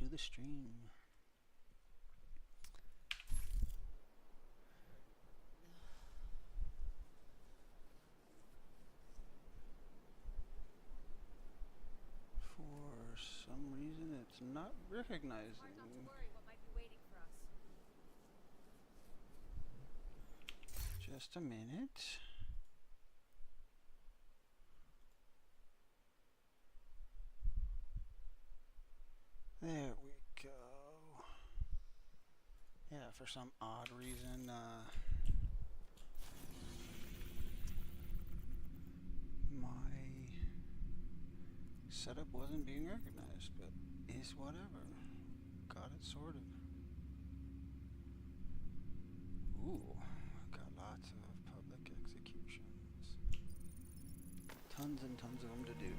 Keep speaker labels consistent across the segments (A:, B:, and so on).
A: to the stream. For some reason, it's not recognizing.
B: Hard not to worry what might be waiting for us.
A: Just a minute. There we go. Yeah, for some odd reason, my setup wasn't being recognized, but is whatever. Got it sorted. Ooh, got lots of public executions. Tons and tons of them to do.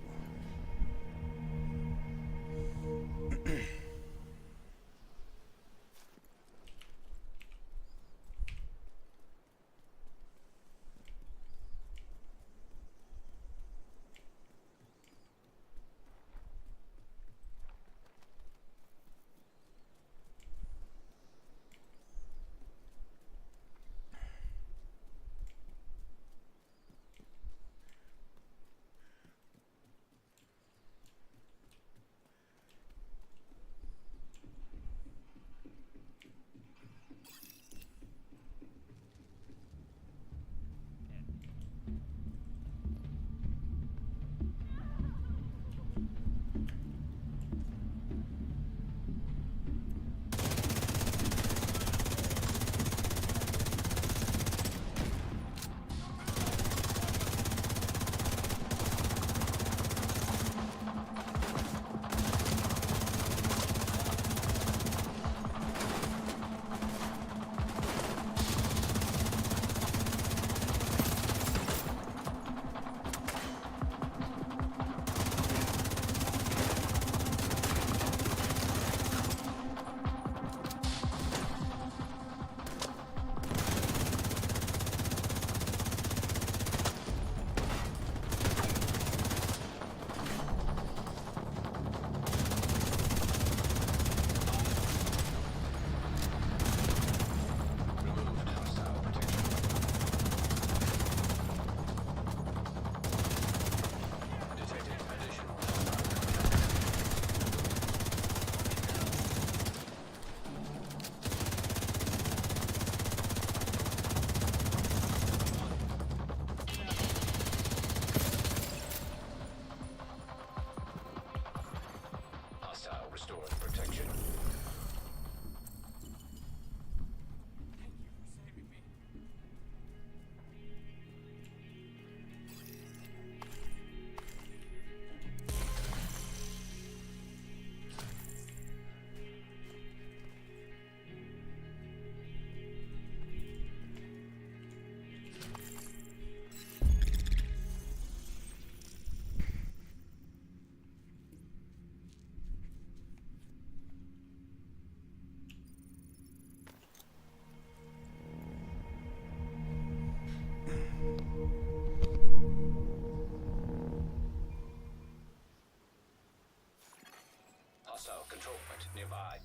C: Hostile control point nearby.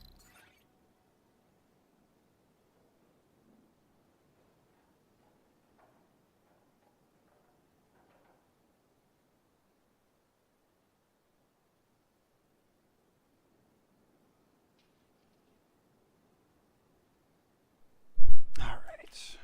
A: All right.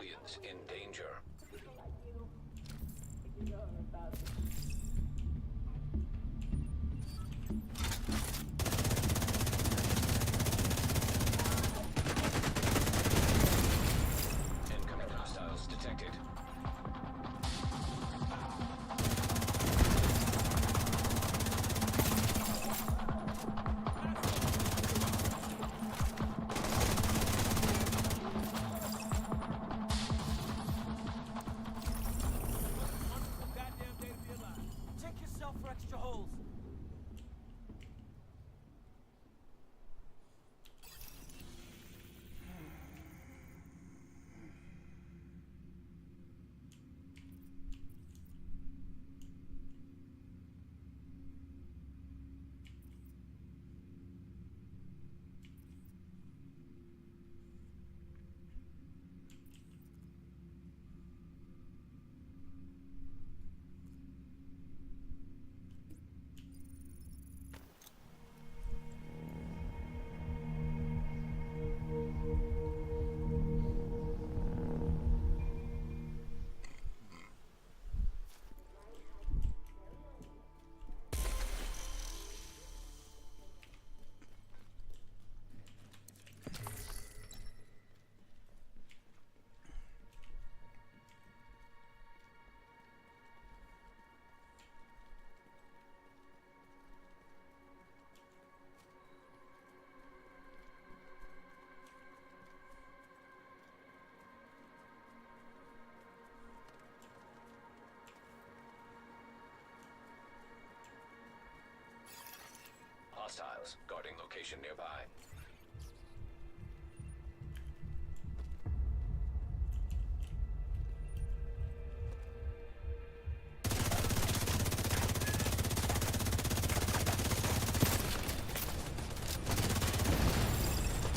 C: civilians in danger. Incoming hostiles detected.
D: Wonderful goddamn day to be alive. Check yourself for extra holes.
C: Hostiles guarding location nearby.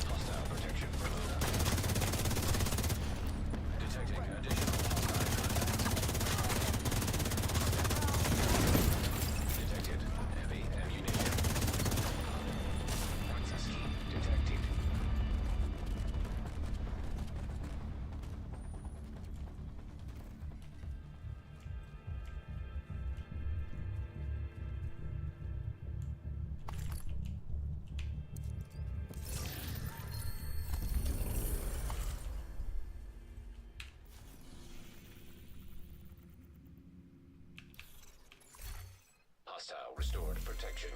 C: Hostile protection for Luna. Detecting additional hostile contact. Detected heavy ammunition. Access detected. Hostile restored protection.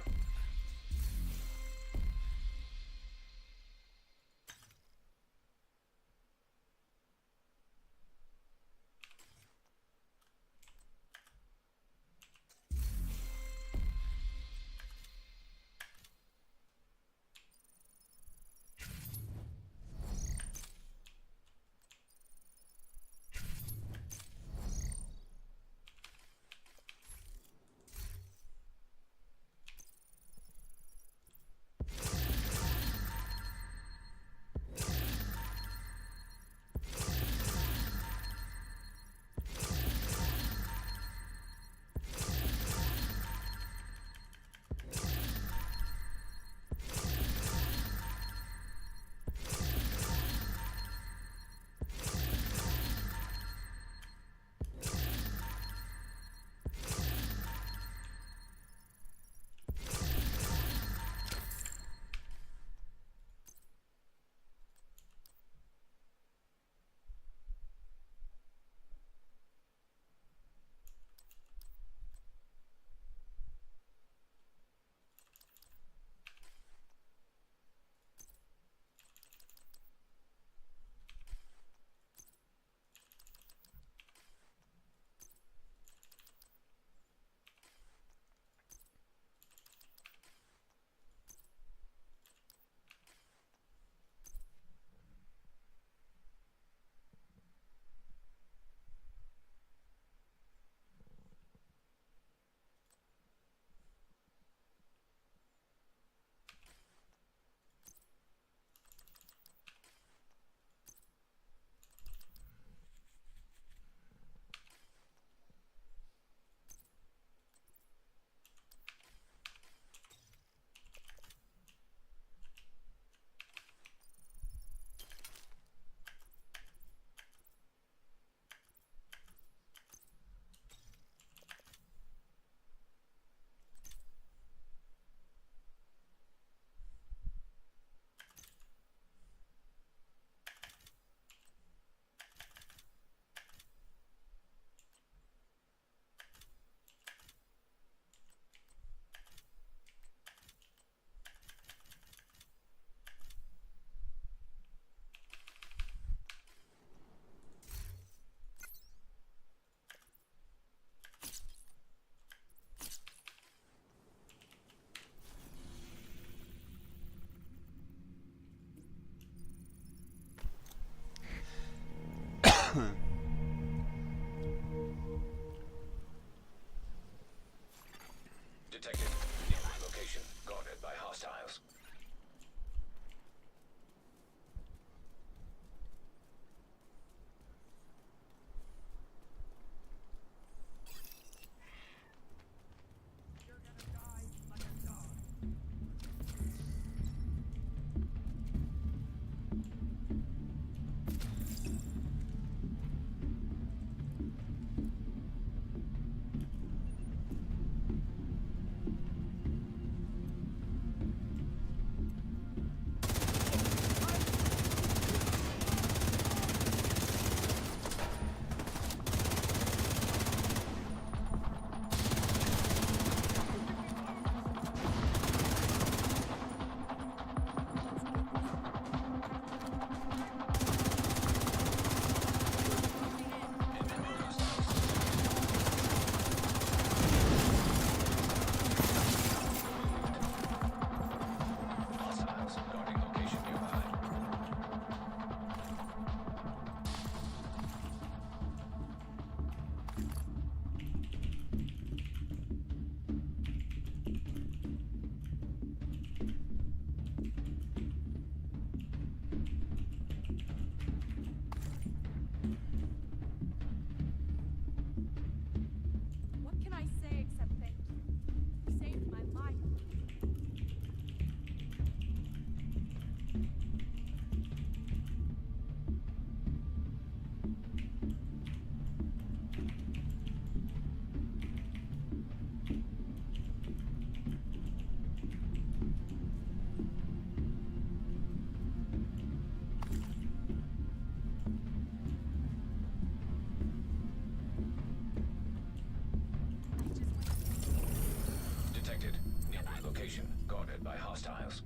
C: spotted by hostiles.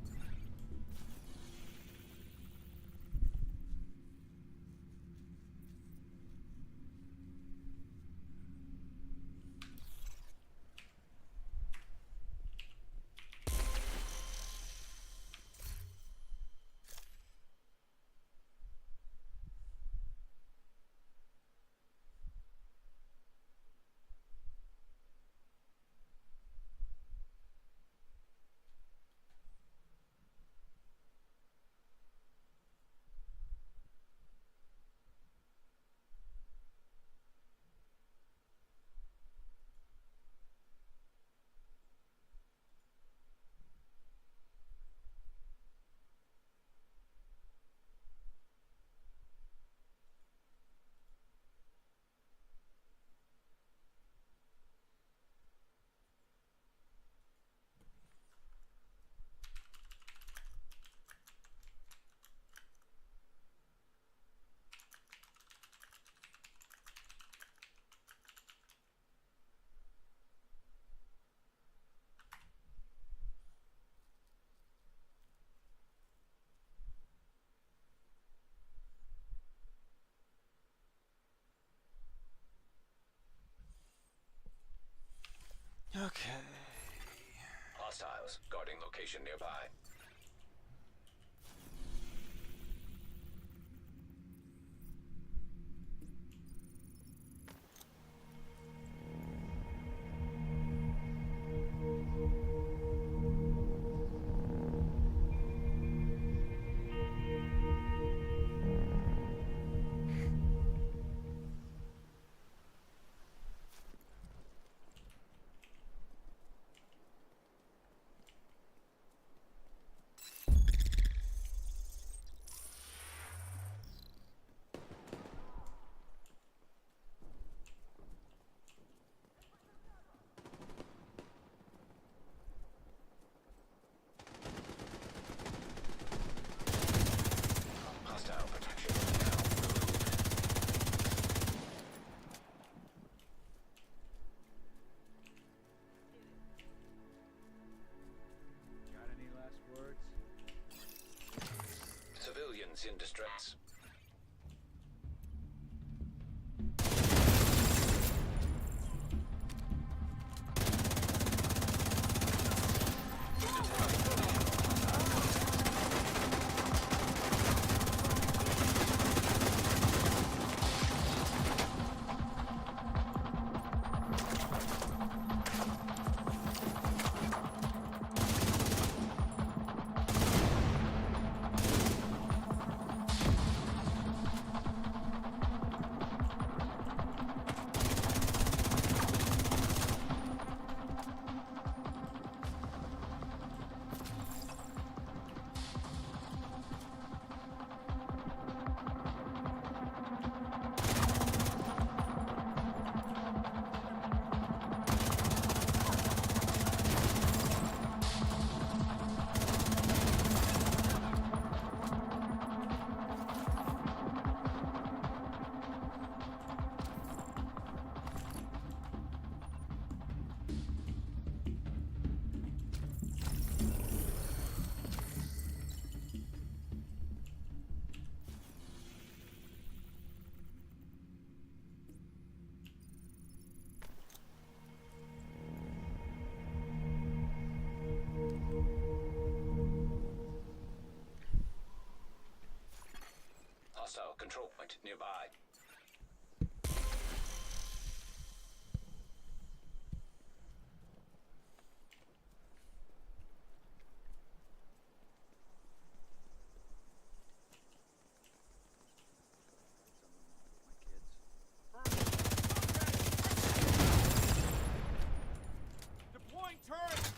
A: Okay.
C: Hostiles guarding location nearby. Hostile protection now removed.
D: Got any last words?
C: Civilians in distress. Hostile control point nearby.
D: Deploying turret!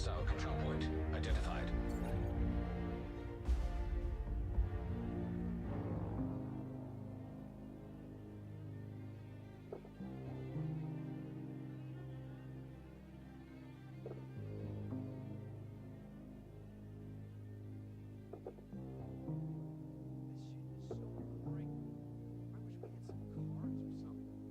C: Hostile control point identified.
D: This shit is so boring. I wish we had some cards or something.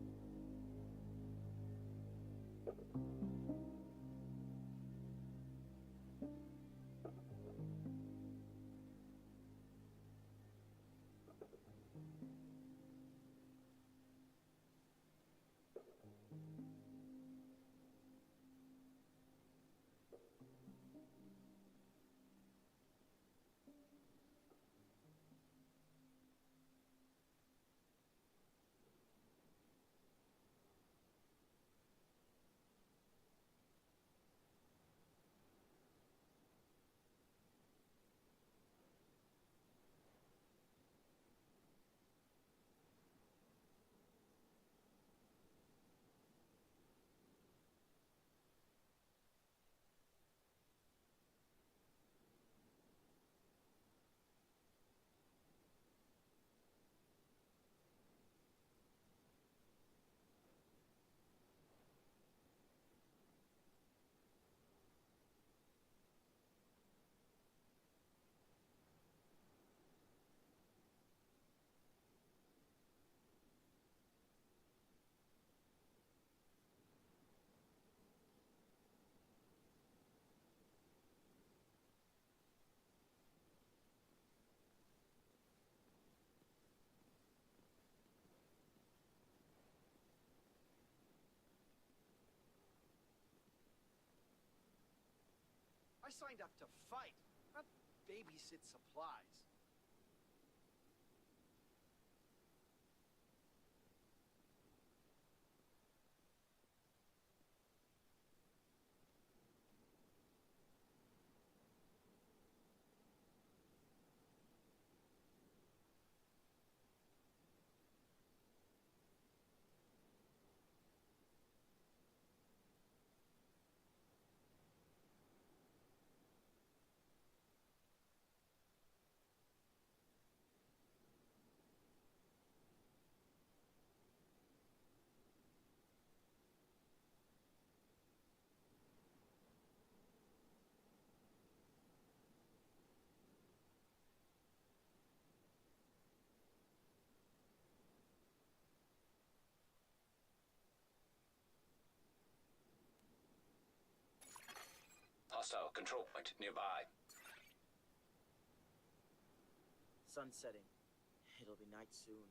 D: I signed up to fight, not babysit supplies.
C: Hostile control point nearby.
E: Sun setting. It'll be night soon.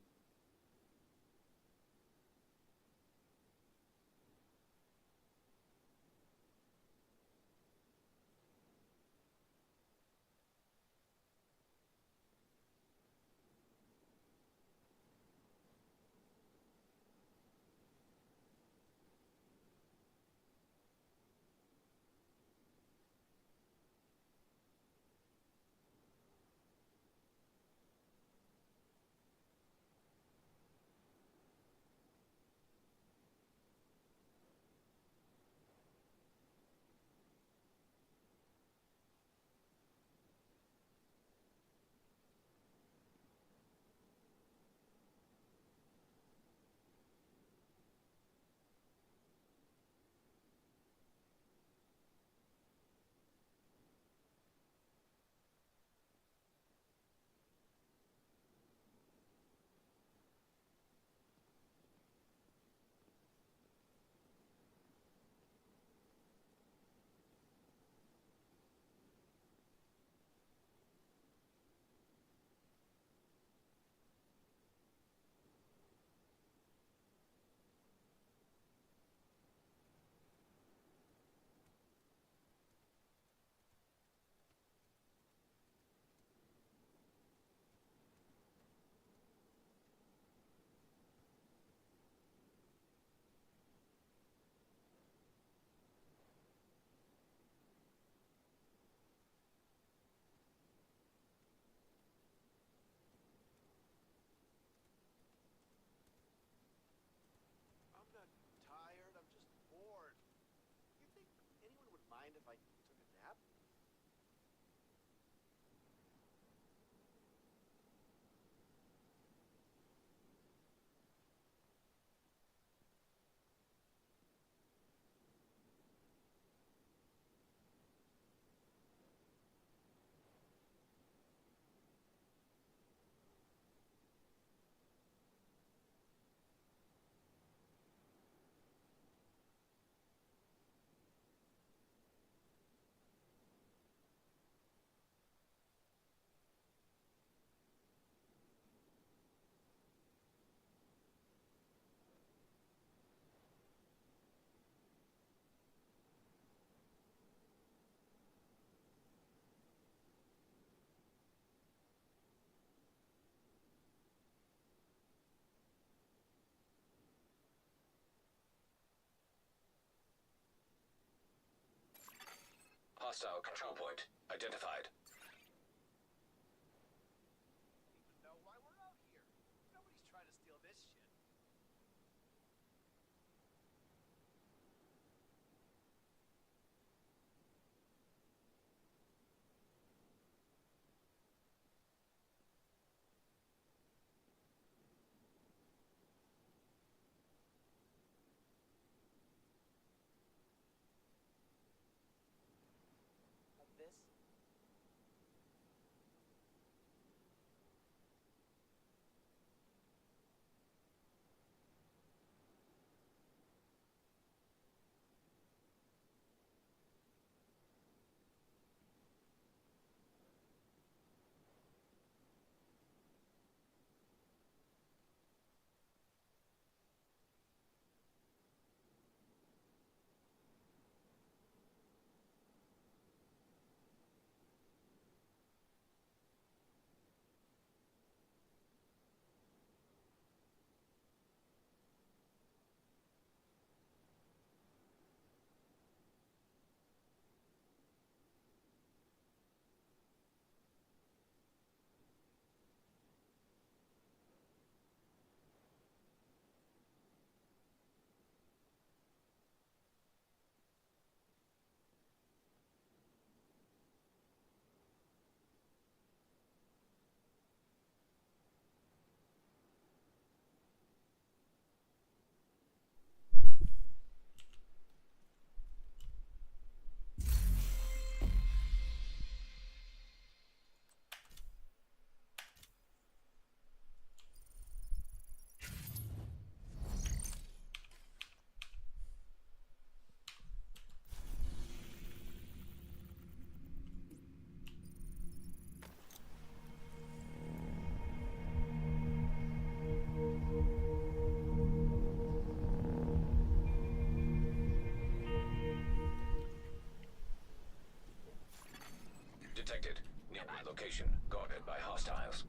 C: Hostile control point identified.
F: Even know why we're out here. Nobody's trying to steal this shit.
E: Like this?
C: Detected. Nearby location guarded by hostiles.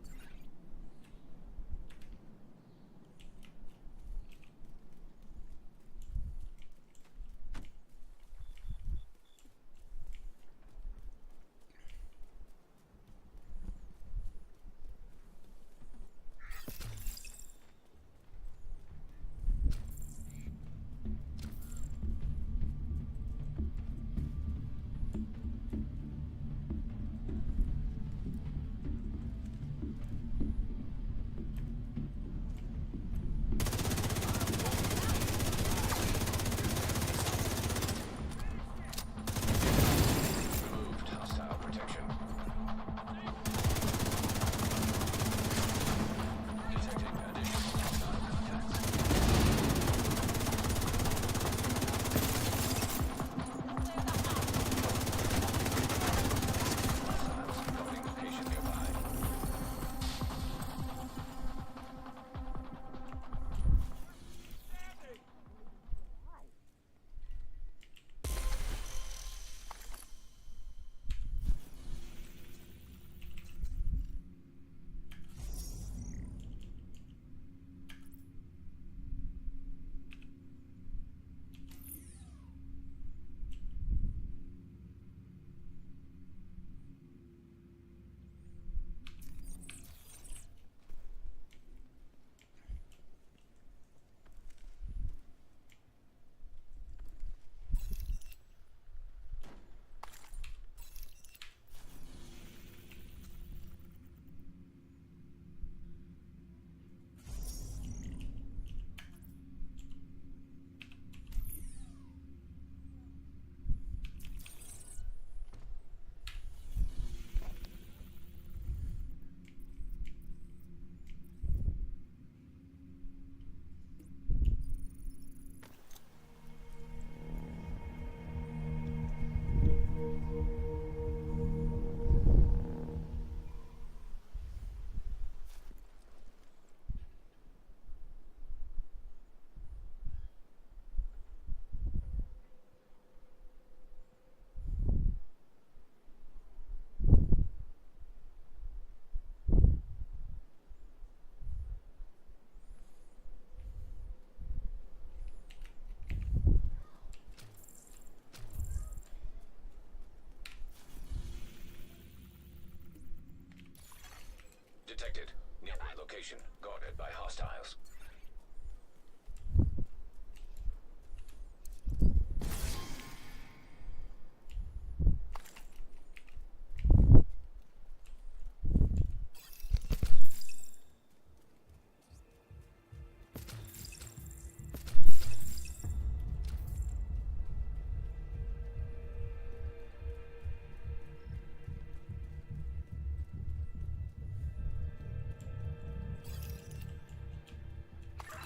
C: detected. Nearby location guarded by hostiles.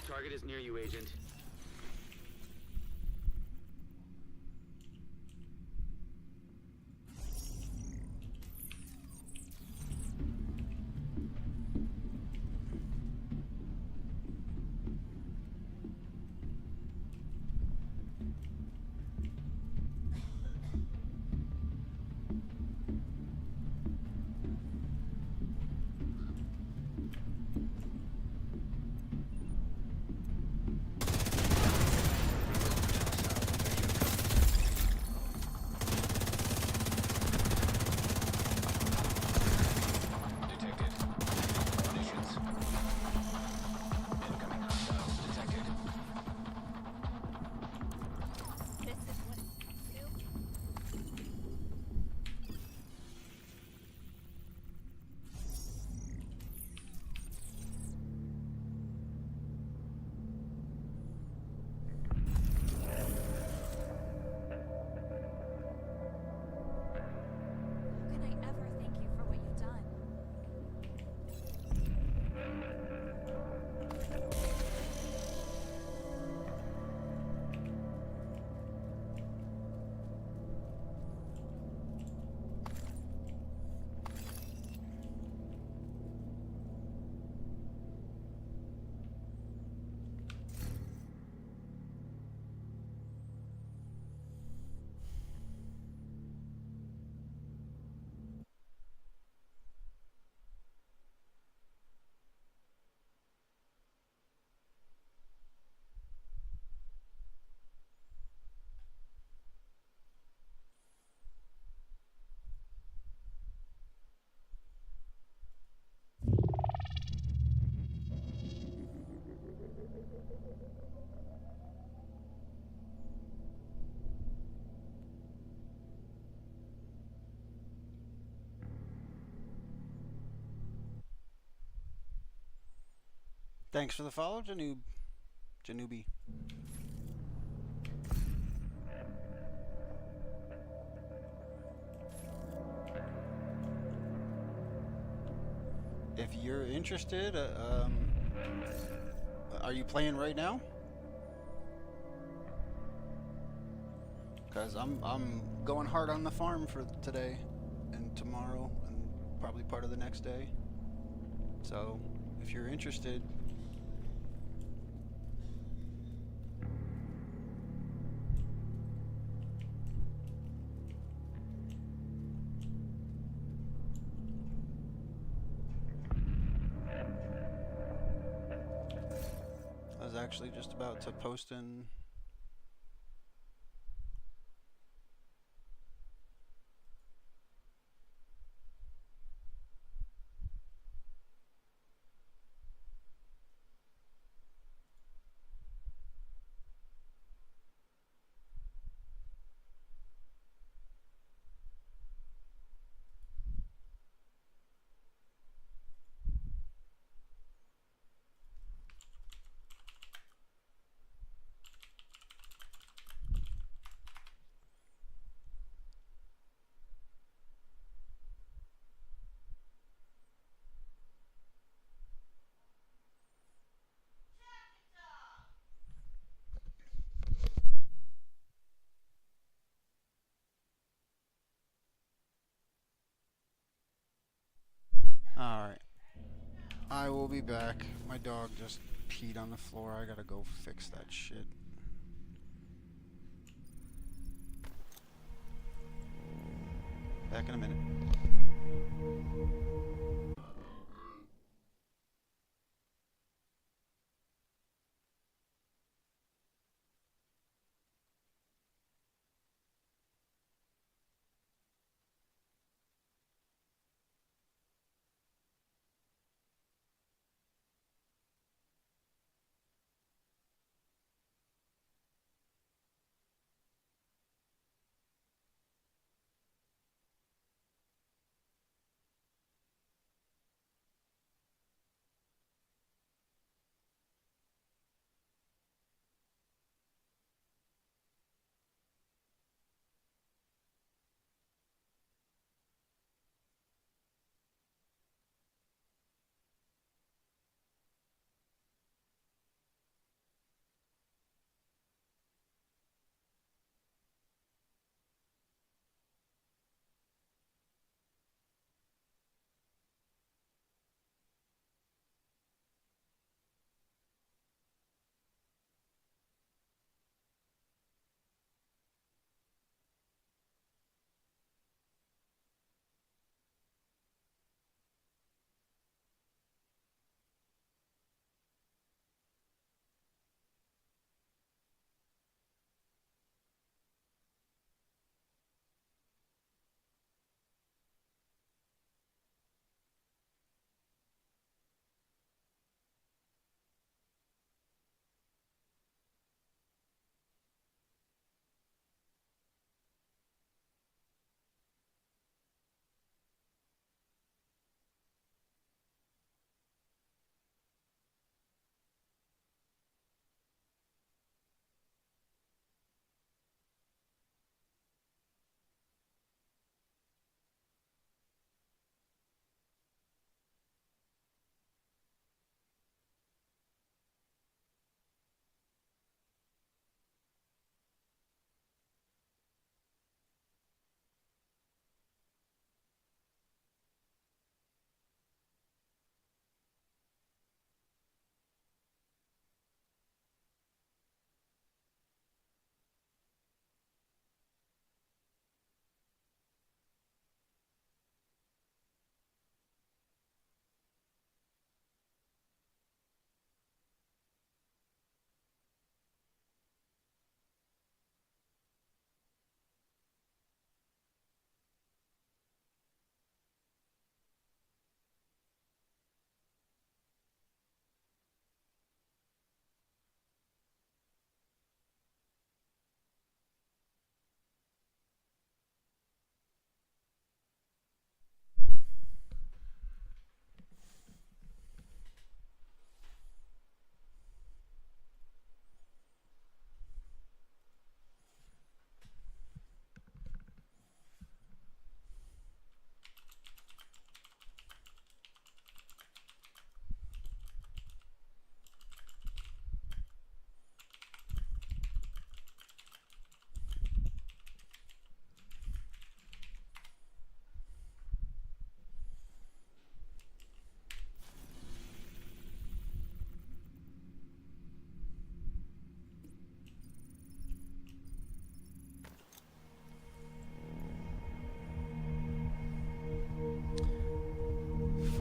G: Target is near you, Agent.
C: Detected. Munitions. Incoming hostiles detected.
B: This is what you do? How can I ever thank you for what you've done?
A: Thanks for the follow, Janubi. If you're interested, are you playing right now? Cause I'm going hard on the farm for today and tomorrow and probably part of the next day. So if you're interested, I was actually just about to post in. Alright. I will be back. My dog just peed on the floor. I gotta go fix that shit. Back in a minute.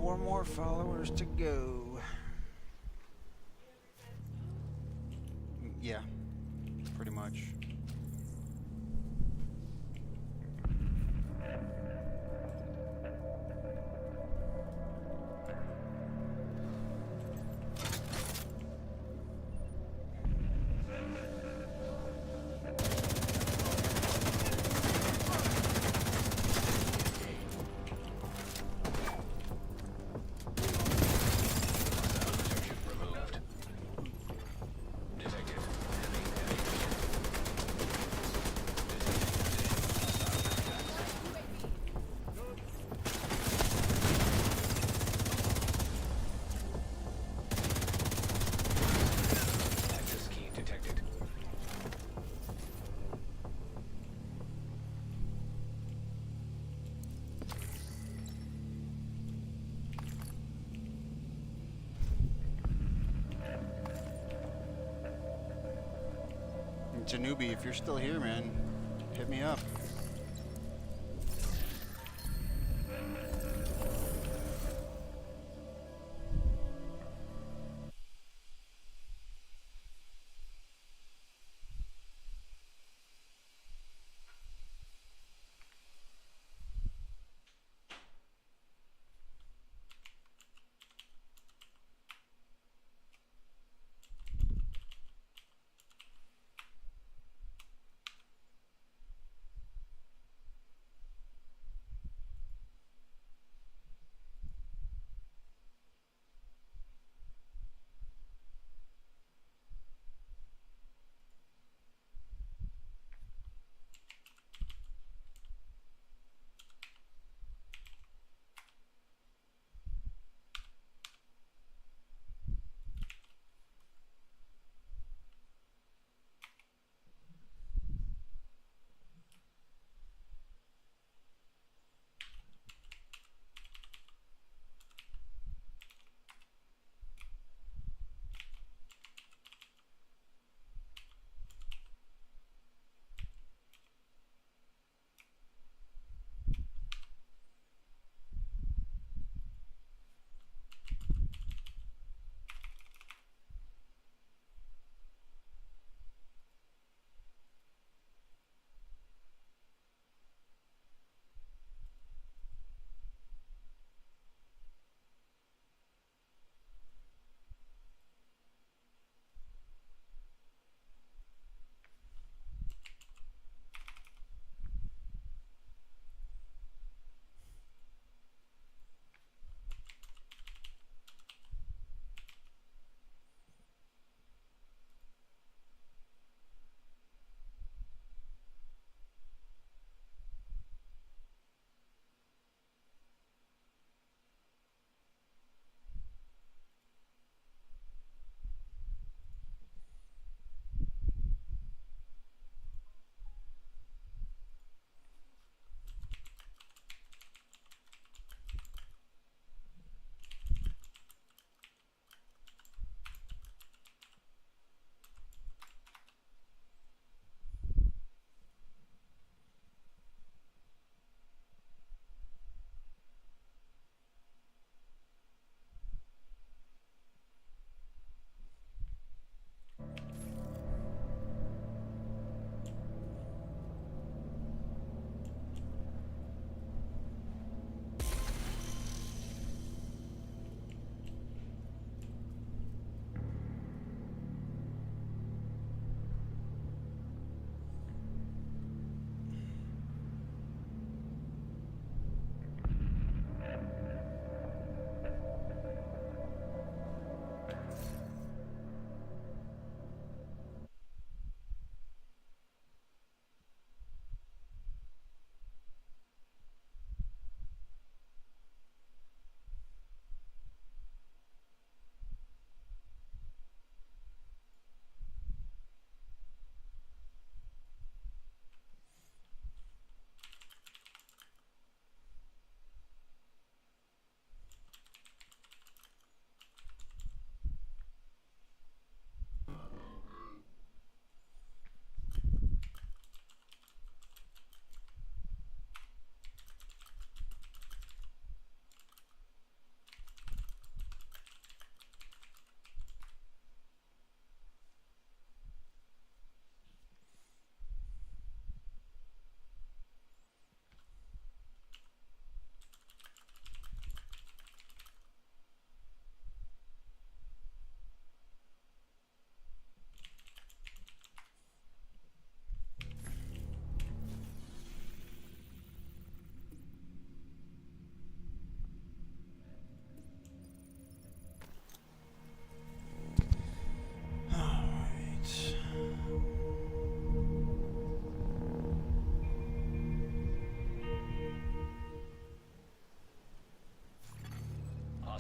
A: 4 more followers to go. Yeah, pretty much.
C: Removed. Detected. Access key detected.
A: And Janubi, if you're still here, man, hit me up.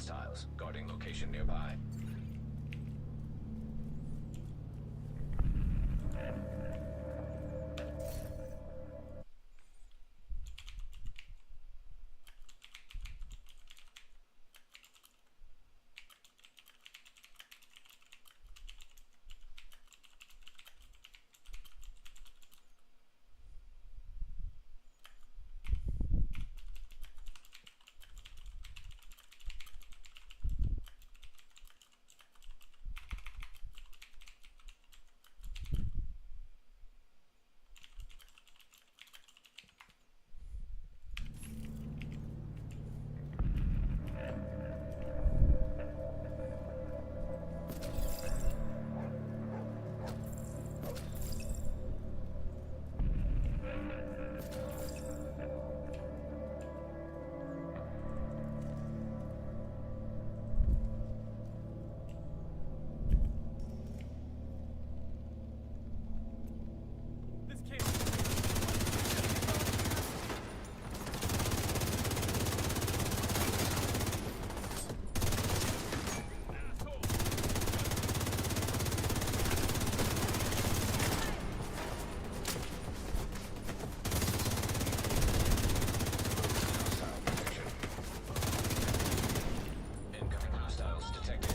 C: hostiles. Guarding location nearby.
D: This can't
C: Hostile protection. Incoming hostiles detected.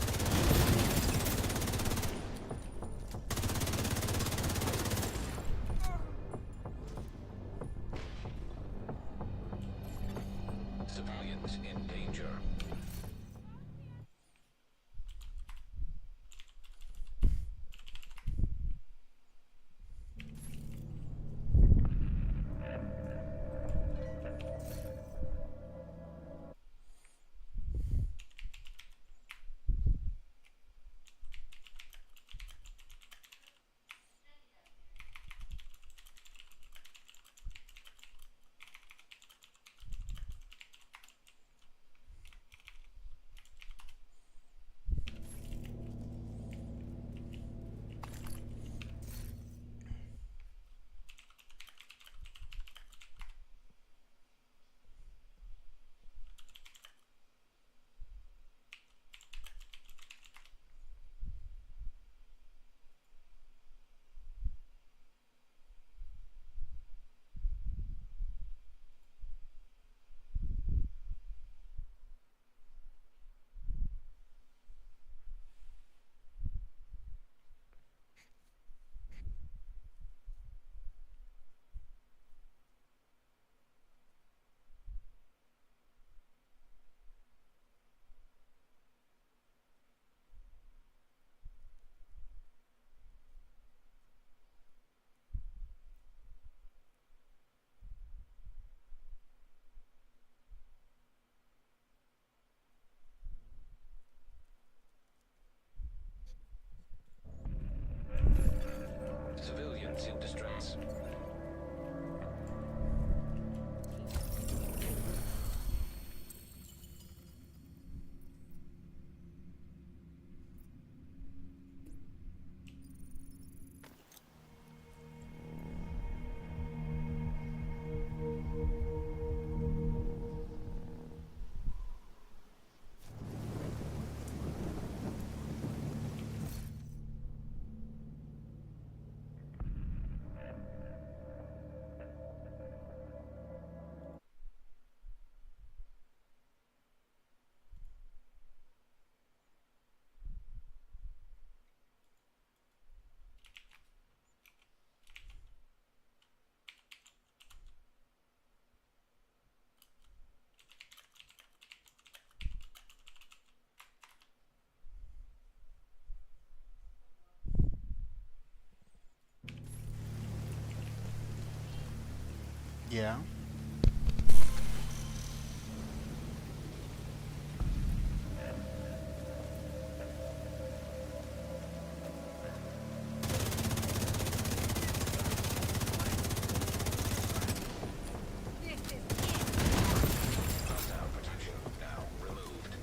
C: Civilians in danger. Civilians in distress.
A: Yeah.
C: Hostile protection now removed.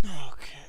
A: Okay.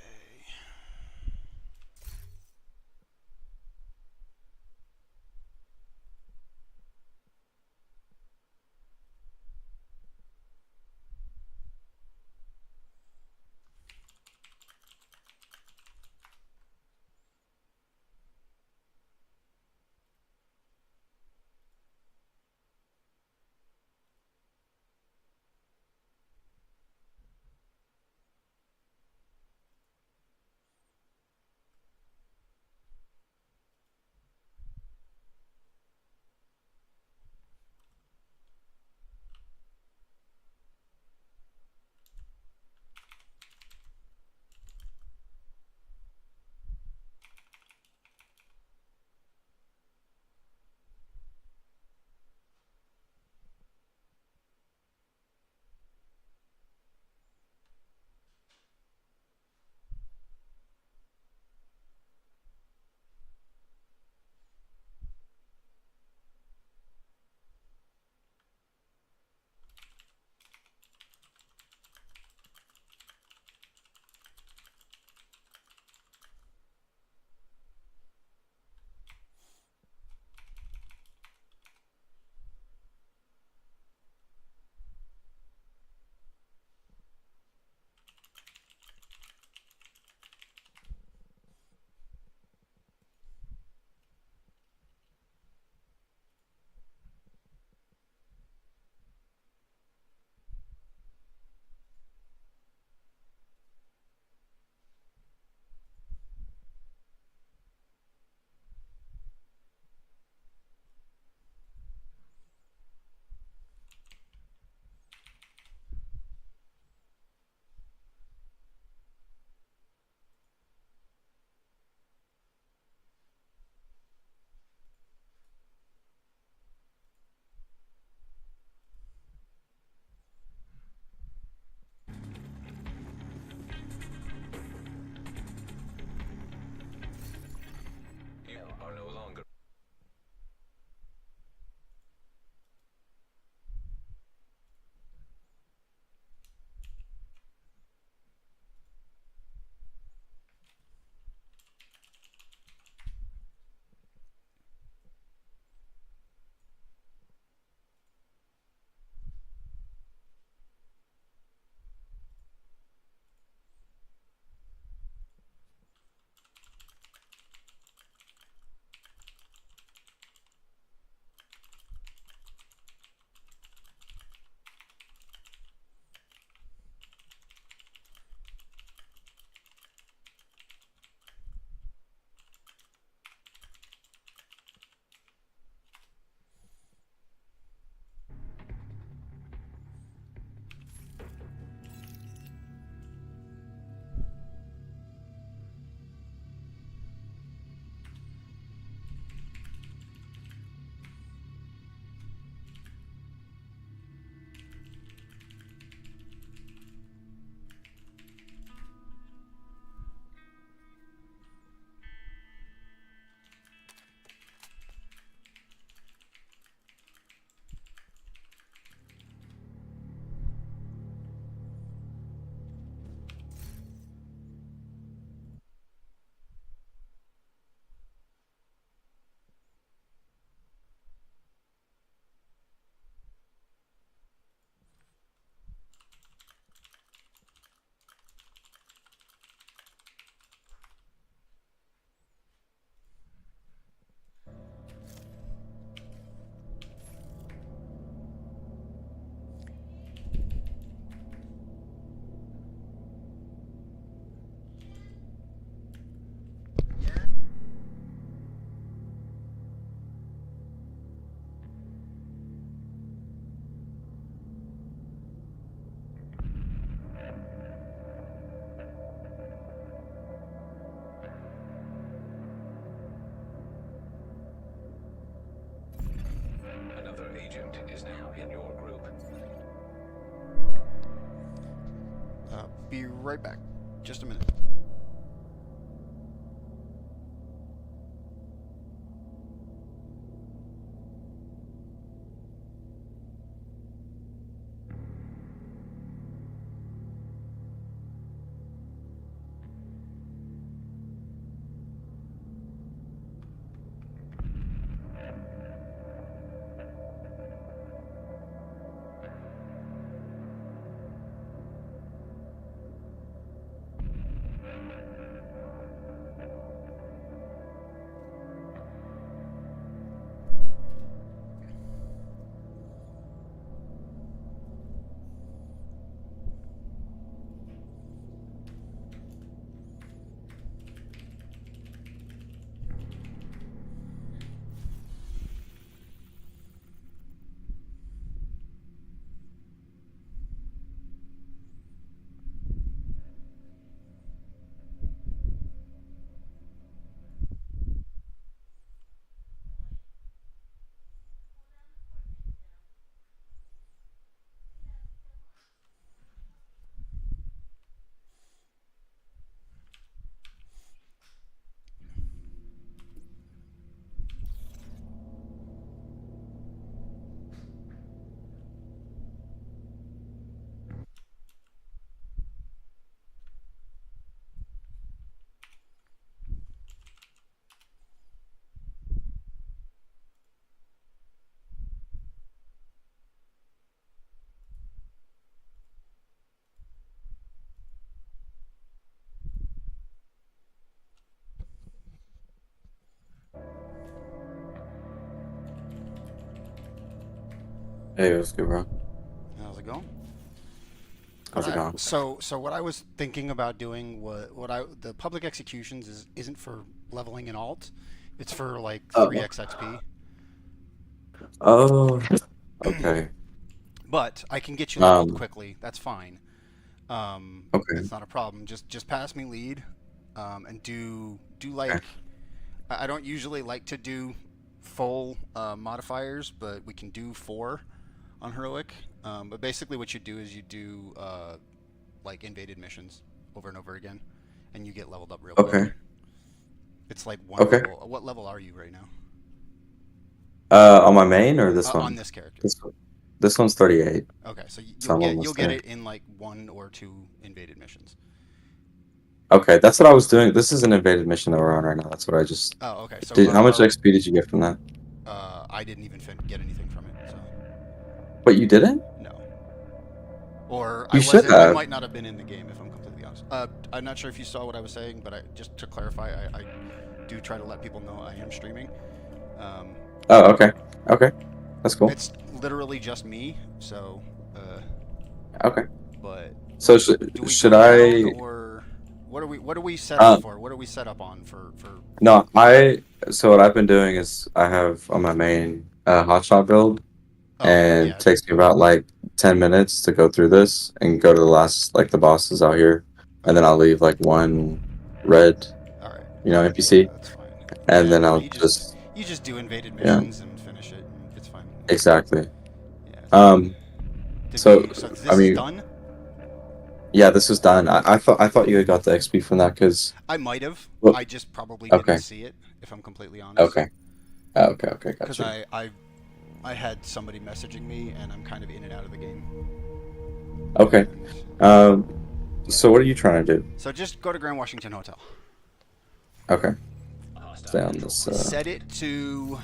C: You are no longer. Another agent is now in your group.
A: Be right back. Just a minute.
H: Hey, what's good, bro?
A: How's it going?
H: How's it
A: Alright,
H: going?
A: So what I was thinking about doing the public executions isn't for leveling in alt. It's for like
H: Oh.
A: 3x XP.
H: Oh, okay.
A: But I can get you leveled
H: Um,
A: quickly. That's fine.
H: okay.
A: It's not a problem. Just pass me lead, and do like
H: Okay.
A: I don't usually like to do full modifiers, but we can do 4 on heroic. But basically, what you do is you do like invaded missions over and over again, and you get leveled up real
H: Okay.
A: quick. It's like one
H: Okay.
A: level. What level are you right now?
H: On my main or this
A: On
H: one?
A: this character.
H: This one's 38.
A: Okay, so
H: So I'm
A: you'll
H: almost
A: get
H: there.
A: it in like 1 or 2 invaded missions.
H: Okay, that's what I was doing. This is an invaded mission that we're on right now. That's what I just
A: Oh, okay. So
H: did. How much XP did you get from that?
A: I didn't even get anything from it. So
H: What, you didn't?
A: no. Or
H: You should
A: I
H: have.
A: might not have been in the game if I'm completely honest. I'm not sure if you saw what I was saying, but just to clarify, I do try to let people know I am streaming.
H: Oh, okay. Okay. That's cool.
A: It's literally just me, so.
H: Okay.
A: But
H: So
A: do we
H: should
A: go
H: I?
A: down, or what are we set up for? What are we set up on for?
H: No, so what I've been doing is I have on my main hotshot build,
A: Oh,
H: and
A: yeah.
H: it takes me about like 10 minutes to go through this and go to the last, like the bosses out here, and then I'll leave like one red,
A: All right.
H: NPC,
A: That's fine.
H: and
A: Yeah,
H: then
A: no,
H: I'll
A: you
H: just
A: just do invaded
H: Yeah.
A: missions and finish it. And it's fine.
H: exactly.
A: Yeah. Did
H: So
A: this
H: I mean,
A: is done.
H: yeah, this is done. I thought you had got the XP from that because
A: I might have.
H: Well,
A: I just probably
H: okay.
A: didn't see it, if I'm completely honest.
H: okay, okay,
A: Because
H: gotcha.
A: I had somebody messaging me, and I'm kind of in and out of the game.
H: Okay.
A: And
H: So what are you trying to do?
A: so just go to Grand Washington Hotel.
H: Okay,
C: Hostile
H: stay on
C: control.
H: this.
A: Set it to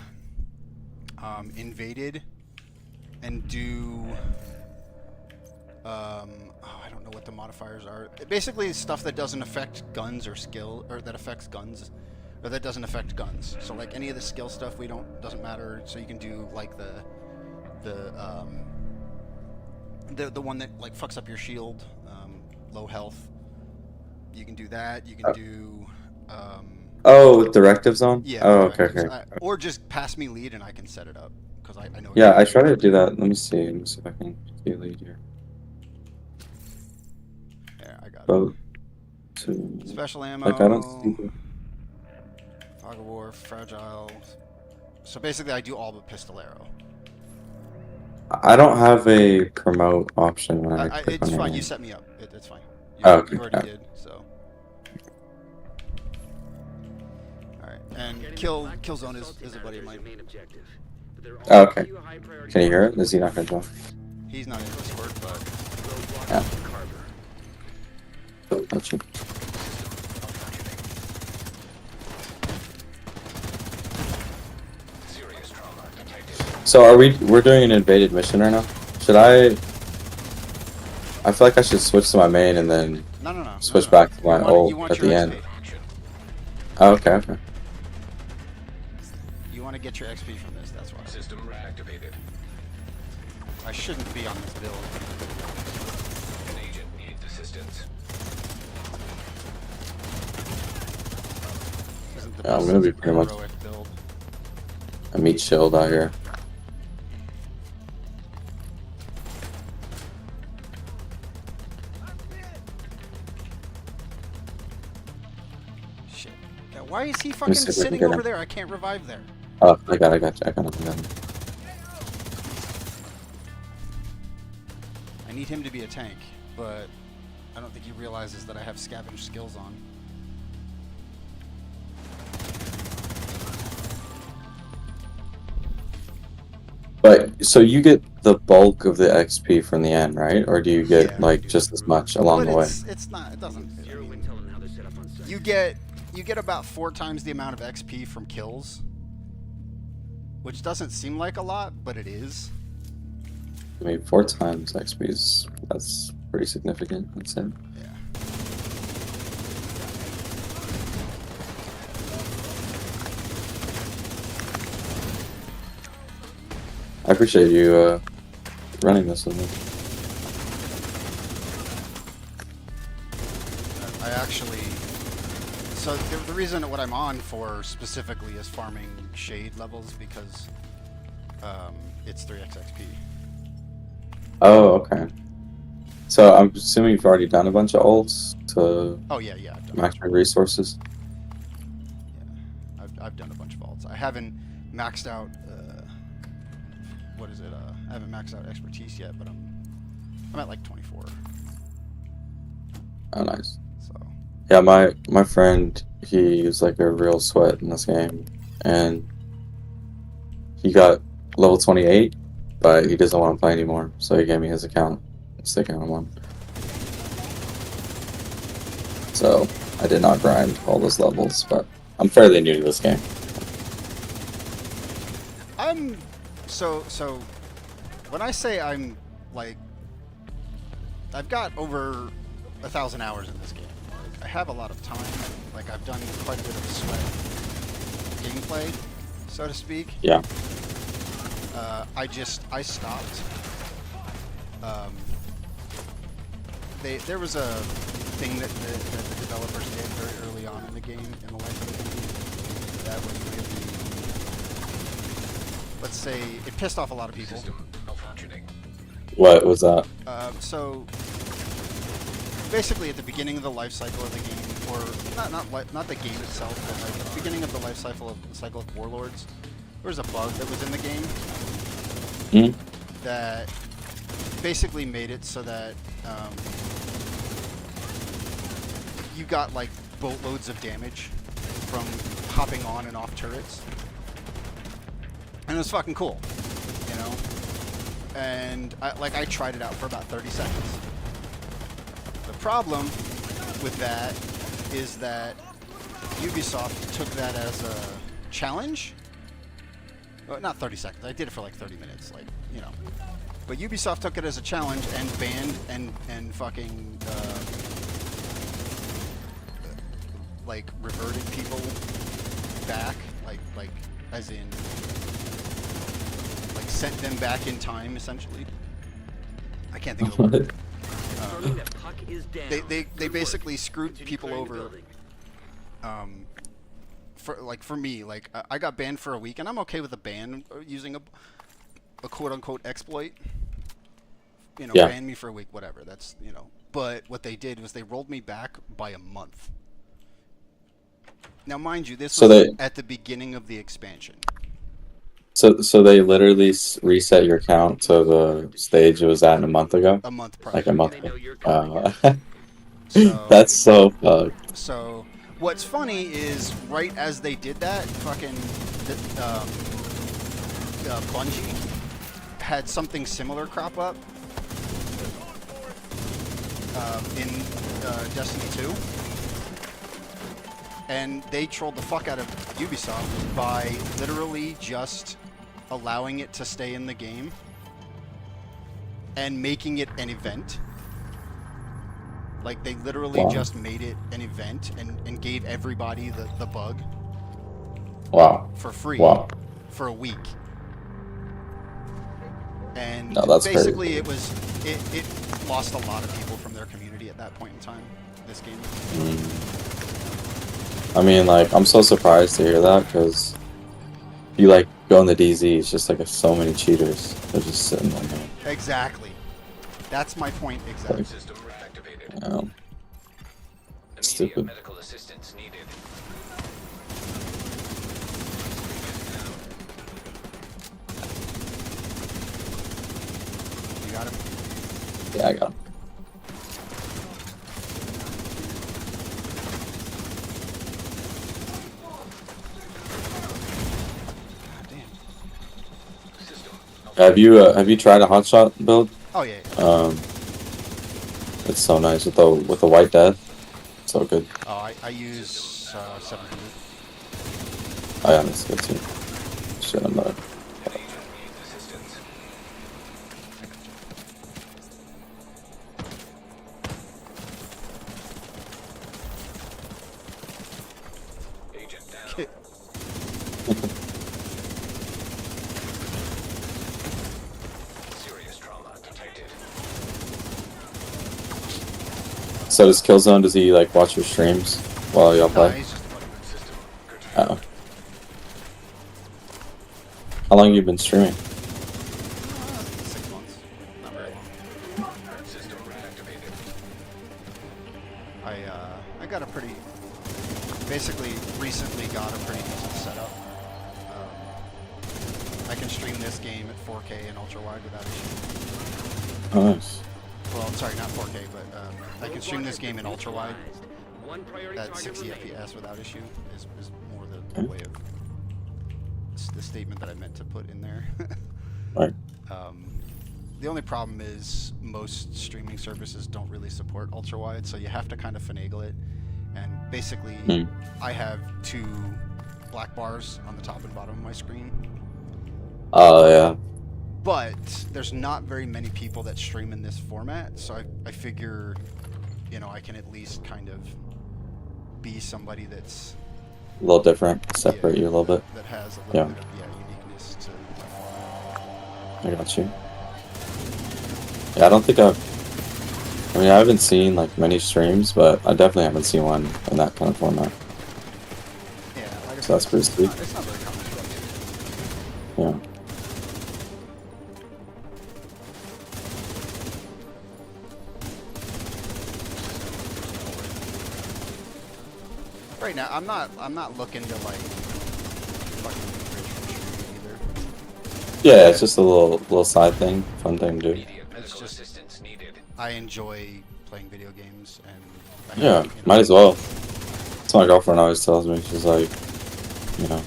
A: invaded, and do. I don't know what the modifiers are. Basically, it's stuff that doesn't affect guns or skill, or that affects guns, or that doesn't affect guns. So like any of the skill stuff, doesn't matter. So you can do like the one that like fucks up your shield, low health. You can do that. You can do.
H: Oh, with directives on?
A: Yeah.
H: Oh,
A: with
H: okay,
A: directives.
H: okay.
A: Or just pass me lead and I can set it up because I know.
H: Yeah, I
A: exactly
H: tried
A: what
H: to do
A: do.
H: that. Let me see. Let me see if I can get a lead here.
A: Yeah, I got it.
H: Boat to
A: Special ammo.
H: like I don't see.
A: Fog of War, fragile. So basically, I do all but pistolero.
H: I don't have a promote option when I click
A: It's
H: on
A: fine.
H: it.
A: You set me up. It's fine.
H: Oh, okay.
A: You already did. So. All right, and Killzone is a buddy of mine.
H: Oh, okay. Can you hear it? Is he not gonna join?
A: He's not in Discord, but
H: Yeah. Oh, gotcha.
C: Serious trauma detected.
H: So we're doing an invaded mission right now? Should I feel like I should switch to my main and then
A: no.
H: switch back to my
A: You
H: ult
A: want
H: at
A: your
H: the
A: XP.
H: end.
C: Action.
H: Oh, okay.
A: You want to get your XP from this. That's why.
C: System reactivated.
A: I shouldn't be on this build.
C: An agent needs assistance.
A: Isn't the
H: Yeah, I'm
A: best
H: gonna be pretty much
A: heroic build.
H: a meat shield out here.
A: Shit. Yeah, why is he fucking
H: see if I can
A: sitting
H: get
A: over
H: him.
A: there? I can't revive there.
H: Oh, I got you. I got it.
A: I need him to be a tank, but I don't think he realizes that I have scavenge skills on.
H: But so you get the bulk of the XP from the end, right? Or do you get
A: Yeah.
H: like just as much along
A: But
H: the way?
A: it's not. It doesn't. I
G: Zero
A: mean,
G: intel on how they're set up on site.
A: you get about 4 times the amount of XP from kills, which doesn't seem like a lot, but it is.
H: I mean, 4 times XP that's pretty significant, I'd say.
A: Yeah.
H: I appreciate you running this with me.
A: I actually. So the reason what I'm on for specifically is farming shade levels because it's 3x XP.
H: Oh, okay. So I'm assuming you've already done a bunch of ults to
A: Oh yeah, I've done,
H: max your resources.
A: I've done a bunch of ults. I haven't maxed out. What is it? I haven't maxed out expertise yet, but I'm at like 24.
H: Oh, nice.
A: So
H: Yeah, my friend, he was like a real sweat in this game, and he got level 28, but he doesn't want to play anymore, so he gave me his account. Stick on one. So I did not grind all those levels, but I'm fairly new to this game.
A: I'm so when I say I'm like I've got over 1,000 hours in this game. Like, I have a lot of time. Like I've done quite a bit of sweat gameplay, so to speak.
H: Yeah.
A: I stopped. There was a thing that the developers did very early on in the game, in the life of the game, that was really, let's say, it pissed off a lot of people.
C: System malfunctioning.
H: What was that?
A: So basically, at the beginning of the life cycle of the game, or not the game itself, but like at the beginning of the life cycle of Warlords, there was a bug that was in the game that basically made it so that you got like boatloads of damage from hopping on and off turrets, and it was fucking cool, you know. And I tried it out for about 30 seconds. The problem with that is that Ubisoft took that as a challenge. Well, not 30 seconds. I did it for like 30 minutes, like, you know. But Ubisoft took it as a challenge and banned and fucking like reverted people back, like as in like sent them back in time essentially. I can't think of the word.
G: Confirming that puck is down.
A: They
G: Good work.
A: basically screwed
G: Continue
A: people
G: clearing the
A: over.
G: building.
A: For me, like I got banned for a week, and I'm okay with a ban using a quote unquote exploit. You know,
H: Yeah.
A: ban me for a week, whatever. That's, you know. But what they did was they rolled me back by a month. Now, mind you, this
H: So
A: was
H: they-
A: at the beginning of the expansion.
H: So they literally reset your count to the stage it was at a month ago?
A: A month prior.
H: Like a month
G: They
H: ago?
G: know you're coming.
A: So-
H: That's so fucked.
A: So, what's funny is right as they did that, fucking Bungie had something similar crop up in Destiny 2. And they trolled the fuck out of Ubisoft by literally just allowing it to stay in the game and making it an event. Like, they literally
H: Wow.
A: just made it an event and gave everybody the bug
H: Wow.
A: for free
H: Wow.
A: for a week. And
H: No, that's
A: basically
H: crazy.
A: it lost a lot of people from their community at that point in time, this game.
H: I mean, like, I'm so surprised to hear that, because you, like, go in the DZ, it's just, like, so many cheaters. They're just sitting on there.
A: Exactly. That's my point exactly.
C: System reactivated.
H: Um,
C: Immediate
H: stupid.
C: medical assistance needed.
A: You got him?
H: yeah, I got him.
A: God damn.
C: System
H: Have you tried a hotshot build?
A: Oh, yeah.
H: It's so nice with the white death. So good.
A: Oh, I use 700.
H: Oh yeah, that's good too. Shit, I'm not.
C: An agent needs assistance. Agent down. Serious trauma.
H: So does Killzone, does he like watch your streams while y'all
A: No,
H: play?
A: he's just a buddy.
H: Oh. How long have you been streaming?
A: 6 months. Not very long.
C: System reactivated.
A: I got a pretty, basically recently got a pretty decent setup. I can stream this game at 4K and ultra wide without issue.
H: Oh, nice.
A: Well, sorry, not 4K, but I can stream this game in ultra wide
G: One priority
A: at
G: target
A: 60
G: remaining.
A: FPS without issue. Is more the way of the statement that I meant to put in there.
H: Right.
A: The only problem is most streaming services don't really support ultra wide, so you have to kind of finagle it. And basically, I have 2 black bars on the top and bottom of my screen.
H: Oh, yeah.
A: But there's not very many people that stream in this format, so I figure, you know, I can at least kind of be somebody that's
H: A little different. Separate you a little bit.
A: that has a
H: Yeah.
A: little bit of uniqueness to my format.
H: I got you. Yeah, I don't think I mean, I haven't seen like many streams, but I definitely haven't seen one in that kind of format.
A: Yeah, like I
H: So that's
A: said,
H: pretty sweet.
A: it's not very common structure.
H: Yeah.
A: Right now, I'm not looking to like fucking be rich from streaming either.
H: Yeah, it's just a little side thing, fun thing to do.
C: Immediate
A: It's
C: medical
A: just-
C: assistance needed.
A: I enjoy playing video games, and I
H: Yeah,
A: have, you know,
H: might as well. That's what my girlfriend always tells me. She's like, you know,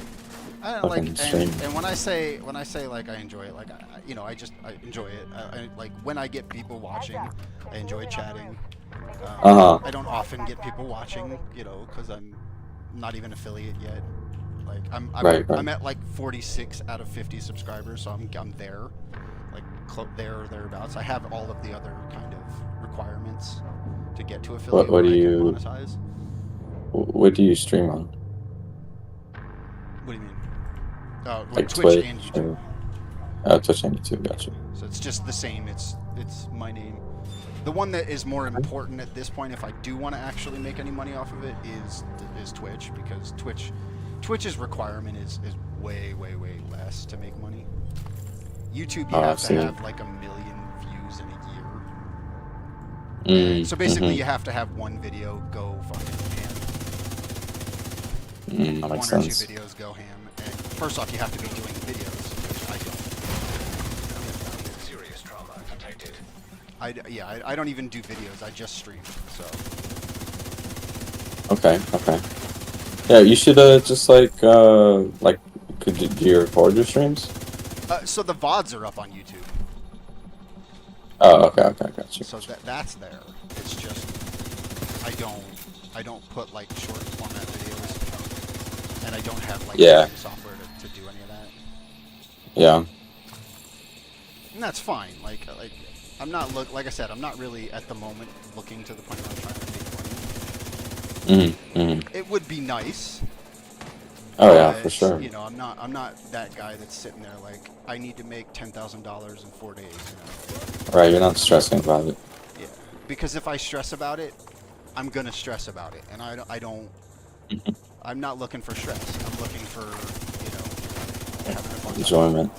A: I don't like,
H: fucking stream.
A: and when I say like I enjoy it, like you know, I enjoy it. Like when I get people watching, I enjoy chatting. I don't often get people watching, you know, because I'm not even affiliate yet. Like I'm
H: Right.
A: I'm at like 46 out of 50 subscribers, so I'm there, like there or thereabouts. I have all of the other kind of requirements to get to affiliate.
H: what do
A: where I can
H: you-
A: monetize.
H: What do you stream on?
A: What do you mean? Oh,
H: Like
A: Twitch and YouTube.
H: Twitch and YouTube, gotcha.
A: So it's just the same. It's my name. The one that is more important at this point, if I do want to actually make any money off of it, is Twitch, because Twitch's requirement is way less to make money. YouTube, you
H: Oh,
A: have
H: I've
A: to
H: seen
A: have
H: it.
A: like 1 million views in a year. So basically, you have to have one video go fucking ham.
H: That
A: One
H: makes
A: or
H: sense.
A: 2 videos go ham. And first off, you have to be doing videos, which I don't.
C: Serious trauma detected.
A: I don't even do videos. I just stream. So
H: Okay. Yeah, you should just could do you record your streams?
A: so the VODs are up on YouTube.
H: Oh, okay, got you.
A: So that's there. It's just I don't put like short format videos, and I don't have like
H: Yeah.
A: software to do any of that.
H: Yeah.
A: And that's fine. Like I'm not like I said, I'm not really at the moment looking to the point where I'm trying to make money. It would be nice.
H: Oh yeah,
A: but,
H: for sure.
A: You know, I'm not that guy that's sitting there like I need to make $10,000 in 4 days. You know?
H: Right, you're not stressing about it.
A: Yeah. Because if I stress about it, I'm gonna stress about it, and I don't. I'm not looking for stress. I'm looking for, you know, having a fun time.
H: Enjoyment.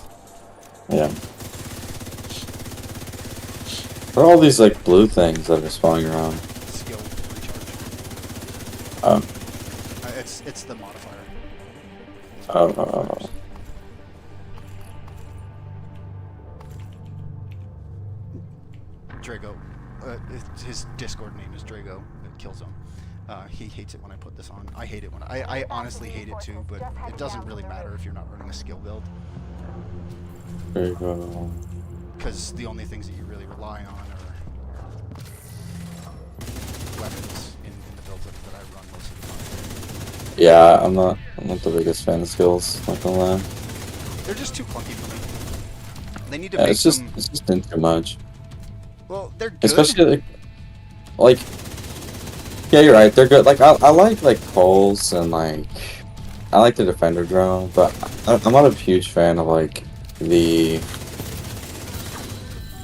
H: Yeah. What are all these like blue things that are spawning around?
A: Skill recharge.
H: Oh.
A: It's the modifier.
H: Oh.
A: Drago. His Discord name is Drago at Killzone. He hates it when I put this on. I hate it when I honestly hate it too, but it doesn't really matter if you're not running a skill build,
H: There you go.
A: because the only things that you really rely on are weapons in the builds that I run most of the time.
H: Yeah, I'm not the biggest fan of skills, not gonna lie.
A: They're just too clunky for me. They need to
H: Yeah,
A: make
H: it's just
A: them.
H: too much.
A: Well, they're good.
H: Especially like yeah, you're right. They're good. Like I like Pulse and like I like the Defender drone, but I'm not a huge fan of like the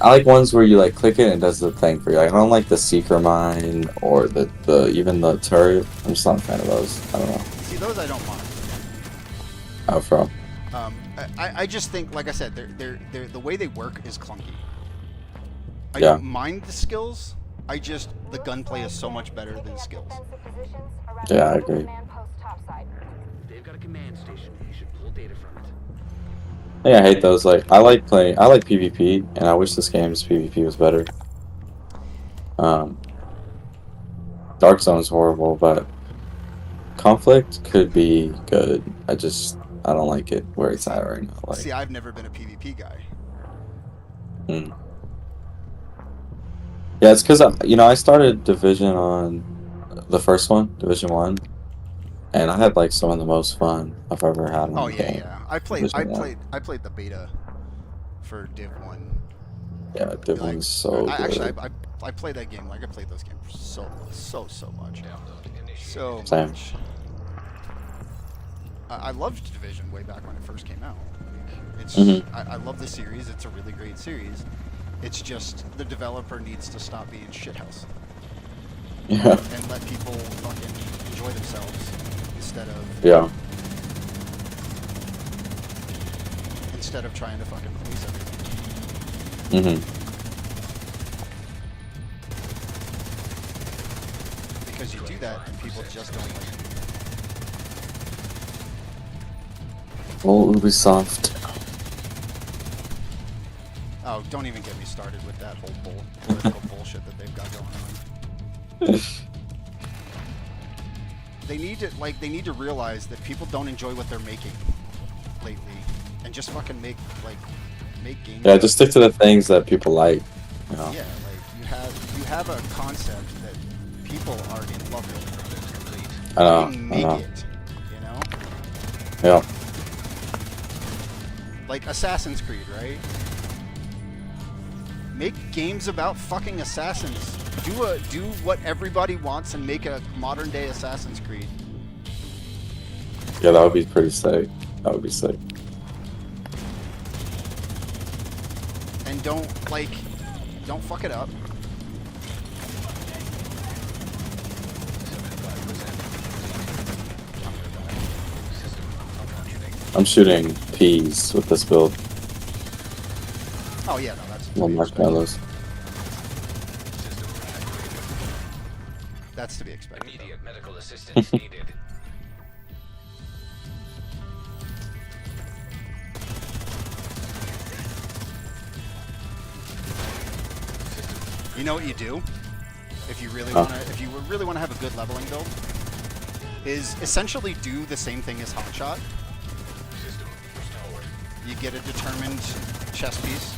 H: I like ones where you like click it and it does the thing for you. Like, I don't like the seeker mine or the even the turret. I'm just not a fan of those. I don't know.
A: See, those I don't mind.
H: How from?
A: I just think, like I said, they're the way they work is clunky. I
H: Yeah.
A: don't mind the skills. The gunplay is so much better than skills.
H: Yeah, I agree.
G: They've got a command station. You should pull data from it.
H: Yeah, I hate those. Like, I like PvP, and I wish this game's PvP was better. Dark Zone's horrible, but Conflict could be good. I don't like it where it's at right now. Like,
A: See, I've never been a PvP guy.
H: Yeah, it's because I started Division on the first one, Division 1, and I had like some of the most fun I've ever had on
A: Oh
H: the
A: yeah,
H: game.
A: yeah. I played the beta for Div 1.
H: Yeah, Div 1 is so good.
A: Actually, I played that game. Like, I played those games so much. So
H: Same.
A: much. I loved Division way back when it first came out. Like, it's I love the series. It's a really great series. It's just the developer needs to stop being shithouse
H: Yeah.
A: and let people fucking enjoy themselves instead of trying to fucking police everything. Because you do that and people just don't like it.
H: Well, Ubisoft.
A: Oh, don't even get me started with that whole political bullshit that they've got going on. They need to realize that people don't enjoy what they're making lately, and just fucking make games.
H: Yeah, just stick to the things that people like. You know?
A: Yeah, like you have a concept that people are in love with.
H: I know.
A: Make it, you know?
H: Yeah.
A: Like Assassin's Creed, right? Make games about fucking assassins. Do what everybody wants and make a modern day Assassin's Creed.
H: Yeah, that would be pretty sick. That would be sick.
A: And don't fuck it up.
H: I'm shooting peas with this build.
A: Oh yeah, no, that's
H: Little marshmallows.
A: That's to be expected.
C: Immediate medical assistance needed.
A: You know what you do if you really
H: Huh.
A: want to have a good leveling build is essentially do the same thing as Hotshot. You get a determined chest piece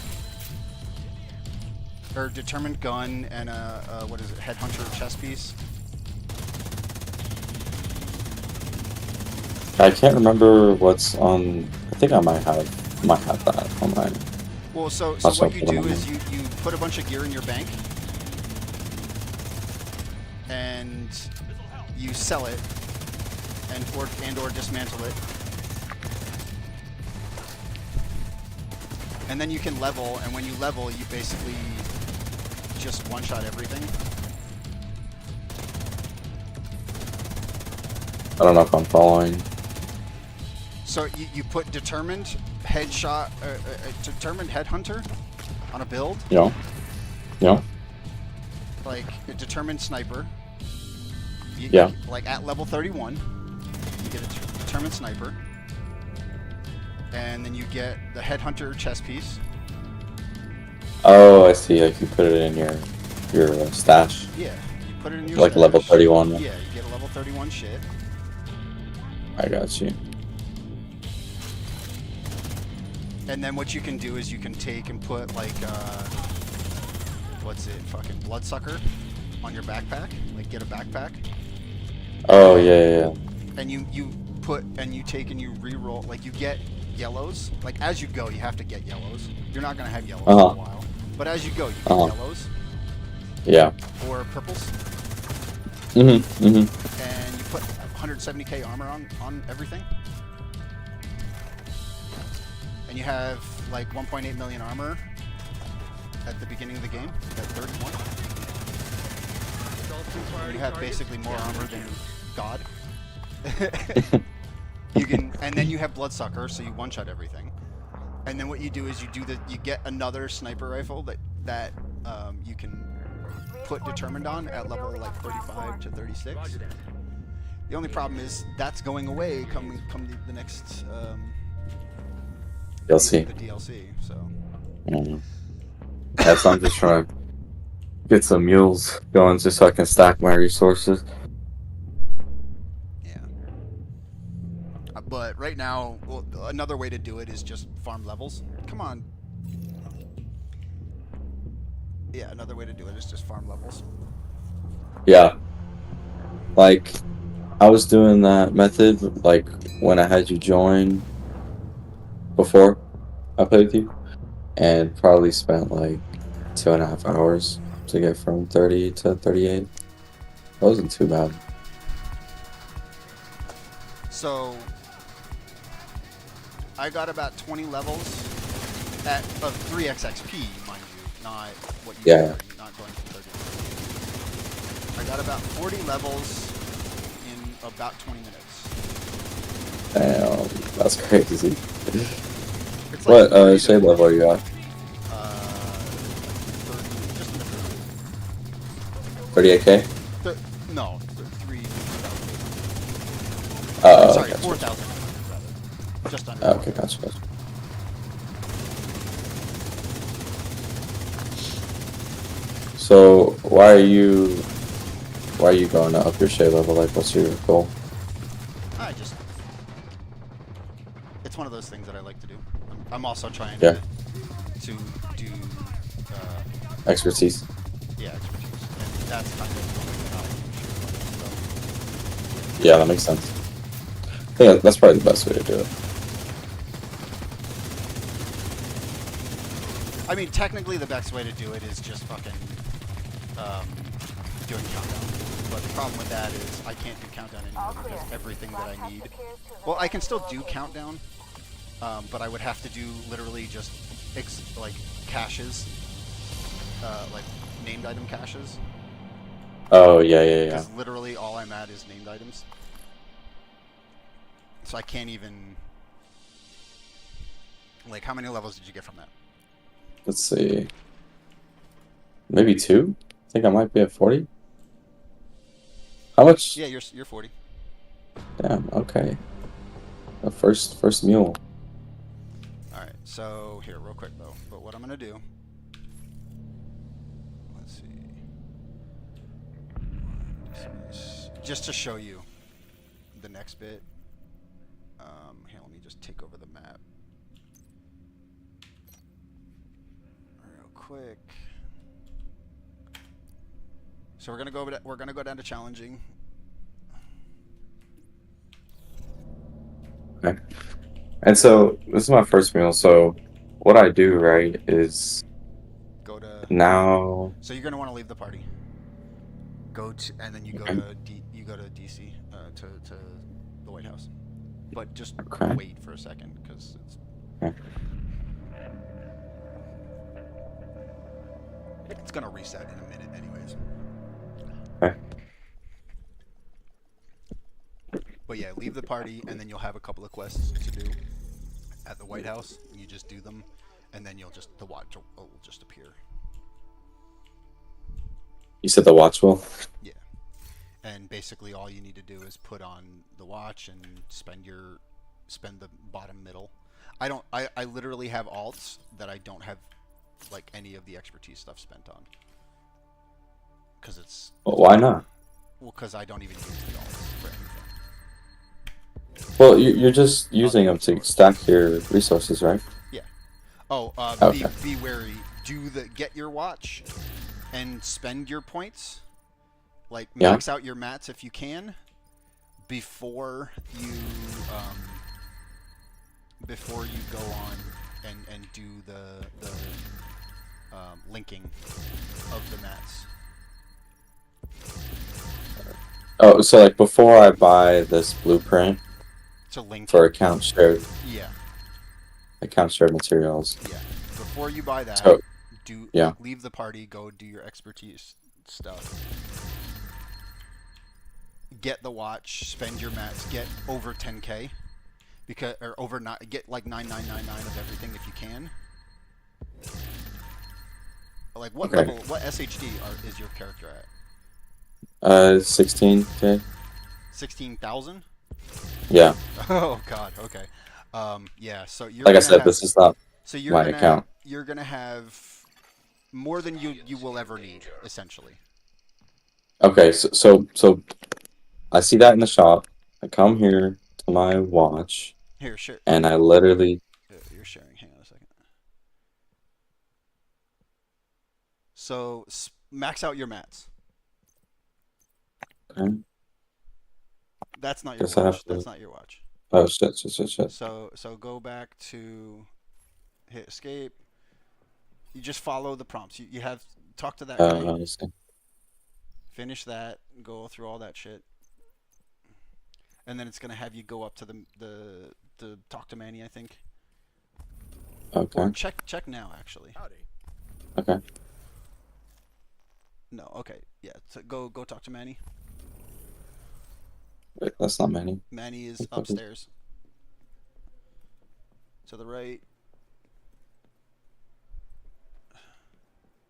A: or determined gun and a what is it, headhunter chest piece.
H: I can't remember what's on. I think I might have that on mine.
A: Well, so
H: That's
A: what
H: not
A: you
H: what
A: do
H: I'm
A: is you put a bunch of gear in your bank and you sell it and or dismantle it. And then you can level, and when you level, you basically just one-shot everything.
H: I don't know if I'm following.
A: So you put determined headshot, determined headhunter on a build,
H: Yeah.
A: like a determined sniper.
H: Yeah.
A: Like at level 31, you get a determined sniper, and then you get the headhunter chest piece.
H: Oh, I see. Like you put it in your stash.
A: Yeah, you put it in your
H: Like level
A: stash.
H: 31.
A: Yeah, you get a level 31 shit.
H: I got you.
A: And then what you can do is you can take and put like what's it, fucking bloodsucker on your backpack. Like get a backpack.
H: Oh yeah.
A: And you put and you take and you re-roll, like you get yellows. Like as you go, you have to get yellows. You're not gonna have yellows for a while, but as you go, you get yellows
H: Yeah.
A: or purples,
H: Mhm.
A: and you put 170k armor on everything. And you have like 1.8 million armor. at the beginning of the game, that third point.
G: Assault two priority
A: You have
G: targets.
A: basically more
G: Down
A: armor
G: to
A: than
G: two.
A: God. You can, and then you have Bloodsucker, so you one-shot everything. And then what you do is you get another sniper rifle that you can put determined on at level like 35 to 36.
G: Roger that.
A: The only problem is that's going away come the next
H: DLC.
A: the DLC. So
H: Yeah, so I'm just trying to get some mules going just so I can stack my resources.
A: yeah. But right now, well, another way to do it is just farm levels. Come on. Yeah, another way to do it is just farm levels.
H: Yeah. Like, I was doing that method, like, when I had you join before I played with you, and probably spent, like, 2.5 hours to get from 30 to 38. That wasn't too bad.
A: So I got about 20 levels of 3x XP, mind you, not what you
H: Yeah.
A: get, not going from 30. I got about 40 levels in about 20 minutes.
H: Damn, that's crazy.
A: It's
H: What
A: 30 to
H: shade
A: 40.
H: level are you at?
A: 30, just under
H: 38k?
A: 30. No, 3.
H: Oh,
A: Sorry,
H: okay.
A: 4,000 rather. Just under.
H: Okay, gotcha. So why are you going to up your shade level? Like, what's your goal?
A: It's one of those things that I like to do. I'm also trying
H: Yeah.
A: to do,
H: Expertise.
A: yeah, expertise. And that's kind of how I do shit.
H: Yeah, that makes sense. I think that's probably the best way to do it.
A: I mean, technically the best way to do it is just fucking doing countdown. But the problem with that is I can't do countdown anymore because everything that I need. Well, I can still do countdown, but I would have to do literally just like caches, like named item caches.
H: Oh yeah.
A: Because literally all I'm at is named items. So I can't even. Like, how many levels did you get from that?
H: Let's see. Maybe 2? I think I might be at 40. How much?
A: Yeah, you're 40.
H: Damn. Okay. The first mule.
A: Alright, so here, real quick though. But what I'm gonna do. Let's see. Just to show you the next bit. Here, let me just take over the map. Real quick. So we're gonna go down to challenging.
H: Okay. And so this is my first meal. So what I do, right, is
A: Go to.
H: now.
A: So you're gonna want to leave the party. And then you go
H: Okay.
A: to DC to the White House. But just
H: Okay.
A: wait for a second because it's.
H: Okay.
A: It's gonna reset in a minute, anyways.
H: Okay.
A: But yeah, leave the party, and then you'll have a couple of quests to do at the White House. You just do them, and then the watch will just appear.
H: You said the watch will?
A: Yeah. And basically all you need to do is put on the watch and spend the bottom middle. I literally have alts that I don't have like any of the expertise stuff spent on. Cuz it's
H: Well, why not?
A: well, cuz I don't even use the alts for anything.
H: Well, you're just using them to stack your resources, right?
A: Oh,
H: Okay.
A: be wary. Get your watch and spend your points. Like
H: Yeah.
A: max out your mats if you can before you go on and do the linking of the mats.
H: Oh, so like before I buy this blueprint
A: To link
H: for account shared
A: yeah.
H: materials.
A: Yeah. Before you buy that,
H: So
A: do
H: Yeah.
A: like, leave the party, go do your expertise stuff, get the watch, spend your mats, get over 10k, because or over not get like 9999 of everything if you can. Like what
H: Okay.
A: level, what SHD is your character at?
H: 16k.
A: 16,000?
H: Yeah.
A: Oh god. Okay. Yeah. So you're
H: Like I
A: gonna
H: said,
A: have,
H: this is not.
A: so you're
H: my
A: gonna
H: account.
A: you're gonna have more than you will ever need, essentially.
H: Okay, so I see that in the shop. I come here to my watch,
A: Here, sure.
H: and I literally.
A: You're sharing. Hang on a second. So max out your mats.
H: Okay.
A: That's not your
H: Guess I have
A: watch.
H: to-
A: That's not your watch.
H: Oh shit.
A: So go back to hit escape. You just follow the prompts. You have talk to that guy.
H: I see.
A: Finish that. Go through all that shit. And then it's gonna have you go up to the talk to Manny, I think.
H: Okay.
A: Or check now actually.
F: Howdy.
H: Okay.
A: No, okay. Yeah. So go talk to Manny.
H: Wait, that's not many.
A: Manny is upstairs. To the right.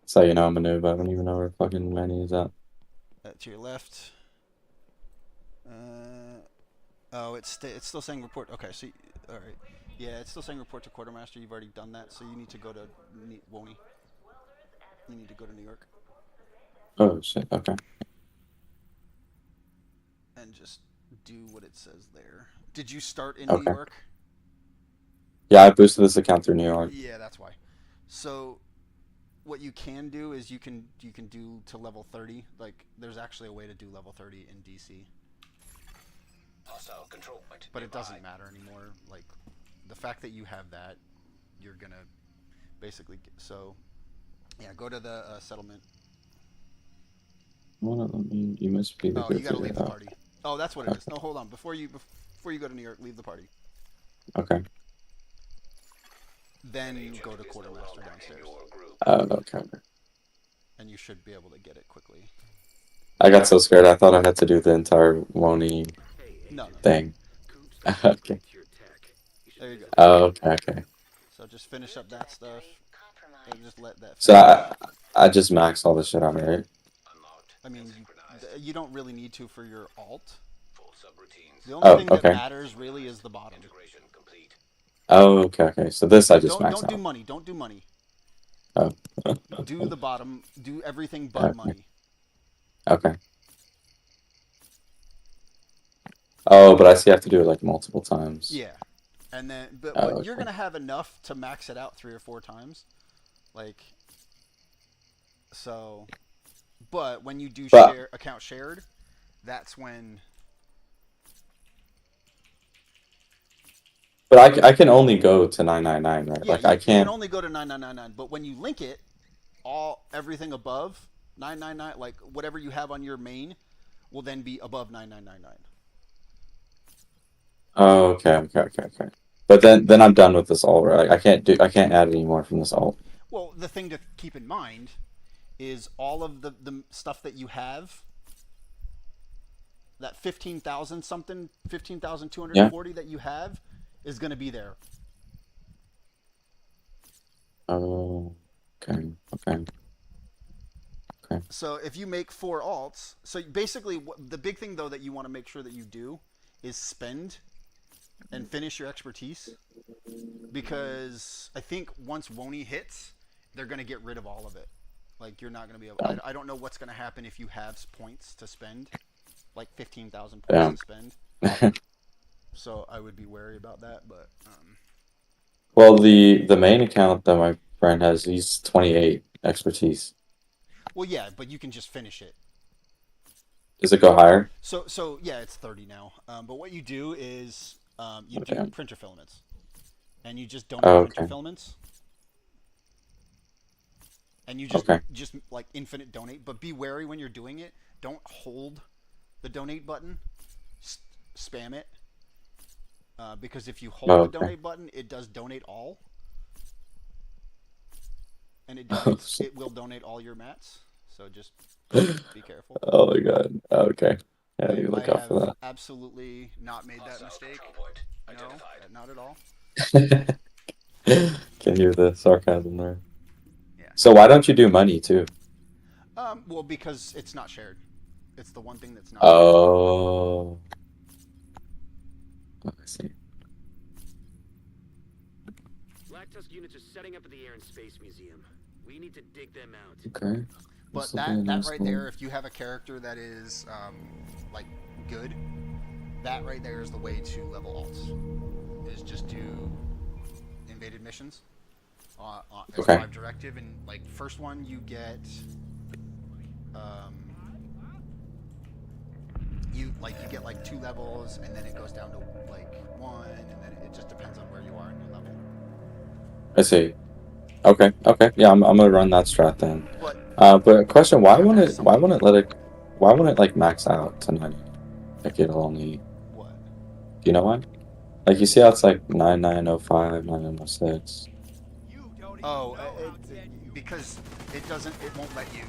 H: That's how you know I'm a noob. I don't even know where fucking Manny is at.
A: To your left. Oh, it's still saying report. Okay, so all right. Yeah, it's still saying report to quartermaster. You've already done that, so you need to go to Woney. You need to go to New York
H: Oh shit. Okay.
A: and just do what it says there. Did you start in
H: Okay.
A: New York?
H: Yeah, I boosted this account through New York.
A: Yeah, that's why. So what you can do is you can do to level 30. Like there's actually a way to do level 30 in DC.
C: Hostile control point.
A: But it
C: nearby.
A: doesn't matter anymore. Like the fact that you have that, you're gonna basically so yeah. Go to the settlement.
H: You must be.
A: Oh, you gotta leave the party. Oh, that's what it is. No, hold on. Before you go to New York, leave the party.
H: Okay.
A: Then
C: Agent
A: go to
C: is no
A: quartermaster
C: longer in
A: downstairs,
C: your group.
H: Okay.
A: and you should be able to get it quickly.
H: I got so scared. I thought I had to do the entire Woney
A: No.
H: thing.
G: Coops,
H: Okay.
G: your tech. You should
A: There you go.
H: Oh, okay.
A: So just finish up that stuff, and just let that.
H: So I just maxed all this shit out, right?
C: Unlocked.
A: I mean,
C: Synchronized.
A: you don't really need to for your alt.
C: Full subroutines.
A: The only
H: Oh,
A: thing
H: okay.
A: that matters really is the bottom.
C: Integration complete.
H: Oh, okay. So this I just maxed
A: Don't do
H: out.
A: money. Don't do money.
H: Oh.
A: Do the bottom. Do everything but
H: Okay.
A: money.
H: Okay. Oh, but I see I have to do it like multiple times.
A: Yeah, and then but
H: Oh,
A: you're
H: okay.
A: gonna have enough to max it out 3 or 4 times, like so. But when you do
H: But-
A: share account shared, that's when.
H: But I can only go to 999, right?
A: Yeah,
H: Like
A: you,
H: I
A: you
H: can't.
A: can only go to 9999. But when you link it, everything above 999, like whatever you have on your main, will then be above 9999.
H: Oh, okay. But then I'm done with this alt, right? I can't add any more from this alt.
A: Well, the thing to keep in mind is all of the stuff that you have, that 15,000 something, 15,240 that you have is going to be there.
H: Oh, okay.
A: So if you make 4 alts, so basically the big thing though that you want to make sure that you do is spend and finish your expertise, because I think once Woney hits, they're going to get rid of all of it. Like you're not going to be able. I don't know what's going to happen if you have points to spend, like 15,000 points
H: Yeah.
A: to spend. So I would be wary about that. But
H: Well, the main account that my friend has, he's 28 expertise.
A: well, yeah, but you can just finish it.
H: Does it go higher?
A: So yeah, it's 30 now. But what you do is you
H: Okay.
A: do printer filaments, and you just donate
H: Oh,
A: printer
H: okay.
A: filaments, and you just
H: Okay.
A: like infinite donate. But be wary when you're doing it. Don't hold the donate button. Spam it, because if you hold
H: Oh,
A: the
H: okay.
A: donate button, it does donate all. and it
H: Oh,
A: donates,
H: shit.
A: it will donate all your mats. So just be careful.
H: Oh my god. Okay. Yeah, I need to look
A: I
H: out for
A: have absolutely not made that
C: Hostile
A: mistake.
C: control point
A: No,
C: identified.
A: not at all.
H: that. Can hear the sarcasm there.
A: Yeah.
H: So why don't you do money too?
A: Well, because it's not shared. It's the one thing that's not. Shared.
H: Oh. I see.
G: Black Tusk units are setting up at the Air and Space Museum. We need to dig them out.
H: Okay.
A: But
H: This will be a
A: that
H: nice
A: right
H: one.
A: there, if you have a character that is like good, that right there is the way to level alts. Is just do invaded missions. As
H: Okay.
A: 5 directive, and like first one you get you get like 2 levels, and then it goes down to like 1, and then it just depends on where you are in your level.
H: I see. Okay. Okay. Yeah, I'm gonna run that strat then.
A: But
H: But question: Why
A: Yeah,
H: wouldn't it?
A: some
H: Why
A: people-
H: wouldn't it let it? Why wouldn't it like max out to 90? Like it'll only.
A: what?
H: Do you know why? Like you see how it's like 9905, 9906.
F: You don't even
A: Oh,
F: know how dead you
A: because it doesn't. It won't let you.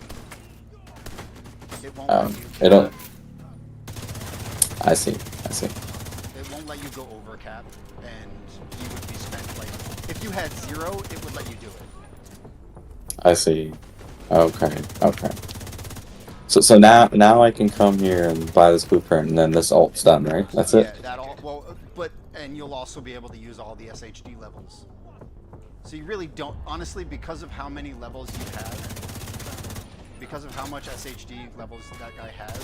A: It won't
H: Oh,
A: let you.
H: it'll. I see. I see.
A: It won't let you go over cap, and you would be spent like if you had 0, it would let you do it.
H: I see. Okay. Okay. So now I can come here and buy this blueprint, and then this ult's done, right? That's
A: Yeah,
H: it.
A: that all. Well, and you'll also be able to use all the SHD levels. So you really don't, honestly, because of how many levels you have, because of how much SHD levels that guy has,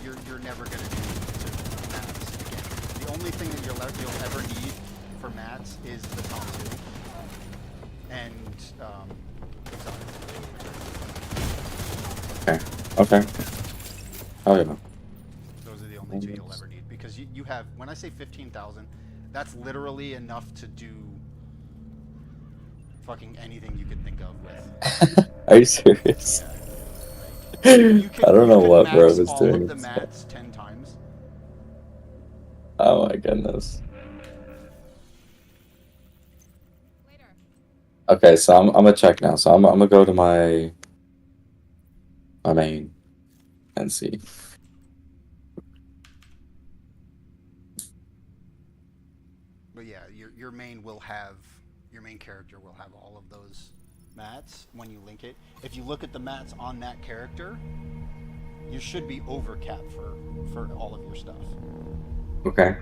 A: you're never gonna need to mats again. The only thing that you'll ever need for mats is the top 2 and exotic.
H: Okay. Okay. Oh yeah.
A: Those are the only 2 you'll ever need, because you have, when I say 15,000, that's literally enough to do fucking anything you could think of with.
H: Are you serious?
A: You could,
H: I don't know
A: you could
H: what
A: max
H: bro is
A: all
H: doing.
A: of the mats 10 times.
H: Oh my goodness.
B: Later.
H: Okay, so I'm gonna check now. So I'm gonna go to my main and see.
A: But yeah, your main character will have all of those mats when you link it. If you look at the mats on that character, you should be over cap for all of your stuff.
H: Okay.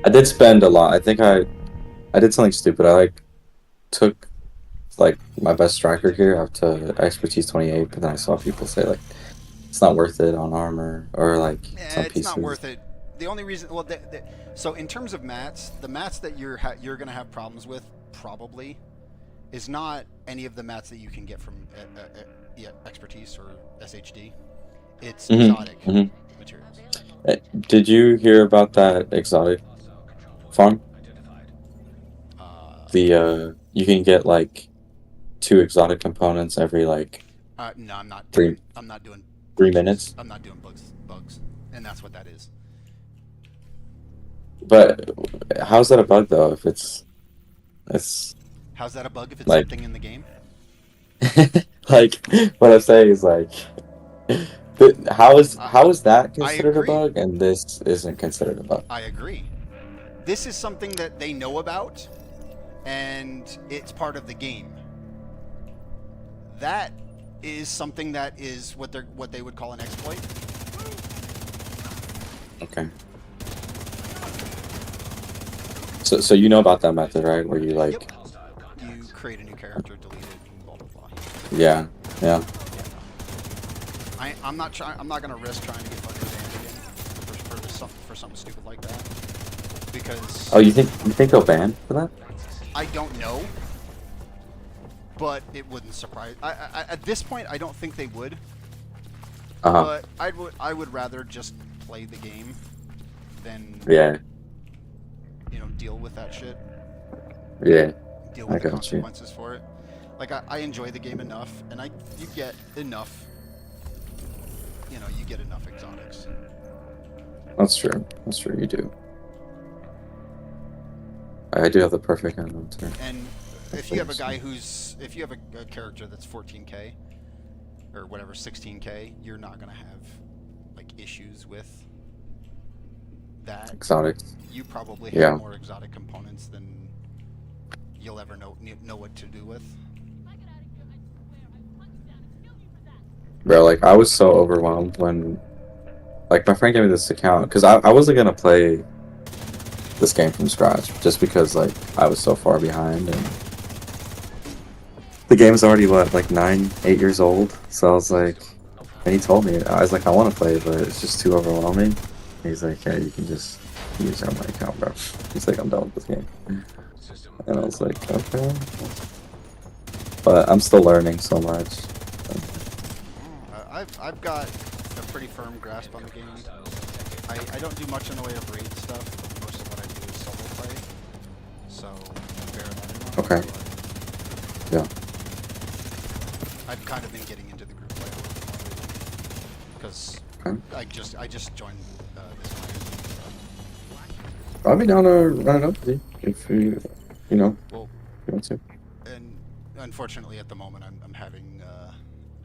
H: I did spend a lot. I think I did something stupid. I took my best striker gear up to expertise 28, but then I saw people say it's not worth it on armor or some
A: It's
H: pieces.
A: not worth it. The only reason, well, so in terms of mats, the mats that you're gonna have problems with probably is not any of the mats that you can get from expertise or SHD. It's exotic materials.
H: Did you hear about that exotic
C: Hostile control point
H: farm?
C: identified.
H: You can get 2 exotic components every
A: No, I'm not.
H: Three-
A: I'm not doing
H: 3 minutes.
A: I'm not doing bugs, and that's what that is.
H: But how's that a bug though? If it's
A: How's that a bug if it's
H: Like-
A: something in the game?
H: what I'm saying is how is that considered a
A: agree.
H: bug and this isn't considered a bug?
A: I agree. This is something that they know about, and it's part of the game. That is something that is what they would call an exploit.
H: Okay. So you know about that method, right? Where you
C: Hostile contact.
A: You create a new character, delete it, and blah blah blah.
H: yeah.
A: I'm not gonna risk trying to get fucking banned again for something stupid like that, because
H: Oh, you think they'll ban for that?
A: I don't know, but it wouldn't surprise. I at this point I don't think they would.
H: Uh-huh.
A: But I would rather just play the game than
H: Yeah.
A: deal with that shit.
H: Yeah.
A: Deal
H: I
A: with the
H: got you.
A: consequences for it. I enjoy the game enough, and you get enough. You get enough exotics.
H: That's true. That's true. You do. I do have the perfect gun too.
A: And if you have a guy if you have a character that's 14k or whatever 16k, you're not gonna have like issues with that.
H: Exotics.
A: You probably have
H: Yeah.
A: more exotic components than you'll ever know what to do with.
H: Bro, like, I was so overwhelmed when, like, my friend gave me this account, because I wasn't gonna play this game from scratch, just because, like, I was so far behind, and the game's already, what, like 8 years old, so I was like, and he told me, I was like, I want to play, but it's just too overwhelming. He's like, yeah, you can just use my account, bro. He's like, I'm done with this game.
C: System
H: And I was like, okay. But I'm still learning so much.
A: I've got a pretty firm grasp on the game. I don't do much in the way of raid stuff. Most of what I do is solo play, so bear that in mind.
H: Okay.
A: but
H: Yeah.
A: I've kind of been getting into the group play a little bit more lately because
H: Okay.
A: I just joined this
H: I'll be down to run it up with you if you know,
A: Well,
H: if you want to.
A: and unfortunately at the moment I'm having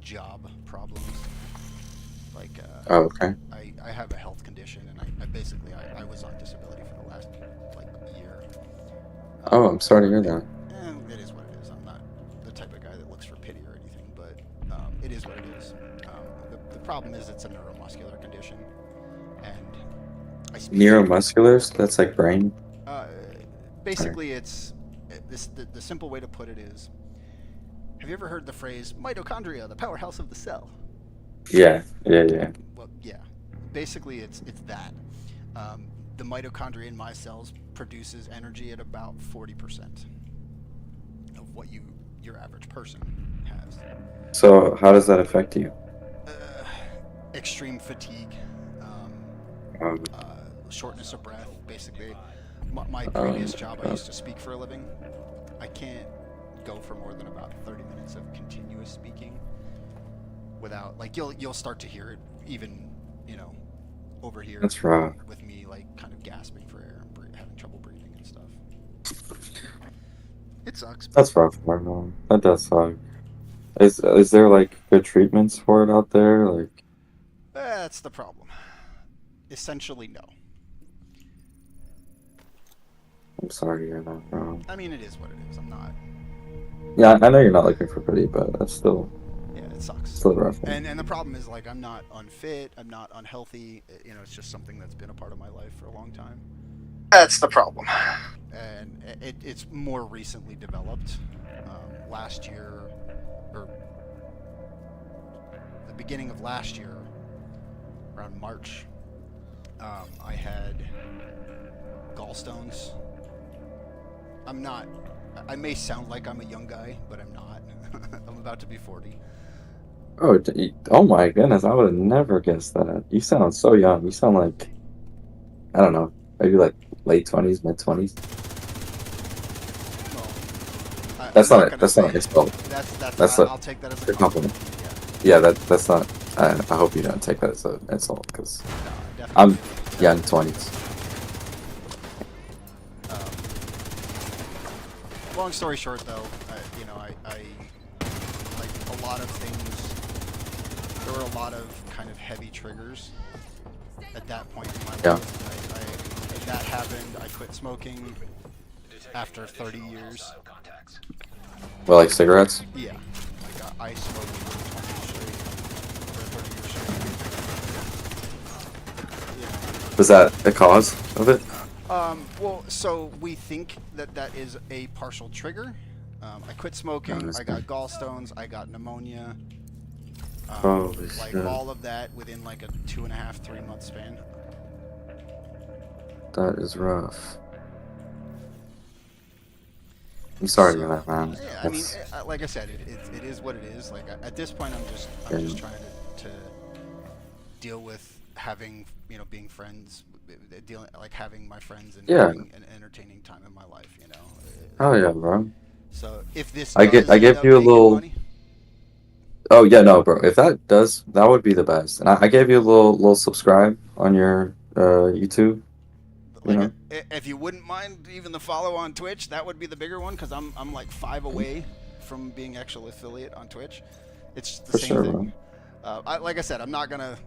A: job problems. Like
H: Oh, okay.
A: I have a health condition and I basically I was on disability for the last like year.
H: Oh, I'm sorry to hear that.
A: And it is what it is. I'm not the type of guy that looks for pity or anything, but it is what it is. The problem is it's a neuromuscular condition, and I speak.
H: Neuromusculars? That's like brain?
A: Basically, it's the simple way to put it is. Have you ever heard the phrase mitochondria, the powerhouse of the cell?
H: Yeah, yeah.
A: Well, yeah. Basically, it's that. The mitochondria in my cells produces energy at about 40% of what your average person has.
H: So, how does that affect you?
A: Extreme fatigue,
H: Um,
A: shortness of breath. Basically, my previous job, I used to speak for a living. I can't go for more than about 30 minutes of continuous speaking without, like, you'll start to hear it even, over here.
H: That's rough.
A: With me, like, kind of gasping for air and having trouble breathing and stuff. It sucks.
H: That's rough, man. That does suck. Is there like good treatments for it out there? Like,
A: That's the problem. Essentially, no.
H: I'm sorry to hear that, bro.
A: I mean, it is what it is. I'm not.
H: Yeah, I know you're not looking for pity, but that's still
A: Yeah, it sucks.
H: still rough. Man.
A: And the problem is, like, I'm not unfit. I'm not unhealthy. It's just something that's been a part of my life for a long time. That's the problem. And it's more recently developed. Last year, or the beginning of last year, around March, I had gallstones. I may sound like I'm a young guy, but I'm not. I'm about to be 40.
H: Oh my goodness, I would have never guessed that. You sound so young. You sound like, I don't know, maybe like late 20s, mid 20s.
A: Well,
H: That's
A: I'm
H: not
A: gonna
H: that's not
A: say
H: an insult.
A: That's
H: a
A: I'll take that as a
H: good
A: compliment.
H: compliment. Yeah, that's not. I hope you don't take that as an insult, because
A: Yeah, no,
H: I'm
A: definitely.
H: young 20s.
A: Long story short, though, I like a lot of things. There were a lot of kind of heavy triggers at that point in my life.
H: Yeah.
A: That happened. I quit smoking after 30 years.
H: Well, like cigarettes?
A: Yeah, like I smoked for 20 years straight, for 30 years straight.
H: Was that the cause of it?
A: Well, so we think that is a partial trigger. I quit smoking.
H: that's
A: I got gallstones. I got pneumonia.
H: Holy
A: Like
H: shit.
A: all of that within like a 2.5, 3 month span.
H: That is rough. I'm sorry to hear that, man.
A: Yeah, I mean,
H: That's-
A: like I said, it is what it is. Like at this point, I'm just
H: Yeah.
A: trying to deal with having being friends, having my friends and
H: Yeah.
A: having an entertaining time in my life.
H: Oh yeah, bro.
A: So if this
H: I
A: does
H: give
A: end up
H: you a
A: making
H: little-
A: money,
H: Oh yeah, no, bro. If that does, that would be the best. And I gave you a little subscribe on your YouTube. You
A: Like,
H: know,
A: if you wouldn't mind even the follow on Twitch, that would be the bigger one because I'm like 5 away from being actual affiliate on Twitch. It's the
H: for
A: same
H: sure,
A: thing.
H: bro.
A: Like I said, I'm not gonna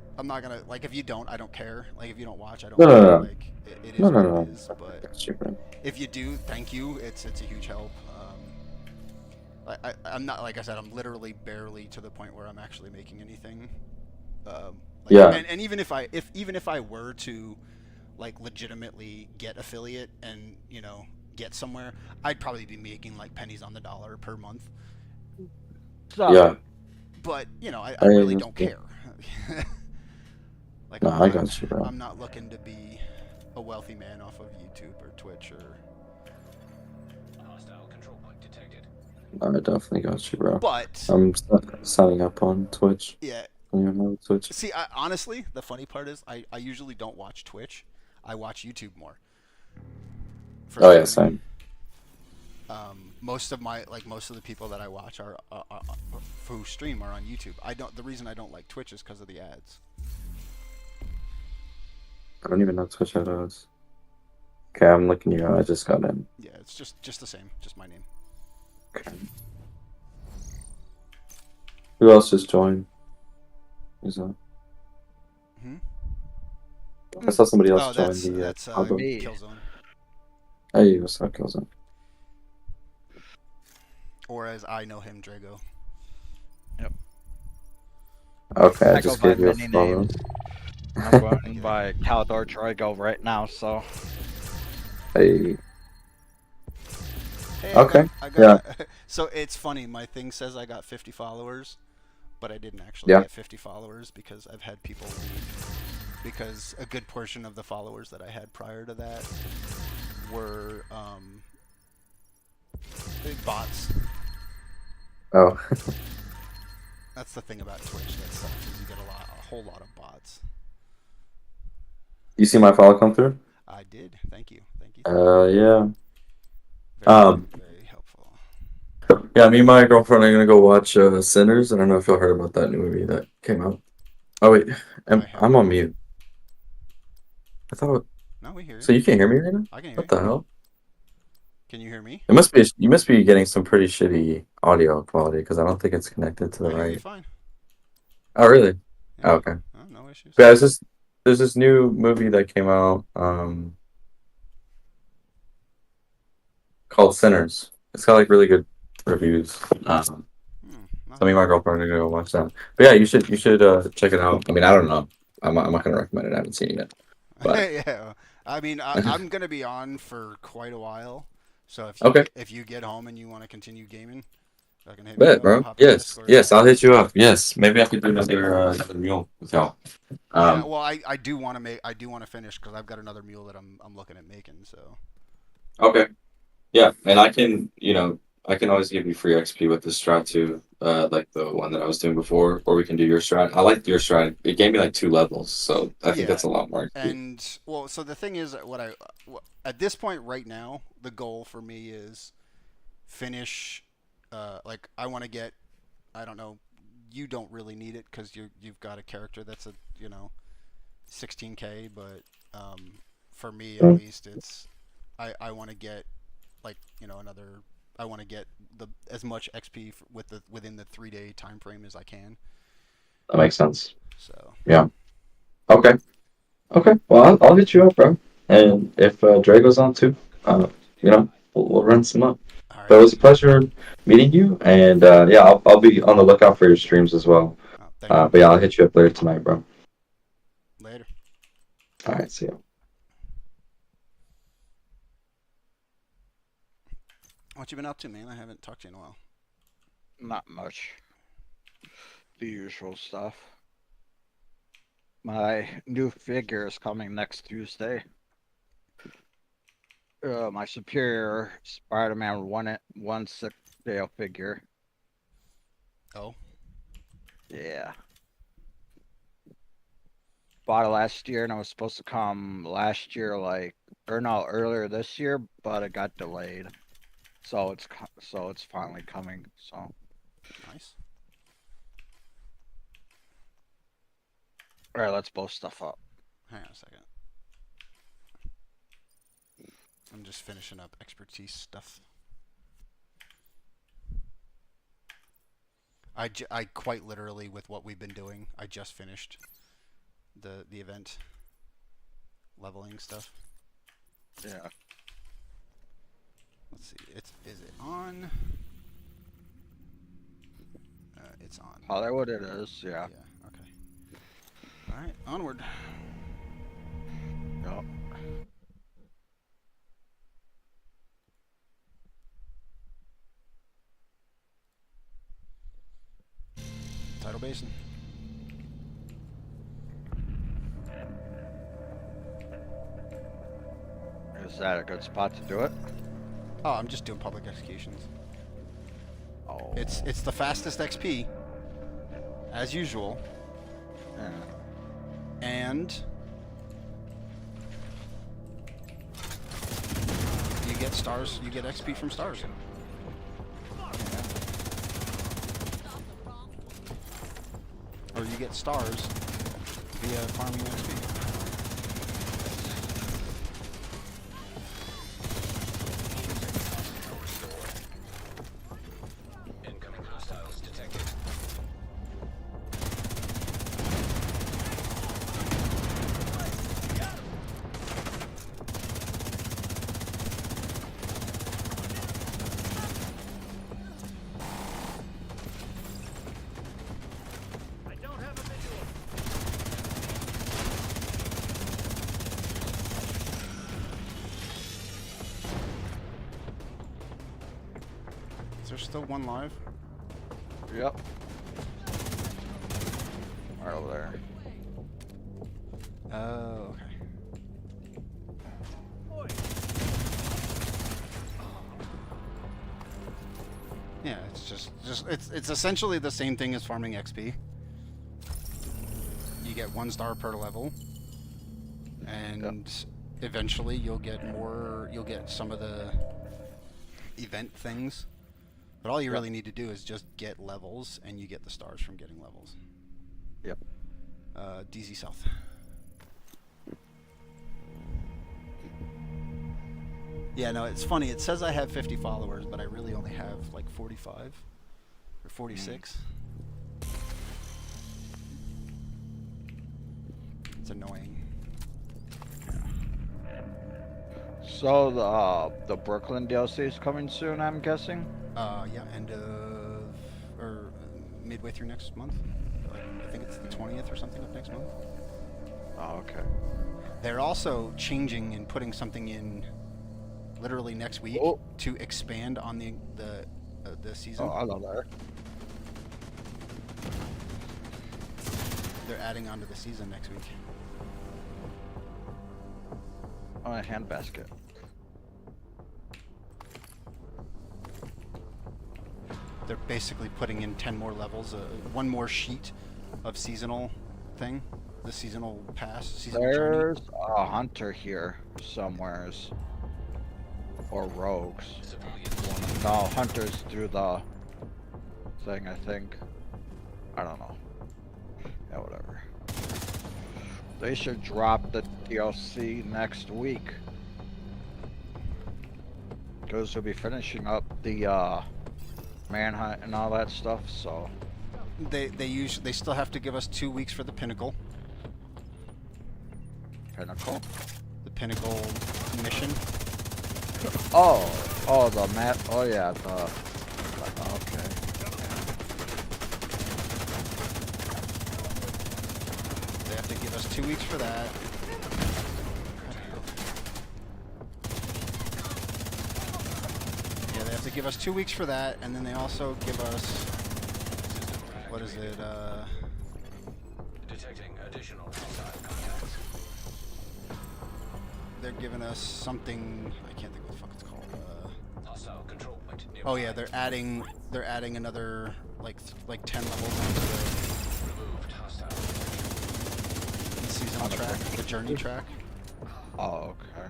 A: like if you don't, I don't care. Like if you don't watch, I don't
H: No, no,
A: care.
H: no,
A: Like it
H: no,
A: is
H: no,
A: what
H: no.
A: it is. But
H: Got you, bro.
A: if you do, thank you. It's a huge help. I'm not, like I said, I'm literally barely to the point where I'm actually making anything.
H: Yeah.
A: And even if I were to like legitimately get affiliate and get somewhere, I'd probably be making like pennies on the dollar per month.
I: So,
H: Yeah.
A: But I
H: I
A: really
H: understand.
A: don't care. Like
H: No, I got you, bro.
A: I'm not looking to be a wealthy man off of YouTube or Twitch or.
C: Hostile control point detected.
H: I definitely got you, bro.
A: But
H: I'm signing up on Twitch.
A: yeah,
H: You know, Twitch.
A: see, honestly, the funny part is I usually don't watch Twitch. I watch YouTube more. For
H: Oh yeah,
A: streaming.
H: same.
A: Most of the people that I watch are who stream are on YouTube. The reason I don't like Twitch is because of the ads.
H: I don't even know what Twitch is. Okay, I'm looking you up. I just got in.
A: Yeah, it's just the same, just my name.
H: Okay. Who else just joined? Who's that?
A: Hmm?
H: I saw somebody else
A: Oh,
H: join
A: that's
H: the.
A: that's
H: combo.
I: Me.
A: Killzone,
H: Hey, what's up, Killzone?
A: or as I know him, Drago.
H: Okay, I
I: I go
H: just
I: by
H: gave you a
I: many
H: follow.
I: names. I'm going by Caldor Drago right now, so
H: Hey,
A: Hey,
H: Okay,
A: I got so it's funny. My thing says I got 50 followers, but I didn't actually
H: Yeah.
A: get 50 followers because I've had people leave. Because a good portion of the followers that I had prior to that were bots.
H: oh,
A: That's the thing about Twitch that sucks is you get a whole lot of bots.
H: you see my follow come through?
A: I did. Thank you.
H: Yeah.
A: Very, very helpful.
H: Yeah, me and my girlfriend are gonna go watch Sinners. I don't know if y'all heard about that new movie that came out. Oh wait, I'm
A: haven't.
H: on mute. I thought.
A: No, we hear you.
H: So you can't hear me right now?
A: I can hear
H: What
A: you.
H: the hell?
A: Can you hear me?
H: It must be. You must be getting some pretty shitty audio quality because I don't think it's connected to the
A: I hear you
H: right.
A: fine.
H: Oh really?
A: Yeah.
H: Oh, okay.
A: Oh, no issues.
H: Yeah, there's this new movie that came out called Sinners. It's got like really good reviews. So me and my girlfriend are gonna go watch that. But yeah, you should check it out. I mean, I don't know. I'm not gonna recommend it. I haven't seen it yet. But
A: Yeah, I mean, I'm gonna be on for quite a while, so
H: Okay.
A: if you get home and you want to continue gaming, I can hit me
H: bet,
A: up,
H: bro.
A: hop in
H: Yes,
A: Discord.
H: yes, I'll hit you up. Yes, maybe I could do another mule with y'all.
A: Yeah, well, I do want to finish because I've got another mule that I'm looking at making. So
H: Okay. Yeah, and I can always give you free XP with this strat too, like the one that I was doing before, or we can do your strat. I like your strat. It gave me like 2 levels, so I think
A: Yeah,
H: that's a lot more.
A: and well, so the thing is, at this point right now, the goal for me is finish. Like I want to get, I don't know, you don't really need it because you've got a character that's 16K, but for me at least, it's I want to get like another. I want to get as much XP within the 3-day time frame as I can.
H: That makes sense.
A: So
H: Yeah. Okay. Okay. Well, I'll hit you up, bro. And if Drago's on too, we'll run some up.
A: all
H: But it
A: right.
H: was a pleasure meeting you, and yeah, I'll be on the lookout for your streams as well.
A: Oh, thank you.
H: But yeah, I'll hit you up later tonight, bro.
A: Later.
H: All right, see you.
A: What you been up to, man? I haven't talked to you in a while.
I: not much. The usual stuff. My new figure is coming next Tuesday. My superior Spider-Man 1/6 scale figure.
A: Oh.
I: Yeah. Bought it last year and it was supposed to come last year, earlier this year, but it got delayed. So it's finally coming. So
A: Nice.
I: all right, let's blow stuff up.
A: Hang on a second. I'm just finishing up expertise stuff. I quite literally, with what we've been doing, I just finished the event leveling stuff.
I: Yeah.
A: Let's see. Is it on? It's on.
I: Hollywood it is, yeah.
A: Yeah. Okay. All right. Onward.
I: Yup.
A: Tidal Basin.
I: Is that a good spot to do it?
A: Oh, I'm just doing public executions.
I: Oh.
A: It's the fastest XP, as usual,
I: Yeah.
A: and you get stars. You get XP from stars, or you get stars via farming XP.
C: Incoming hostiles detected.
D: I don't have a visual.
A: Is there still one live?
I: Yep. Right over there.
A: Oh, okay. Yeah, it's just it's essentially the same thing as farming XP. You get 1 star per level, and eventually you'll get more. You'll get some of the event things, but all you really need to do is just get levels, and you get the stars from getting levels.
I: Yep.
A: DZ South. Yeah, no, it's funny. It says I have 50 followers, but I really only have like 45 or 46. It's annoying.
I: So the Brooklyn DLC is coming soon, I'm guessing.
A: Yeah, end of or midway through next month. I think it's the 20th or something of next month.
I: Oh, okay.
A: They're also changing and putting something in literally next week to expand on the season.
I: Oh, I love that.
A: They're adding on to the season next week.
I: Oh, a handbasket.
A: They're basically putting in 10 more levels, one more sheet of seasonal thing, the seasonal pass, seasonal journey.
I: There's a hunter here somewheres. Or rogues. No, hunters do the thing, I think. I don't know. Yeah, whatever. They should drop the DLC next week. Because we'll be finishing up the manhunt and all that stuff, so.
A: They still have to give us 2 weeks for the pinnacle.
I: Pinnacle?
A: The pinnacle mission.
I: Oh, the map. Oh yeah, okay.
A: They have to give us 2 weeks for that. Yeah, they have to give us 2 weeks for that, and then they also give us, what is it?
C: Detecting additional hostile contacts.
A: They're giving us something. I can't think what the fuck it's called.
C: Hostile control point nearby.
A: Oh yeah, they're adding another like 10 levels onto
C: Removed hostile.
A: the seasonal track, the journey track.
I: Oh, okay.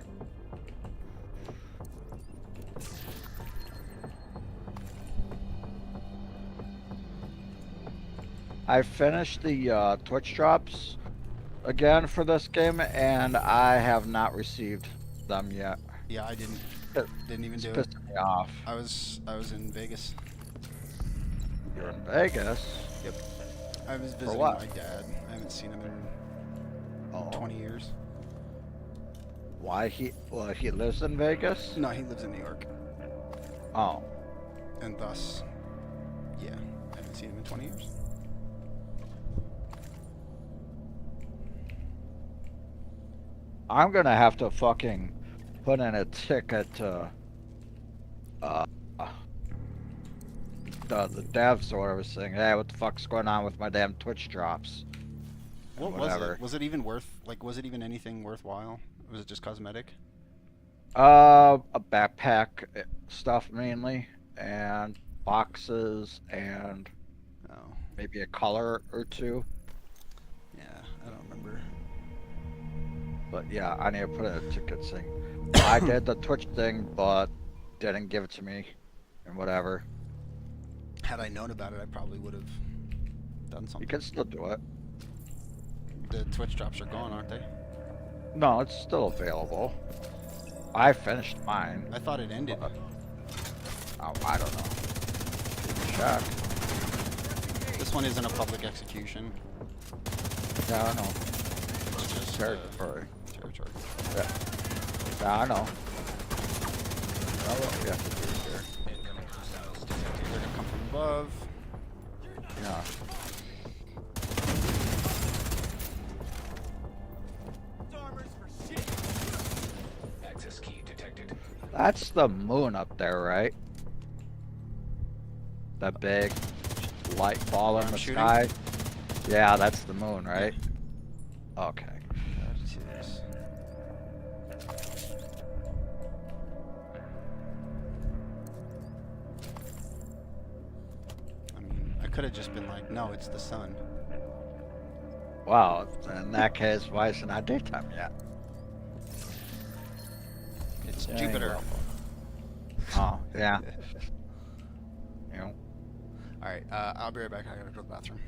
I: I finished the Twitch drops again for this game, and I have not received them yet.
A: Yeah, I didn't even
I: It's
A: do it.
I: pissing me off.
A: I was in Vegas.
I: You're in Vegas.
A: Yep. I was visiting
I: what?
A: my dad. I haven't seen him in
I: Oh.
A: 20 years.
I: Why he? Well, he lives in Vegas.
A: No, he lives in New York,
I: Oh.
A: and thus, yeah, I haven't seen him in 20 years.
I: I'm gonna have to fucking put in a ticket to the devs or whatever saying, hey, what the fuck's going on with my damn Twitch drops? And
A: What
I: whatever.
A: was it? Was it even worth? Like, was it even anything worthwhile? Was it just cosmetic?
I: A backpack stuff mainly, and boxes, and
A: Oh,
I: maybe a color or two.
A: yeah, I don't remember.
I: But yeah, I need to put in a ticket saying, I did the Twitch thing, but didn't give it to me, and whatever.
A: Had I known about it, I probably would have done
I: You
A: something.
I: can still do it.
A: The Twitch drops are gone, aren't they?
I: No, it's still available. I finished mine.
A: I thought it ended.
I: Oh, I don't know. Check.
A: This one isn't a public execution.
I: Yeah, I know.
A: It's just
I: Territory.
A: territory.
I: Yeah, I know. I know what we have to do here.
C: Incoming hostiles detected.
A: They're gonna come from above.
I: Yeah.
D: Armors for shit.
C: Access key detected.
I: That's the moon up there, right? The big light ball in
A: I'm
I: the
A: shooting?
I: sky. Yeah, that's the moon, right? Okay.
A: Jeez. I mean, I could have just been like, no, it's the sun.
I: Wow. In that case, why is it not daytime yet?
A: It's
I: Dang,
A: Jupiter.
I: Oh, yeah. You know.
A: Alright, I'll be right back. I gotta go to the bathroom.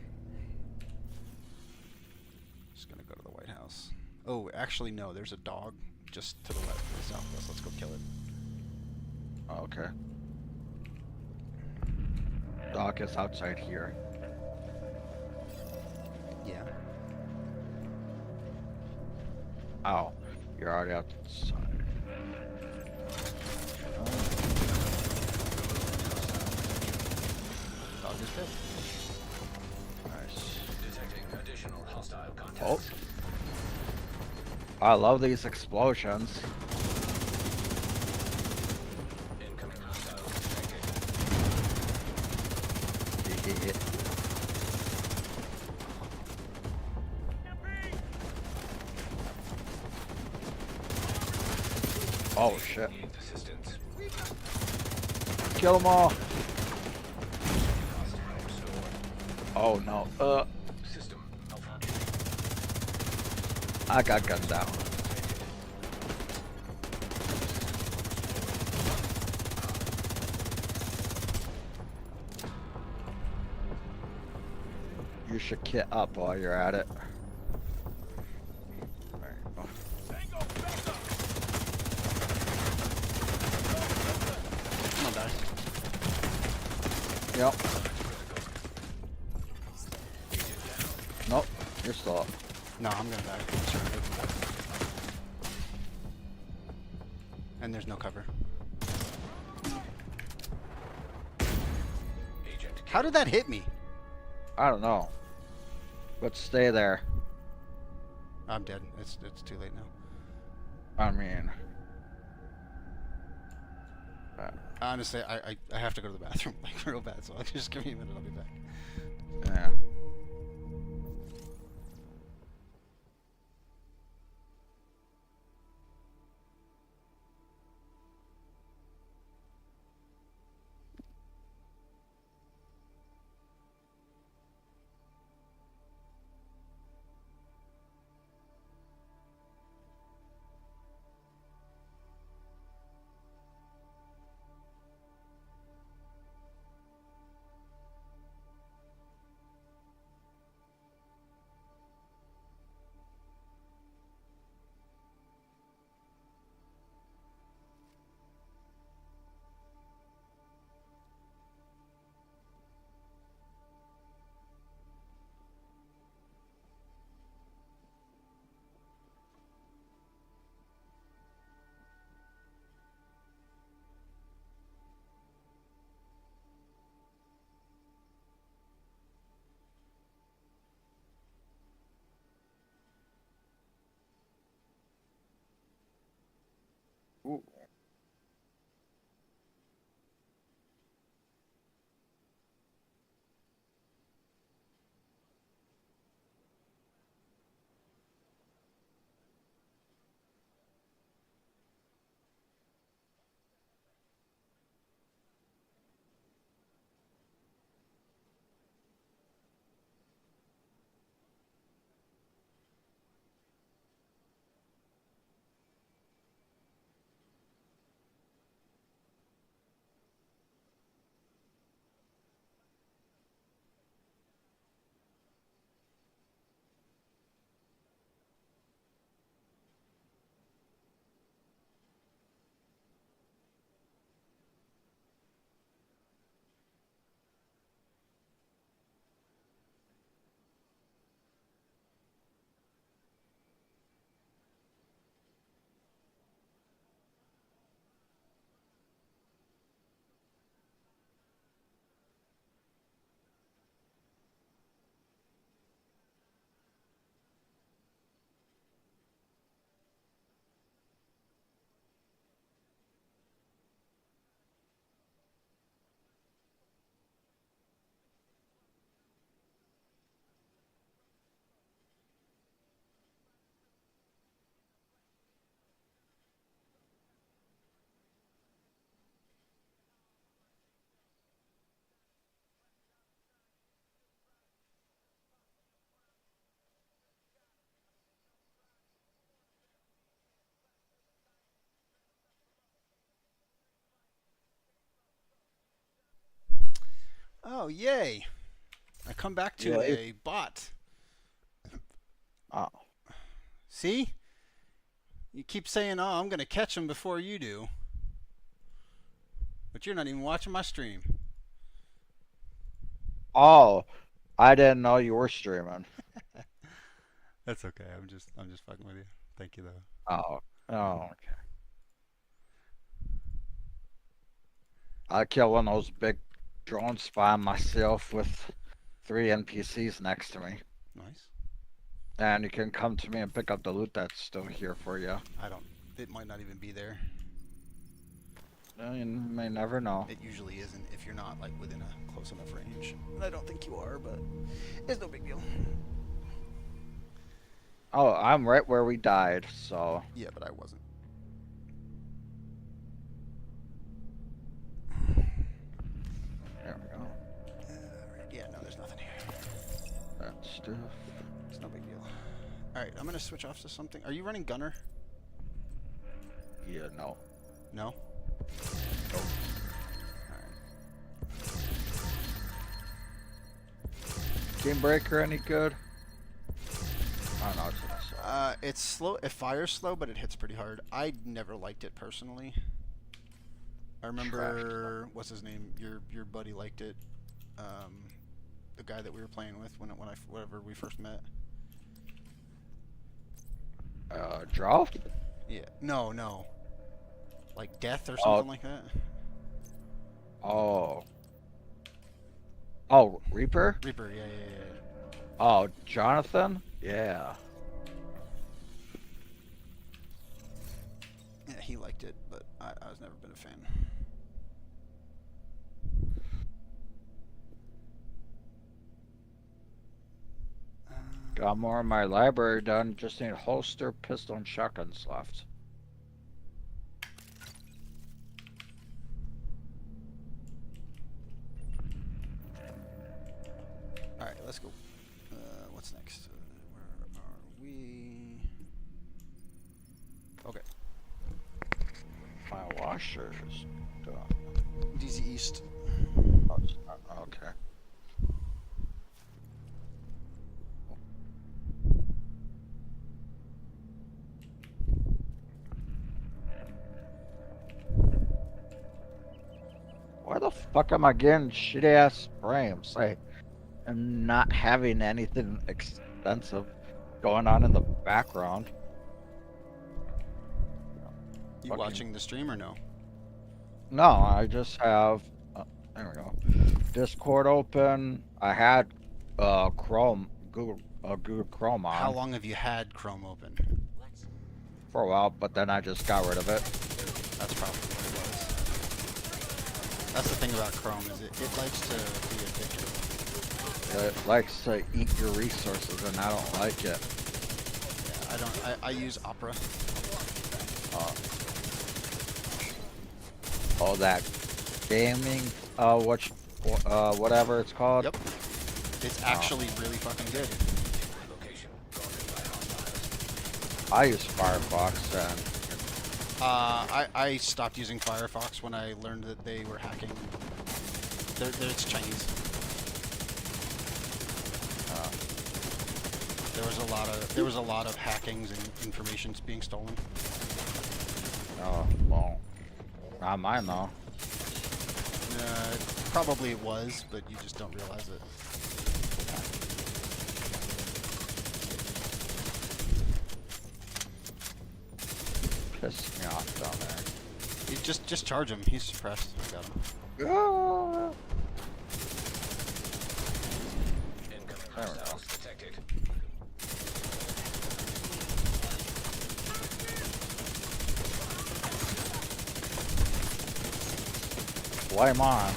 A: Just gonna go to the White House. Oh, actually, no, there's a dog just to the left, to the southwest. Let's go kill it.
I: Okay. Doc is outside here.
A: Yeah.
I: Oh, you're already outside.
A: Dog is dead.
I: Nice.
C: Detecting additional hostile contact.
I: Oh. I love these explosions.
C: Incoming hostiles detected. Oh shit. Need assistance.
I: Kill them all.
C: Hostile restored.
I: Oh no.
C: System malfunction.
I: I got gunned down. You should kit up while you're at it. There you go.
D: Tango, back up.
A: Come on, die.
I: Yep. Nope. You're still up.
A: No, I'm gonna die. I'm surrounded. And there's no cover.
C: Agent.
A: How did that hit me?
I: I don't know. But stay there.
A: I'm dead. It's too late now.
I: I mean.
A: Honestly, I have to go to the bathroom like real bad, so just give me a minute. I'll be back.
I: Yeah.
A: Oh, yay! I come back to
I: Yay.
A: a bot.
I: Oh.
A: See? You keep saying, oh, I'm going to catch him before you do. But you're not even watching my stream.
I: Oh, I didn't know you were streaming.
A: That's okay. I'm just fucking with you. Thank you, though.
I: Oh, okay. I kill one of those big drones by myself with 3 NPCs next to me.
A: Nice.
I: And you can come to me and pick up the loot that's still here for you.
A: It might not even be there.
I: You may never know.
A: It usually isn't if you're not, like, within a close enough range. And I don't think you are, but it's no big deal.
I: Oh, I'm right where we died, so.
A: Yeah, but I wasn't.
I: There we go.
A: Yeah, no, there's nothing here.
I: That stuff.
A: It's no big deal. Alright, I'm going to switch off to something. Are you running Gunner?
I: Yeah, no.
A: No?
I: Nope. Game Breaker any good? I don't know.
A: It's slow. It fires slow, but it hits pretty hard. I never liked it personally. I remember what's his name? Your buddy liked it. The guy that we were playing with whenever we first met.
I: Draw?
A: Yeah. No. Like Death or something like that.
I: Oh, Reaper?
A: Reaper. Yeah.
I: Oh, Jonathan? Yeah.
A: Yeah, he liked it, but I was never been a fan.
I: Got more in my library done. Just need holster, pistol, and shotguns left.
A: Alright, let's go. What's next? Where are we? Okay.
I: My washer's done.
A: DZ East.
I: Oh, it's not- okay. Why the fuck am I getting shitty ass frames? I am not having anything expensive going on in the background.
A: You
I: Fucking-
A: watching the stream or no?
I: No, I just have. There we go. Discord open. I had Chrome, Google Chrome on
A: How long have you had Chrome open?
I: for a while, but then I just got rid of it.
A: That's probably what it was. That's the thing about Chrome, is it likes to be addictive.
I: It likes to eat your resources, and I don't like it.
A: Yeah, I use Opera.
I: Oh, that gaming, whatever it's called.
A: Yep. It's actually really fucking good.
C: Location guarded by hostiles.
I: I use Firefox, and
A: I stopped using Firefox when I learned that they were hacking. It's Chinese. There was a lot of hackings and information's being stolen.
I: oh, well, not mine though.
A: Probably it was, but you just don't realize it.
I: Piss me off down there.
A: You just charge him. He's suppressed. I got him.
I: Ah!
C: Incoming
I: There we go.
C: hostiles detected.
I: Flame on.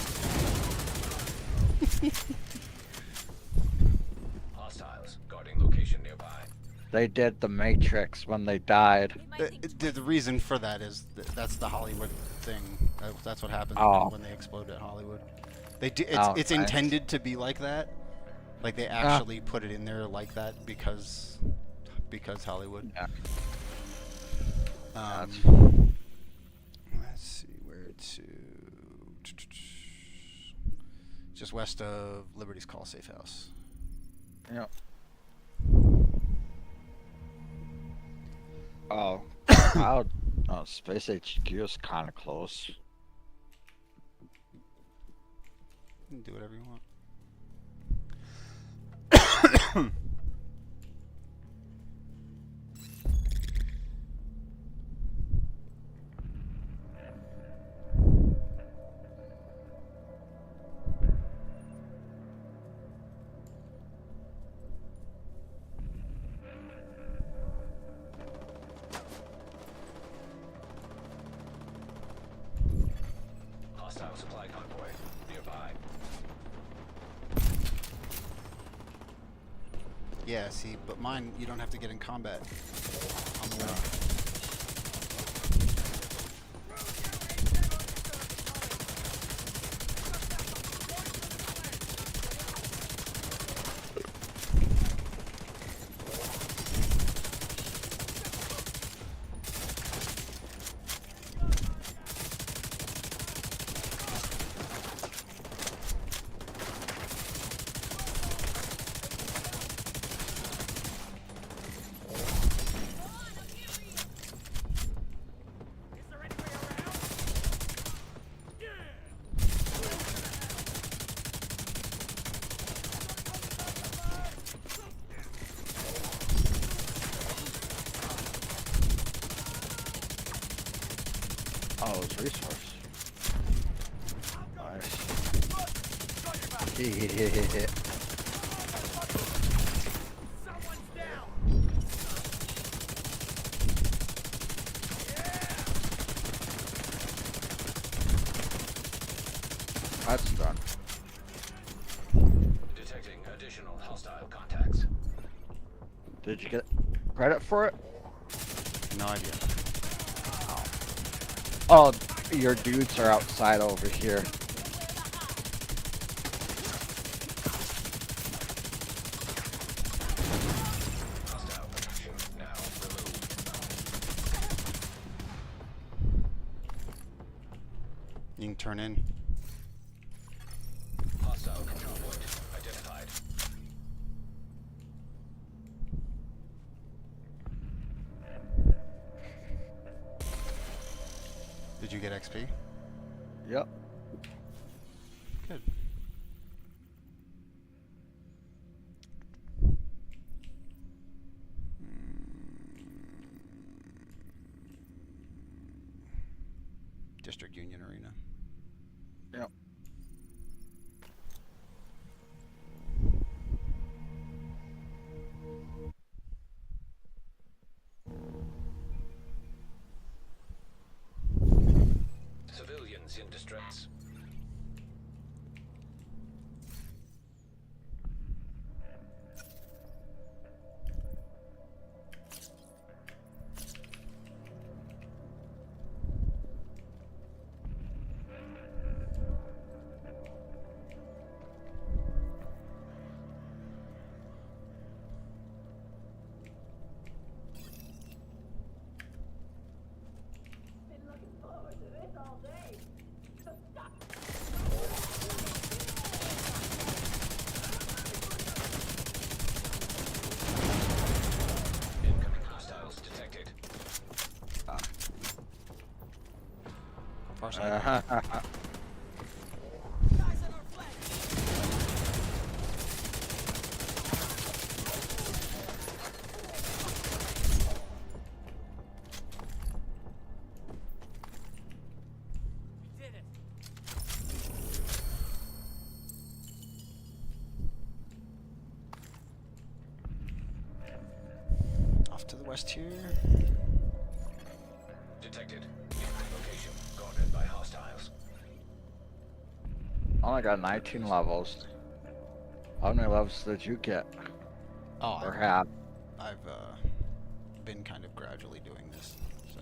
C: Hostiles guarding location nearby.
I: They did the Matrix when they died.
B: We might think
A: The reason for that is that's the Hollywood thing. That's what happens
I: Oh.
A: when they explode at Hollywood. They do.
I: Oh,
A: It's
I: nice.
A: intended to be like that. Like they actually put it in there like that because Hollywood.
I: Yeah.
A: Let's see where to. Just west of Liberty's Call Safe House.
I: Yep. Oh, Space HQ is kind of close.
A: You can do whatever you want.
C: Hostile supply convoy nearby.
A: Yeah, see, but mine, you don't have to get in combat on the way.
I: Oh, it's resource. Nice.
D: Someone's down.
I: That's done.
C: Detecting additional hostile contacts.
I: Did you get credit for it?
A: No idea.
I: Oh, your dudes are outside over here.
C: Hostile protection now removed.
A: You can turn in.
C: Hostile control point identified.
A: Did you get XP?
I: Yep.
A: Good. District Union Arena.
I: Yep.
C: Units in distress. Incoming hostiles detected.
A: Far side.
D: Guys on our flank! We did it!
A: Off to the west here.
C: Detected. Incoming location. Guarded by hostiles.
I: I only got 19 levels. How many levels did you get?
A: Oh,
I: Or have?
A: I've been kind of gradually doing this, so.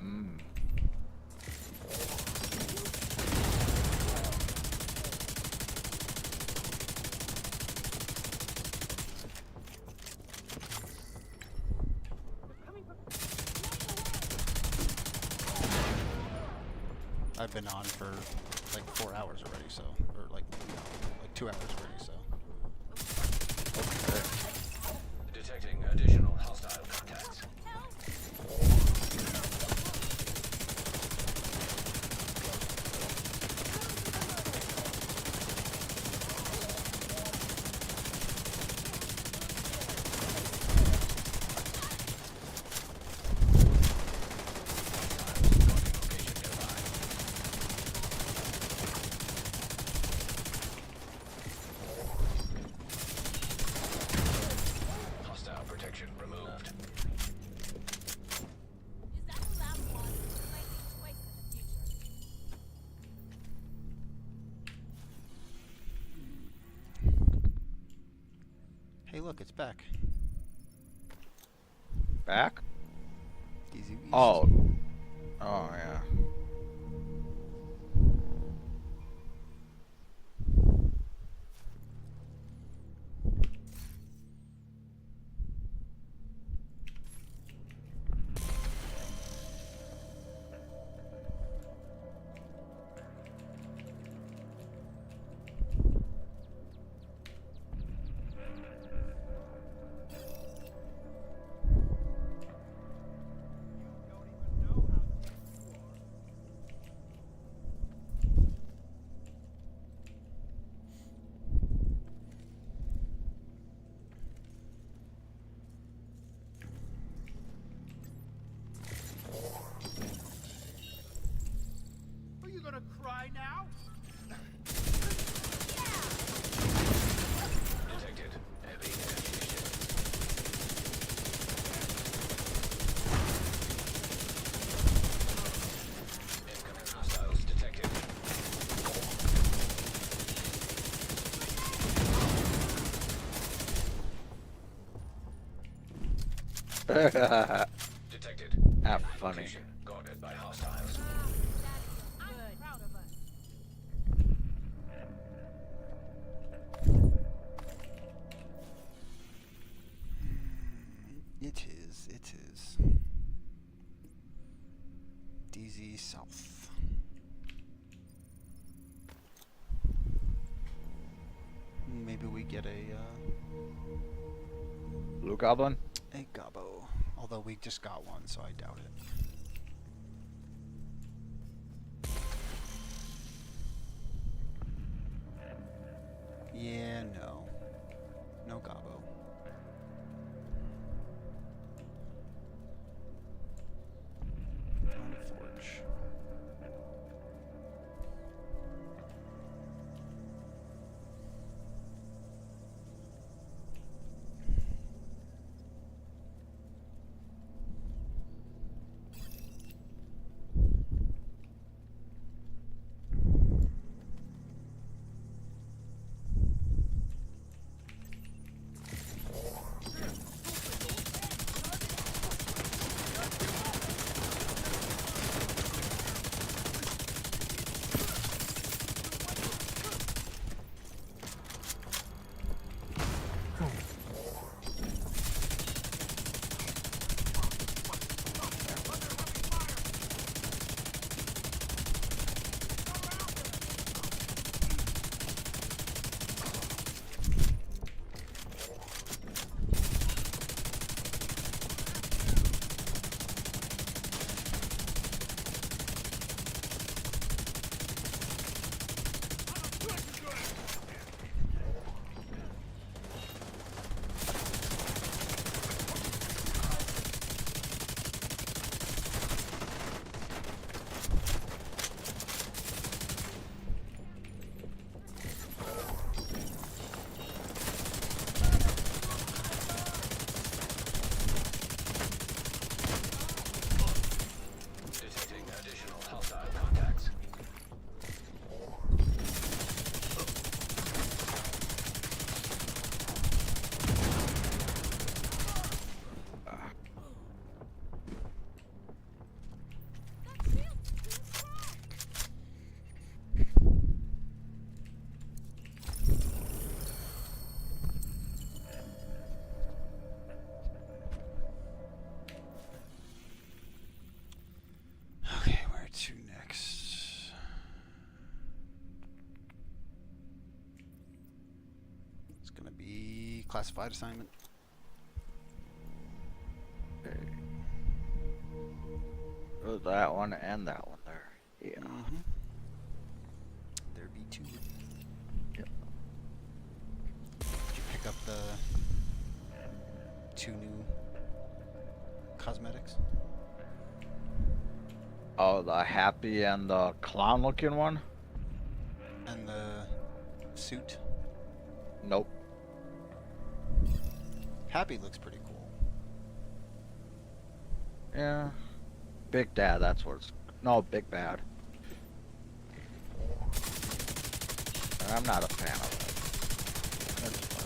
I: Mm.
A: I've been on for like 4 hours already, so, or like 2 hours already, so.
C: Detecting additional hostile contacts. Hostile protection removed.
B: Is that the last one? Might think twice in the future.
A: Hey, look, it's back.
I: Back?
A: DZ East.
I: Oh. Oh, yeah.
F: Are you gonna cry now?
C: Detected. Heavy ammunition. Incoming hostiles detected. Detected.
I: Ah,
C: Incoming
I: funny.
C: location. Guarded by hostiles.
B: I'm proud of us.
A: It is, it is. DZ South. Maybe we get a
I: Blue Goblin?
A: Gobbo. Although we just got one, so I doubt it. Yeah, no. No Gobbo. Forge. gonna be classified assignment.
I: Okay. Oh, that one and that one there. Yeah.
A: Mm-hmm. There be two.
I: Yep.
A: Did you pick up the 2 new cosmetics?
I: Oh, the happy and the clown looking one?
A: And the suit?
I: Nope.
A: Happy looks pretty cool.
I: Yeah. Big Dad, that's what it's. No, Big Bad. And I'm not a fan of it. That's fine.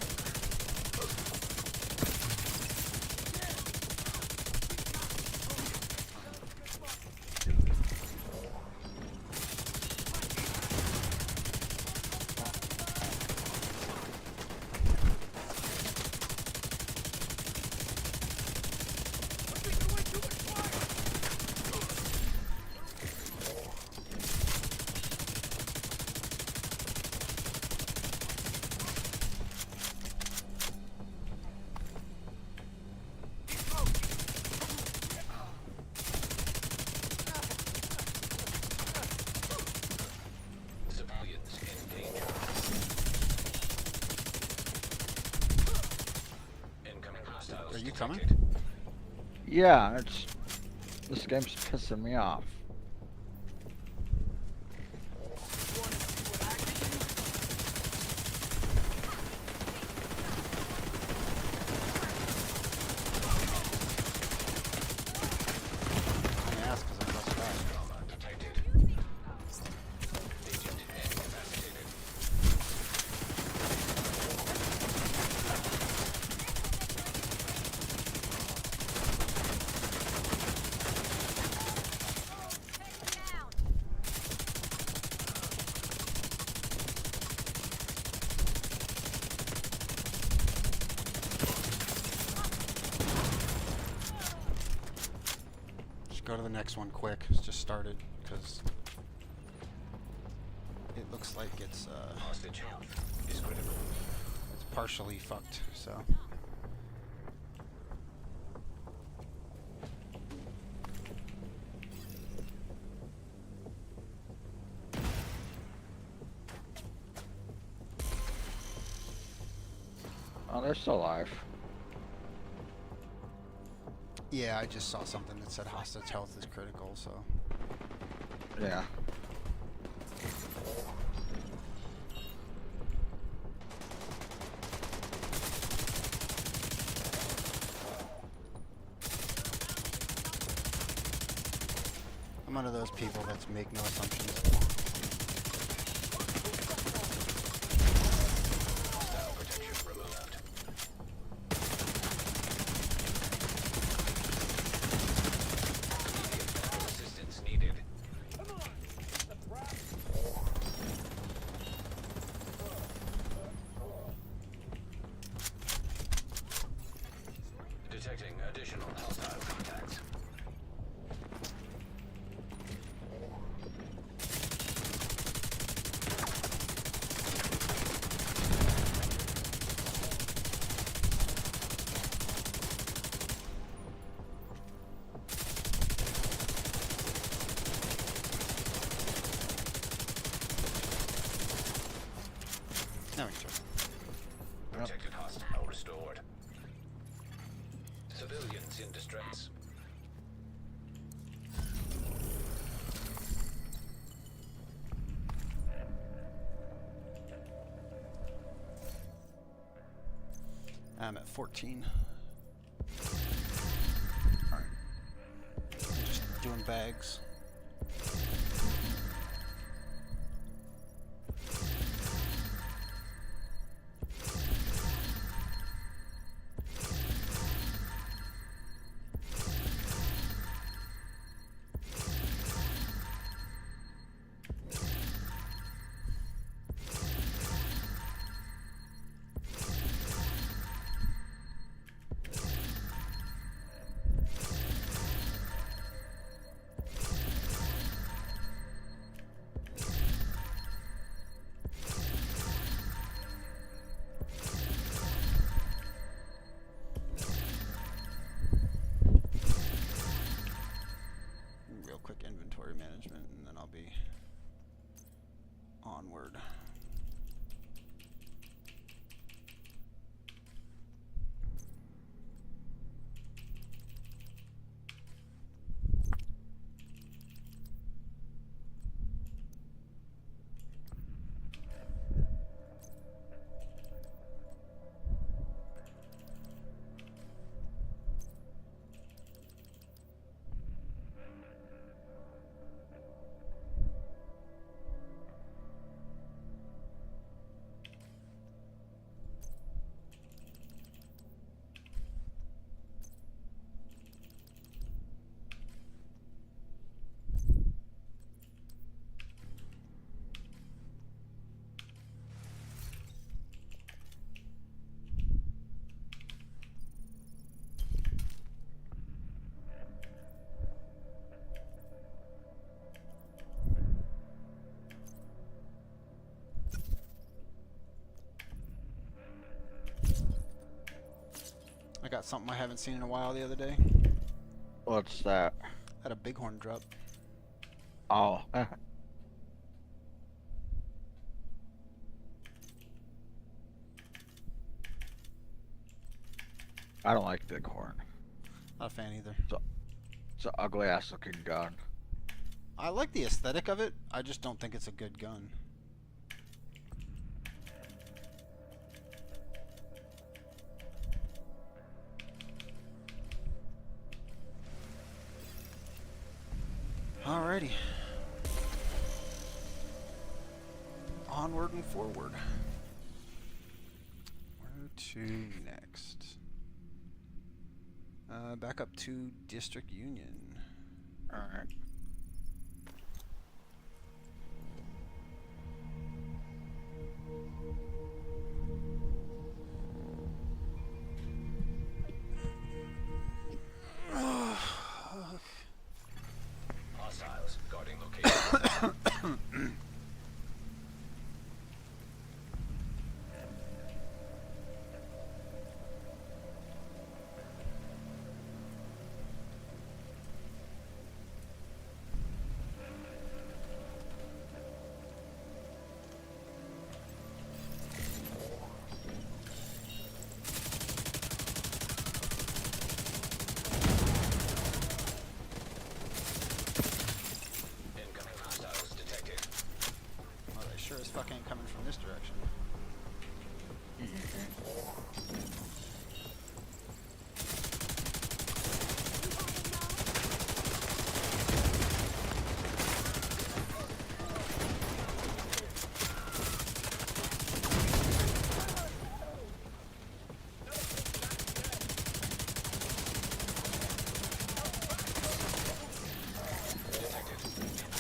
C: Civilians in danger. Incoming hostiles.
A: Are you coming?
C: detected.
I: Yeah, it's. This game's pissing me off.
A: I asked because I'm less fast.
C: Trauma detected. Agent incapacitated.
B: Take it down.
A: Just go to the next one quick. It's just started because it looks like it's
C: Hostage health is critical.
A: partially fucked. So
I: Oh, they're still alive.
A: yeah, I just saw something that said hostage health is critical. So
I: Yeah.
A: I'm one of those people that make no assumptions.
C: Hostile protection removed. Immediate medical assistance needed. Detecting additional hostile contacts.
A: No, you turn.
C: Protected hostile restored. Civilians in distress.
A: I'm at 14. Just doing bags. I got something I haven't seen in a while the other day.
I: What's that?
A: Had a bighorn drop.
I: Oh. I don't like Bighorn.
A: Not a fan either.
I: It's an ugly ass looking gun.
A: I like the aesthetic of it. I just don't think it's a good gun. Alrighty. Onward and forward. Where to next? Back up to District Union.
I: Alright.
C: Hostiles guarding location. Incoming hostiles detected.
A: Well, they sure as fuck ain't coming from this direction.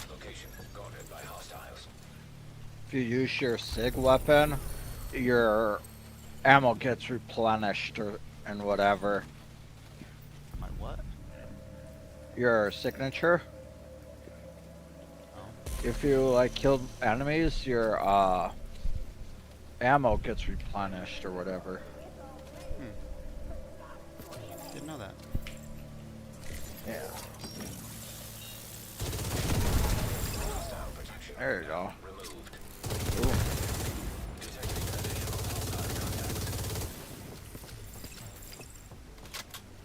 C: Location guarded by hostiles.
I: If you use your SIG weapon, your ammo gets replenished and whatever.
A: My what?
I: Your signature.
A: Oh.
I: If you like killed enemies, your ammo gets replenished or whatever.
A: Didn't know that.
I: Yeah.
C: Hostile protection.
I: There you go.
C: Removed.
I: Ooh.
C: Detecting additional hostile contacts.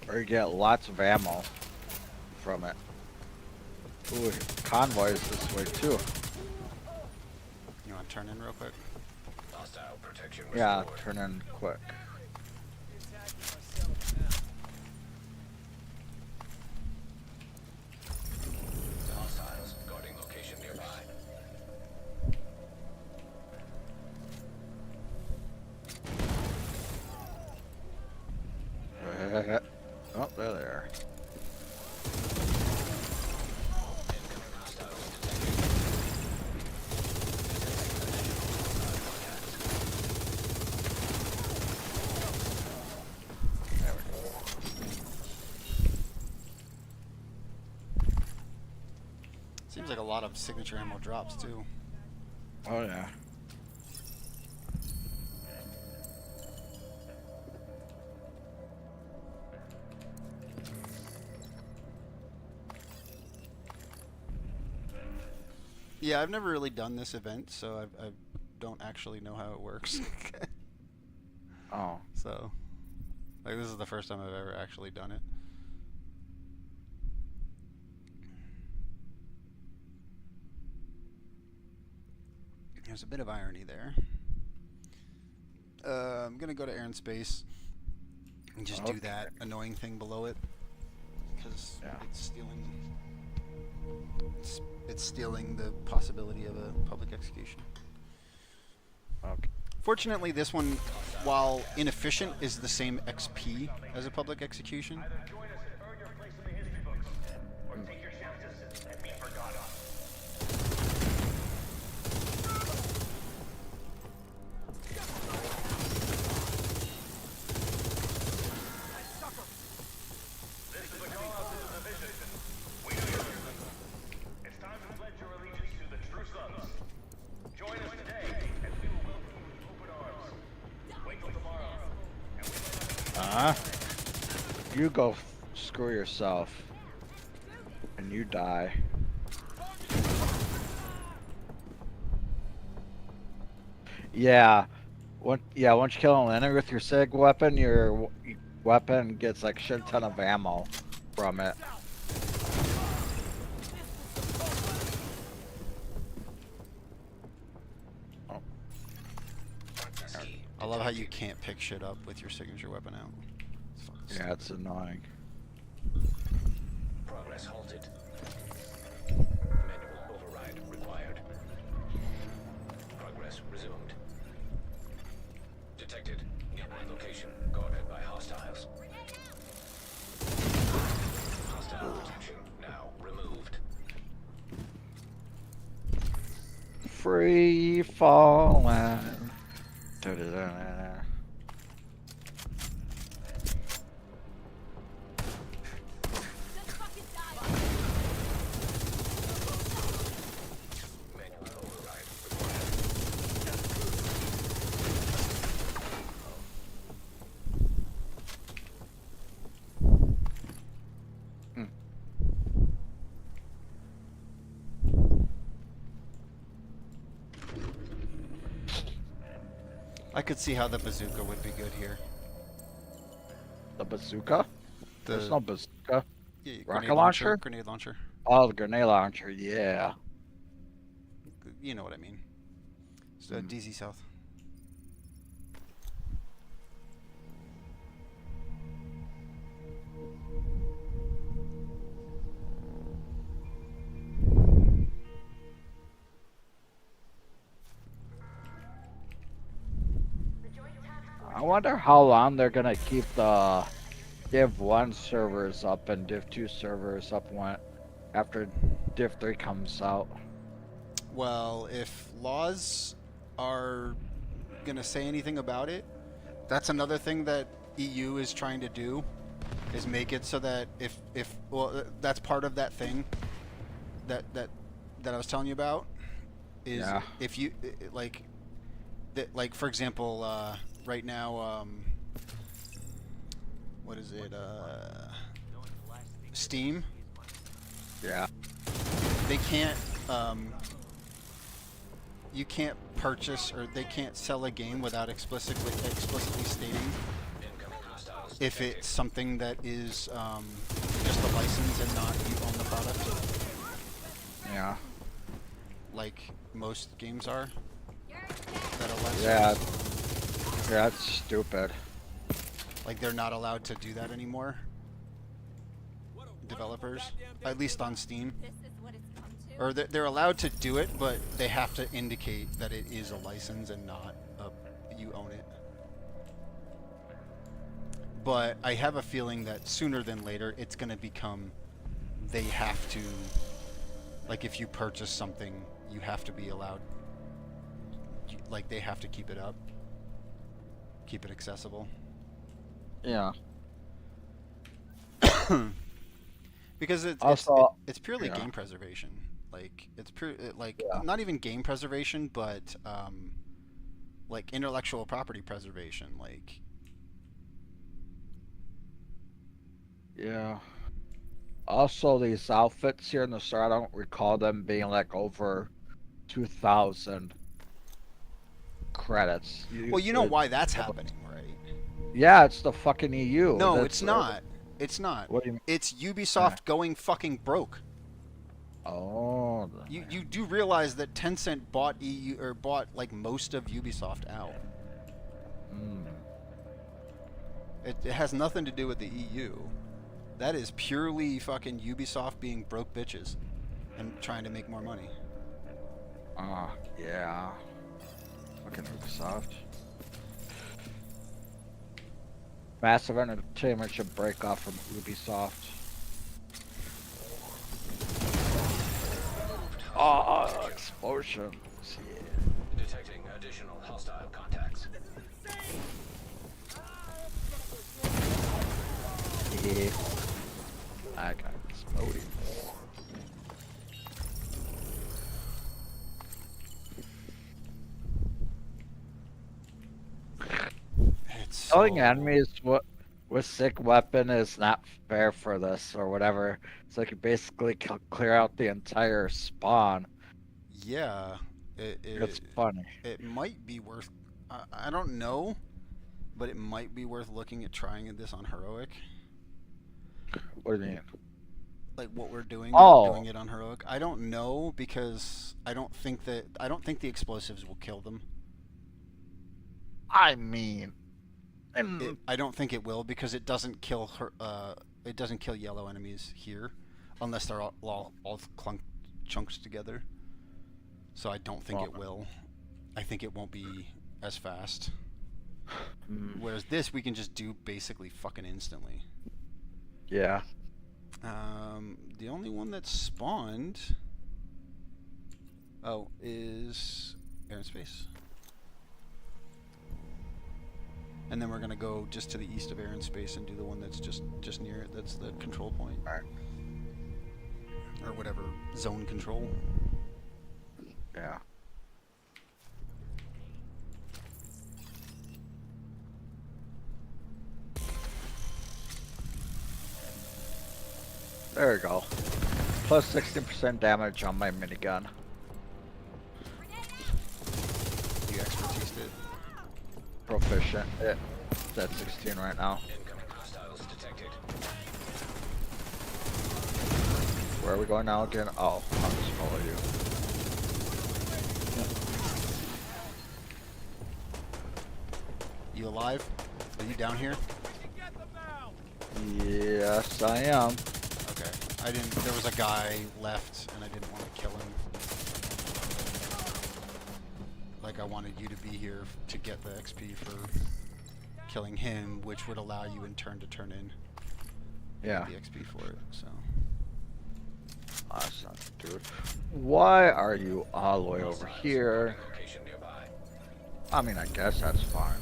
I: Or you get lots of ammo from it. Ooh, convoys this way too.
A: You want to turn in real quick?
C: Hostile protection
I: Yeah,
C: restored.
I: turn in quick.
C: Hostiles guarding location nearby.
I: Oh, there they are.
C: Incoming hostiles detected.
I: There we go.
A: Seems like a lot of signature ammo drops too.
I: Oh yeah.
A: Yeah, I've never really done this event, so I don't actually know how it works.
I: Oh.
A: So, like, this is the first time I've ever actually done it. There's a bit of irony there. I'm gonna go to air and space and just do
I: Okay.
A: that annoying thing below it, because
I: Yeah.
A: it's stealing the possibility of a public execution.
I: Okay.
A: Fortunately, this one, while inefficient, is the same XP as a public execution.
F: Join us and earn your place in the history books. Or take your chances and be forgotten. This is the call out to the division. We know you're listening. It's time to pledge your allegiance to the true sons. Join us today, and we will welcome you with open arms. Wait till tomorrow, and we might not
I: You go screw yourself. And you die. Yeah. Once you kill an enemy with your SIG weapon, your weapon gets like shit ton of ammo from it.
A: I love how you can't pick shit up with your signature weapon out. It's fucking
I: Yeah, it's annoying.
C: Progress halted. Manual override required. Progress resumed. Detected. Nearby location guarded by hostiles. Hostile protection now removed.
I: Free falling. Da-da-da-da.
B: Just fucking die.
C: Manual override required.
A: I could see how the bazooka would be good here.
I: The bazooka? There's no bazooka.
A: Yeah,
I: rocket
A: grenade
I: launcher?
A: Grenade launcher.
I: Oh, the grenade launcher, yeah.
A: You know what I mean. It's
I: Mm.
A: DZ South.
I: I wonder how long they're gonna keep the Div 1 servers up and Div 2 servers up after Div 3 comes out.
A: Well, if laws are gonna say anything about it, that's another thing that EU is trying to do, is make it so that if that's part of that thing that I was telling you about, is
I: Yeah.
A: if you like for example, right now, what is it, Steam,
I: Yeah.
A: they can't you can't purchase, or they can't sell a game without explicitly stating
C: Incoming hostiles
A: if it's something that is just a license and not you own the product,
I: Yeah.
A: like most games are that are licensed.
I: Yeah. Yeah, that's stupid.
A: Like, they're not allowed to do that anymore, developers, at least on Steam.
B: This is what it's come to.
A: Or they're allowed to do it, but they have to indicate that it is a license and not you own it. But I have a feeling that sooner than later it's going to become, they have to, like, if you purchase something, you have to be allowed, like, they have to keep it up, keep it accessible.
I: Yeah.
A: Because it's
I: Also-
A: purely
I: yeah.
A: game preservation. Like, it's like,
I: Yeah.
A: not even game preservation, but like intellectual property preservation. Like,
I: Yeah. Also, these outfits here in the store, I don't recall them being like over 2,000 credits.
A: well, you know why that's happening, right?
I: Yeah, it's the fucking EU.
A: No,
I: That's
A: it's not. It's not.
I: What do you mean?
A: It's Ubisoft going fucking broke.
I: Oh.
A: You do realize that Tencent bought EU, or bought like most of Ubisoft out.
I: Mm.
A: It has nothing to do with the EU. That is purely fucking Ubisoft being broke bitches and trying to make more money.
I: Yeah. Fucking Ubisoft. Massive Entertainment should break off from Ubisoft. Oh, explosions. Yeah.
C: Detecting additional hostile contacts.
I: Yeah. I got exploded.
A: It's
I: Killing
A: so-
I: enemies with sick weapon is not fair for this or whatever. So you can basically clear out the entire spawn.
A: Yeah,
I: It's funny.
A: it might be worth. I don't know, but it might be worth looking at trying this on heroic.
I: What do you mean?
A: Like what we're doing,
I: Oh.
A: doing it on heroic. I don't know because I don't think the explosives will kill them.
I: I mean,
A: I don't think it will because it doesn't kill her. It doesn't kill yellow enemies here, unless they're all chunks together. So I don't think it will. I think it won't be as fast. Whereas this, we can just do basically fucking instantly.
I: yeah.
A: The only one that's spawned, is Air and Space. And then we're gonna go just to the east of Air and Space and do the one that's just near it. That's the control point, or whatever zone control.
I: Yeah. There we go. Plus 16% damage on my minigun.
A: You expertised it.
I: Proficient. It's at 16 right now.
C: Incoming hostiles detected.
I: Where are we going now again? Oh, I'll just follow you.
A: You alive? Are you down here?
I: Yes, I am.
A: Okay. I didn't. There was a guy left, and I didn't want to kill him. Like I wanted you to be here to get the XP for killing him, which would allow you in turn to turn in
I: Yeah.
A: the XP for it. So
I: Awesome, dude. Why are you all the way over here?
C: Location nearby.
I: I mean, I guess that's fine.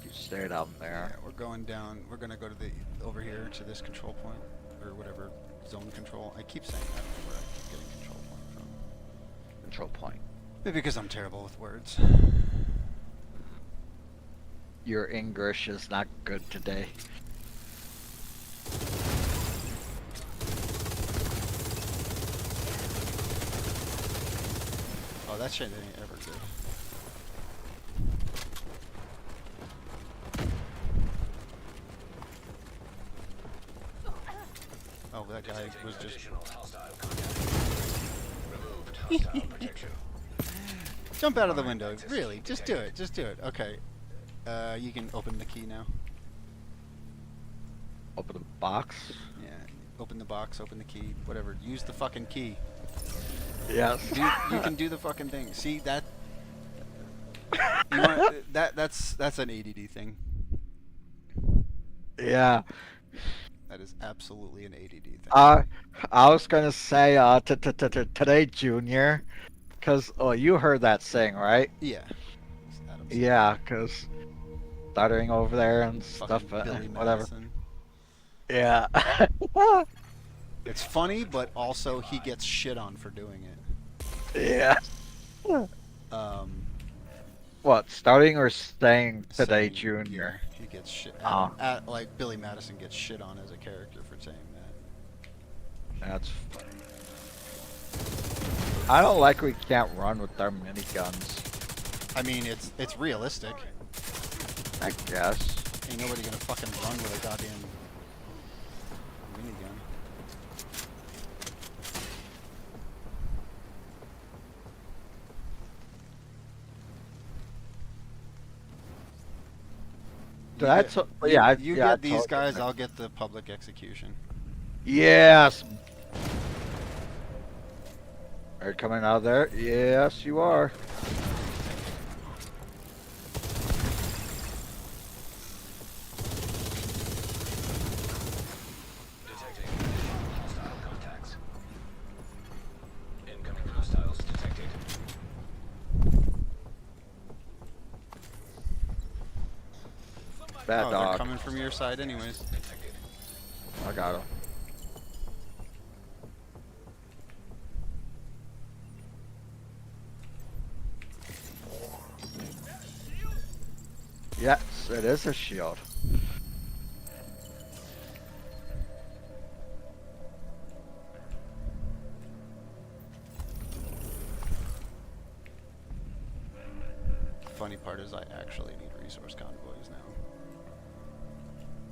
I: You stay down there.
A: yeah, we're going down. We're gonna go to the over here to this control point or whatever zone control. I keep saying that. I don't know where I keep getting control point from.
I: Control point.
A: Maybe because I'm terrible with words.
I: Your English is not good today.
A: Oh, that shit ain't ever good. Oh, that guy was just.
C: Additional hostile contact. Removed hostile protection.
A: Jump out of the window. Really, just do it. Just do it. Okay. You can open the key now.
I: Open the box.
A: Yeah. Open the box. Open the key. Whatever. Use the fucking key.
I: Yes.
A: You can do the fucking thing. See that? You want, that's an ADD thing.
I: Yeah.
A: That is absolutely an ADD thing.
I: I was gonna say today, Junior, because you heard that saying, right?
A: Yeah. Adam said
I: Yeah, because stuttering over there and
A: fucking
I: stuff,
A: Billy
I: whatever.
A: Madison.
I: Yeah.
A: It's funny, but also he gets shit on for doing it.
I: Yeah.
A: Um,
I: What, starting or staying today,
A: saying-
I: Junior?
A: yeah, he gets shit.
I: Oh.
A: Like Billy Madison gets shit on as a character for saying that.
I: That's funny. I don't like we can't run with our miniguns.
A: I mean, it's realistic.
I: I guess.
A: Ain't nobody gonna fucking run with a goddamn minigun.
I: That's
A: You
I: yeah.
A: You
I: yeah,
A: get these
I: totally.
A: guys, I'll get the public execution.
I: Yes. Are you coming out of there? Yes, you are.
C: Detecting additional hostile contacts. Incoming hostiles detected.
I: Bad
A: Oh, they're
I: dog.
A: coming from your side anyways.
C: Detected.
I: I got him. Yes, it is a shield.
A: part is I actually need resource convoys now.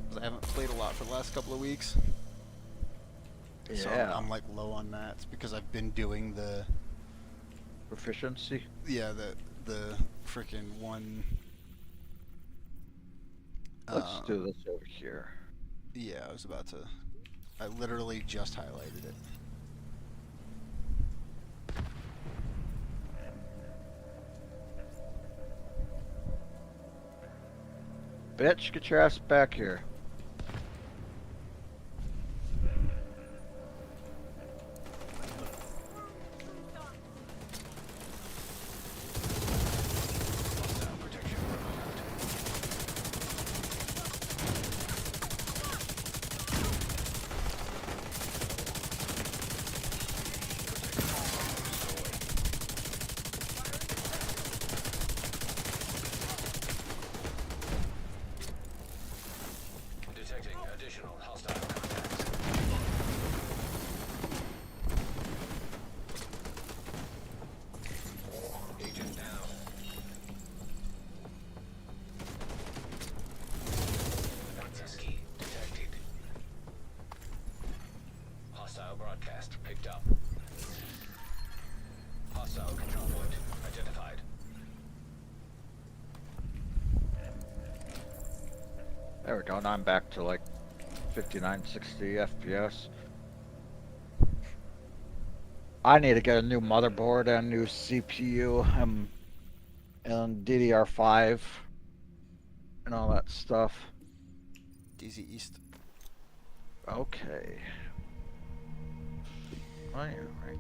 A: 'Cause I haven't played a lot for the last couple of weeks. So I'm like low on mats because I've been doing the
I: Proficiency.
A: the freaking one.
I: Let's do this over here.
A: Yeah, I literally just highlighted it.
I: Bitch, get your ass back here.
C: Hostile protection removed. Detecting additional hostile contacts. Agent down. Access key detected. Hostile broadcast picked up. Hostile control point identified.
I: There we go. Now I'm back to like 59, 60 FPS. I need to get a new motherboard and new CPU and DDR5 and all that stuff.
A: DZ East.
I: Okay. Oh, yeah, right.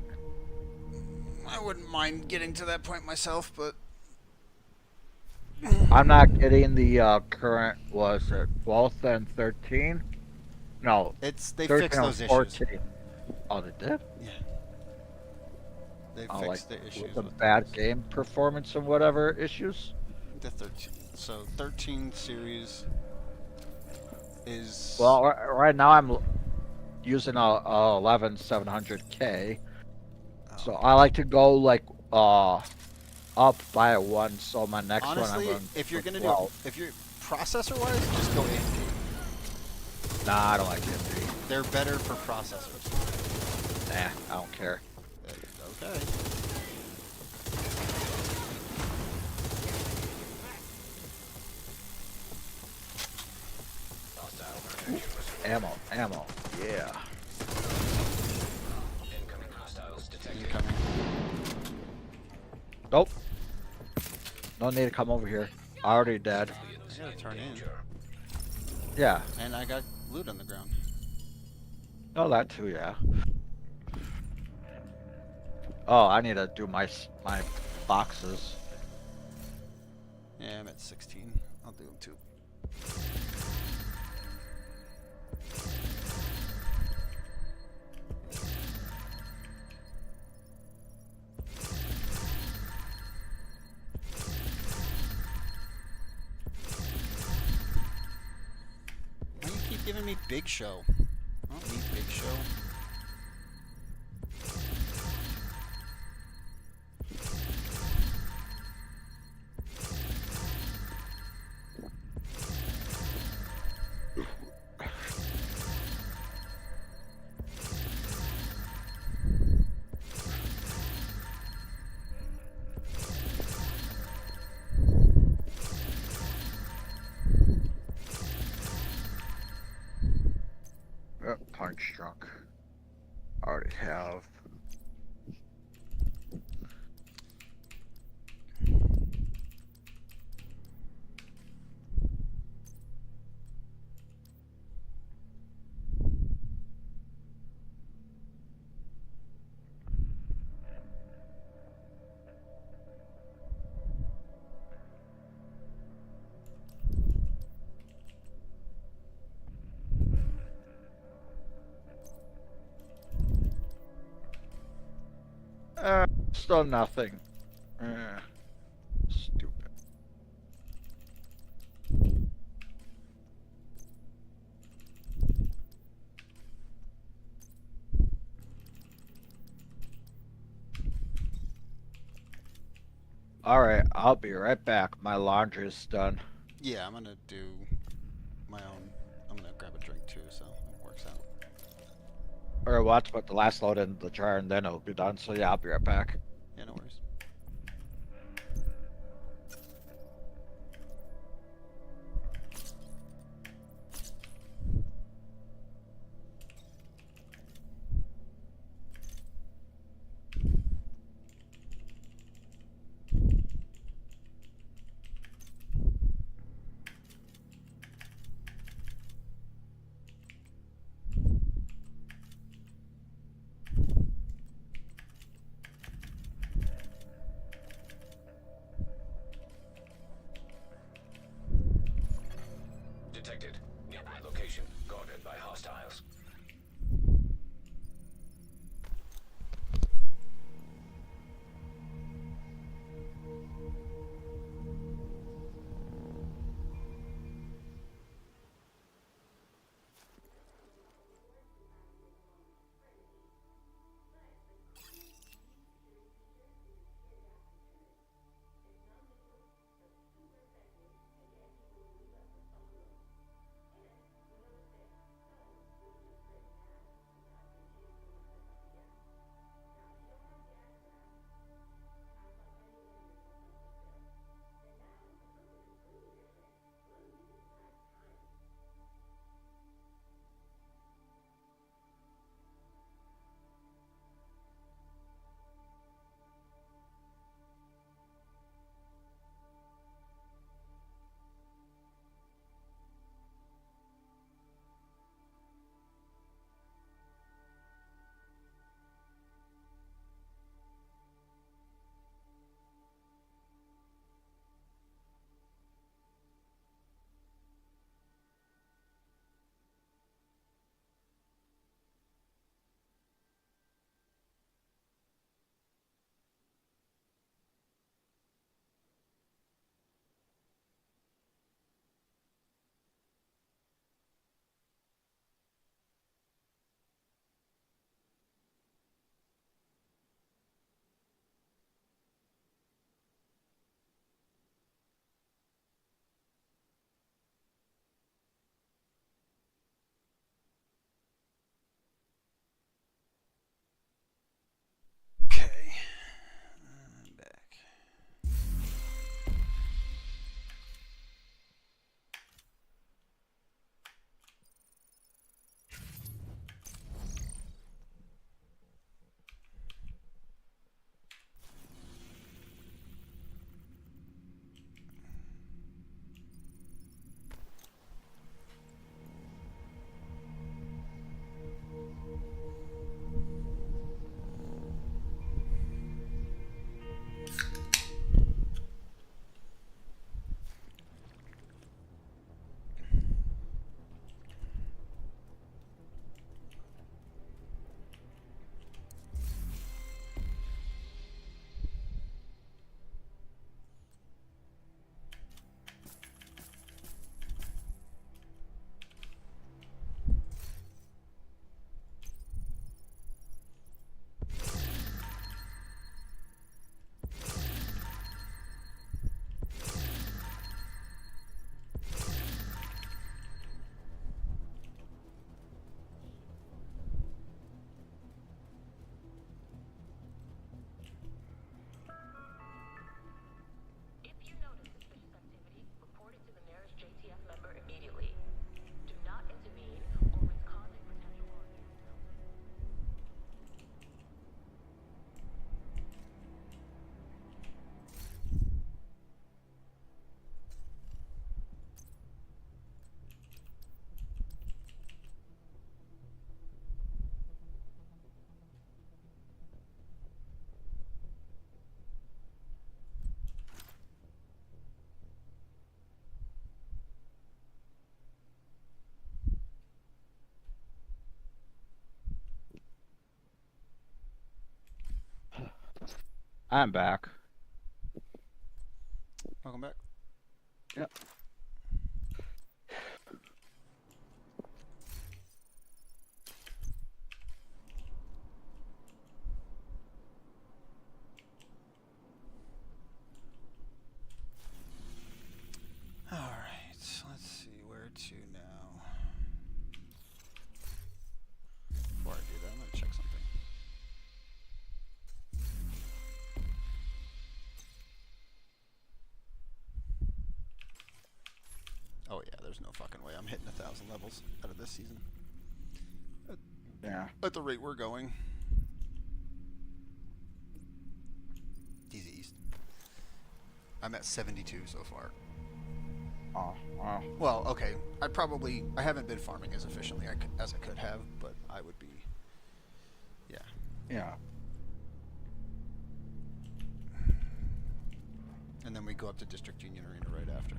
A: I wouldn't mind getting to that point myself, but
I: I'm not getting the current, was it 12th and 13? No,
A: they
I: 13
A: fixed
I: and
A: those issues.
I: 14. Oh, they did?
A: Yeah. They
I: Oh,
A: fixed
I: like
A: the issues
I: the
A: with
I: bad game performance and whatever issues?
A: the 13. So 13 series is
I: Well, right now I'm using a 11700K, so I like to go like up by one. So my next
A: honestly,
I: one I'm going.
A: if you're gonna
I: 12.
A: do, if you're processor wise, just go AMD.
I: Nah, I don't like AMD.
A: They're better for processors.
I: Nah, I don't care.
A: Okay.
C: Hostile protection restored.
I: Ammo, yeah.
C: Incoming hostiles detected.
A: Incoming.
I: Nope. No need to come over here. I already dead.
C: Civilians
A: I gotta turn in.
C: danger.
I: Yeah.
A: And I got loot on the ground.
I: Oh, that too, yeah. Oh, I need to do my boxes.
A: Yeah, I'm at 16. I'll do them too. Why do you keep giving me Big Show? I don't need Big Show.
I: Punch drunk. Already have. Still nothing. Stupid. Alright, I'll be right back. My laundry's done.
A: Yeah, I'm gonna do my own. I'm gonna grab a drink too, so it works out.
I: Or watch, but the last load in the jar and then it'll be done. So yeah, I'll be right back.
A: Yeah, no worries.
C: Detected. Nearby location. Guarded by hostiles.
A: Okay. I'm back.
J: If you notice suspicious activity, report it to the nearest JTF member immediately. Do not intervene or risk causing potential harm to yourself.
I: I'm back.
A: Welcome back.
I: Yep.
A: there's no fucking way I'm hitting 1,000 levels out of this season.
I: Yeah.
A: At the rate we're going. Easy East. I'm at 72 so far.
I: Oh, wow.
A: Well, okay. I haven't been farming as efficiently as I could have, but I would be. Yeah.
I: Yeah.
A: And then we go up to District Union Arena right after.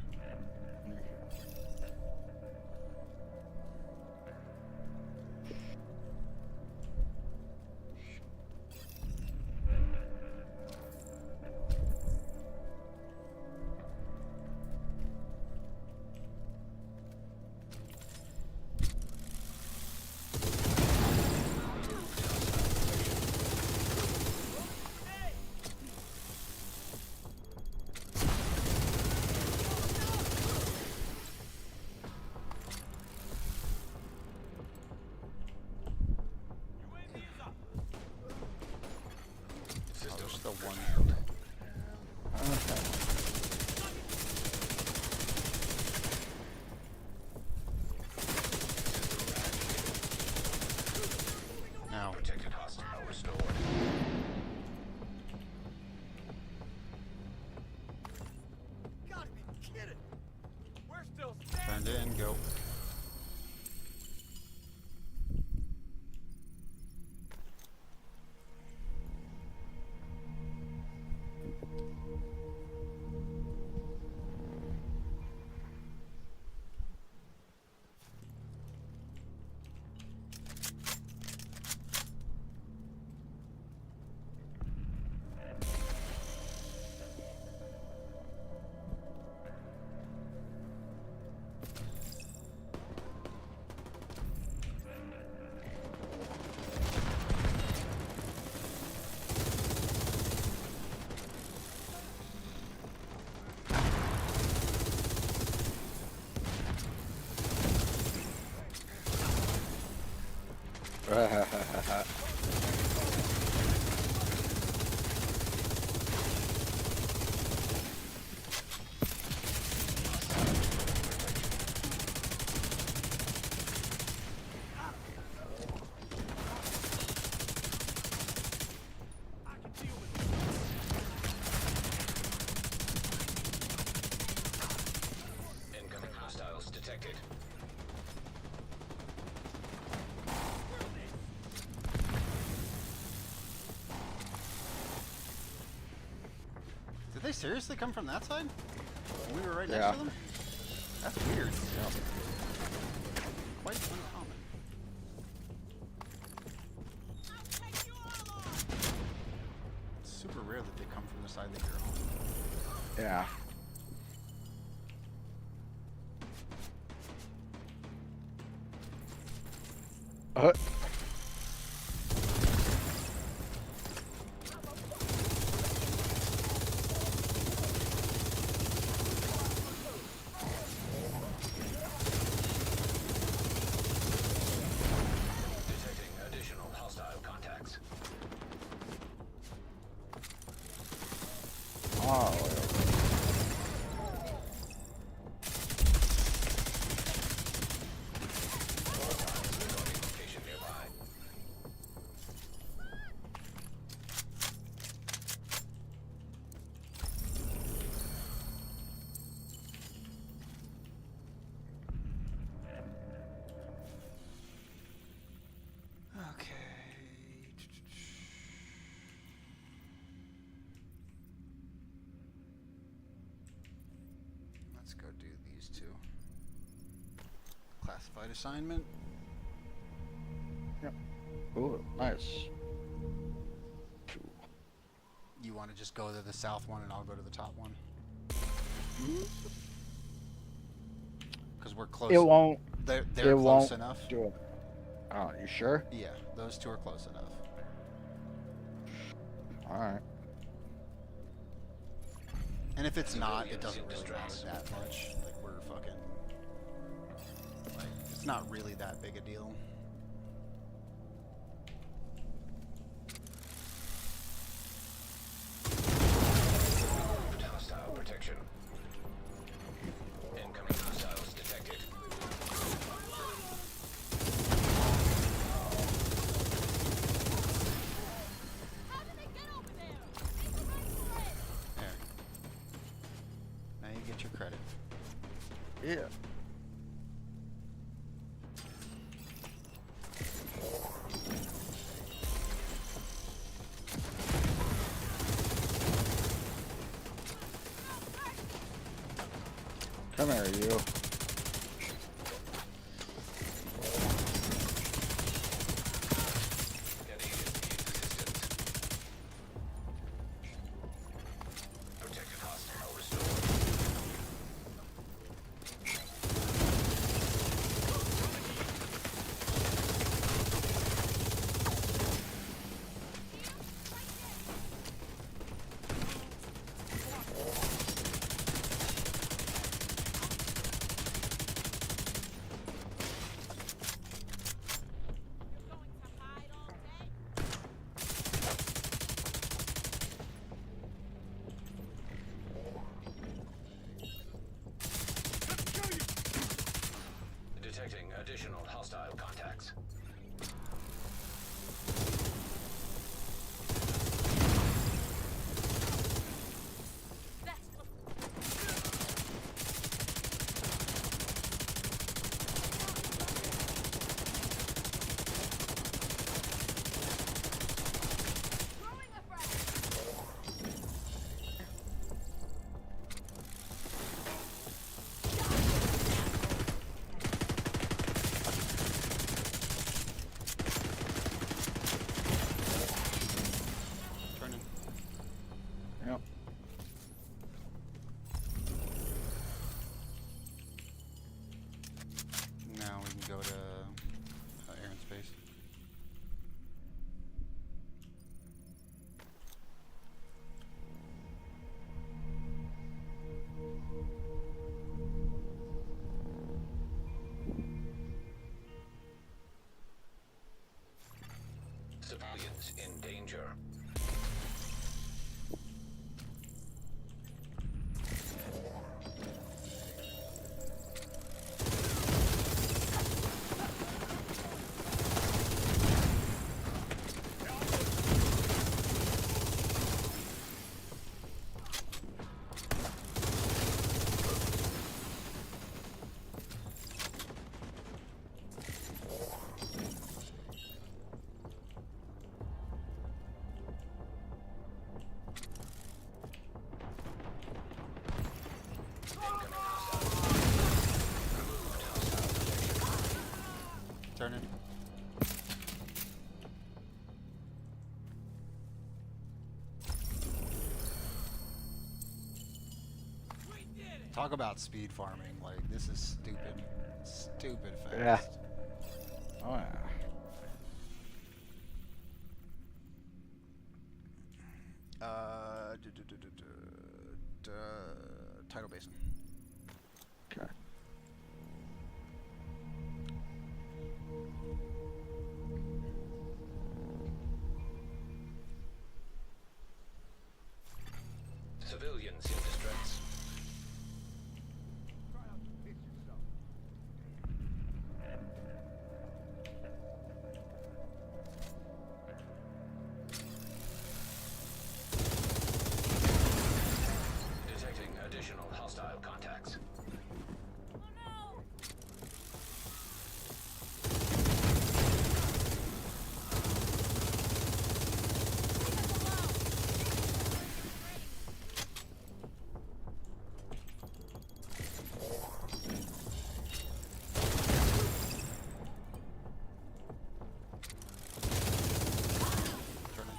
A: Oh, there's still one. Now.
C: Protected hostile restored.
D: Gotta be kidding! We're still standing!
A: Turned in, go.
C: Incoming hostiles detected.
A: Did they seriously come from that side? We were right next
I: Yeah.
A: to them? That's weird. Quite uncommon. It's super rare that they come from the side that you're on.
I: Yeah. Uh,
C: Detecting additional hostile contacts.
I: oh.
C: Location nearby.
A: Okay. Let's go do these two. Classified assignment.
I: Ooh, nice.
A: You want to just go to the south one and I'll go to the top one? Because we're close.
I: It won't.
A: They're
I: It
A: close
I: won't
A: enough.
I: do it. Oh, you sure?
A: Yeah, those two are close enough.
I: All right.
A: And if it's not, it
C: Civilians
A: doesn't
C: in
A: really matter
C: distress.
A: that much. Like, we're fucking... Like, it's not really that big a deal.
C: Hostile protection. Incoming hostiles detected.
I: Yeah. Come here, you.
C: Get agency assistance. Protected hostile restored. Detecting additional hostile contacts.
A: Turning.
I: Yep.
A: Now we can go to air and space.
C: Civilians in danger. Incoming hostile. Removed hostile protection.
A: Turning. Talk about speed farming. Like, this is stupid. Stupid fast.
I: Yeah. Oh yeah.
A: Tidal Basin.
I: Okay.
C: Civilians in distress. Detecting additional hostile contacts.
A: Turning.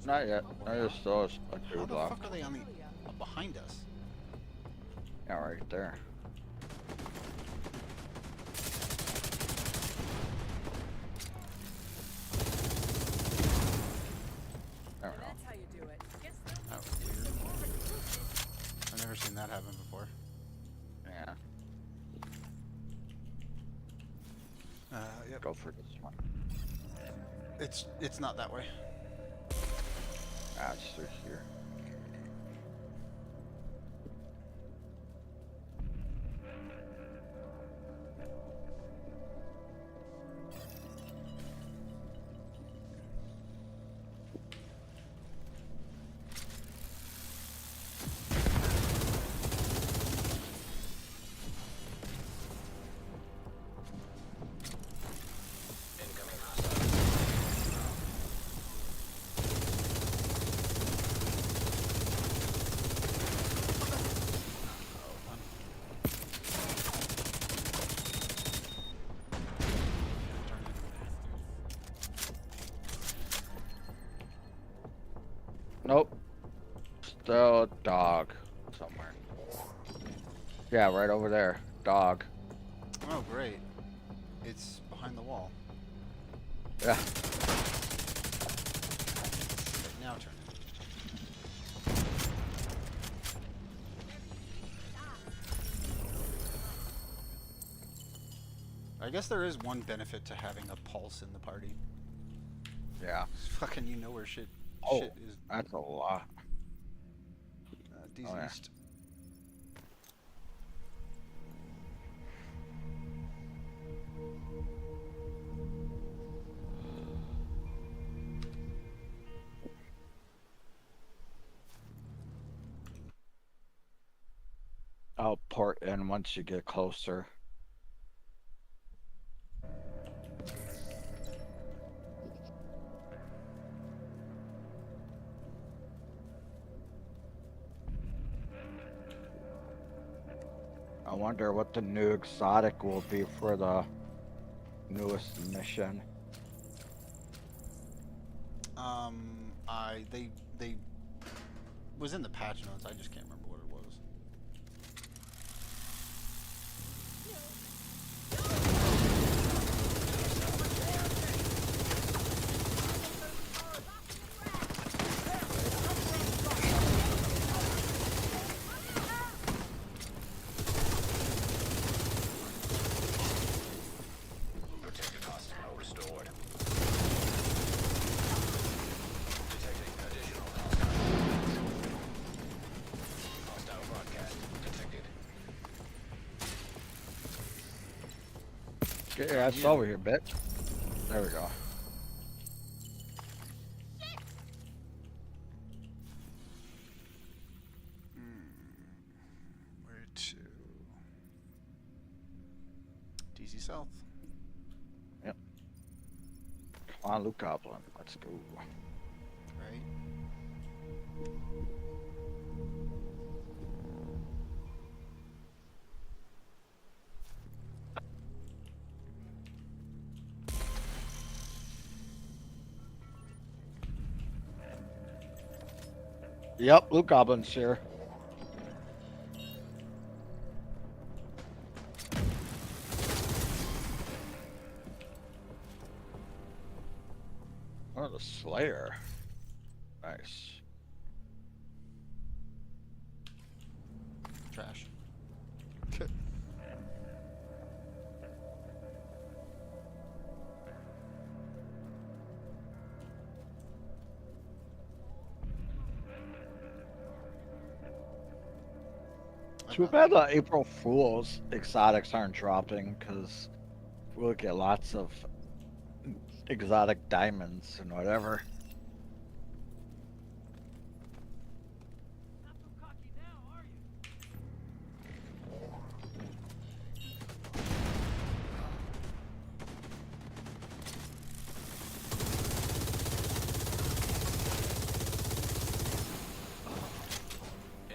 I: Not yet. I just saw a
A: How
I: dude
A: the
I: block.
A: fuck are they on the behind us?
I: Yeah, right there. There we go.
D: That's how you do it. Guess
A: That was weird. I've never seen that happen before.
I: Yeah.
A: Yep.
I: Go for this one.
A: It's not that way.
I: Ah, it's through here. Nope. Still a dog somewhere. Yeah, right over there. Dog.
A: Oh, great. It's behind the wall.
I: Yeah.
A: Now turn it. I guess there is one benefit to having a pulse in the party.
I: Yeah.
A: Fucking, you know where shit
I: Oh,
A: is.
I: that's a lot.
A: D's
I: Oh, yeah.
A: East.
I: I'll port in once you get closer. I wonder what the new exotic will be for the newest mission.
A: They was in the patch notes. I just can't remember what it was.
C: Protected hostile restored. Detecting additional hostile broadcast detected.
I: Get your ass over here, bitch. There we go.
A: Where to? DC South.
I: Yep. Come on, Luke Goblin. Let's go.
A: Right.
I: Yep, Luke Goblin's here. Oh, the Slayer. Nice.
A: Trash.
I: Too bad the April Fool's exotics aren't dropping, because we'll get lots of exotic diamonds and whatever.
D: Not so cocky now, are you?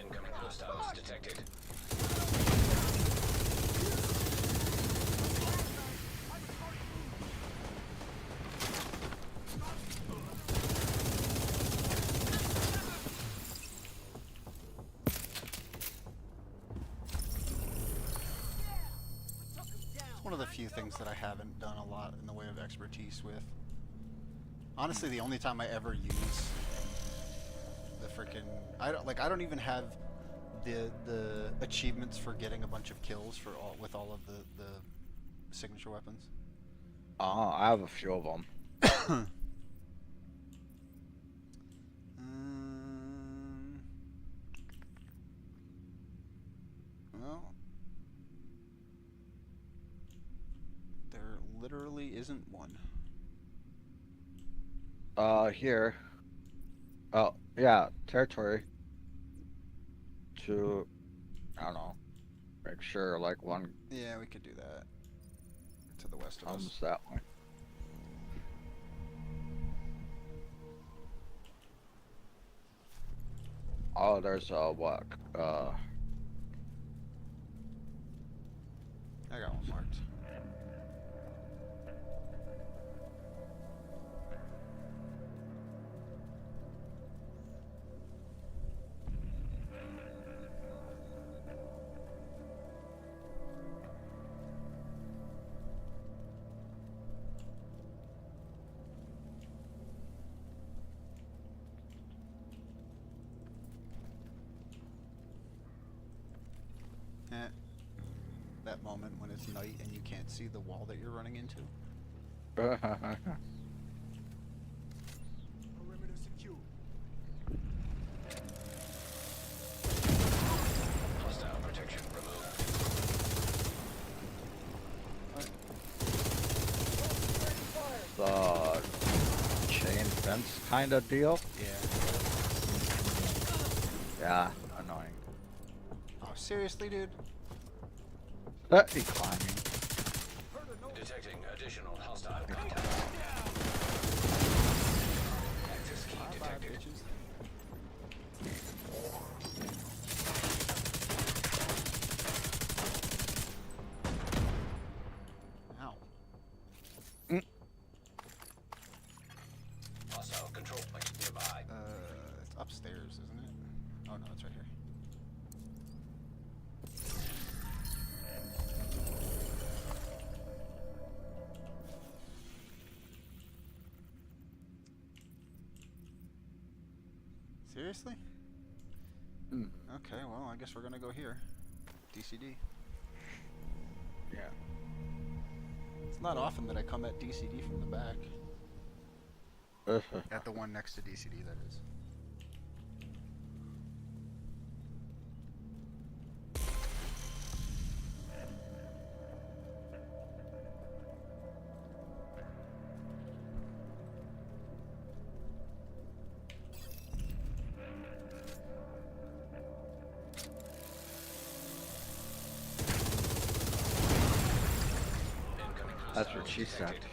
C: Incoming hostiles detected.
A: It's one of the few things that I haven't done a lot in the way of expertise with. Honestly, the only time I ever use the frickin' I don't even have the achievements for getting a bunch of kills for all with all of the signature weapons.
I: I have a few of them.
A: Well, there literally isn't one.
I: Here. Oh, yeah, territory. To, I don't know, make sure like one
A: Yeah, we could do that. To the west of us.
I: comes that way. Oh, there's what?
A: I got one marked. That moment when it's night and you can't see the wall that you're running into.
D: Perimeter secure.
C: Hostile protection removed.
I: The chain fence kind of deal.
A: Yeah.
I: Yeah, annoying.
A: Oh, seriously, dude?
I: He climbing.
C: Detecting additional hostile contacts. Access key detected.
A: Ow.
C: Hostile control point nearby.
A: It's upstairs, isn't it? Oh no, it's right here. Seriously? Okay, well, I guess we're gonna go here. DCD.
I: Yeah.
A: It's not often that I come at DCD from the back. At the one next to DCD, that is.
C: Incoming
I: That's what
C: hostiles
I: she said.
C: detected.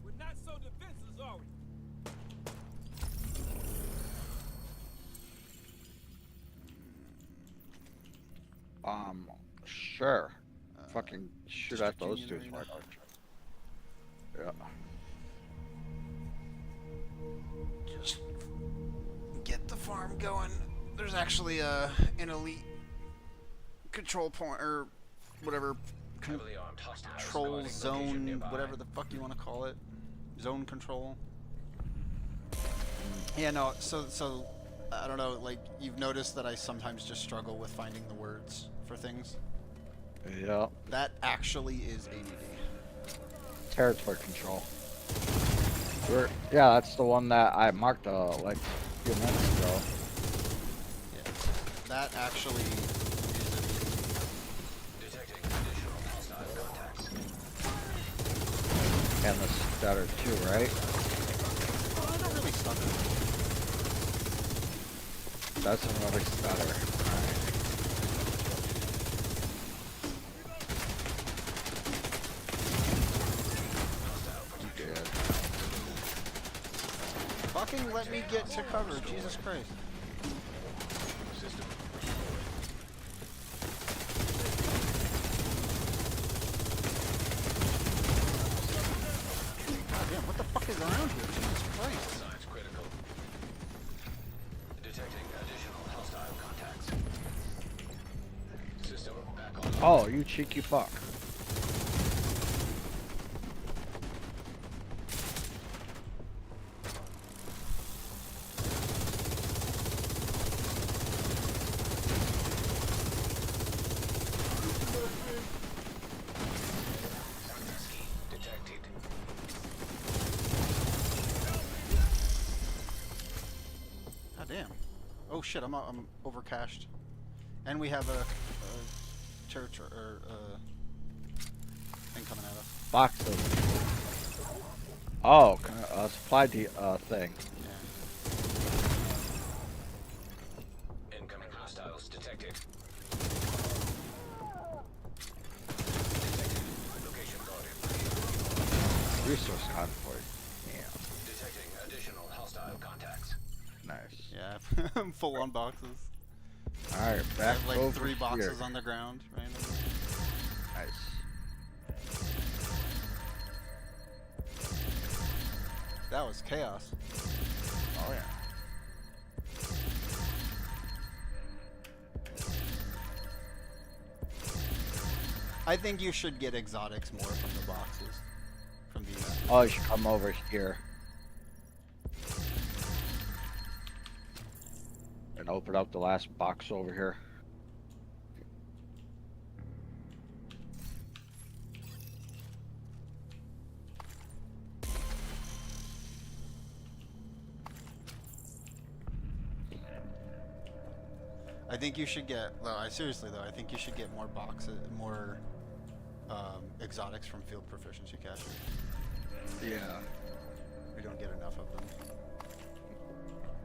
D: We're not so defenseless, are we?
I: Sure. Fucking shoot at
A: District
I: those
A: Union
I: dudes.
A: Arena.
I: Why don't you? Yeah.
A: Just get the farm going. There's actually an elite control point, or whatever,
C: Heavily armed hostiles
A: control
C: guarding location
A: zone,
C: nearby.
A: whatever the fuck you want to call it. Zone control. Yeah, no, so, I don't know, like, you've noticed that I sometimes just struggle with finding the words for things.
I: Yeah.
A: That actually is ADD.
I: Territory control. Yeah, that's the one that I marked like a few minutes ago.
A: Yeah. That actually is
C: Detecting additional hostile contacts.
I: And the stutter too, right?
A: well, I don't really stutter.
I: That's another stutter. Alright. Good.
A: Fucking let me get to cover, Jesus Christ.
C: System
A: God damn, what the fuck is around here? Jesus Christ.
C: signs critical. Detecting additional hostile contacts. System back on.
I: Oh, you cheeky fuck.
C: Detected.
A: God damn. Oh shit, I'm overcached. And we have a church or thing coming at us.
I: Boxes. Oh, supply thing.
A: Yeah.
C: Incoming hostiles detected. Location guarded.
I: Resource convoy. Yeah.
C: Detecting additional hostile contacts.
I: Nice.
A: Yeah, I'm full on boxes.
I: Alright,
A: I
I: back
A: have like
I: over
A: 3 boxes
I: here.
A: on the ground randomly.
I: Nice.
A: That was chaos.
I: Oh yeah.
A: I think you should get exotics more from the boxes. From these.
I: Oh, you should come over here. And open up the last box over here.
A: I think you should get. Well, seriously though, I think you should get more boxes, more exotics from field proficiency caches.
I: Yeah.
A: We don't get enough of them.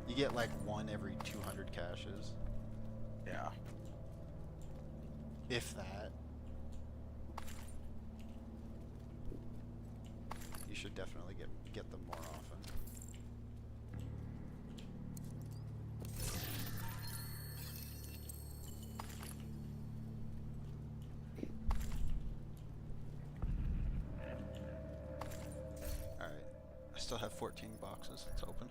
A: You get like one every 200 caches,
I: Yeah.
A: if that. You should definitely get them more often. Alright. I still have 14 boxes to open.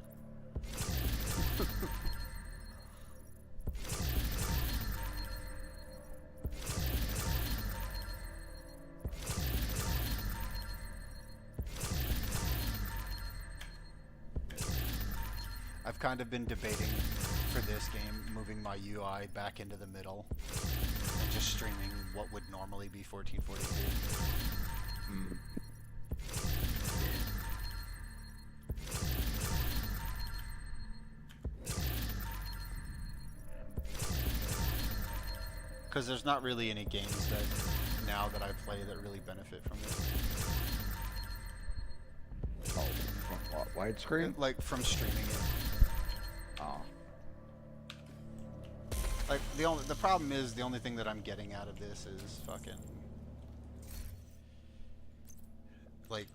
A: I've kind of been debating for this game moving my UI back into the middle and just streaming what would normally be 1440p. Because there's not really any games that now that I play that really benefit from it.
I: Oh, from what? Widescreen?
A: Like from streaming it.
I: Oh.
A: Like the problem is the only thing that I'm getting out of this is fucking like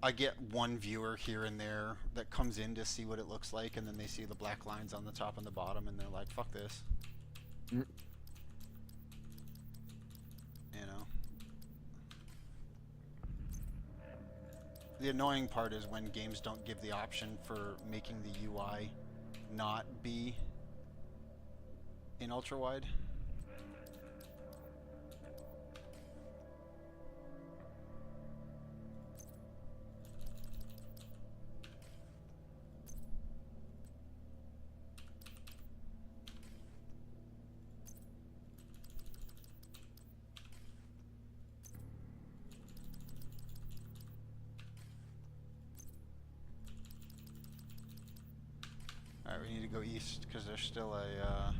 A: I get one viewer here and there that comes in to see what it looks like, and then they see the black lines on the top and the bottom, and they're like, "Fuck this."
I: Mm.
A: You know. The annoying part is when games don't give the option for making the UI not be in ultra wide. Alright, we need to go east because there's still a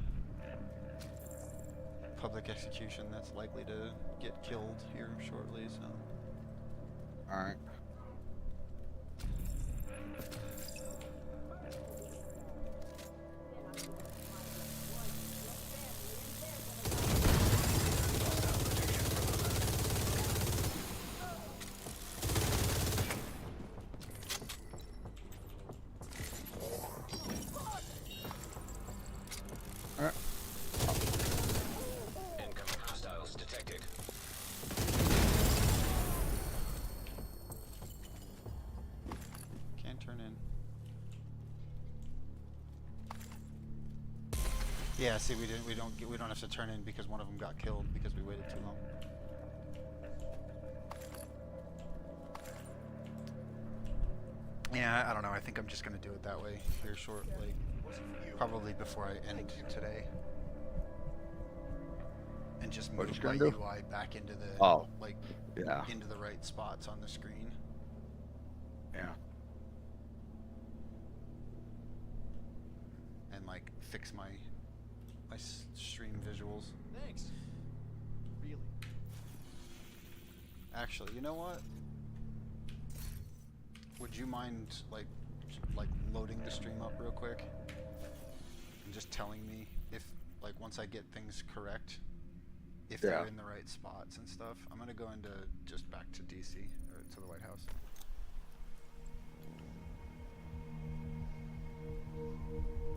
A: public execution that's likely to get killed here shortly, so.
I: Alright.
C: Incoming hostiles detected.
A: Can't turn in. Yeah, see, we don't have to turn in because one of them got killed because we waited too long. Yeah, I don't know. I think I'm just gonna do it that way here shortly, probably before I end today, and just
I: What
A: move
I: you
A: my
I: gonna do?
A: UI back into the like
I: Yeah.
A: into the right spots on the screen.
I: Yeah.
A: And like fix my stream visuals.
D: Thanks. Really?
A: Actually, you know what? Would you mind like loading the stream up real quick and just telling me if like once I get things correct, if they're in the right spots and stuff? I'm gonna go into just back to DC or to the White House.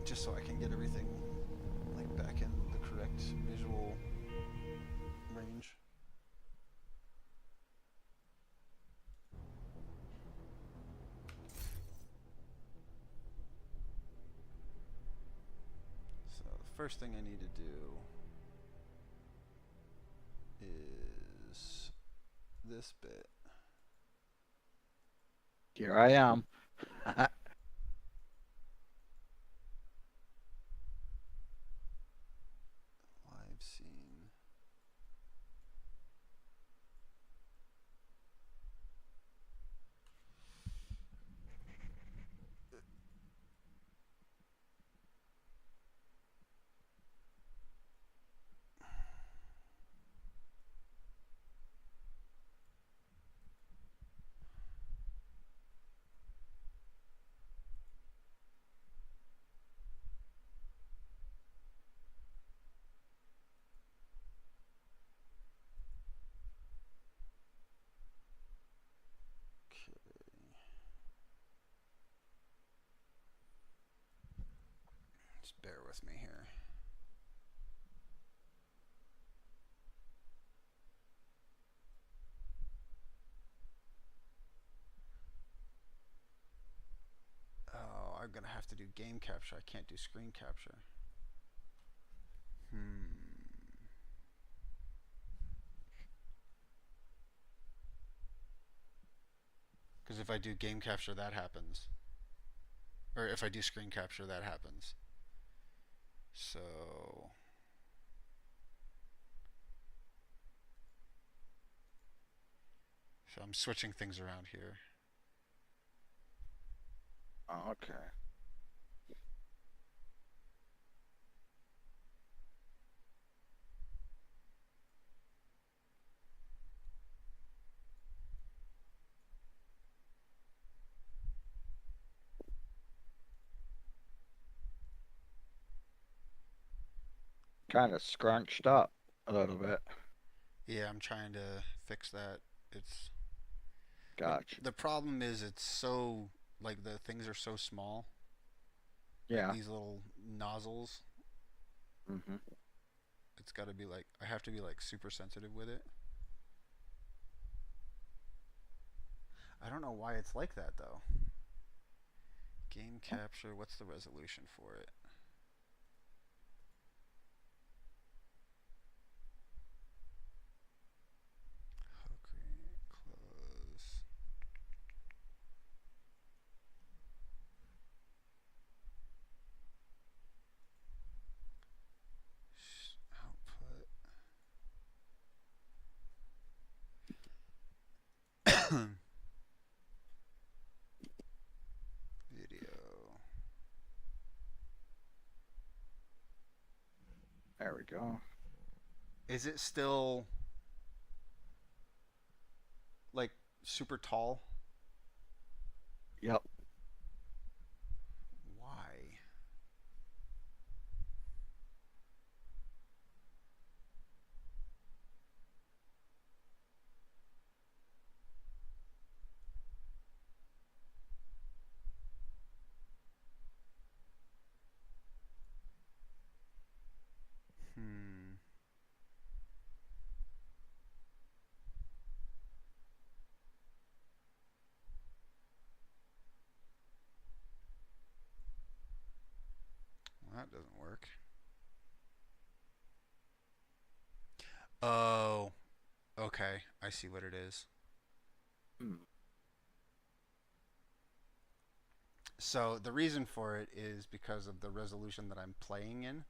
A: Just so I can get everything like back in the correct visual range. So the first thing I need to do is this bit.
I: Here I am.
A: Live scene. Just bear with me here. Oh, I'm gonna have to do game capture. I can't do screen capture. Because if I do game capture, that happens. Or if I do screen capture, that happens. So I'm switching things around here.
I: Okay. Kind of scrunched up a little bit.
A: Yeah, I'm trying to fix that. It's
I: Gotcha.
A: the problem is it's so like the things are so small.
I: Yeah.
A: These little nozzles.
I: Mm-hmm.
A: It's got to be like I have to be like super sensitive with it. I don't know why it's like that though. Game capture, what's the resolution for it? Close. Output. Video.
I: There we go.
A: Is it still like super tall?
I: Yep.
A: Why? Well, that doesn't work. Oh, okay. I see what it is. So the reason for it is because of the resolution that I'm playing in.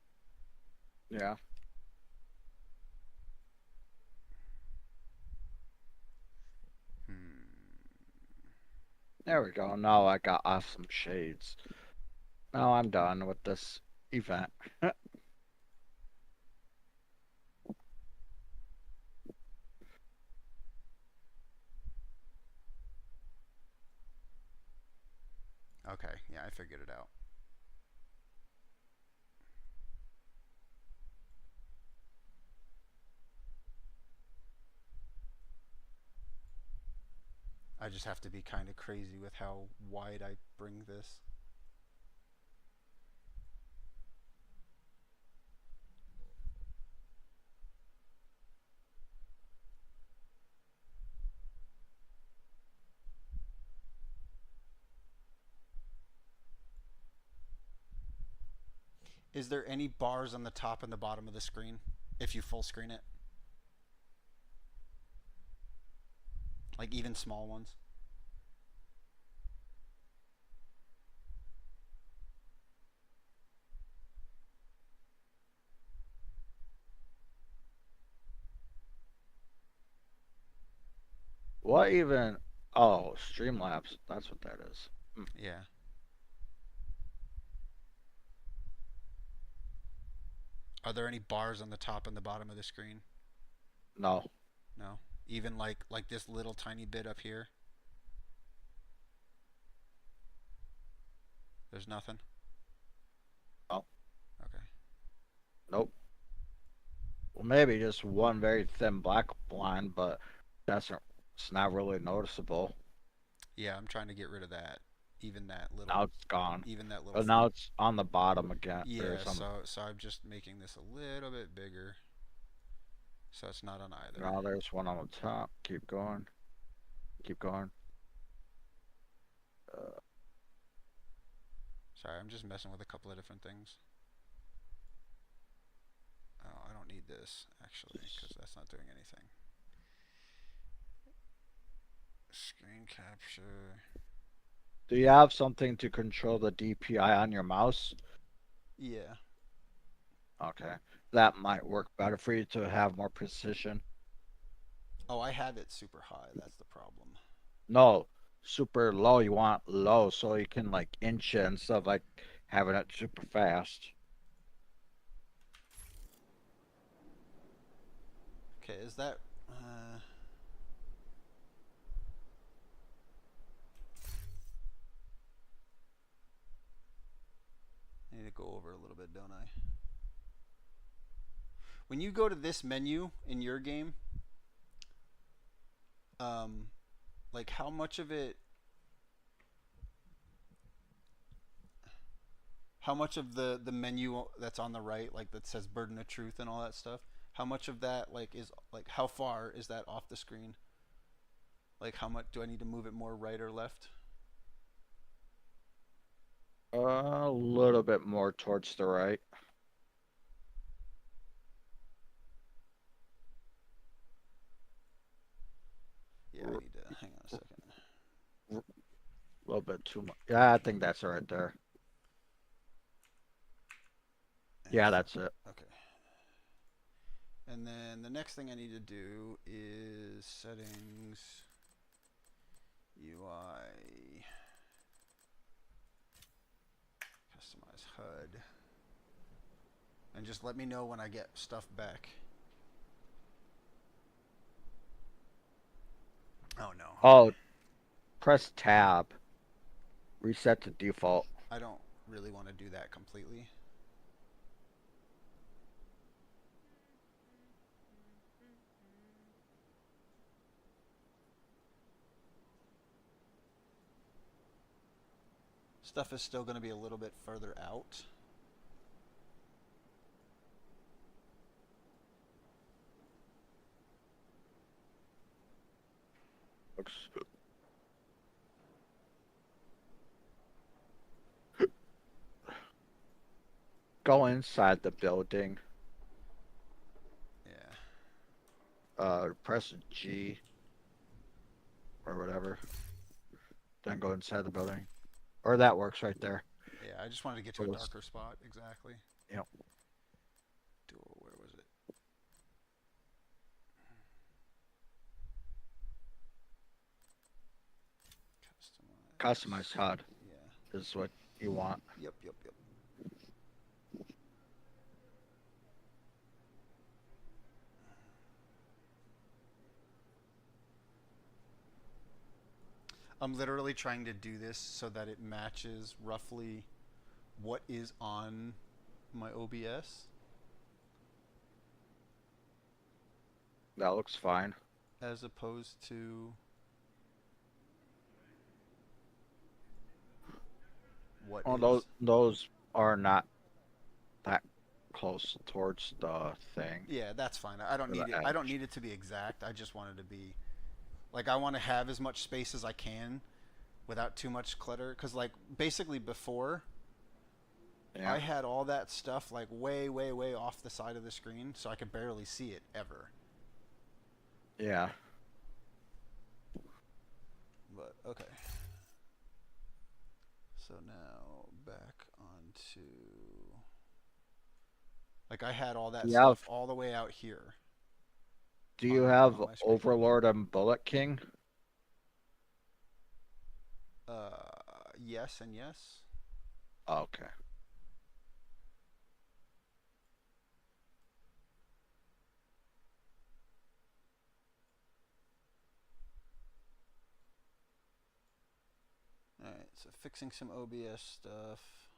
I: Yeah. There we go. Now I got off some shades. Now I'm done with this event.
A: Okay, yeah, I figured it out. I just have to be kind of crazy with how wide I bring this. Is there any bars on the top and the bottom of the screen if you full screen it? Like even small ones.
I: What even? Oh, Streamlabs. That's what that is.
A: Yeah. Are there any bars on the top and the bottom of the screen?
I: No.
A: No. Even like this little tiny bit up here. There's nothing.
I: Oh.
A: Okay.
I: Nope. Well, maybe just one very thin black line, but it's not really noticeable.
A: Yeah, I'm trying to get rid of that. Even that little.
I: Now it's gone.
A: Even that little.
I: But now it's on the bottom again.
A: Yeah. So I'm just making this a little bit bigger. So it's not on either.
I: Now there's one on the top. Keep going. Keep going.
A: Sorry, I'm just messing with a couple of different things. Oh, I don't need this actually because that's not doing anything. Screen capture.
I: Do you have something to control the DPI on your mouse?
A: Yeah.
I: Okay. That might work better for you to have more precision.
A: Oh, I have it super high. That's the problem.
I: No, super low. You want low so you can like inch it instead of like having it super fast.
A: Okay, is that I need to go over a little bit, don't I? When you go to this menu in your game, like how much of it, how much of the menu that's on the right, like that says Burden of Truth and all that stuff, how much of that like is like how far is that off the screen? Like how much do I need to move it more right or left?
I: A little bit more towards the right.
A: Yeah, I need to hang on a second.
I: A little bit too much. Yeah, I think that's right there. Yeah, that's it.
A: Okay. And then the next thing I need to do is settings, UI, customize HUD, and just let me know when I get stuff back. Oh no.
I: Oh, press tab. Reset to default.
A: I don't really want to do that completely. Stuff is still going to be a little bit further out.
I: Looks. Go inside the building.
A: Yeah.
I: Press G or whatever. Then go inside the building. Or that works right there.
A: Yeah, I just wanted to get to a darker spot. Exactly.
I: Yep.
A: Where was it?
I: Customize HUD
A: Yeah.
I: is what you want.
A: Yep. I'm literally trying to do this so that it matches roughly what is on my OBS.
I: That looks fine.
A: As opposed to what
I: Oh,
A: is...
I: those are not that close towards the thing.
A: Yeah, that's fine. I don't need it. I don't need it to be exact. I just want it to be like, I want to have as much space as I can without too much clutter. Because like basically before, I had all that stuff like way off the side of the screen, so I could barely see it ever.
I: Yeah.
A: Okay. So now back onto. Like I had all that
I: Yeah.
A: stuff all the way out here.
I: Do you
A: on
I: have
A: my screen.
I: Overlord and Bullet King?
A: Yes and yes.
I: Okay.
A: Alright, so fixing some OBS stuff.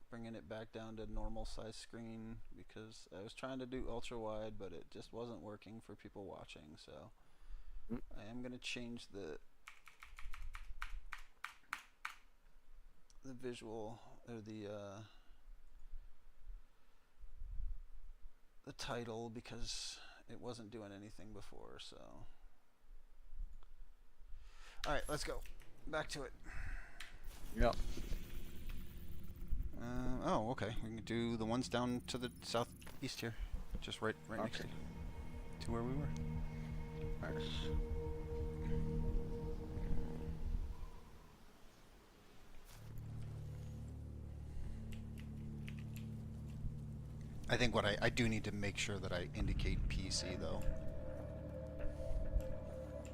A: Bringing it back down to normal size screen because I was trying to do ultra wide, but it just wasn't working for people watching. So I am gonna change the visual or the title because it wasn't doing anything before. So all right, let's go back to it.
I: Yep.
A: Oh, okay. We can do the ones down to the southeast here, just right next to where we were.
I: Nice.
A: I think what I do need to make sure that I indicate PC though.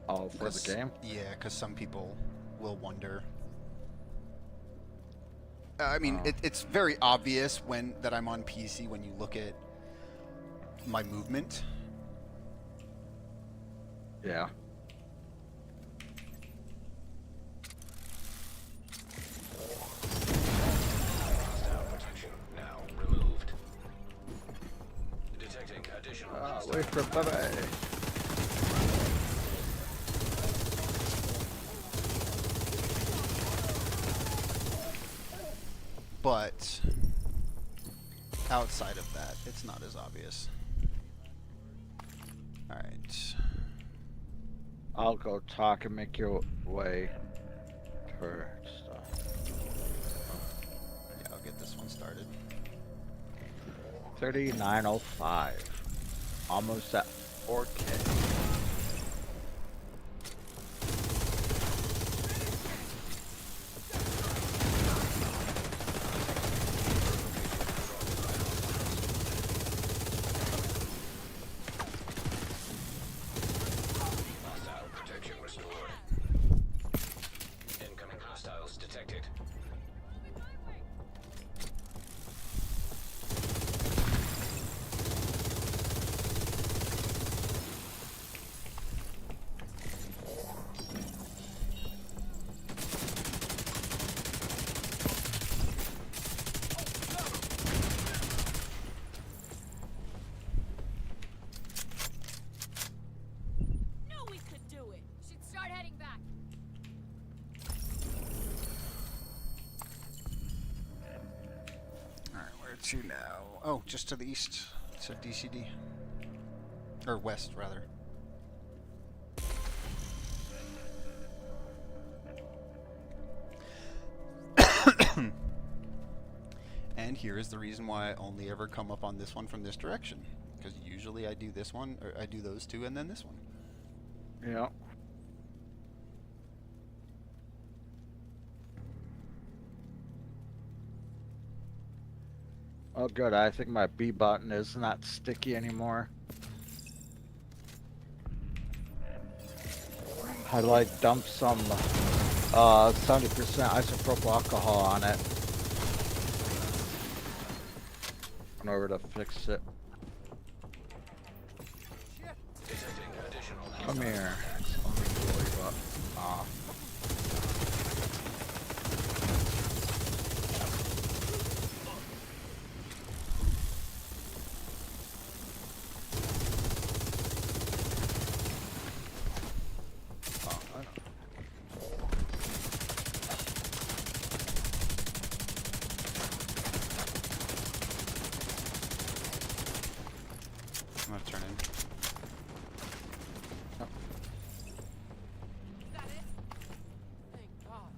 I: Oh, for the game?
A: Yeah, because some people will wonder. I mean, it's very obvious that I'm on PC when you look at my movement.
I: Yeah.
C: Hostile protection now removed. Detecting additional hostile.
I: Wait for Bubba.
A: But outside of that, it's not as obvious. All right.
I: I'll go talk and make your way for stuff.
A: Yeah, I'll get this one started.
I: 3905. Almost at 4K.
C: Hostile protection restored. Incoming hostiles detected.
B: Knew we could do it. Should start heading back.
A: All right, where to now? Oh, just to the east. So DCD. Or west, rather. And here is the reason why I only ever come up on this one from this direction. Because usually I do this one, or I do those two, and then this one.
I: Yeah. Oh good, I think my B button is not sticky anymore. I like dumped some 70% isopropyl alcohol on it. In order to fix it.
C: Detecting additional
I: Come here. Let me blow you up. Ah.
A: I'm gonna turn in.
B: Is that it? Thank God.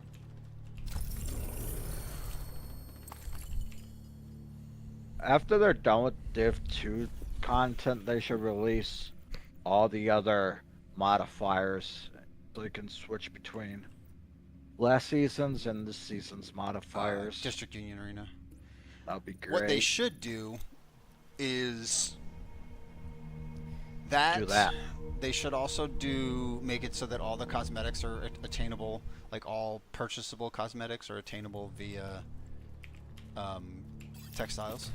I: After they're done with Div 2 content, they should release all the other modifiers so you can switch between last season's and this season's modifiers.
A: District Union Arena.
I: That'd be great.
A: What they should do is that,
I: Do that.
A: they should also make it so that all the cosmetics are attainable, like all purchasable cosmetics are attainable via textiles.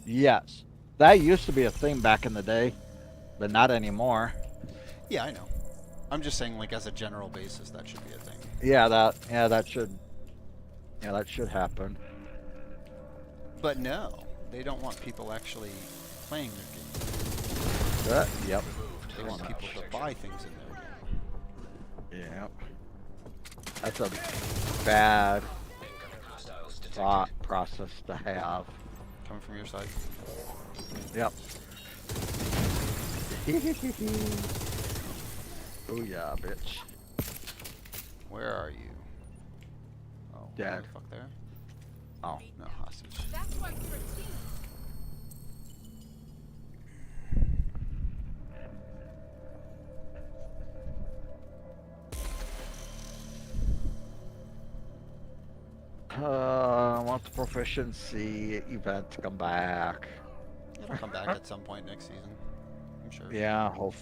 I: Yes. That used to be a thing back in the day, but not anymore.
A: Yeah, I know. I'm just saying, like, as a general basis, that should be a thing.
I: That should happen.
A: But no, they don't want people actually playing their game.
I: Yep.
A: They want people to buy things in their game.
I: Yep. That's a bad
C: Incoming hostiles detected.
I: thought process to have.
A: Coming from your side.
I: Yep. Oh yeah, bitch.
A: Where are you? Oh, where
I: Dead.
A: the fuck there?
I: Oh.
A: No, hostage.
B: That's why we're a team.
I: I want the proficiency event to come back.
A: It'll come back at some point next season. I'm sure.
I: Yeah, hope.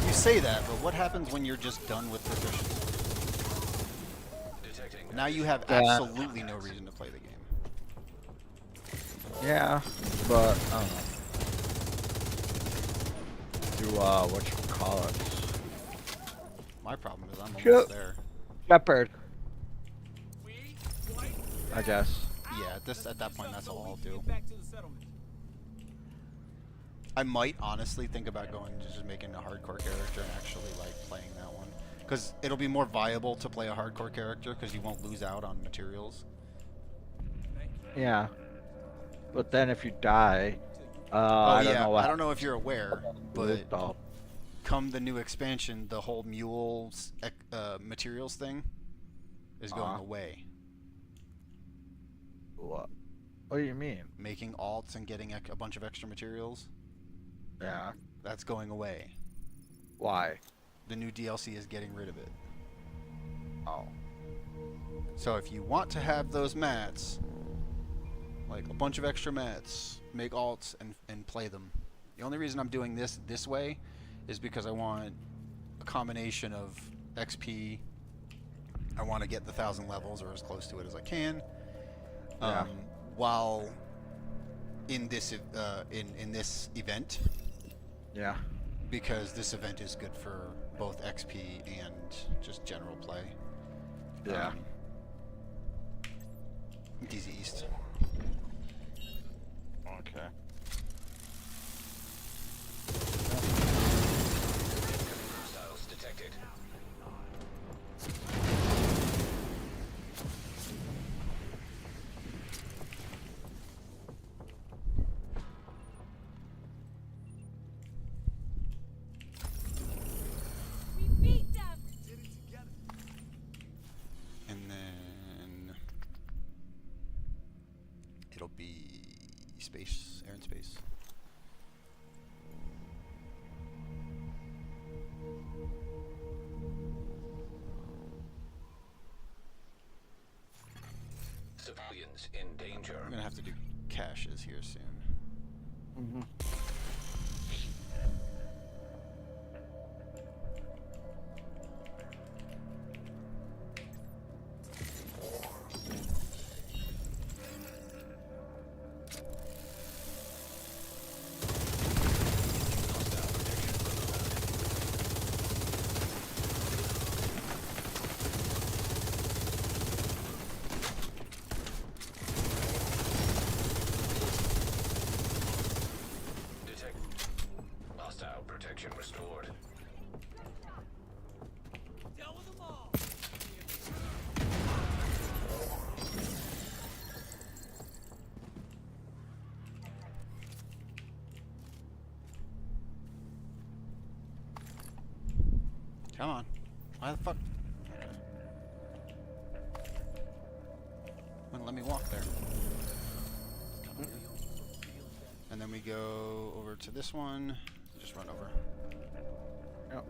A: You say that, but what happens when you're just done with proficiency?
C: Detecting
A: Now you have
I: Yeah.
A: absolutely no reason to play the game.
I: Yeah, but I don't know. Do whatchamacallit?
A: My problem is I'm
I: Sure.
A: almost there.
I: Shepherd. I guess.
A: Yeah, at that point, that's all I'll do.
D: Get back to the settlement.
A: I might honestly think about going to just making a hardcore character and actually like playing that one, because it'll be more viable to play a hardcore character because you won't lose out on materials.
I: Yeah. But then if you die,
A: Oh
I: I don't
A: yeah,
I: know what
A: I don't know if you're aware, but
I: Oh,
A: come the new expansion, the whole mules materials thing is going
I: Uh-huh.
A: away.
I: what? What do you mean?
A: Making alts and getting a bunch of extra materials,
I: Yeah.
A: that's going away.
I: Why?
A: The new DLC is getting rid of it.
I: Oh.
A: So if you want to have those mats, like a bunch of extra mats, make alts and play them. The only reason I'm doing this way is because I want a combination of XP. I want to get the 1,000 levels or as close to it as I can.
I: Yeah.
A: While in this in this event,
I: Yeah.
A: because this event is good for both XP and just general play.
I: Yeah.
A: DZ East.
I: Okay.
C: hostiles detected.
B: We beat them.
A: And then it'll be space, air and space.
C: Civilians in danger.
A: I'm gonna have to do caches here soon.
I: Mm-hmm.
C: Detect. Hostile protection restored.
D: Dealt with them all.
A: Come on. Why the fuck? Okay. Wouldn't let me walk there. It's kinda weird. then we go over to this one. Just run over.
I: Yep.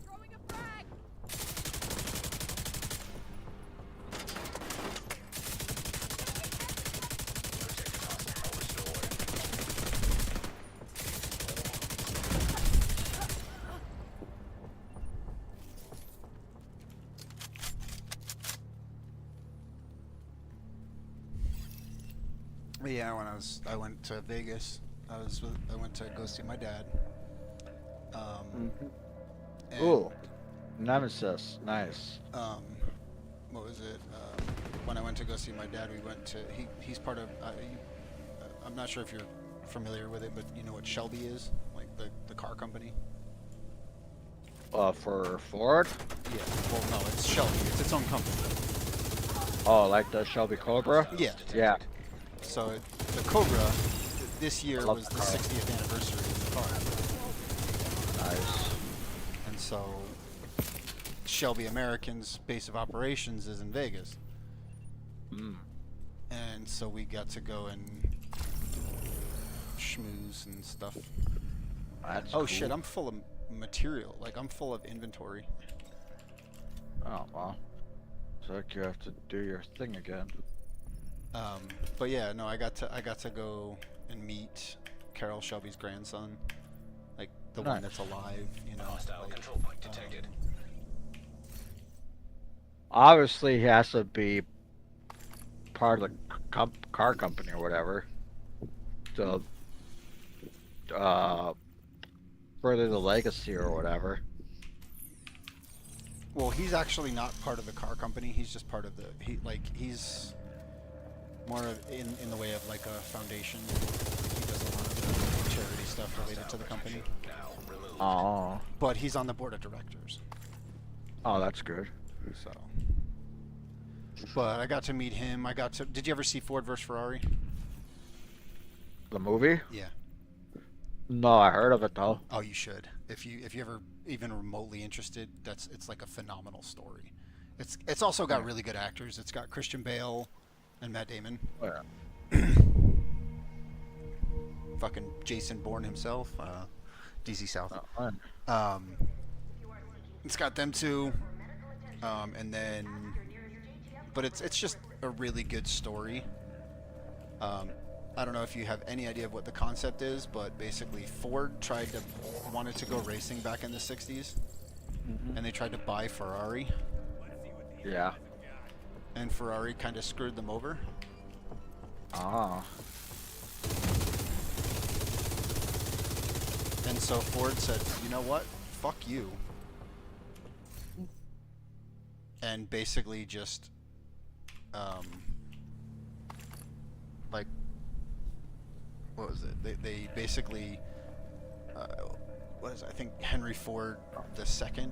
B: Throwing a frag!
A: But yeah, when I went to Vegas. I went to go see my dad. And,
I: Ooh, Nemesis, nice.
A: What was it? When I went to go see my dad, we went to he's part of. I'm not sure if you're familiar with it, but you know what Shelby is, like the car company.
I: For Ford?
A: Yeah. Well, no, it's Shelby. It's its own company.
I: Oh, like the Shelby Cobra?
A: Yeah.
I: Yeah.
A: So the Cobra this year
I: love
A: was
I: the
A: the
I: car.
A: 60th anniversary of the car.
I: Nice.
A: And so Shelby American's base of operations is in Vegas.
I: Mm.
A: And so we got to go and schmooze and stuff.
I: That's
A: Oh
I: cool.
A: shit, I'm full of material. Like, I'm full of inventory.
I: Oh, well. Looks like you have to do your thing again.
A: But yeah, no, I got to go and meet Carol Shelby's grandson. Like, the one
I: Nice.
A: that's alive, you know.
C: Hostile
A: like,
C: control point detected.
I: Obviously, he has to be part of the car company or whatever. To, further the legacy or whatever.
A: Well, he's actually not part of the car company. He's just part of the he's more of in the way of like a foundation. He does a lot of the charity stuff related to the company.
C: Now removed.
I: Oh.
A: But he's on the board of directors.
I: Oh, that's good.
A: So. But I got to meet him. Did you ever see Ford vs Ferrari?
I: The movie?
A: Yeah.
I: No, I heard of it though.
A: Oh, you should. If you ever even remotely interested, it's like a phenomenal story. It's also got really good actors. It's got Christian Bale and Matt Damon.
I: Oh, yeah.
A: Fucking Jason Bourne himself, DC South.
I: Oh, fun.
A: It's got them two, and then, but it's just a really good story. I don't know if you have any idea of what the concept is, but basically Ford wanted to go racing back in the 60s, and they tried to buy Ferrari,
I: Yeah.
A: and Ferrari kind of screwed them over.
I: Ah.
A: And so Ford said, you know what? Fuck you. And basically just, like, what was it? They basically, what is it? I think Henry Ford II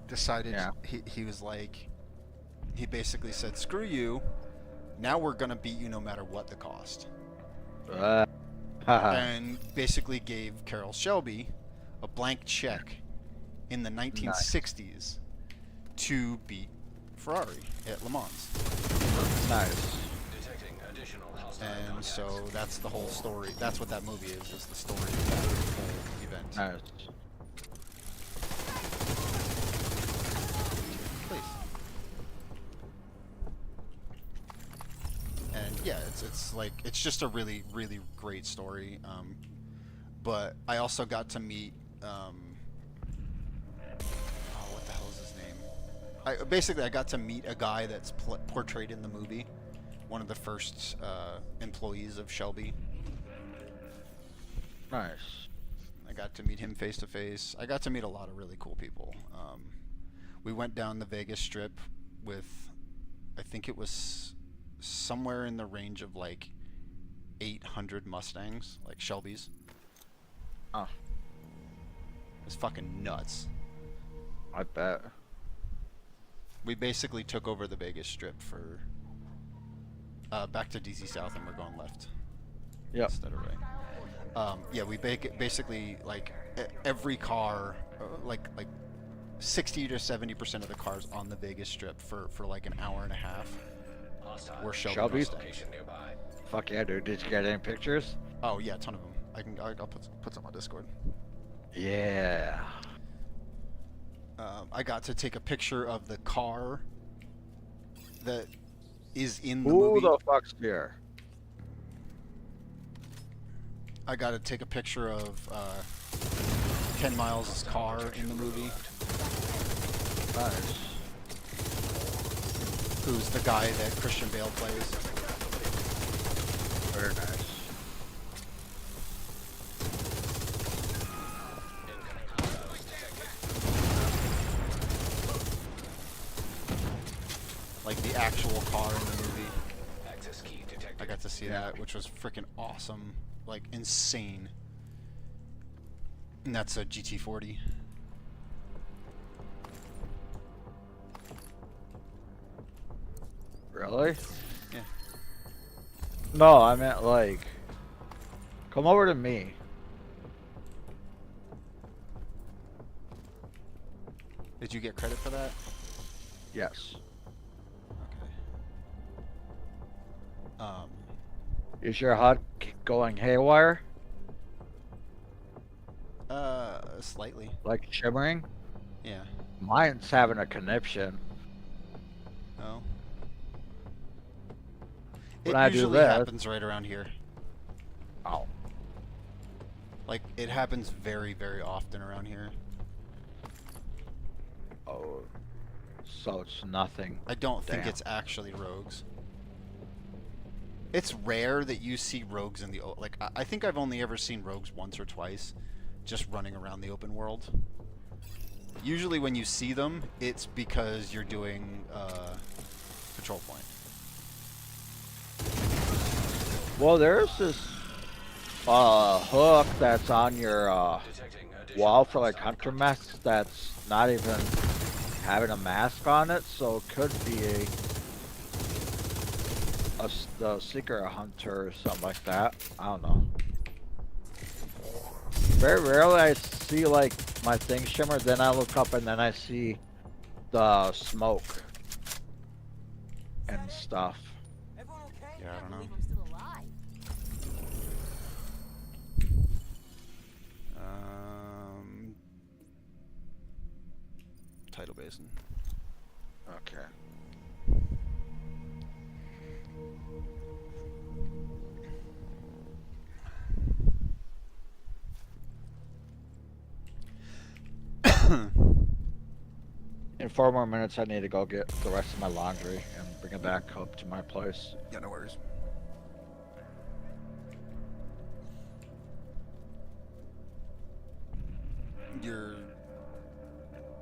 A: decided,
I: Yeah.
A: he was like, he basically said, screw you, now we're gonna beat you no matter what the cost. And basically gave Carroll Shelby a blank check in the 1960s to beat Ferrari at Le Mans.
I: Nice.
C: Detecting additional hostile
A: And
C: contacts.
A: so that's the whole story. That's what that movie is the story of that whole event.
I: Nice.
A: Please. And yeah, it's just a really, really great story. But I also got to meet, what the hell is his name? I got to meet a guy that's portrayed in the movie, one of the first employees of Shelby.
I: Nice.
A: I got to meet him face to face. I got to meet a lot of really cool people. We went down the Vegas Strip with, I think it was somewhere in the range of like 800 Mustangs, like Shelby's.
I: Oh.
A: It's fucking nuts.
I: I bet.
A: We basically took over the Vegas Strip for back to DZ South, and we're going left.
I: Yep.
A: Instead of right. Yeah, we basically like every car, like 60 to 70% of the cars on the Vegas Strip for like an hour and a half
C: Hostile.
A: were Shelby
I: Shelby's?
A: Mustangs.
C: Location nearby.
I: Fuck yeah, dude. Did you get any pictures?
A: Oh yeah, a ton of them. I'll put some on Discord.
I: Yeah.
A: I got to take a picture of the car that is in the
I: Who
A: movie.
I: the fuck's here?
A: I got to take a picture of Ken Miles' car in the movie,
I: Nice.
A: who's the guy that Christian Bale plays.
I: Very nice.
A: Like the actual car in the movie.
C: Access key detected.
A: I got to see that, which was freaking awesome. Like insane. And that's a GT40.
I: Really?
A: Yeah.
I: No, I meant like. Come over to me.
A: Did you get credit for that?
I: Yes.
A: Okay.
I: Is your HUD going haywire?
A: Slightly.
I: Like shimmering?
A: Yeah.
I: Mine's having a conniption.
A: No.
I: When
A: It
I: I do
A: usually
I: this-
A: happens right around here.
I: Oh.
A: Like it happens very, very often around here.
I: Oh. So it's nothing.
A: I don't think
I: Damn.
A: it's actually rogues. It's rare that you see rogues in the like. I think I've only ever seen rogues once or twice, just running around the open world. Usually, when you see them, it's because you're doing patrol point.
I: Well, there's this hook that's on your
C: Detecting additional
I: wall for like
C: hostile
I: hunter masks that's not even having a mask on it, so it could be the secret hunter or something like that. I don't know. Very rarely I see like my thing shimmer, then I look up and then I see the smoke and stuff.
D: Everyone okay?
A: Yeah, I don't know.
B: believe I'm still alive.
A: Tidal Basin.
I: Okay. In 4 more minutes, I need to go get the rest of my laundry and bring it back up to my place.
A: Yeah, no worries.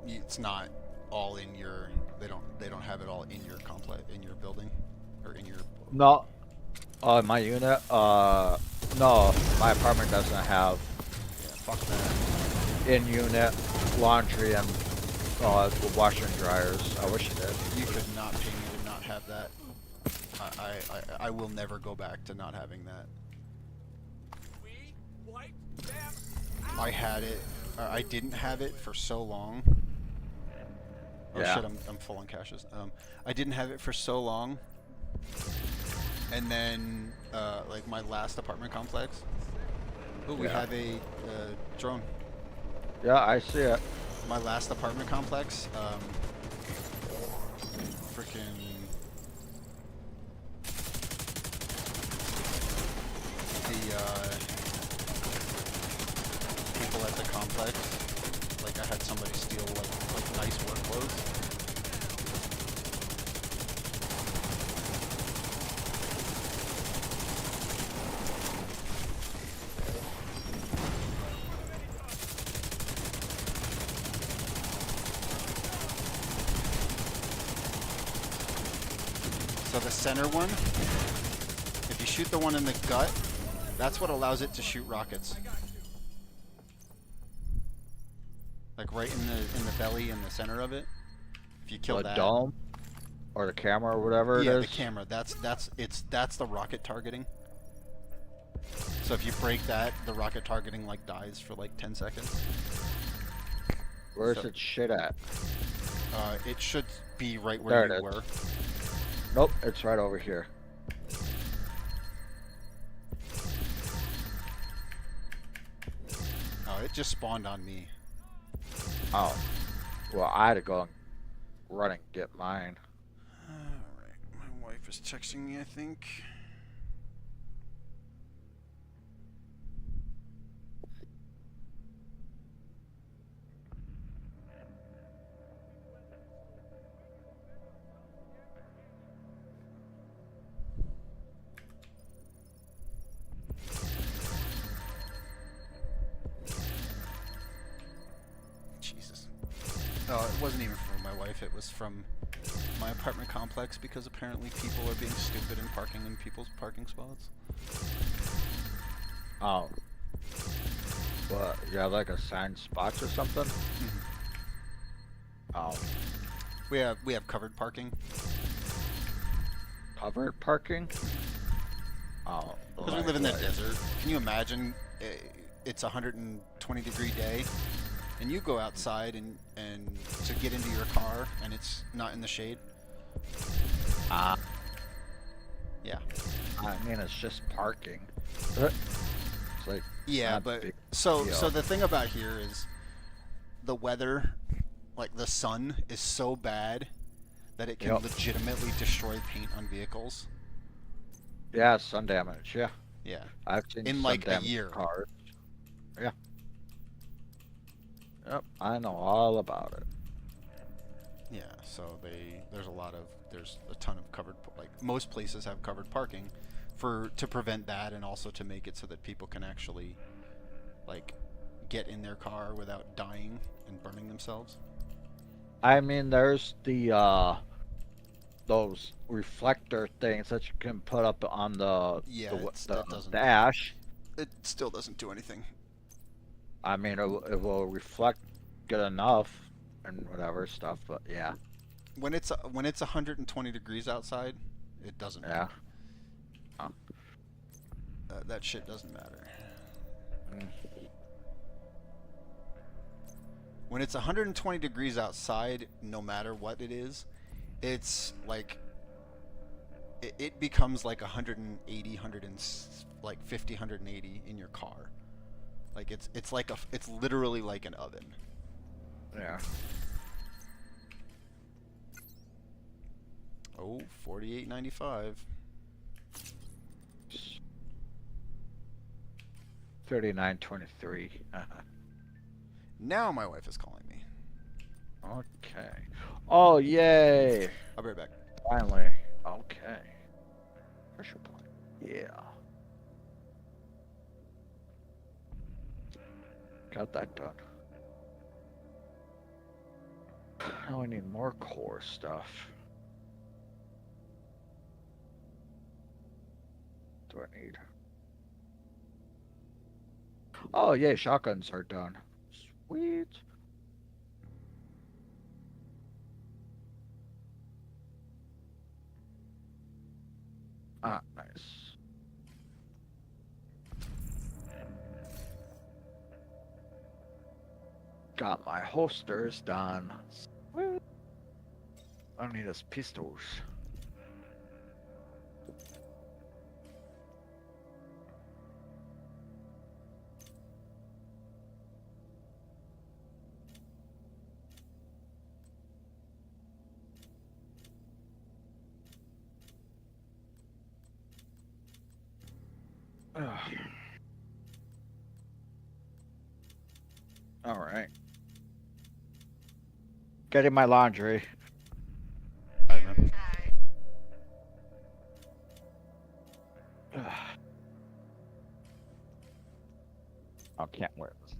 A: It's not all in your. They don't have it all in your complex, in your building, or in your.
I: No. My unit? No, my apartment doesn't have
A: Yeah, fuck that.
I: in-unit laundry and washer and dryers. I wish it did.
A: You could not pay me to not have that. I will never go back to not having that.
D: We wiped them
A: I had it. I didn't have it for so long. Oh
I: Yeah.
A: shit! I'm full on caches. I didn't have it for so long, and then like my last apartment complex. Oh, we
I: Yeah.
A: have a drone.
I: Yeah, I see it.
A: My last apartment complex. Freaking. The people at the complex. Like I had somebody steal like nice work clothes. So the center one, if you shoot the one in the gut, that's what allows it to shoot rockets. Like right in the belly, in the center of it. If you kill
I: the
A: that,
I: dome or the camera or whatever
A: yeah,
I: it
A: the
I: is.
A: camera. That's the rocket targeting. So if you break that, the rocket targeting like dies for like 10 seconds.
I: Where's
A: So-
I: it shit at?
A: It should be right where
I: There
A: you
I: it is.
A: were.
I: Nope, it's right over here.
A: Oh, it just spawned on me.
I: Oh. Well, I had to go and run and get mine.
A: Alright, my wife is texting me, I think. Jesus. Oh, it wasn't even from my wife, it was from my apartment complex because apparently people are being stupid and parking in people's parking spots.
I: Oh. What? You have like assigned spots or something? Oh.
A: We have covered parking.
I: Covered parking? Oh.
A: Because we live in the desert. Can you imagine? It's a 120-degree day, and you go outside and to get into your car, and it's not in the shade.
I: Ah.
A: Yeah.
I: I mean, it's just parking. It's like
A: Yeah,
I: not a
A: but
I: big
A: so
I: deal.
A: the thing about here is the weather, like the sun, is so bad that it can
I: Yep.
A: legitimately destroy paint on vehicles.
I: Yeah, sun damage. Yeah,
A: Yeah.
I: I've seen
A: In
I: sun
A: like a
I: damaged
A: year.
I: cars. Yeah. Yep, I know all about it.
A: Yeah, so there's a ton of covered, like most places have covered parking to prevent that, and also to make it so that people can actually like get in their car without dying and burning themselves.
I: I mean, there's the those reflector things that you can put up on the
A: Yeah,
I: the,
A: that doesn't.
I: dash.
A: It still doesn't do anything.
I: I mean, it will reflect good enough and whatever stuff, but yeah,
A: When it's 120 degrees outside, it doesn't
I: yeah.
A: matter. That shit doesn't matter.
I: Mm.
A: When it's 120 degrees outside, no matter what it is, it's like it becomes like 180, 50, 180 in your car. Like it's literally like an oven.
I: Yeah.
A: Oh, 48.95.
I: 39.23.
A: Now my wife is calling me.
I: Okay. Oh, yay!
A: I'll be right back.
I: Finally. Okay. Pressure point. Yeah. Got that done. Now we need more core stuff. Do I need? Oh, yay, shotguns are done. Sweet. Ah, nice. Got my holsters done. Sweet. I need his pistols. All right. Getting my laundry.
A: I remember.
I: I can't wear this.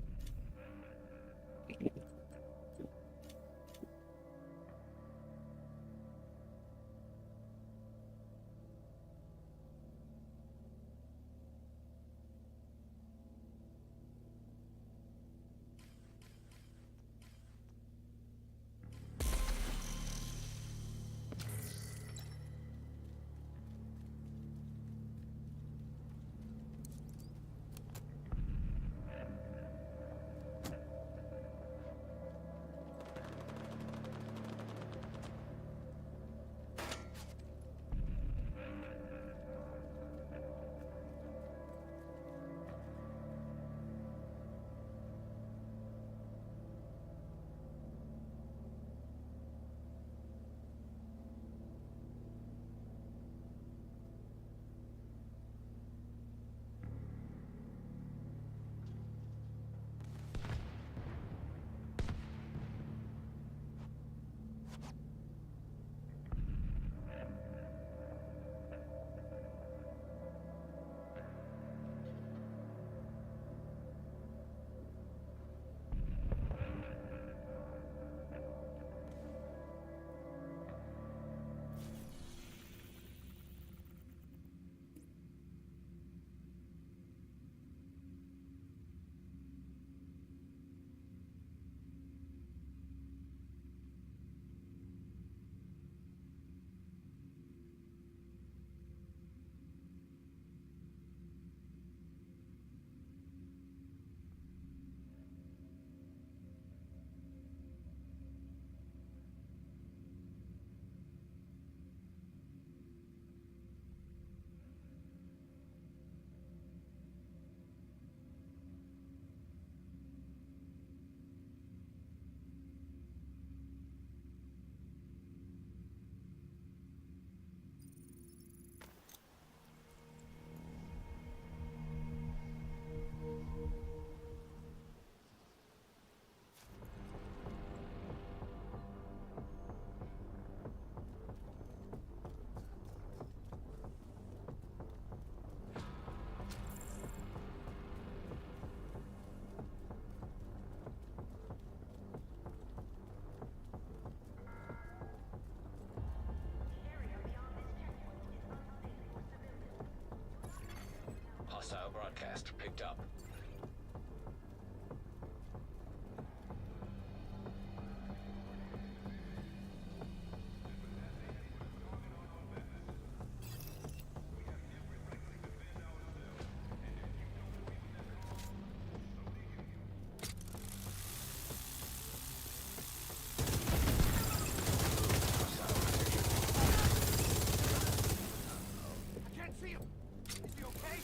C: broadcast picked up.
D: I can't see him. Is he okay?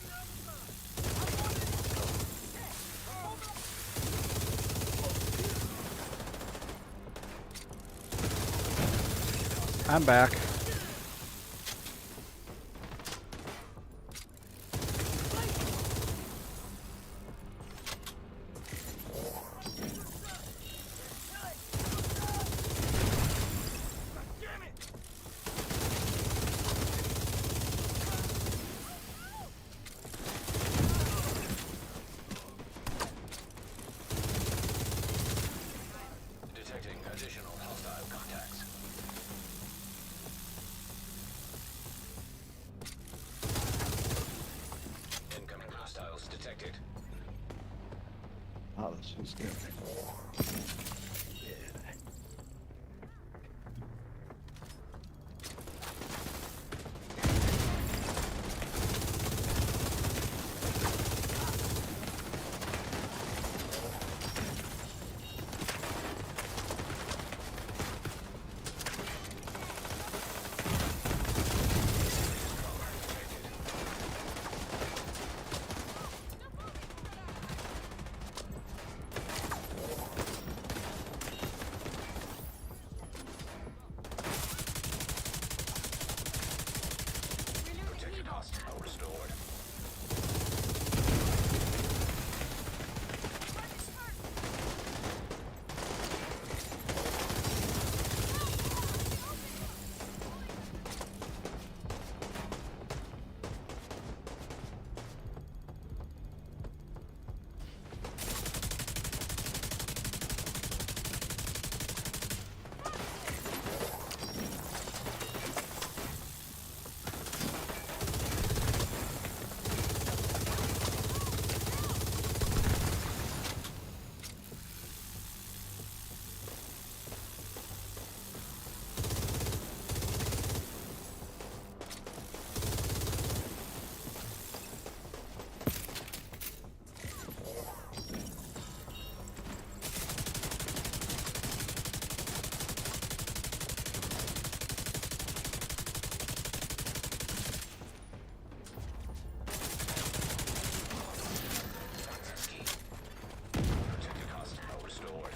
I: I'm back.
D: Damn it!
C: Detecting additional hostile contacts. Incoming hostiles detected.
I: Oh, this is good.
C: Protected hostile restored. Protected hostile restored.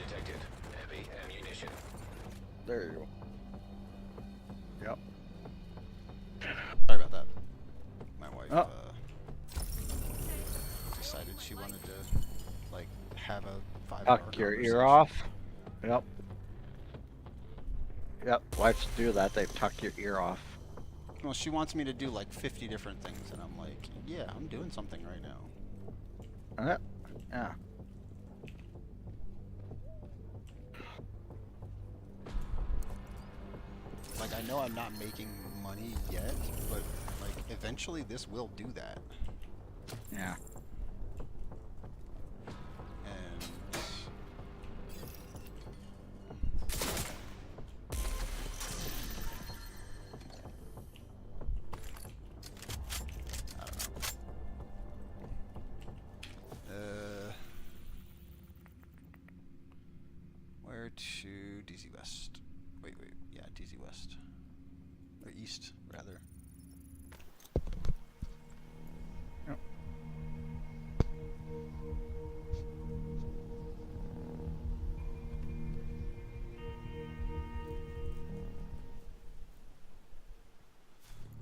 C: Detected heavy ammunition.
I: There you go. Yep.
A: Sorry about that. My wife
I: Oh.
A: decided she wanted to like have a 5-hour
I: Tuck your ear
A: conversation.
I: off. Yep. Yep. Wives do that. They tuck your ear off.
A: Well, she wants me to do like 50 different things, and I'm like, yeah, I'm doing something right now.
I: Yeah.
A: Like, I know I'm not making money yet, but like eventually this will do that.
I: Yeah.
A: And I don't know. Where to DZ West? Wait, yeah, DZ West. Or East, rather.
I: Yep.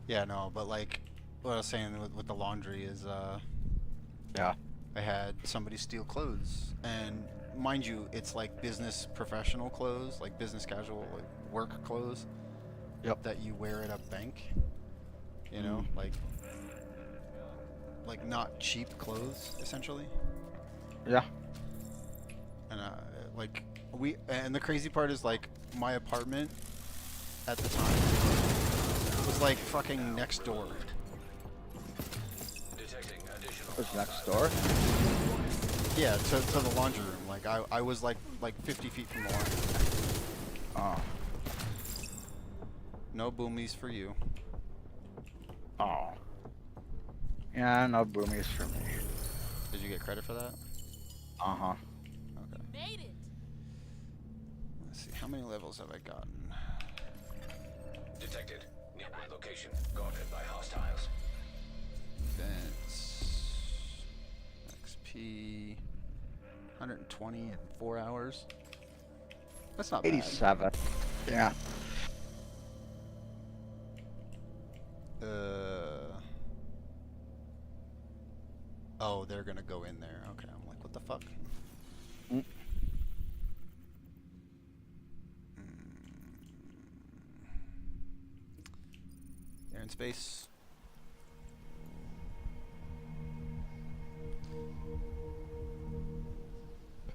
A: Yeah, no, but like what I was saying with the laundry is
I: Yeah.
A: I had somebody steal clothes, and mind you, it's like business professional clothes, like business casual, like work clothes.
I: Yep.
A: That you wear at a bank. You know, like not cheap clothes, essentially.
I: Yeah.
A: And and the crazy part is like my apartment at the time was like fucking next door.
I: Was next door?
A: Yeah, to the laundry room. Like I was like 50 feet from the laundry room.
I: Oh.
A: No boomies for you.
I: Oh. Yeah, no boomies for me.
A: Did you get credit for that?
I: Uh-huh.
A: Okay.
B: Made it.
A: Let's see. How many levels have I gotten?
C: Detected. Nearby location. Guarded by hostiles.
A: Events. XP. 120 in 4 hours. That's not bad.
I: 87. Yeah.
A: Oh, they're gonna go in there. Okay, I'm like, what the fuck?
I: Mm.
A: They're in space.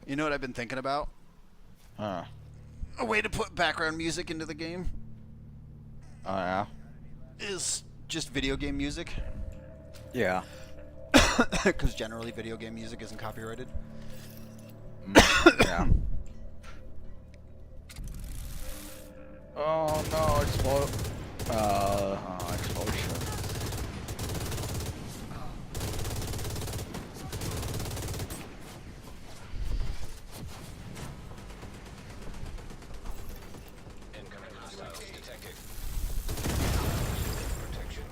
A: You know what I've been thinking about?
I: Huh.
A: A way to put background music into the game
I: Oh, yeah?
A: is just video game music.
I: Yeah.
A: Because generally video game music isn't copyrighted.
I: Yeah. Oh, no, explosion.
C: Incoming hostiles detected. Protection.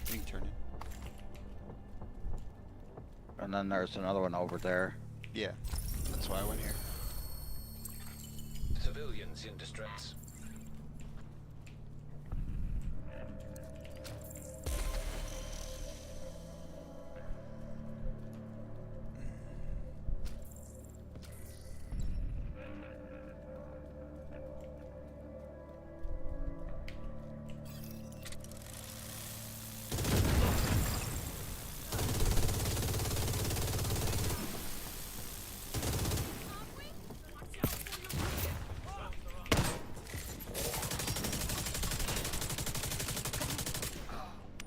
A: You can turn it.
I: And then there's another one over there.
A: Yeah, that's why I went here.
C: Civilians in distress.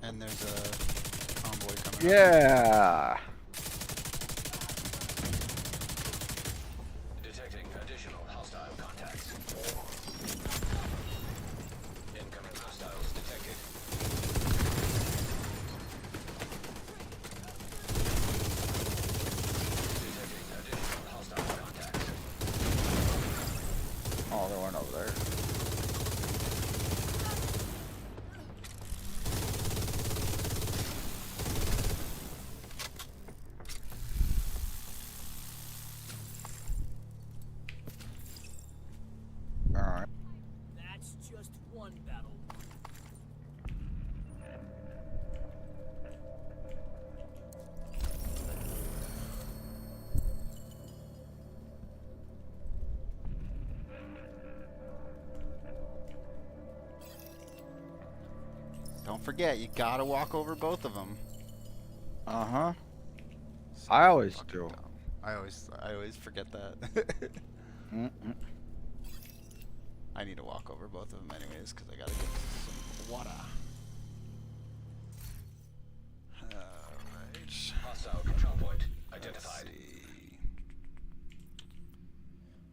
A: And there's a convoy coming up.
I: Yeah.
C: Detecting additional hostile contacts. Incoming hostiles detected. Detecting additional hostile contacts.
I: Oh, there one over there. Alright.
D: That's just one battle.
A: Don't forget, you gotta walk over both of them.
I: Uh-huh. I always do.
A: I always forget that.
I: Mm-mm.
A: I need to walk over both of them anyways, because I gotta get some water. Alright.
C: Hostile control point identified.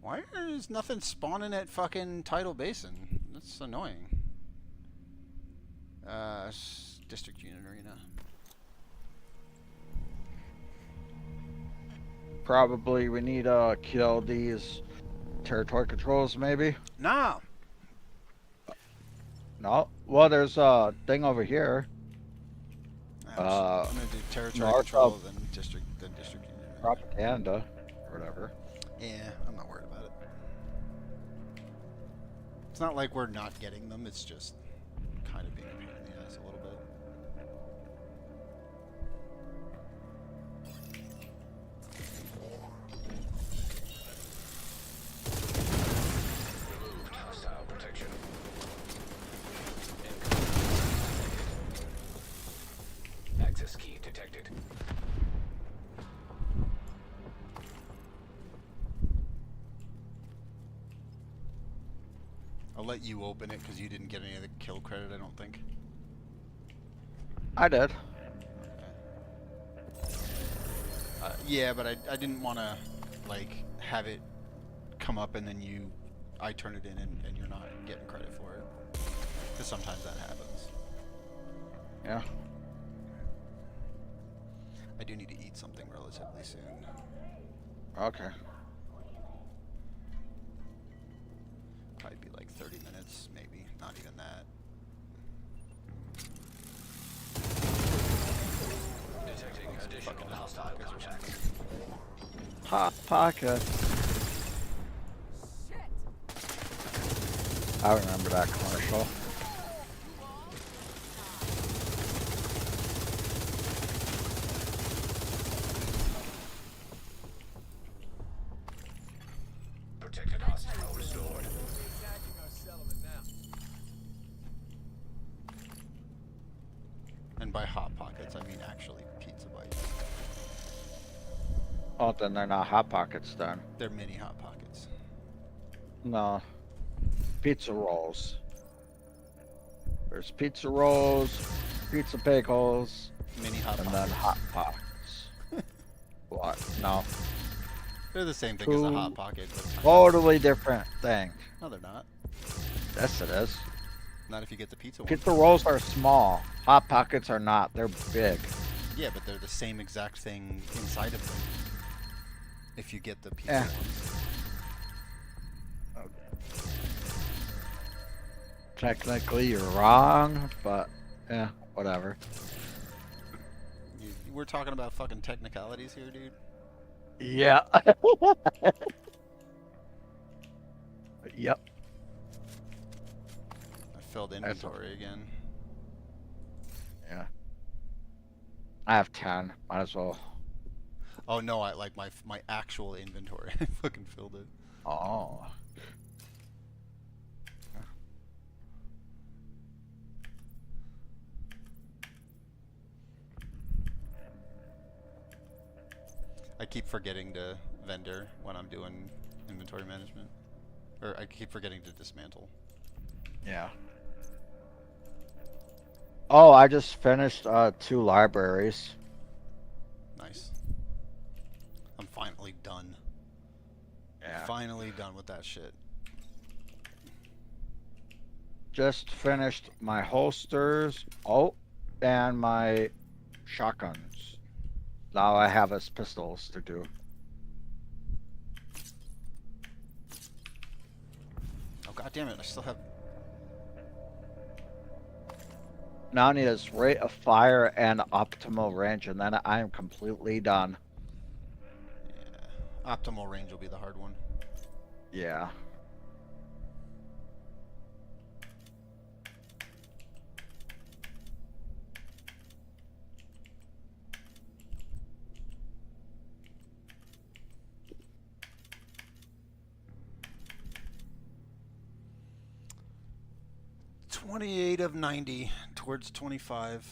A: Why is nothing spawning at fucking Tidal Basin? That's annoying. District Unit Arena.
I: Probably we need to kill these territory controls, maybe?
A: No!
I: No? Well, there's a thing over here.
A: I'm gonna do territory
I: north
A: control,
I: of-
A: then district Unit Arena.
I: Propaganda. Or whatever.
A: Yeah, I'm not worried about it. It's not like we're not getting them, it's just kind of being a pain in the ass a little bit.
C: Removed hostile protection. Incoming. Access key detected.
A: I'll let you open it because you didn't get any of the kill credit, I don't think.
I: I did.
A: Yeah, but I didn't want to like have it come up and then I turn it in and you're not getting credit for it. Because sometimes that happens.
I: Yeah.
A: I do need to eat something relatively soon.
I: Okay.
A: Probably be like 30 minutes, maybe. Not even that.
C: Detecting additional
A: Fucking
C: hostile
A: pockets or
C: contacts.
A: something.
I: Hot Pocket.
B: Shit!
I: I remember that commercial.
C: Protected hostile restored.
D: Attaching our settlement now.
A: And by Hot Pockets, I mean actually pizza bites.
I: Oh, then they're not Hot Pockets then.
A: They're mini Hot Pockets.
I: No. Pizza rolls. There's pizza rolls, pizza bagels,
A: Mini Hot
I: and
A: Pockets.
I: then Hot Pockets. What? No.
A: They're the same thing as a
I: Two-
A: Hot Pocket, but tiny.
I: Totally different thing.
A: No, they're not.
I: Yes, it is.
A: Not if you get the pizza one.
I: Pizza rolls are small. Hot Pockets are not. They're big.
A: Yeah, but they're the same exact thing inside of them. If you get the pizza
I: Eh.
A: ones.
I: Technically, you're wrong, but yeah, whatever.
A: We're talking about fucking technicalities here, dude.
I: Yeah. Yep.
A: I filled inventory again.
I: Yeah. I have 10. Might as well.
A: Oh no, I like my actual inventory. I fucking filled it.
I: Oh.
A: I keep forgetting to vendor when I'm doing inventory management. Or I keep forgetting to dismantle.
I: Yeah. Oh, I just finished 2 libraries.
A: Nice. I'm finally done.
I: Yeah.
A: Finally done with that shit.
I: Just finished my holsters. Oh, and my shotguns. Now I have us pistols to do.
A: Oh god damn it, I still have
I: Now I need is rate of fire and optimal range, and then I am completely done.
A: yeah. Optimal range will be the hard one.
I: Yeah.
A: $28 of 90 towards 25.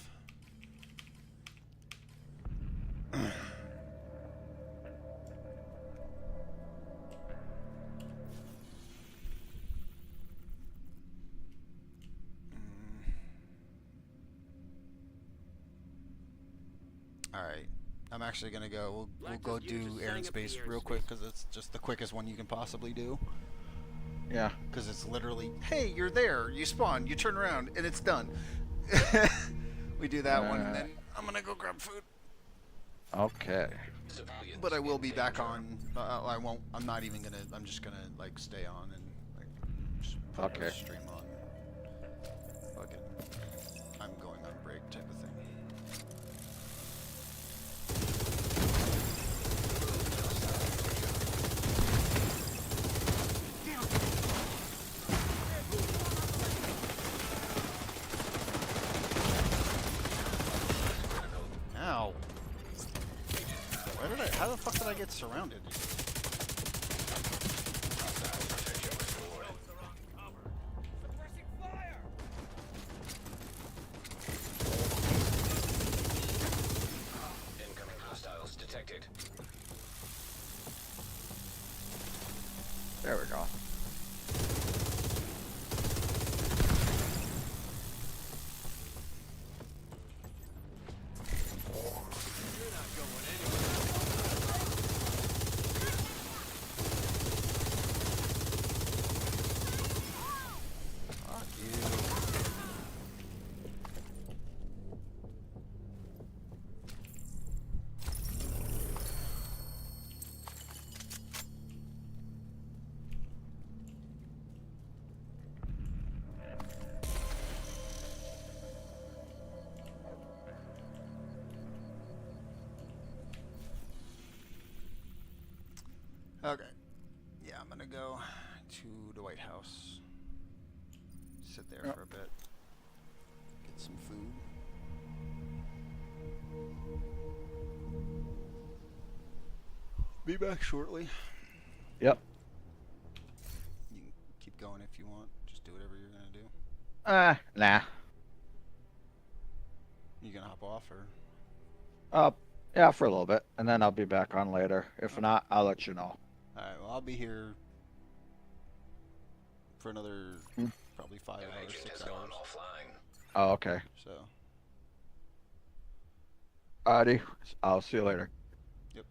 A: Alright, I'm actually gonna go. We'll go do air and space real quick because it's just the quickest one you can possibly do.
I: Yeah.
A: Because it's literally, hey, you're there, you spawn, you turn around, and it's done. We do that one, and then I'm gonna go grab food.
I: Okay.
C: Civilians
A: But I will be
C: in
A: back
C: danger.
A: on. I won't. I'm not even gonna. I'm just gonna like stay on and like just put the
I: Okay.
A: stream on. Fucking, I'm going on break type of thing. Ow. Why did I? How the fuck did I get surrounded?
D: Suppressing fire!
C: Incoming hostiles detected.
I: There we go.
A: Okay. Yeah, I'm gonna go to the White House. Sit there
I: Yep.
A: for a bit. Get some food. Be back shortly.
I: Yep.
A: You can keep going if you want. Just do whatever you're gonna do.
I: Nah.
A: You gonna hop off or?
I: Yeah, for a little bit, and then I'll be back on later. If
A: Okay.
I: not, I'll let you know.
A: All right. Well, I'll be here for another probably 5
C: An
A: hours,
C: agent
A: 6
C: has gone
A: hours.
C: offline.
I: Oh, okay.
A: So.
I: Alrighty. I'll see you later.
A: Yep.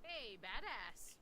B: Hey, badass.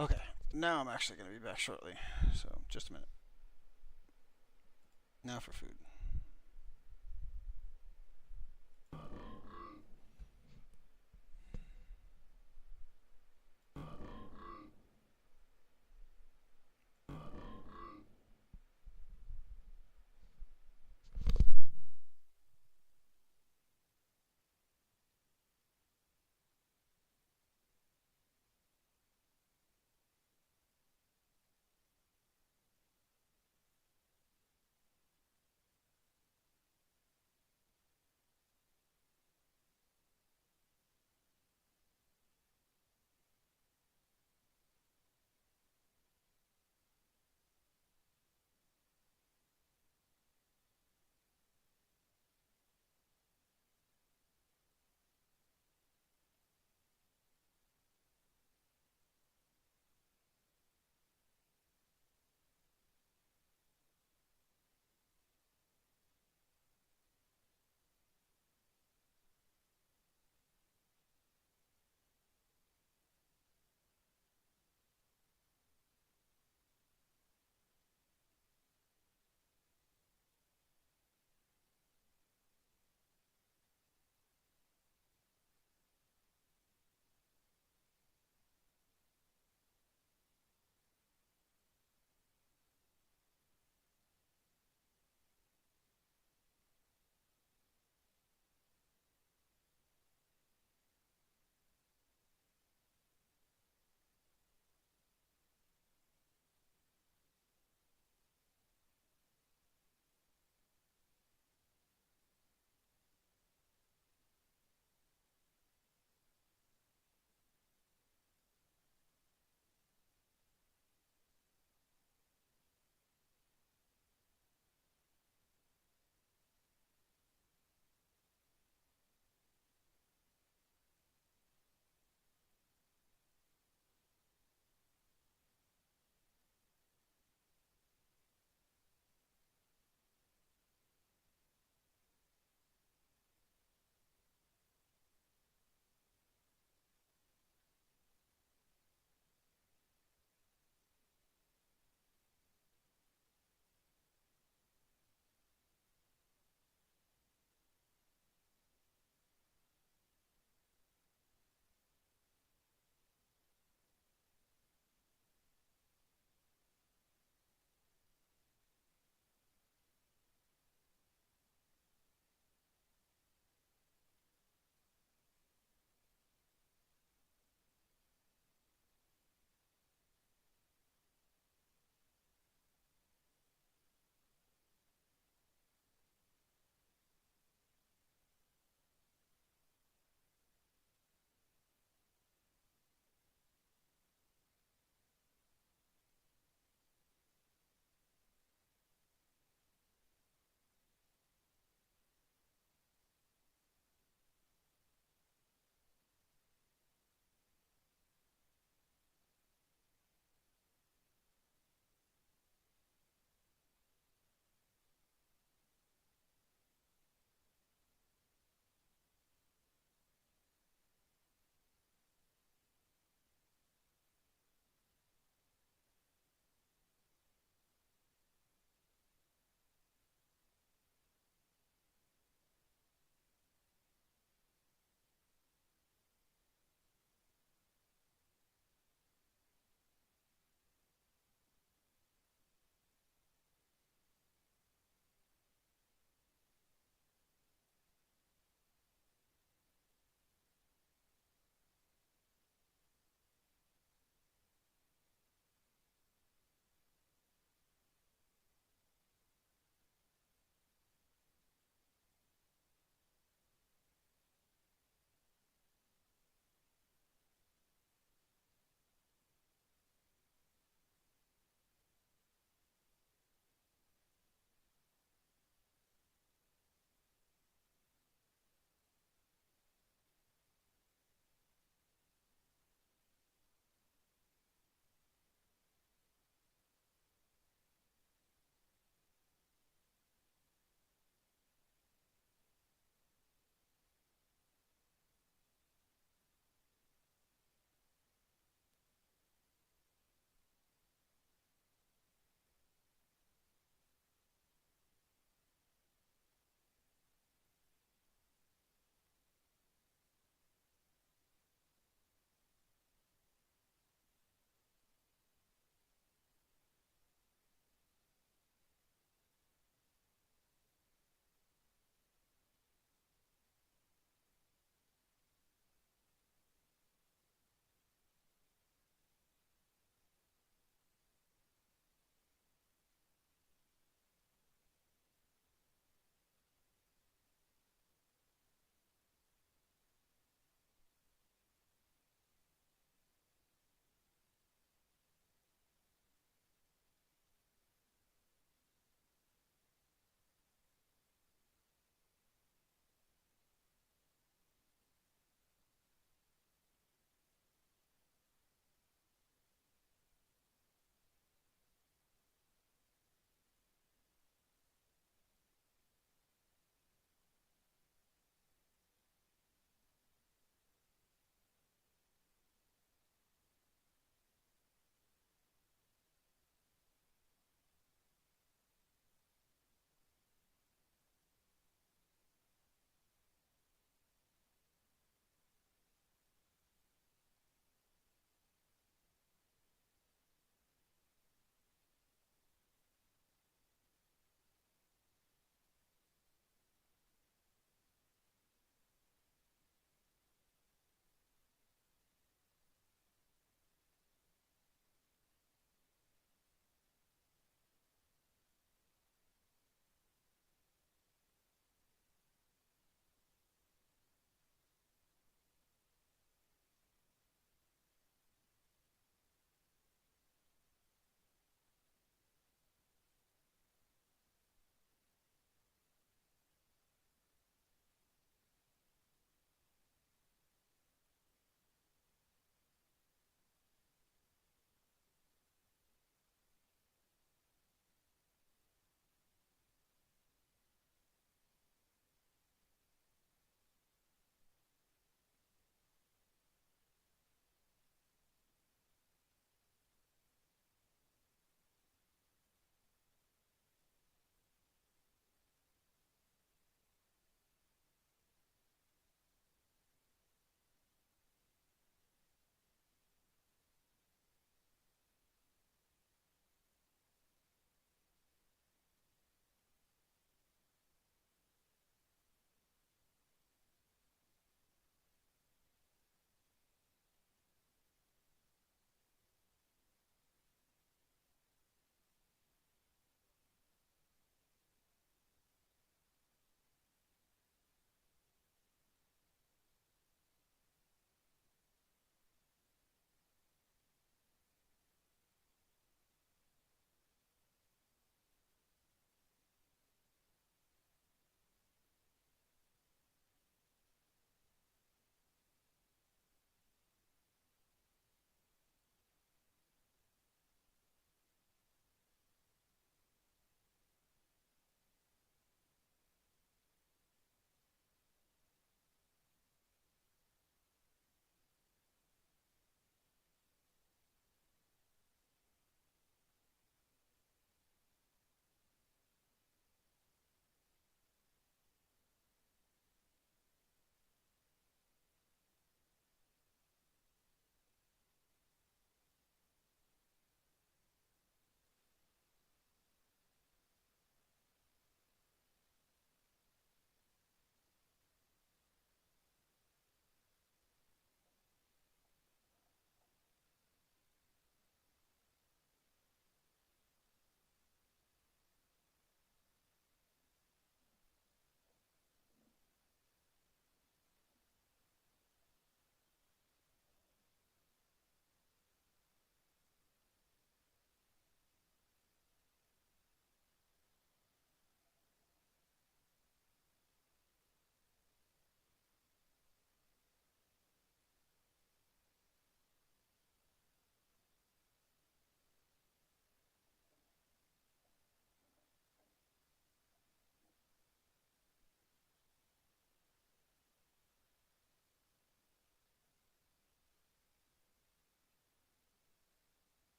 B: Okay. Now I'm actually gonna be back shortly. So just a minute. Now for food.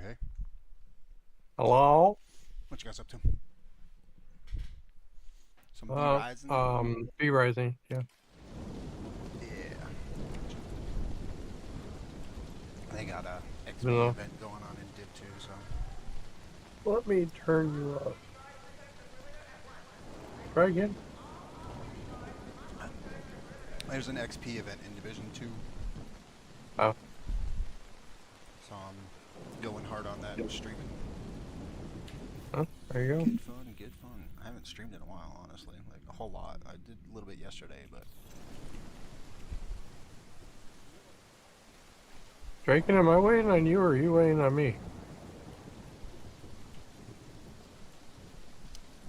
A: Hey.
K: Hello?
A: What you guys up to? Some B-Rising?
K: B-Rising, yeah.
A: Yeah. They got a XP
K: No.
A: event going on in Div 2, so.
K: Let me turn you up. Try again.
A: There's an XP event in Division 2,
K: Oh,
A: so I'm going hard on that and streaming.
K: huh? There you go.
A: Good fun, good fun. I haven't streamed in a while, honestly. Like, a whole lot. I did a little bit yesterday, but...
K: Draken, am I waiting on you or are you waiting on me?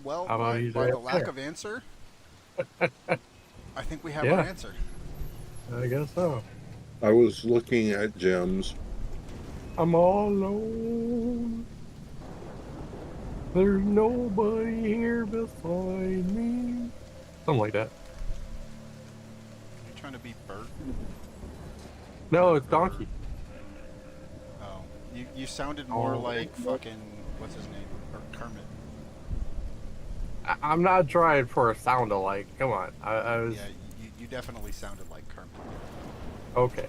A: Well,
K: How about
A: by,
K: you
A: by
K: say
A: the
K: it
A: lack
K: there?
A: of answer, I think we have
K: Yeah.
A: our answer.
K: I guess so.
L: I was looking at gems.
K: I'm all alone. There's nobody here beside me. Something like that.
A: You trying to be Bert?
K: No, it's Donkey.
A: Oh. You sounded more
K: Oh.
A: like fucking... What's his name? Or Kermit.
K: I'm not trying for a sound alike. Come on. I was...
A: Yeah, you definitely sounded like Kermit.
K: Okay.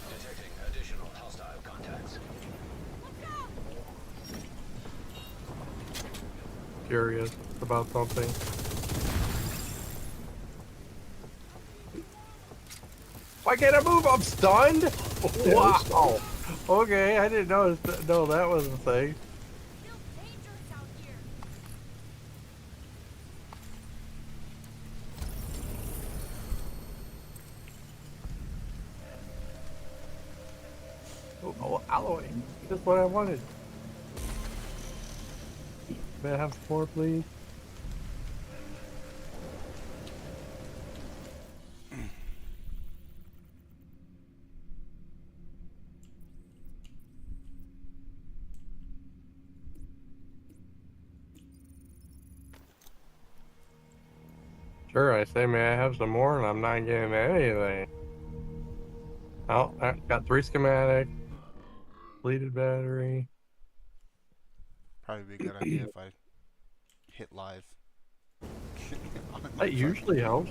C: Detecting additional hostile contacts.
K: Curious about something. Why can't I move? I'm stunned? Wow. Okay, I didn't notice that. No, that was the thing.
B: Feels dangerous out here.
K: Oh, alloy. That's what I wanted. May I have some more, please? Sure, I say, may I have some more, and I'm not getting anything. Oh, I got 3 schematic, deleted battery.
A: Probably be a good idea if I hit live. On my
K: That usually helps.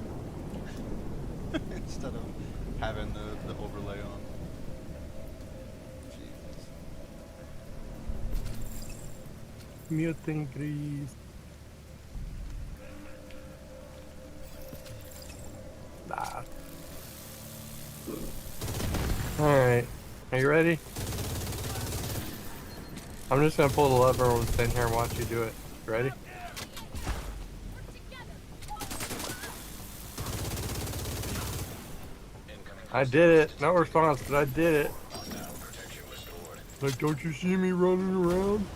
A: phone. Instead of having the overlay on. Jesus.
K: Mutant grease. Nah. Alright. Are you ready? I'm just gonna pull the lever and stand here and watch you do it. Ready? I did it. No response, but I did it. Like, don't you see me running around?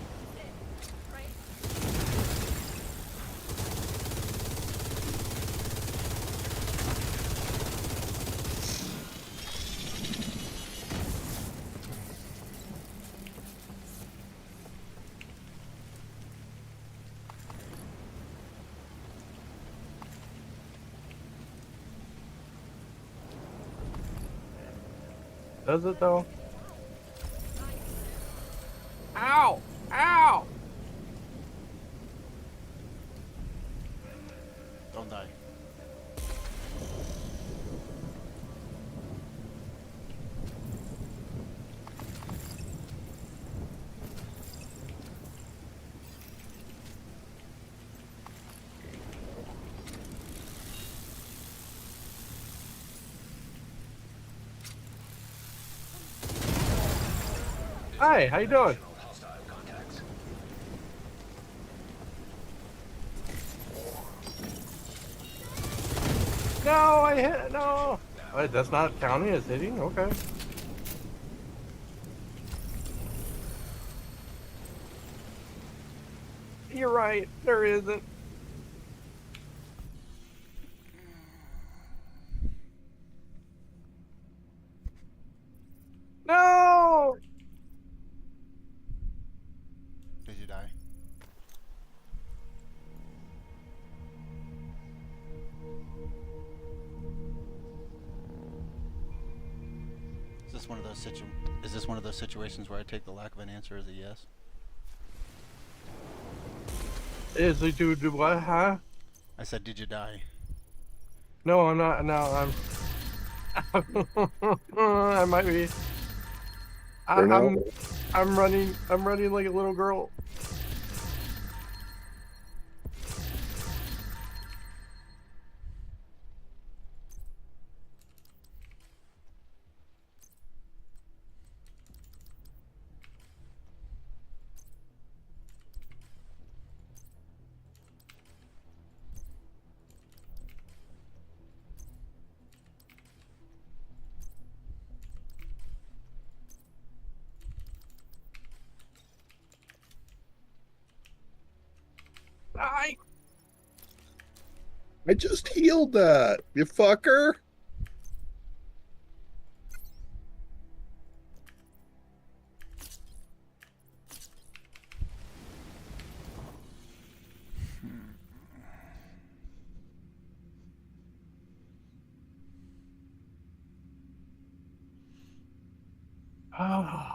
K: Does it though? Ow! Ow!
A: Don't die.
K: Hi, how you doing?
C: Hostile contacts.
K: No, I hit. No. Wait, that's not counting as hitting? Okay. You're right. There isn't. No!
A: this one of those situations where I take the lack of an answer as a yes?
K: Is it do what, huh?
A: I said, did you die?
K: No, I'm not. No, I'm. I might be. I'm running. I'm running like a little girl.
L: I just healed that, you fucker.
K: Ah.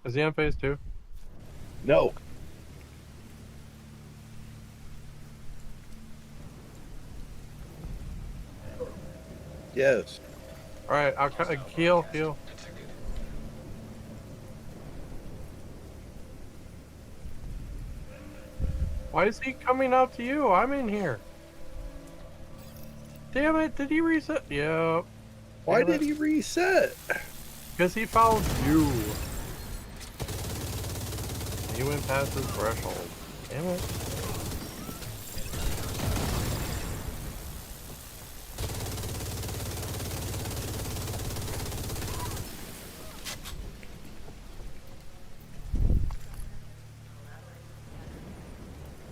K: Is he on phase 2?
L: No. Yes.
K: Alright, I'll heal. Why is he coming out to you? I'm in here. Damn it, did he reset? Yep.
L: Why did he reset?
K: Because he followed you. He went past his threshold. Damn it.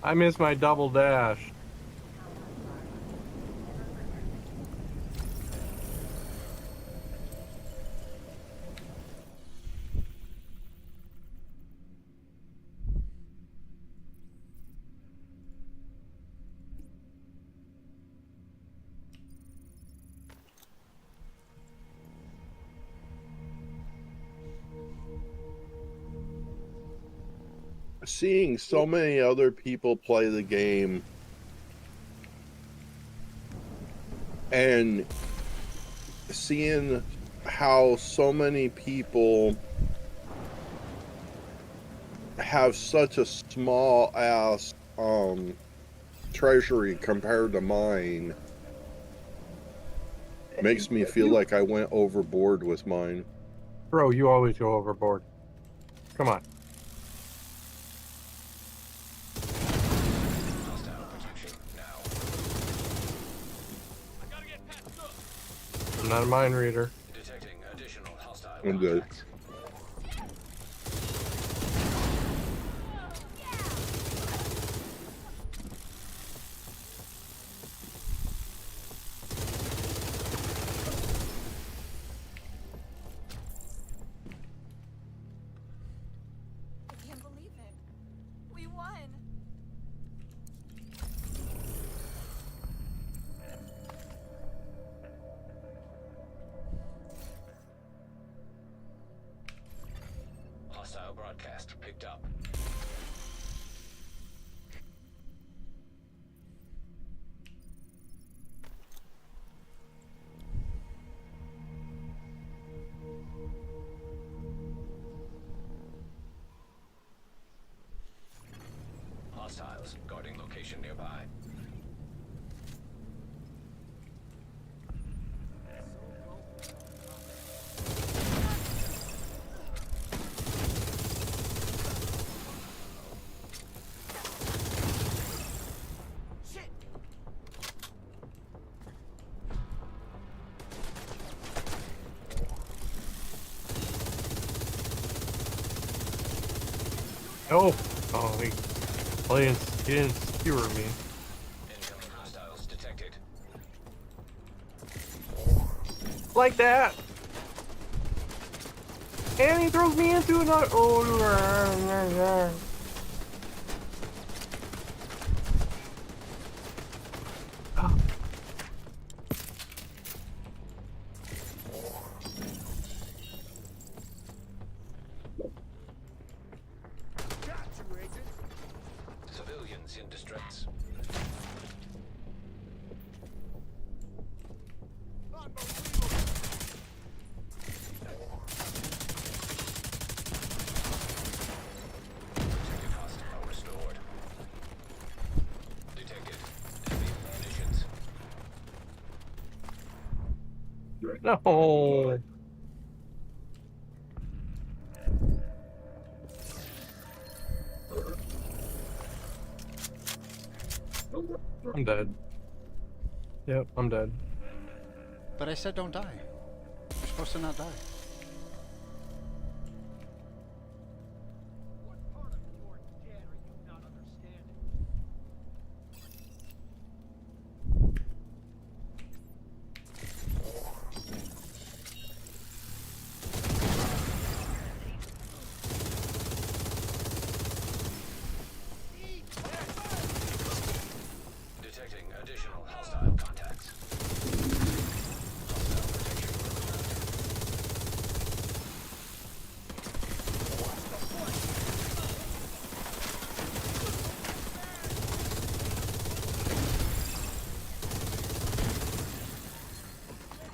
K: I missed my double dash.
L: Seeing so many other people play the game and seeing how so many people have such a small ass treasury compared to mine makes me feel like I went overboard with mine.
K: Bro, you always go overboard. Come on. I'm not a mind reader.
C: Detecting additional hostile
L: I'm good.
C: contacts.
B: I can't believe it. We won.
C: Hostile broadcast picked up. Hostiles guarding location nearby.
D: Shit!
K: Oh! Oh, he didn't skewer me.
C: Incoming hostiles detected.
K: Like that! And he throws me into another. Oh, No. I'm dead. Yep, I'm dead.
A: But I said don't die. You're supposed to not die.
D: What part of your dead are you not understanding?
C: Detecting additional hostile contacts. Hostile protection removed.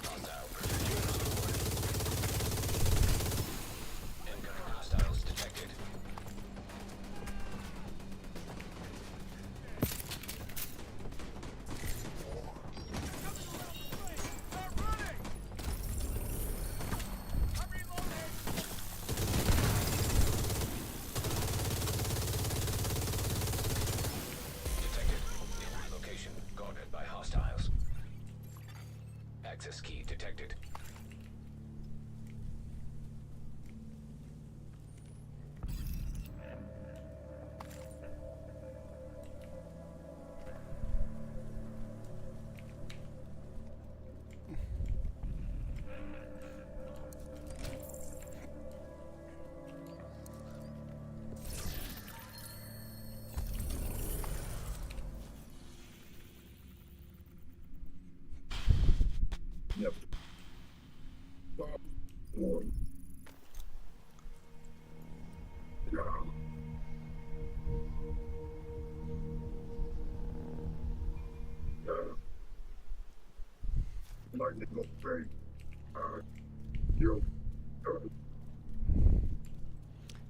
C: Hostile protection restored. Incoming hostiles detected. Detected. New location guarded by hostiles. Access key detected.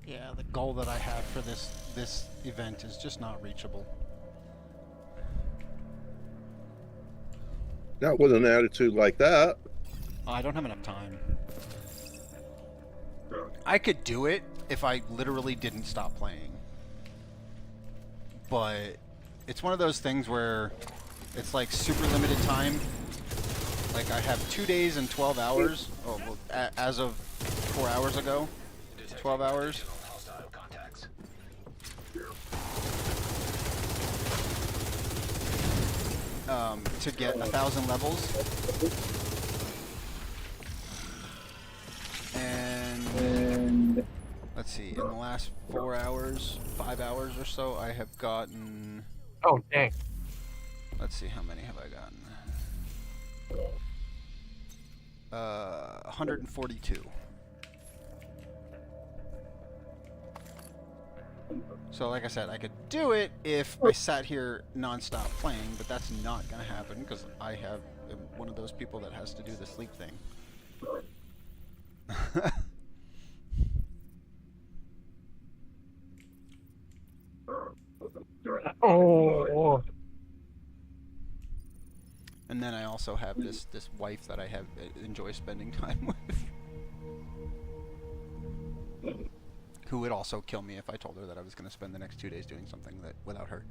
A: Yeah, the goal that I have for this event is just not reachable.
L: Not with an attitude like that.
A: I don't have enough time. I could do it if I literally didn't stop playing. But it's one of those things where it's like super limited time. Like I have 2 days and 12 hours. Oh, well, as of 4 hours ago, 12 hours.
C: Additional hostile contacts.
A: To get 1,000 levels. And let's see, in the last 4 hours, 5 hours or so, I have gotten.
K: Oh, dang.
A: Let's see, how many have I gotten? 142. So like I said, I could do it if I sat here non-stop playing, but that's not going to happen because I am one of those people that has to do the sleep thing.
K: Oh.
A: And then I also have this wife that I have enjoy spending time with, who would also kill me if I told her that I was going to spend the next 2 days doing something that without her.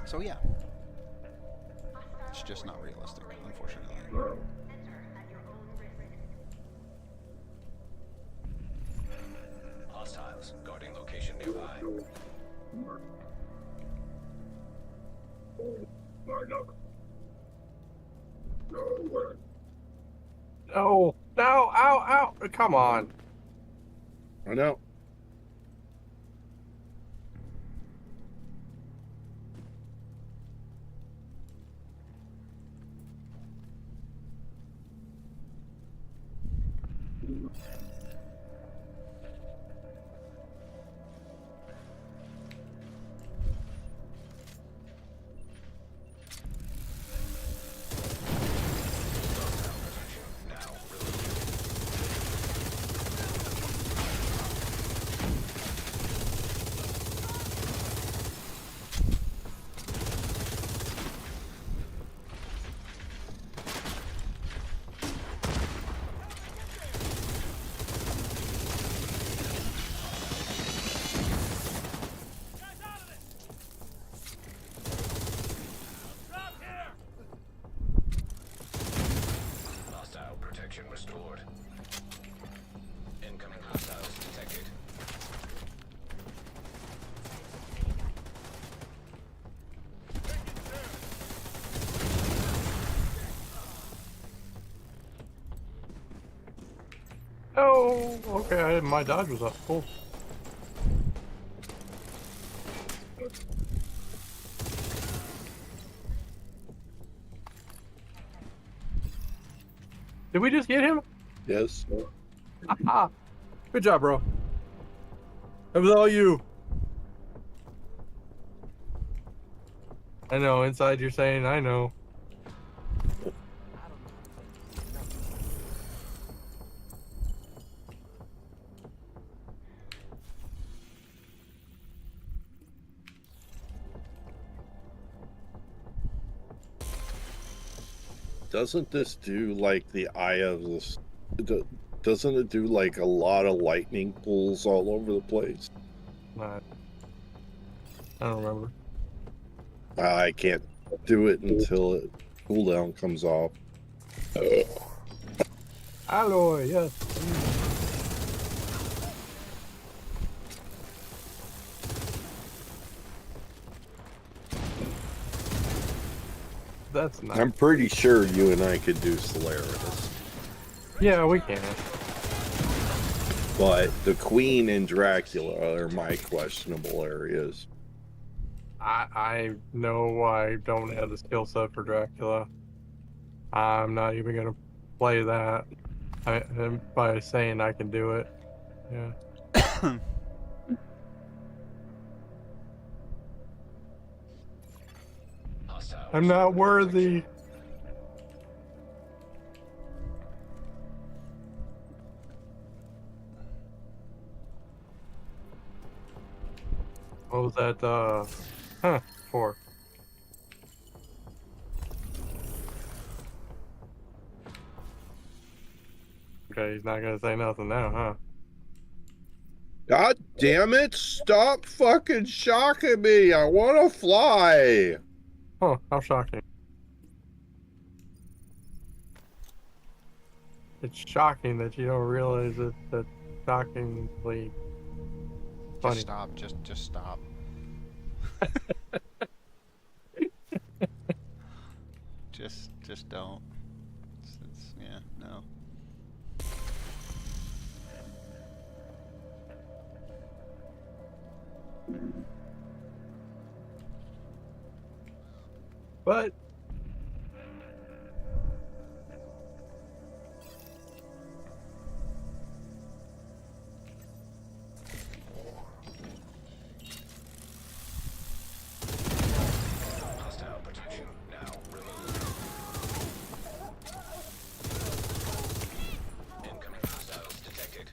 A: So yeah, it's just not realistic, unfortunately.
C: Hostiles guarding location nearby.
K: No. No. Ow. Ow. Come on.
L: I know.
K: Oh, okay. My dodge was up. Cool. Did we just get him?
L: Yes.
K: Aha! Good job, bro. That was all you. I know. Inside, you're saying, "I know."
L: Doesn't this do like the Eye of the? Doesn't it do like a lot of lightning pulls all over the place?
K: Not. I don't remember.
L: I can't do it until it cooldown comes off.
K: Alloy, yes. That's nice.
L: I'm pretty sure you and I could do Solaris.
K: Yeah, we can.
L: But the Queen and Dracula are my questionable areas.
K: I know I don't have the skill set for Dracula. I'm not even gonna play that. By saying I can do it. Yeah. I'm not worthy. What was that, for? Okay, he's not gonna say nothing now, huh?
L: God damn it! Stop fucking shocking me! I want to fly!
K: Oh, how shocking. It's shocking that you don't realize it. That's shockingly funny.
A: Just stop. Just stop. just don't. Yeah, no.
K: But
C: Hostile protection now removed. Incoming hostiles detected.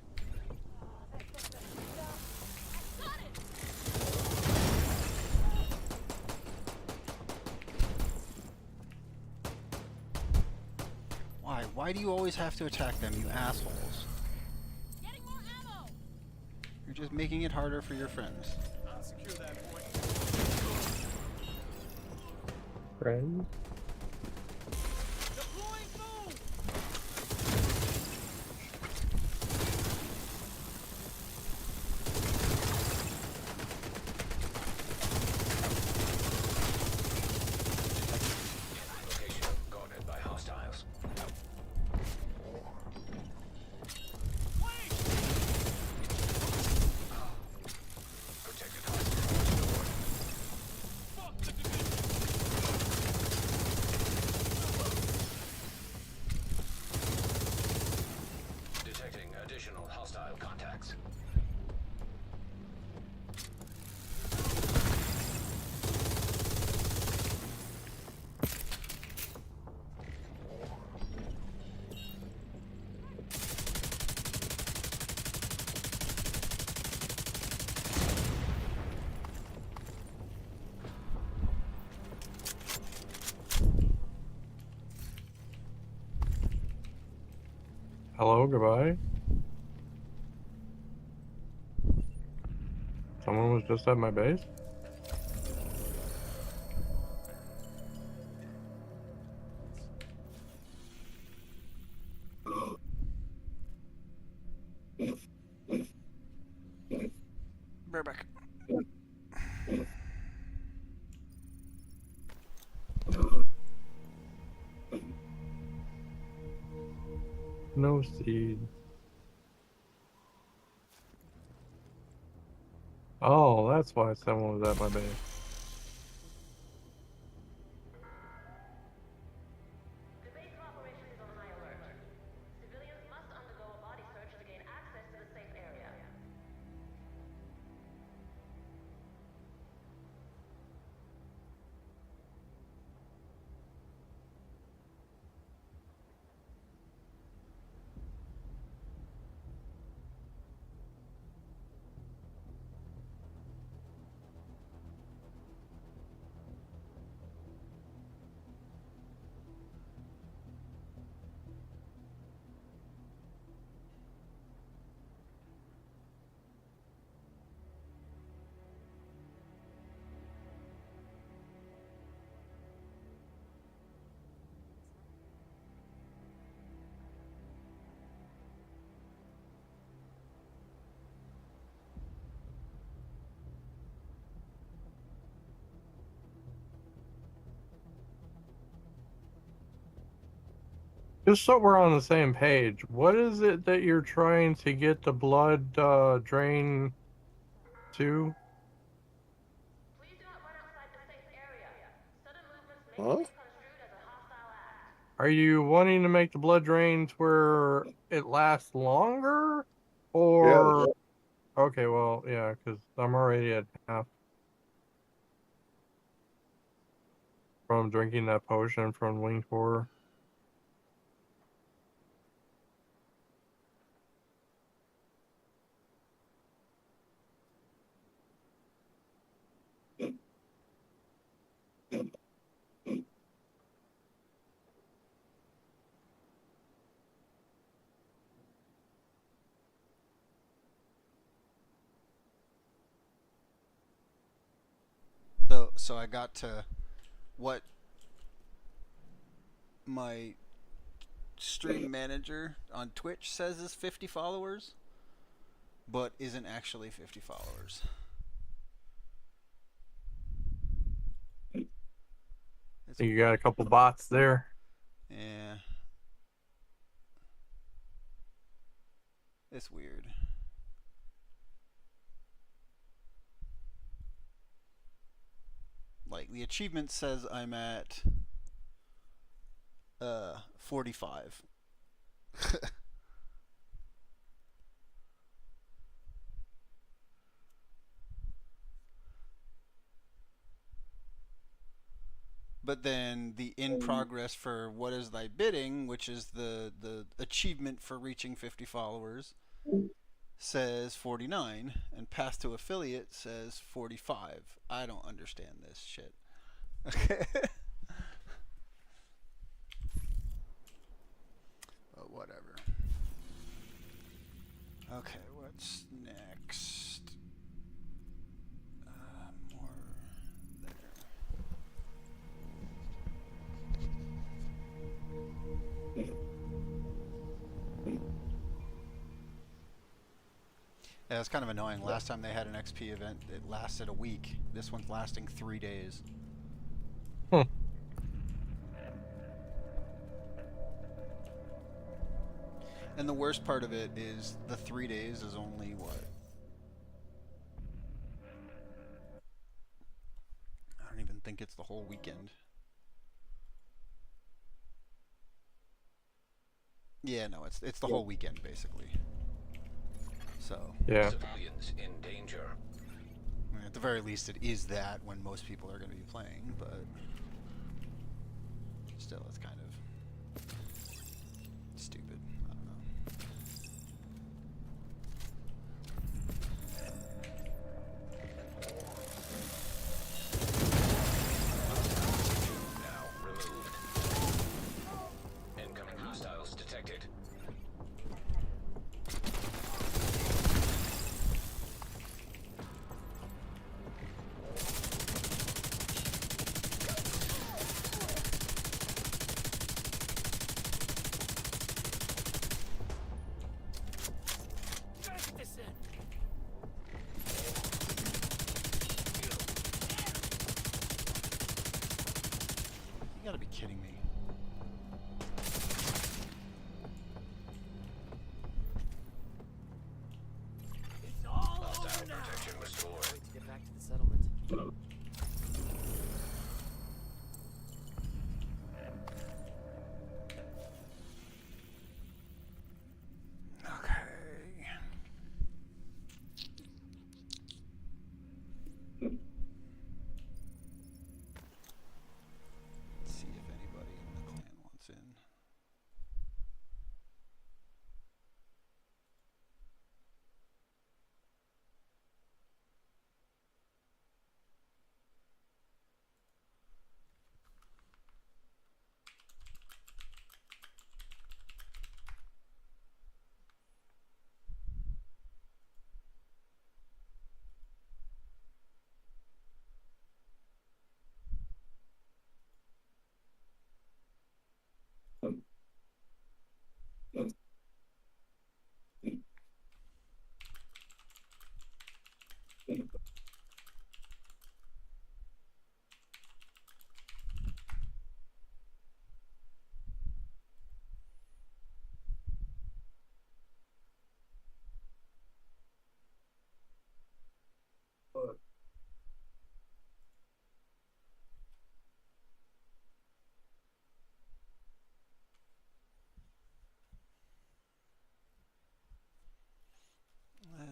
A: Why do you always have to attack them, you assholes?
B: Getting more ammo.
A: You're just making it harder for your friends.
D: I'll secure that point.
K: friends.
D: Deploying boom.
C: Location guarded by hostiles. Protected hostile.
D: Fuck the division.
C: Detecting additional hostile contacts.
K: Hello, goodbye. Someone was just at my base?
A: Bareback.
K: No seed. Oh, that's why someone was at my base.
J: The base of operations is on high alert. Civilians must undergo a body search to gain access to the safe area.
K: Just so we're on the same page, what is it that you're trying to get the blood drain to?
J: Please do not run outside the safe area. Sudden movements may
L: Huh?
J: be construed as a hostile act.
K: Are you wanting to make the blood drain to where it lasts longer? Or...
L: Yeah.
K: Okay, well, yeah, because I'm already at half. From drinking that potion from Wing 4.
A: So I got to what my stream manager on Twitch says is 50 followers, but isn't actually 50 followers.
K: You got a couple bots there.
A: Yeah. It's weird. Like, the achievement says I'm at 45. But then the in progress for what is thy bidding, which is the achievement for reaching 50 followers, says 49, and path to affiliate says 45. I don't understand this shit. Okay. But whatever. Okay, what's next? More there. Yeah, it's kind of annoying. Last time they had an XP event, it lasted a week. This one's lasting 3 days. And the worst part of it is the 3 days is only what? I don't even think it's the whole weekend. Yeah, no, it's the whole weekend basically. So
K: yeah.
C: Civilians in danger.
A: I mean, at the very least, it is that when most people are going to be playing, but still, it's kind of stupid. I don't know.
C: Now removed. Incoming hostiles detected.
A: You gotta be kidding me.
D: It's all
C: Hostile
D: over now.
C: protection restored.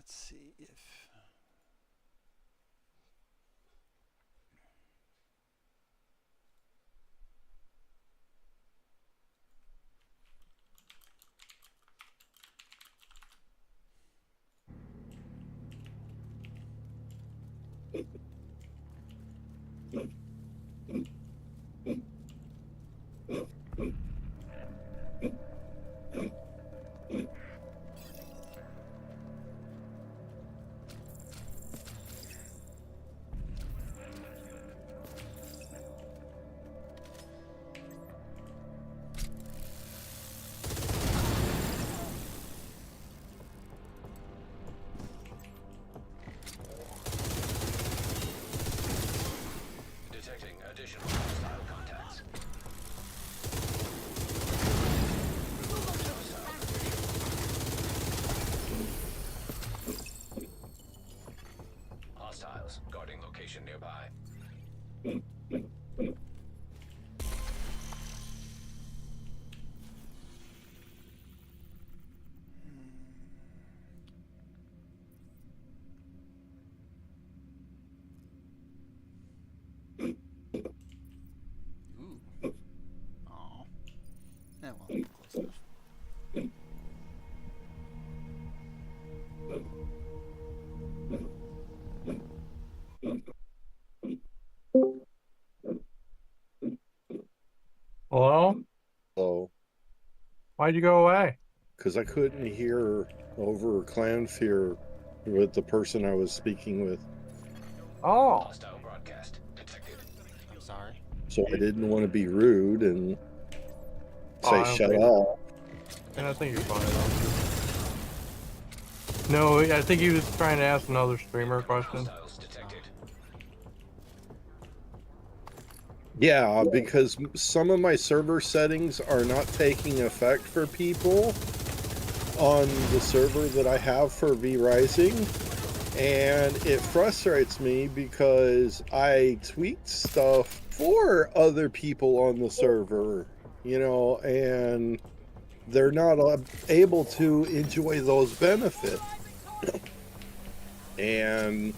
A: let's see if.
C: Detecting additional hostile contacts. Hostiles guarding location nearby.
A: Ooh. Oh. Yeah, well, close enough.
K: Hello?
L: So,
K: Why'd you go away?
L: because I couldn't hear over Clan Fear with the person I was speaking with,
K: Oh,
C: Hostile broadcast detected.
A: I'm sorry.
L: so I didn't want to be rude and
K: Oh,
L: say
K: I don't
L: shut
K: think-
L: up.
K: and I think you're fine. No, I think he was trying to ask another streamer question.
C: Hostiles detected.
L: Yeah, because some of my server settings are not taking effect for people on the server that I have for V-Rising, and it frustrates me because I tweak stuff for other people on the server, you know, and they're not able to enjoy those benefits. And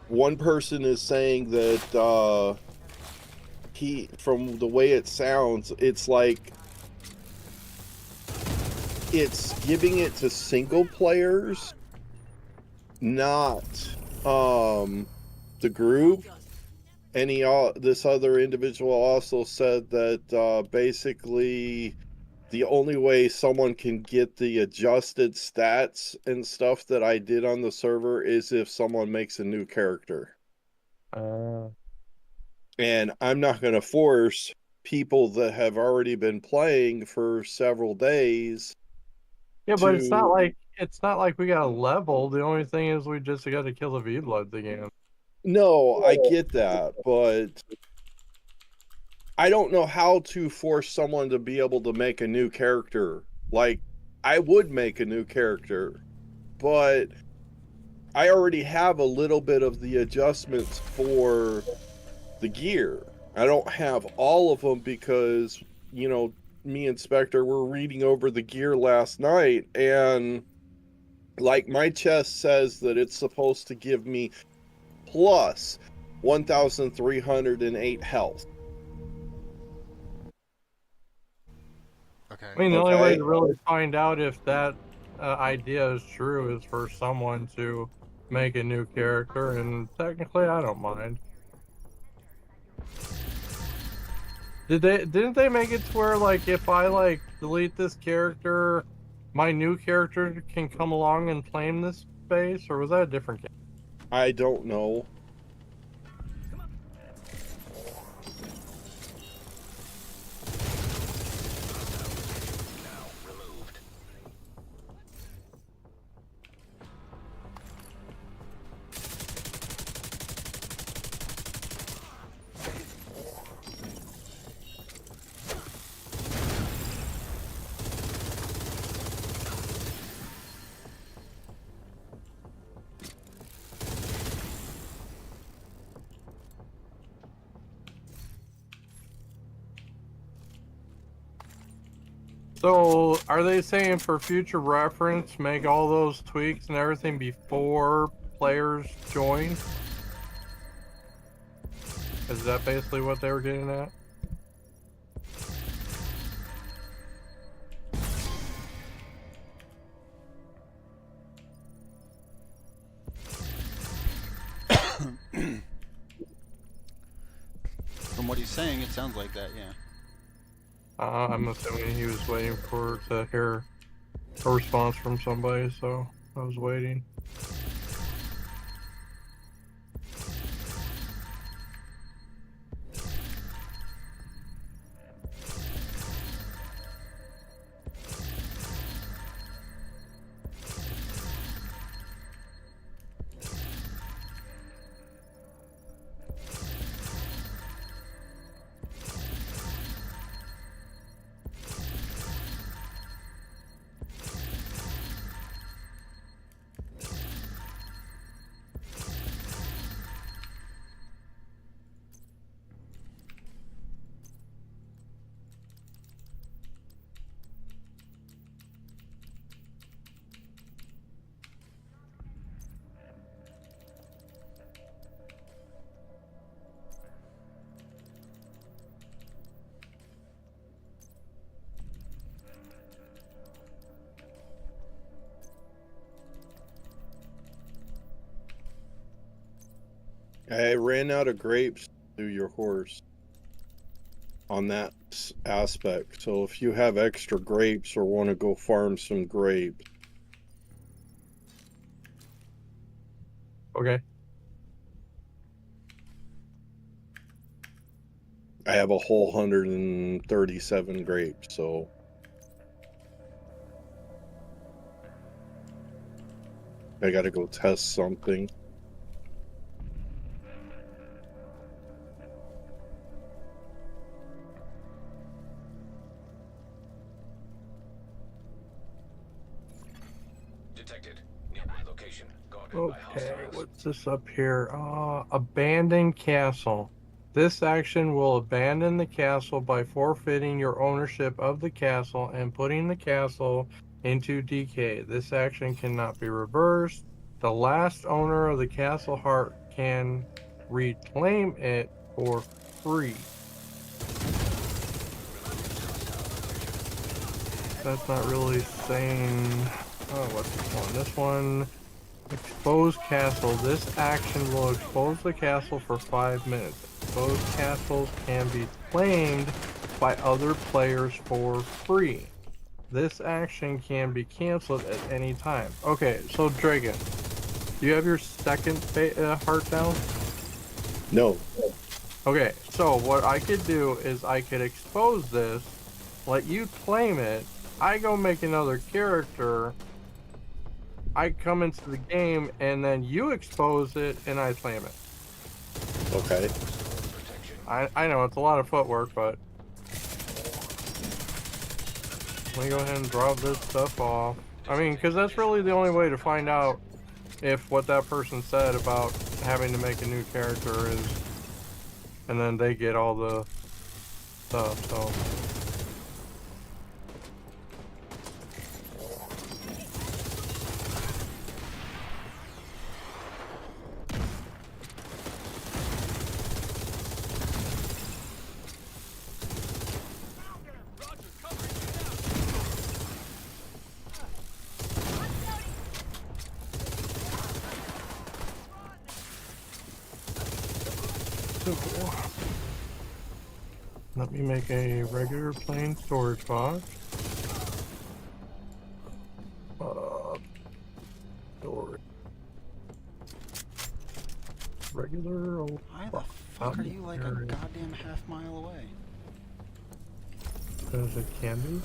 L: one person is saying that from the way it sounds, it's like it's giving it to single players, not the group. And this other individual also said that basically the only way someone can get the adjusted stats and stuff that I did on the server is if someone makes a new character. And I'm not going to force people that have already been playing for several days.
K: Yeah, but it's not like we got a level. The only thing is we just got to kill the V-Bloods again.
L: No, I get that, but I don't know how to force someone to be able to make a new character. Like, I would make a new character, but I already have a little bit of the adjustments for the gear. I don't have all of them because, you know, me and Spectre were reading over the gear last night, and like my chest says that it's supposed to give me plus 1,308 health.
A: Okay.
K: I mean, the only way
L: Okay.
K: to really find out if that idea is true is for someone to make a new character, and technically, I don't mind. Didn't they make it to where, like, if I, like, delete this character, my new character can come along and claim this space, or was that a different game?
L: I don't know.
K: So, are they saying for future reference, make all those tweaks and everything before players join? Is that basically what they were getting at?
A: From what he's saying, it sounds like that, yeah.
K: I'm assuming he was waiting to hear a response from somebody, so I was waiting.
L: I ran out of grapes through your horse on that aspect. So if you have extra grapes or want to go farm some grapes.
K: Okay.
L: I have a whole 137 grapes, so I gotta go test something.
C: Detected. Nearby location. Guarded by
K: Okay,
C: hostiles.
K: what's this up here? Abandon castle. This action will abandon the castle by forfeiting your ownership of the castle and putting the castle into decay. This action cannot be reversed. The last owner of the castle heart can reclaim it for free. That's not really saying... Oh, what's this one? This one... Expose castle. This action will expose the castle for 5 minutes. Exposed castles can be claimed by other players for free. This action can be canceled at any time. Okay, so Dragon, do you have your second heart down?
L: No.
K: Okay, so what I could do is I could expose this, let you claim it, I go make another character, I come into the game, and then you expose it, and I claim it.
L: Okay.
K: I know, it's a lot of footwork, but... Let me go ahead and drop this stuff off. I mean, because that's really the only way to find out if what that person said about having to make a new character is... And then they get all the stuff, so... Let me make a regular plain storage box. Storage. Regular old
A: Why the fuck are you like a goddamn half mile away?
K: Because it can be.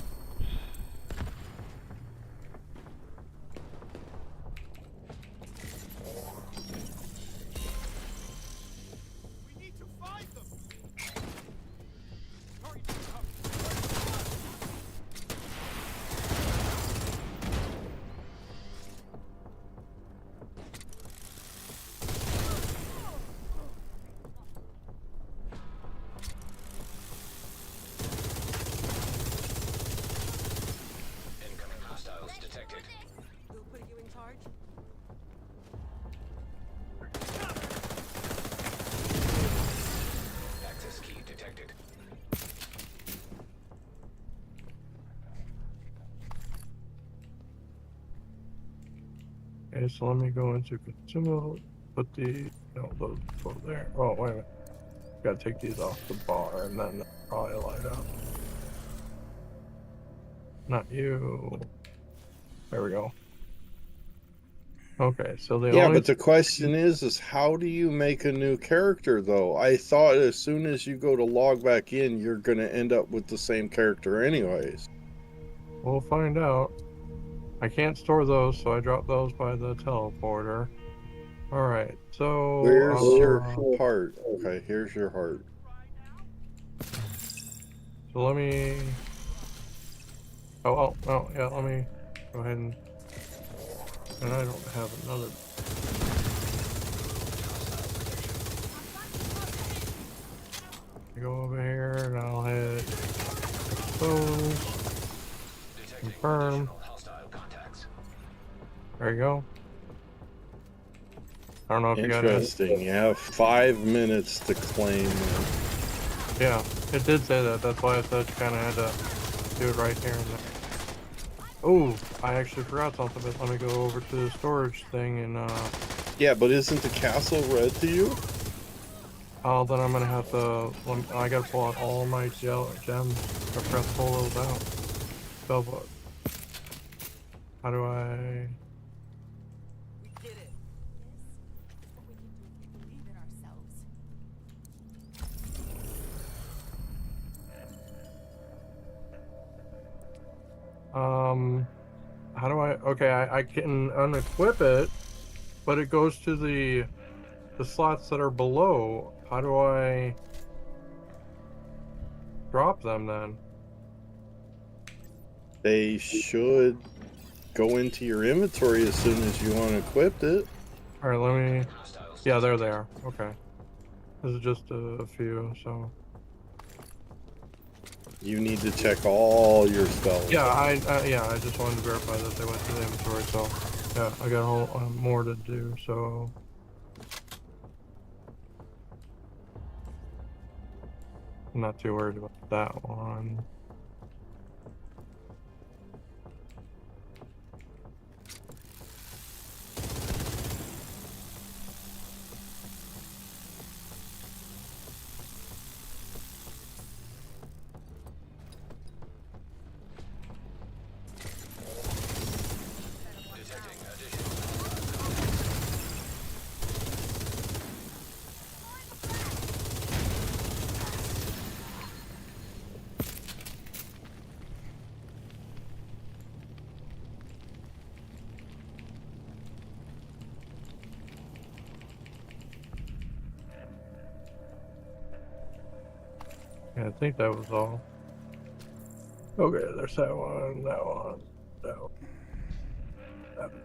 K: Okay, so let me go into consumable. Put the those go there. Oh wait a minute. Gotta take these off the bar and then probably light up. Not you. There we go. Okay, so the
L: Yeah,
K: only
L: but the question is how do you make a new character though? I thought as soon as you go to log back in, you're gonna end up with the same character anyways.
K: we'll find out. I can't store those, so I dropped those by the teleporter. Alright, so
L: Where's your heart? Okay, here's your heart.
K: so let me oh yeah, let me go ahead and I don't have another. Go over here and I'll hit expose, confirm. There you go. I don't know if you got it.
L: Interesting. You have 5 minutes to claim them.
K: Yeah, it did say that. That's why I thought you kind of had to do it right here and there. Oh, I actually forgot something, but let me go over to the storage thing and
L: Yeah, but isn't the castle red to you?
K: oh, then I'm gonna have to. I gotta pull out all my gems. I press pull those out. Spellbook. How do I?
B: We did it. This is what we can do if we believe in ourselves.
K: How do I? Okay, I can unequip it, but it goes to the slots that are below. How do I drop them then?
L: They should go into your inventory as soon as you unequipped it.
K: All right, let me. Yeah, there they are. Okay, this is just a few, so.
L: You need to check all your spells.
K: Yeah, I just wanted to verify that they went to the inventory. So, yeah, I got a whole more to do. So. I'm not too worried about that one. Yeah, I think that was all. Okay, there's that one, that one, that one. That one.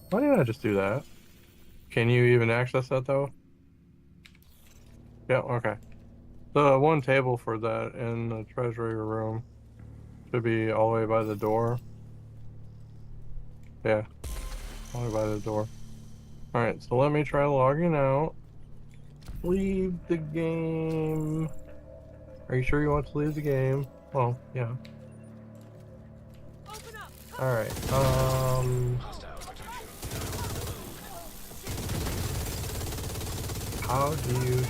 K: Why didn't I just do that? Can you even access that though? Yeah, okay. The one table for that in the treasury room should be all the way by the door. Yeah. All the way by the door. Alright, so let me try logging out. Leave the game. Are you sure you want to leave the game? Well, yeah. Alright, how do you delete?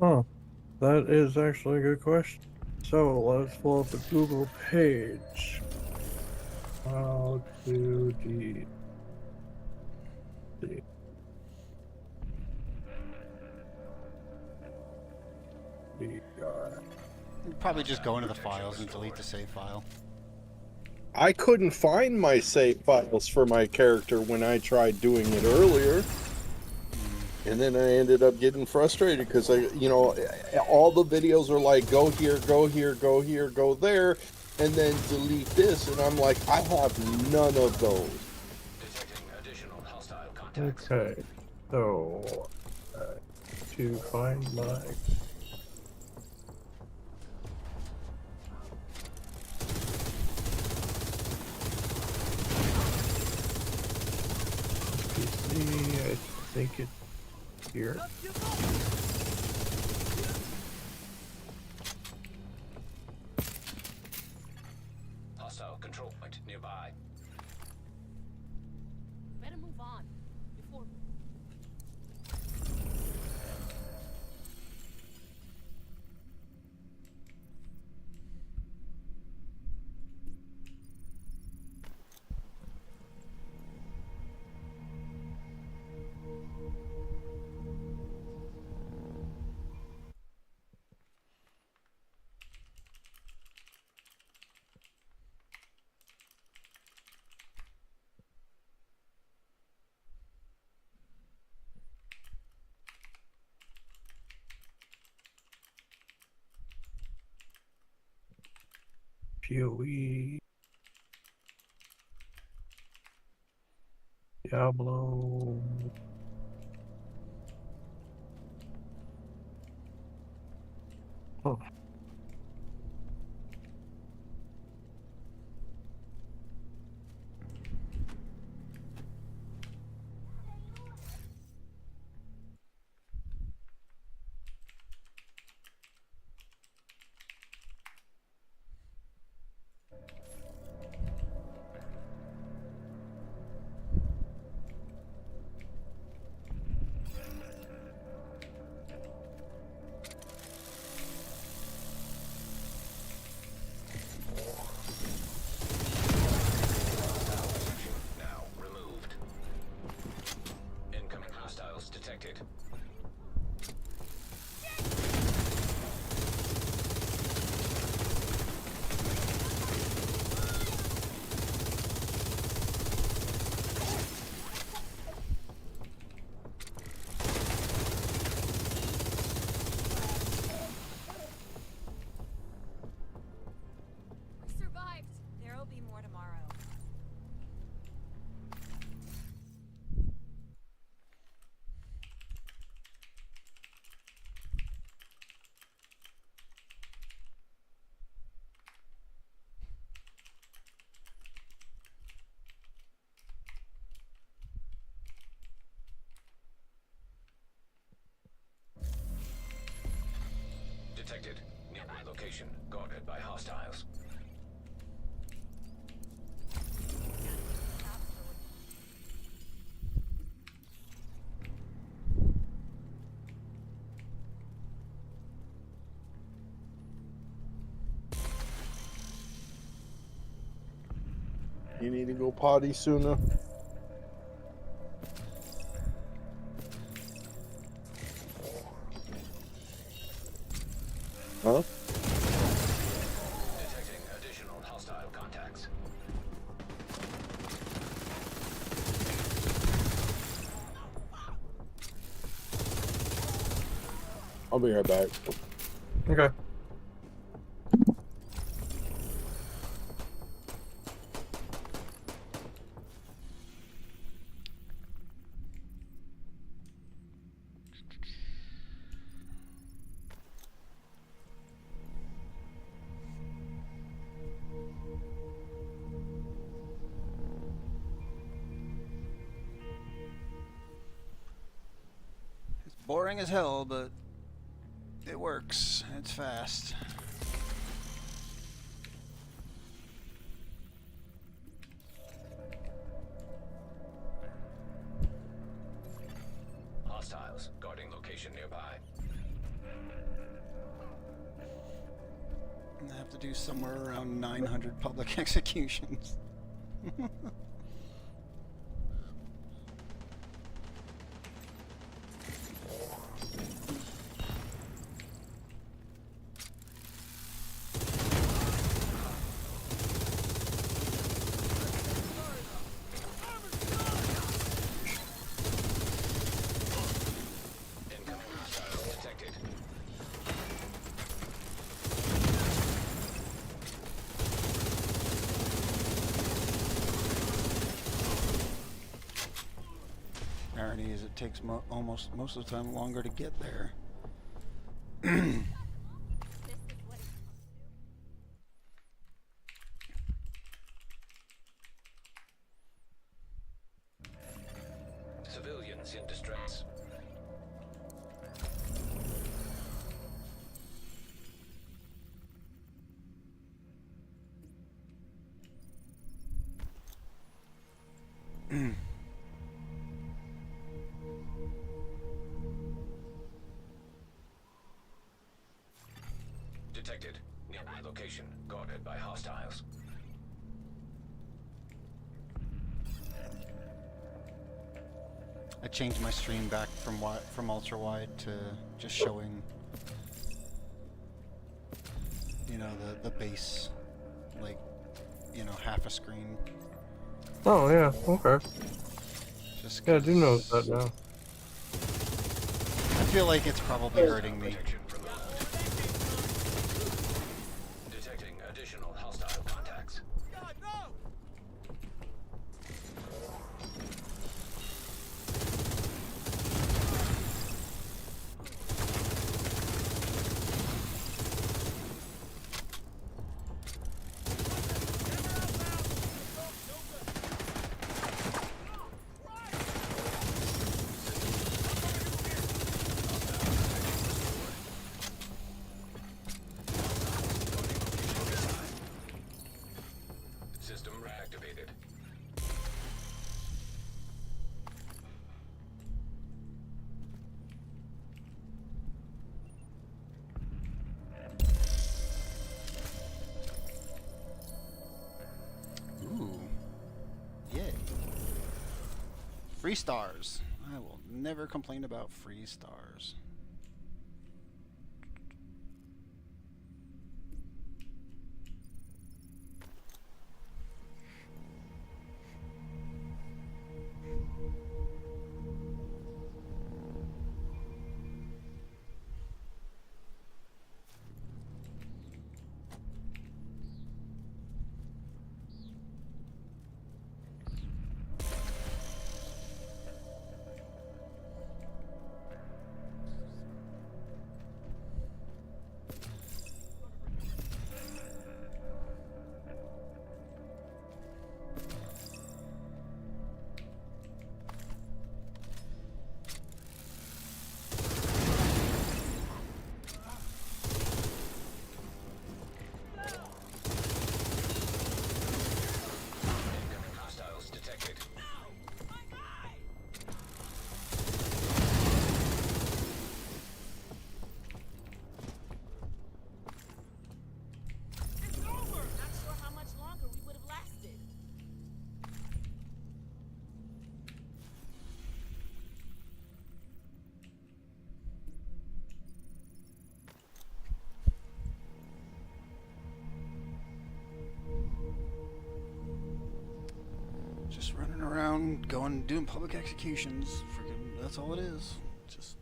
K: Huh, that is actually a good question. So let's pull up the Google page. How to delete?
A: Probably just go into the files and delete the save file.
L: I couldn't find my save files for my character when I tried doing it earlier. And then I ended up getting frustrated because all the videos are like, go here, go here, go here, go there, and then delete this. And I'm like, I have none of those.
K: Okay, so to find my. PC, I think it's here.
C: Hostile control point nearby.
B: Better move on before.
K: PoE. Diablo. Oh.
C: Now removed. Incoming hostiles detected.
B: We survived. There'll be more tomorrow.
C: Detected. Nearby location guarded by hostiles.
L: You need to go potty sooner. Huh?
C: Detecting additional hostile contacts.
L: I'll be right back.
K: Okay.
A: It's boring as hell, but it works. It's fast.
C: Hostiles guarding location nearby.
A: I have to do somewhere around 900 public executions.
C: Incoming hostiles detected.
A: me is it takes almost most of the time longer to get there.
C: Civilians in distress. Detected. Nearby location. Guarded by hostiles.
A: I changed my stream back from ultra wide to just showing, you know, the base, like, you know, half a screen.
K: Oh yeah, okay.
A: Just
K: Yeah, I do know that now.
A: I feel like it's probably hurting me.
C: Detecting additional hostile contacts.
D: God, no!
C: System reactivated.
A: Ooh. Yay. Free stars. I will never complain about free stars.
C: Incoming hostiles detected.
B: It's over! Not sure how much longer we would have lasted.
A: Just running around, doing public executions. Freaking, that's all it is. Just,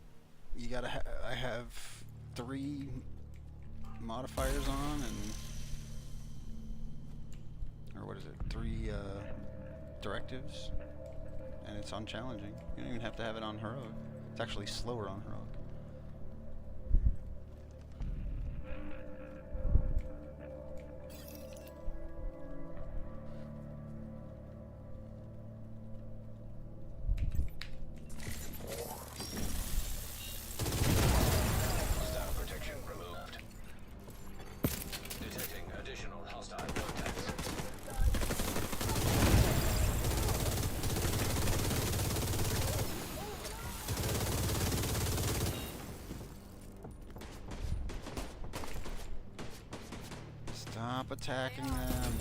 A: you gotta I have 3 modifiers on, or what is it? 3 directives, and it's on challenging. You don't even have to have it on heroic. It's actually slower on heroic.
C: Hostile protection removed. Detecting additional hostile contacts.
A: Stop attacking them.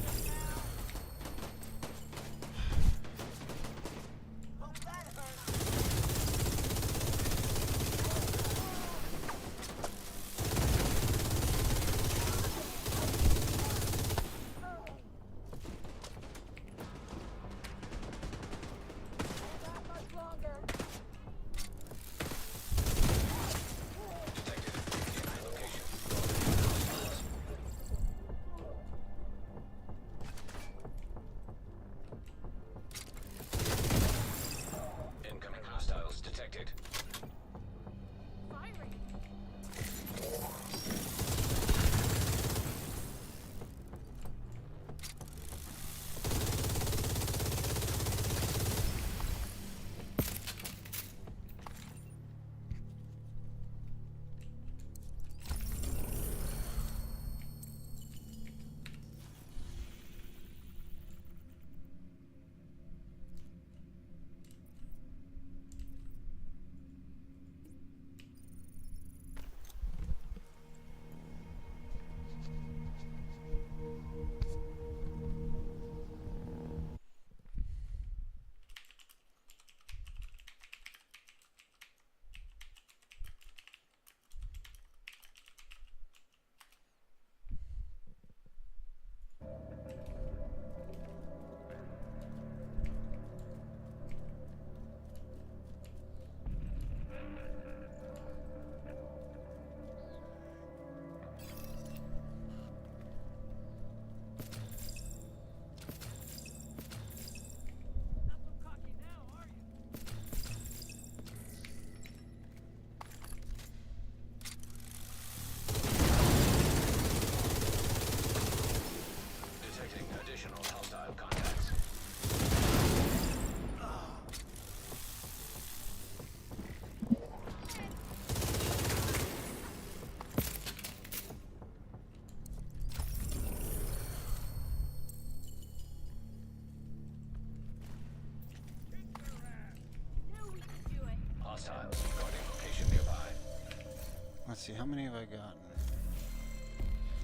A: see, how many have I gotten?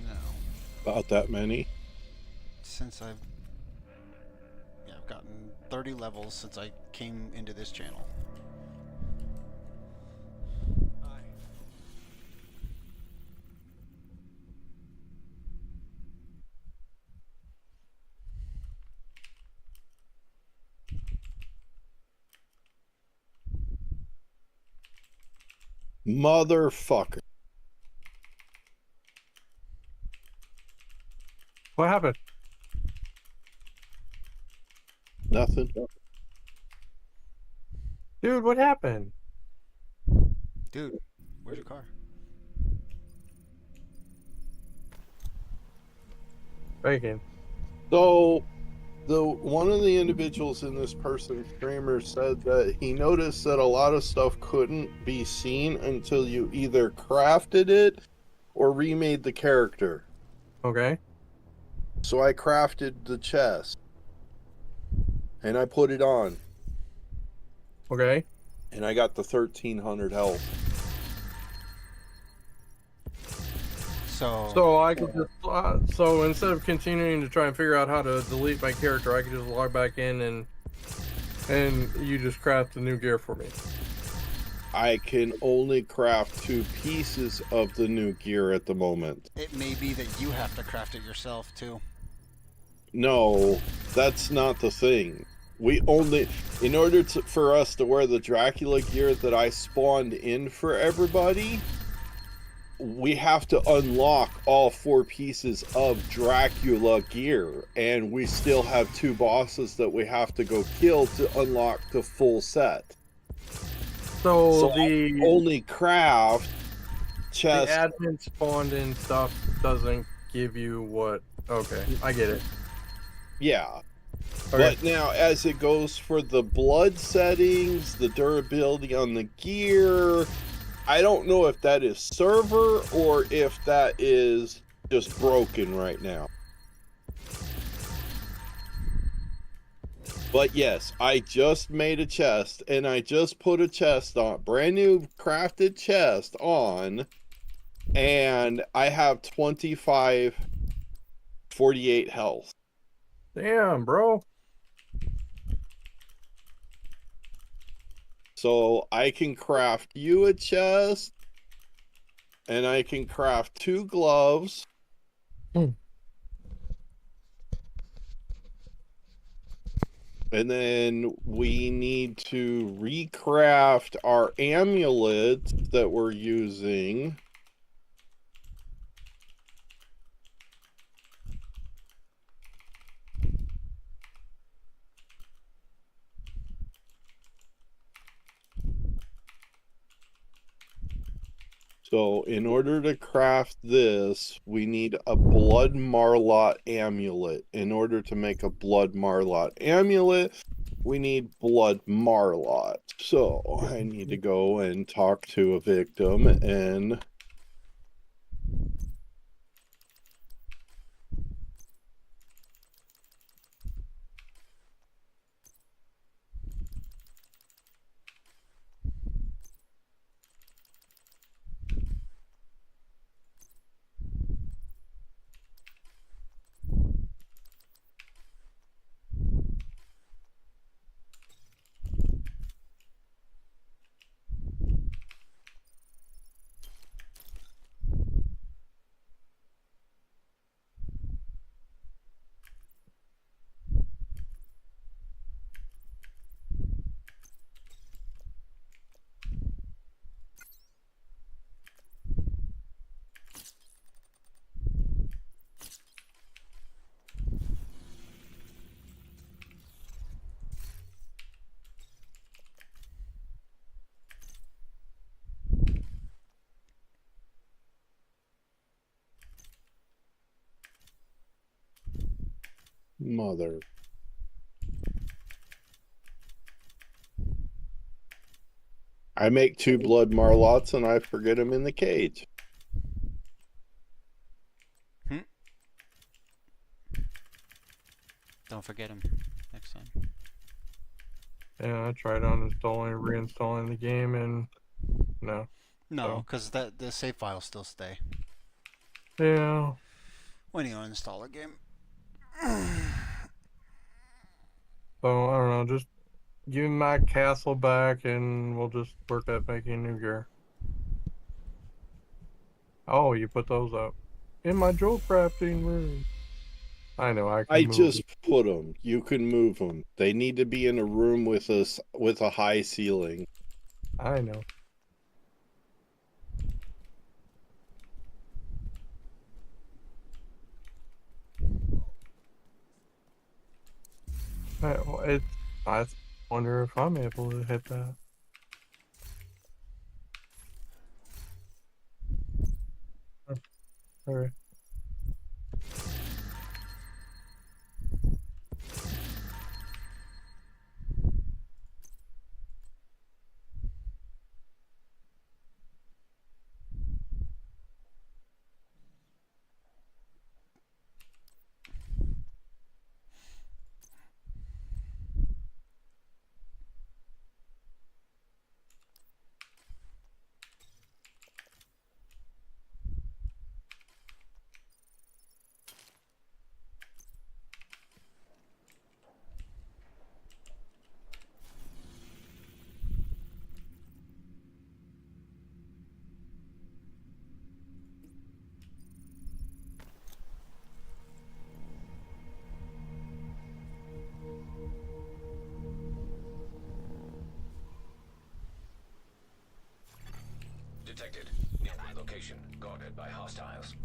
A: No.
L: About that many.
A: Since I've gotten 30 levels since I came into this channel.
L: Motherfucker.
K: What happened?
L: Nothing.
K: Dude, what happened?
A: Dude, where's your car?
K: Bacon.
L: So, one of the individuals in this person's streamer said that he noticed that a lot of stuff couldn't be seen until you either crafted it or remade the character.
K: Okay.
L: So I crafted the chest. And I put it on.
K: Okay.
L: And I got the 1300 health.
A: So
K: I could just so instead of continuing to try and figure out how to delete my character, I could just log back in and you just craft the new gear for me.
L: I can only craft 2 pieces of the new gear at the moment.
A: it may be that you have to craft it yourself too.
L: No, that's not the thing. We only, in order for us to wear the Dracula gear that I spawned in for everybody, we have to unlock all 4 pieces of Dracula gear, and we still have 2 bosses that we have to go kill to unlock the full set.
K: So
L: I only craft chest.
K: The admin spawned in stuff doesn't give you what. Okay, I get it.
L: Yeah.
K: Okay.
L: But now, as it goes for the blood settings, the durability on the gear, I don't know if that is server or if that is just broken right now. But yes, I just made a chest, and I just put a chest on, brand new crafted chest on, and I have 48 health.
K: Damn, bro.
L: So I can craft you a chest, and I can craft 2 gloves. And then we need to recraft our amulets that we're using. So in order to craft this, we need a Blood Marlot amulet. In order to make a Blood Marlot amulet, we need Blood Marlot. So I need to go and talk to a victim and... Mother. I make 2 Blood Marlots and I forget them in the cage.
A: Don't forget him next time.
K: Yeah, I tried uninstalling, reinstalling the game, and no.
A: No,
K: So,
A: because the save files still stay
K: yeah.
A: when you uninstall a game.
K: So I don't know. Just give me my castle back, and we'll just work at making new gear. Oh, you put those up in my jewel crafting room. I know I can
L: I
K: move.
L: just put them. You can move them. They need to be in a room with us with a high ceiling.
K: I know. Well, I wonder if I'm able to hit that. Alright.
C: Detected. Nearby location guarded by hostiles.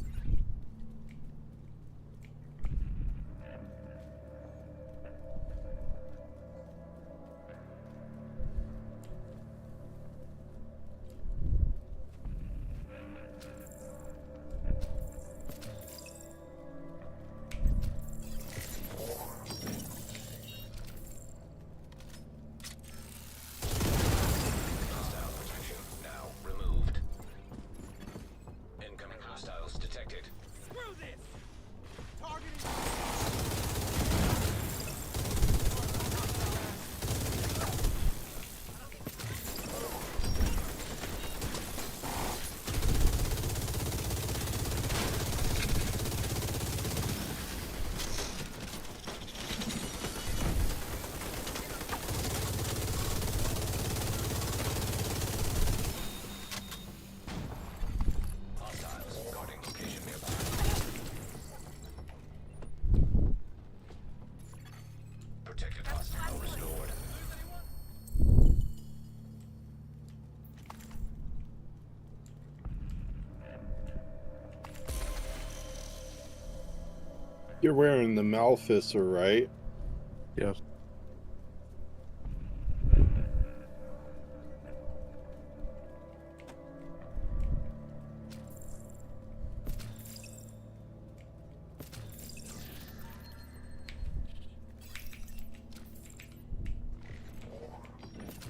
C: Hostile protection now removed. Incoming hostiles detected.
D: Screw this! Targeting.
C: Hostiles guarding location nearby. Protected hostile restored.
L: You're wearing the Malficer, right?
K: Yes.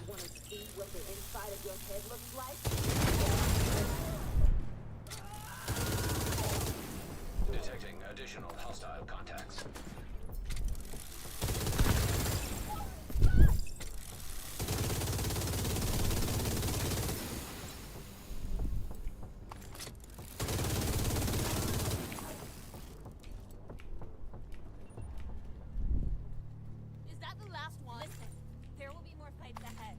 J: Want to see what the inside of your head looks like?
C: Detecting additional hostile contacts.
B: Is that the last one? Listen, there will be more fights ahead.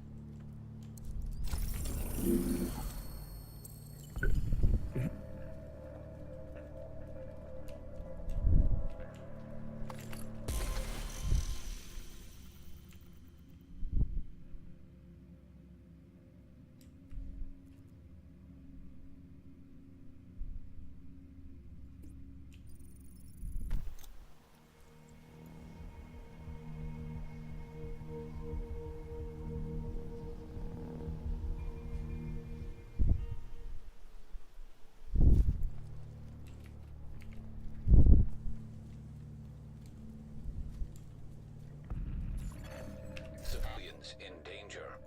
C: Civilians in danger.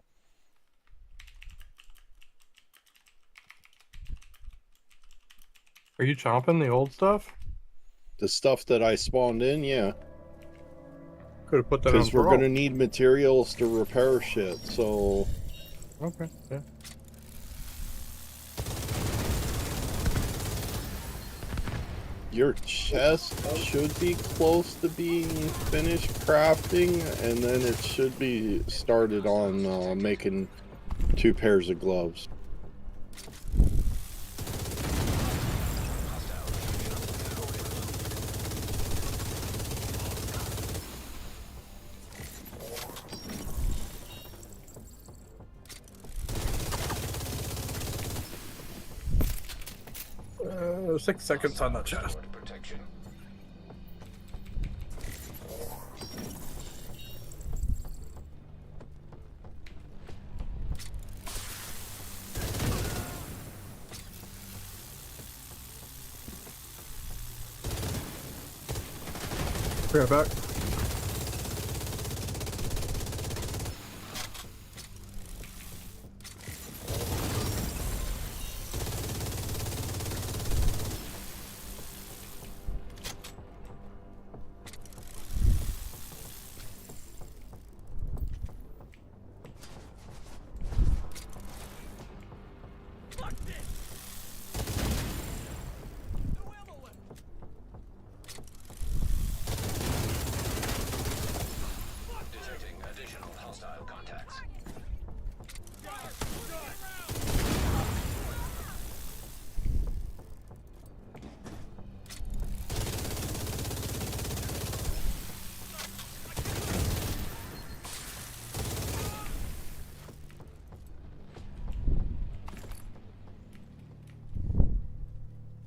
K: Are you chomping the old stuff?
L: The stuff that I spawned in, yeah.
K: Could have put that on
L: Because we're
K: parole.
L: gonna need materials to repair shit, so
K: Okay, yeah.
L: Your chest should be close to being finished crafting, and then it should be started on making 2 pairs of gloves.
K: Uh, 6 seconds on the chest.
C: Protection.
K: Be right back.
C: Detecting additional hostile contacts.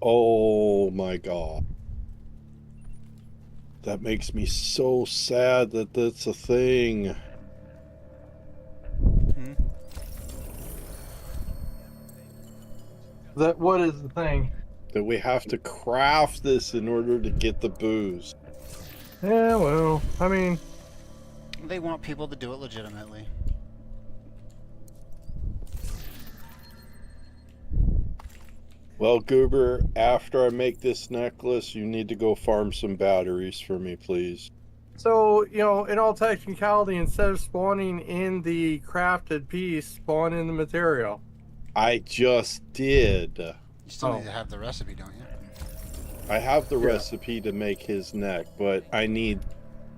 L: Oh my god. That makes me so sad that that's a thing.
K: That what is the thing?
L: That we have to craft this in order to get the booze.
K: Yeah, well, I mean,
A: They want people to do it legitimately.
L: Well, Goober, after I make this necklace, you need to go farm some batteries for me, please.
K: so, you know, in all technicality, instead of spawning in the crafted piece, spawn in the material.
L: I just did.
A: You still need to have the recipe, don't you?
L: I have the recipe to make his neck, but I need...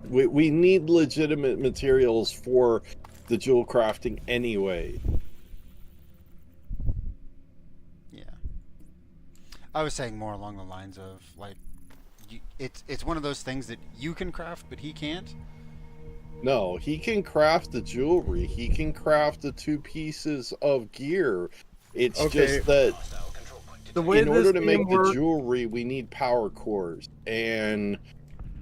L: We need legitimate materials for the jewel crafting anyway.
A: Yeah. I was saying more along the lines of, like, it's one of those things that you can craft, but he can't.
L: No, he can craft the jewelry. He can craft the 2 pieces of gear. It's just that
K: The way
L: in order
K: this
L: to make
K: game
L: the
K: works-
L: jewelry, we need power cores. And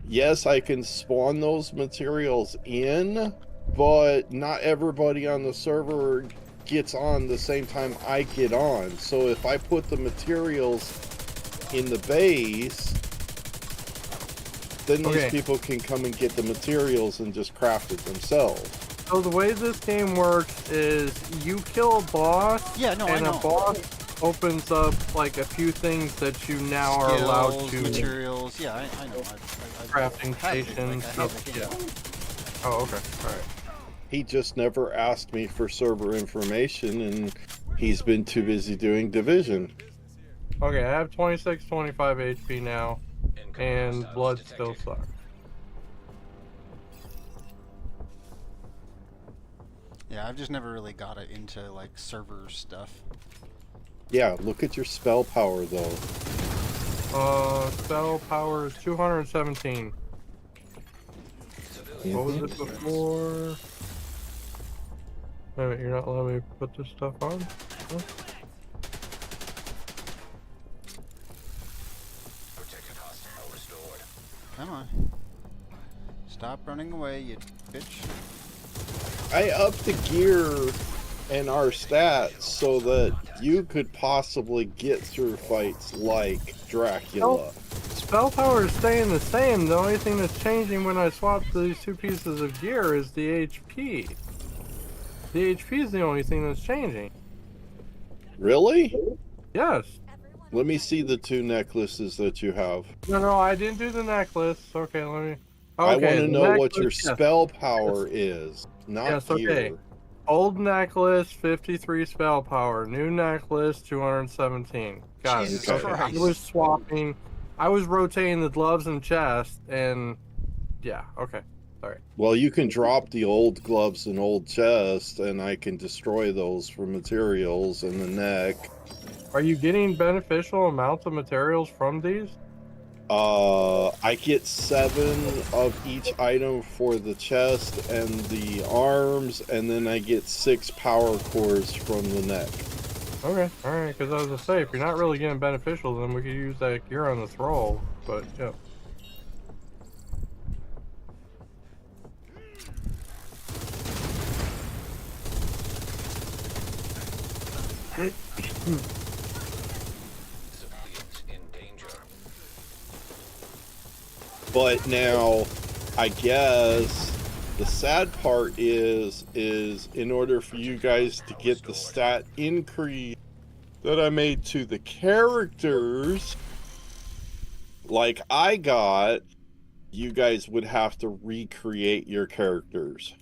L: yes, I can spawn those materials in, but not everybody on the server gets on the same time I get on. So if I put the materials in the base, then these people can come and get the materials and just craft it themselves.
K: So the way this game works is you kill a boss,
A: Yeah, no, I
K: and
A: know.
K: a boss opens up like a few things that you now are allowed
A: Skills,
K: to
A: materials. Yeah, I know.
K: crafting
A: have it,
K: stations.
A: like, I have
K: stuff.
A: the game.
K: Yeah. Oh, okay. All right.
L: He just never asked me for server information, and he's been too busy doing Division.
K: Okay, I have 26, 25 HP now, and blood still sucks.
A: Yeah, I've just never really got it into, like, server stuff.
L: Yeah, look at your spell power, though.
K: Spell power is 217. What was it before? Wait a minute, you're not letting me put this stuff on? Huh?
A: Come on. Stop running away, you bitch.
L: I upped the gear and our stats so that you could possibly get through fights like Dracula.
K: Spell power is staying the same. The only thing that's changing when I swap these 2 pieces of gear is the HP. The HP is the only thing that's changing.
L: Really?
K: Yes.
L: Let me see the 2 necklaces that you have.
K: No, I didn't do the necklace. Okay, let me...
L: I
K: Okay,
L: want to
K: the
L: know what your
K: necklace, yes.
L: spell power is, not
K: Yes,
L: gear.
K: okay. Old necklace, 53 spell power. New necklace, 217. Got
A: Jesus
K: it. Okay.
A: Christ.
K: I was rotating the gloves and chest, and yeah, okay, sorry.
L: Well, you can drop the old gloves and old chest, and I can destroy those for materials in the neck.
K: Are you getting beneficial amounts of materials from these?
L: I get 7 of each item for the chest and the arms, and then I get 6 power cores from the neck.
K: Okay, alright, because I was gonna say, if you're not really getting beneficial, then we could use that gear on the thrall, but yeah.
C: Civilians in danger.
L: But now, I guess the sad part is in order for you guys to get the stat increase that I made to the characters, like I got, you guys would have to recreate your characters.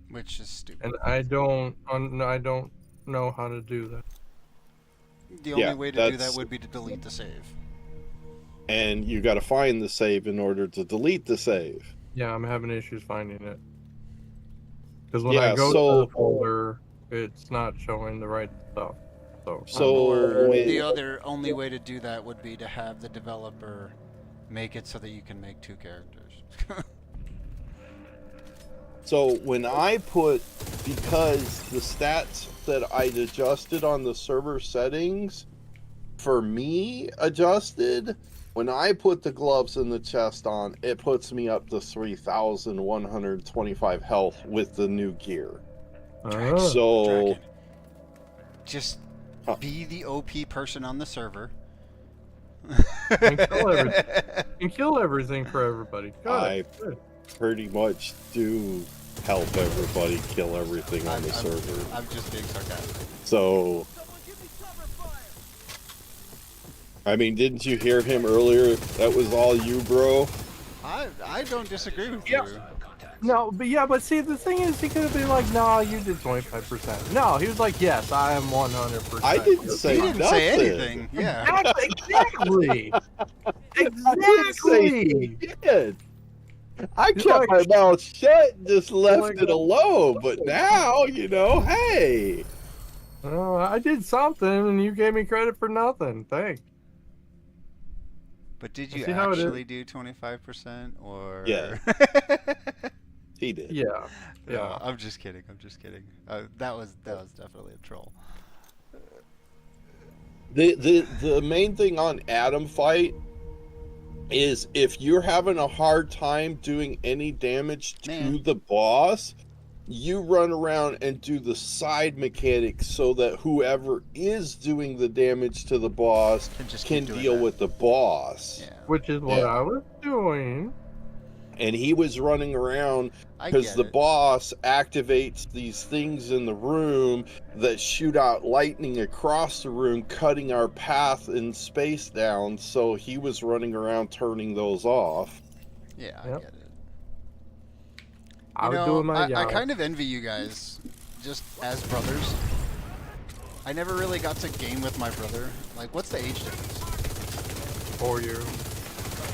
A: Which is stupid.
K: And I don't know how to do that.
A: The only
L: Yeah,
A: way to do that
L: that's-
A: would be to delete the save.
L: And you got to find the save in order to delete the save.
K: Yeah, I'm having issues finding it. Because when
L: Yeah,
K: I go
L: so-
K: to the folder, it's not showing the right stuff.
L: So
A: Or
L: when-
A: the other only way to do that would be to have the developer make it so that you can make 2 characters.
L: So when I put, because the stats that I adjusted on the server settings, for me adjusted, when I put the gloves and the chest on, it puts me up to 3,125 health with the new gear.
K: Oh.
L: So,
A: Draken. Just
L: Huh.
A: be the OP person on the server.
K: And kill everything. And kill everything for everybody. Got
L: I
K: it. Good.
L: pretty much do help everybody kill everything on the server.
A: I'm just being sarcastic.
L: So, I mean, didn't you hear him earlier? That was all you, bro.
A: I don't disagree with
K: Yeah.
A: you.
K: No, but see, the thing is, he could have been like, "No, you did 25%." No, he was like, "Yes, I am 100%."
L: I didn't say
A: He didn't
L: nothing.
A: say anything. Yeah.
K: Exactly.
L: Exactly.
K: Exactly.
L: I
K: He's
L: kept my
K: like-
L: mouth shut and just left
K: like-
L: it alone. But now, you know, hey.
K: Oh, I did something, and you gave me credit for nothing. Thanks.
A: But did you
K: See how it is?
A: actually do 25% or?
L: Yeah. He did.
K: Yeah.
A: No,
K: Yeah.
A: I'm just kidding. I'm just kidding. That was definitely a troll.
L: The main thing on Adam Fight is if you're having a hard time doing any damage to
A: Man.
L: the boss, you run around and do the side mechanics so that whoever is doing the damage to the boss
A: Can just
L: can
A: keep doing
L: deal
A: that.
L: with the boss.
A: Yeah.
K: Which is what
L: Yeah.
K: I was doing.
L: And he was running around
A: I
L: because
A: get
L: the
A: it.
L: boss activates these things in the room that shoot out lightning across the room, cutting our path in space down. So he was running around turning those off.
A: Yeah, I
K: Yep.
A: get it.
K: I
A: You
K: was
A: know,
K: doing my
A: I
K: job.
A: kind of envy you guys, just as brothers. I never really got to game with my brother. Like, what's the age difference?
K: 4 years.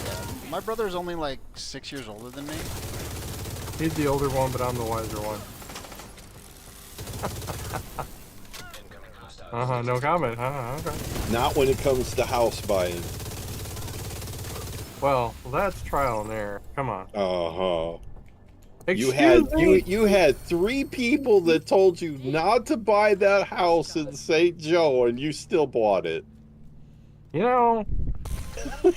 A: Yeah, my brother's only like 6 years older than me.
K: He's the older one, but I'm the wiser one.
C: Incoming hostiles.
K: No comment. Okay.
L: Not when it comes to house buying.
K: Well, that's trial and error. Come on.
L: Uh-huh.
K: Excuse me?
L: You had 3 people that told you not to buy that house in St. Joe, and you still bought it.
K: You know.
A: Man,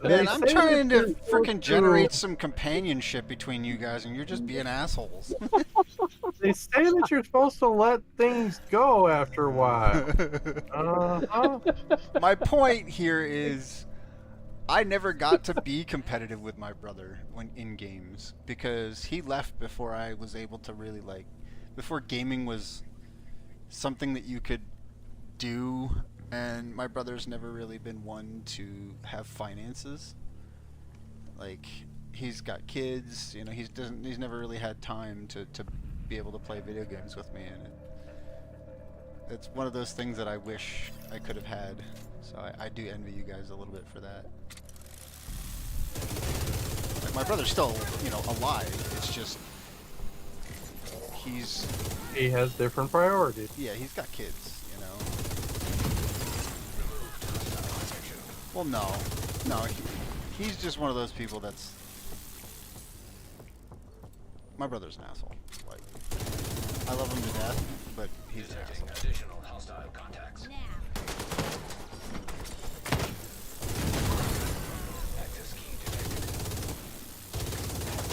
K: they
A: I'm
K: say
A: trying
K: that
A: to
K: you're
A: freaking
K: supposed to-
A: generate some companionship between you guys, and you're just being assholes.
K: They say that you're supposed to let things go after a while. Uh-huh.
A: My point here is, I never got to be competitive with my brother when in games because he left before I was able to really before gaming was something that you could do, and my brother's never really been one to have finances. Like, he's got kids, you know, he's never really had time to be able to play video games with me, and it's one of those things that I wish I could have had. So I do envy you guys a little bit for that. Like, my brother's still, you know, alive. It's just
K: he has different priorities.
A: yeah, he's got kids, you know. Well, no, he's just one of those people that's. My brother's an asshole. Like, I love him to death, but he's an asshole.
C: Additional hostile contacts. Access key detected.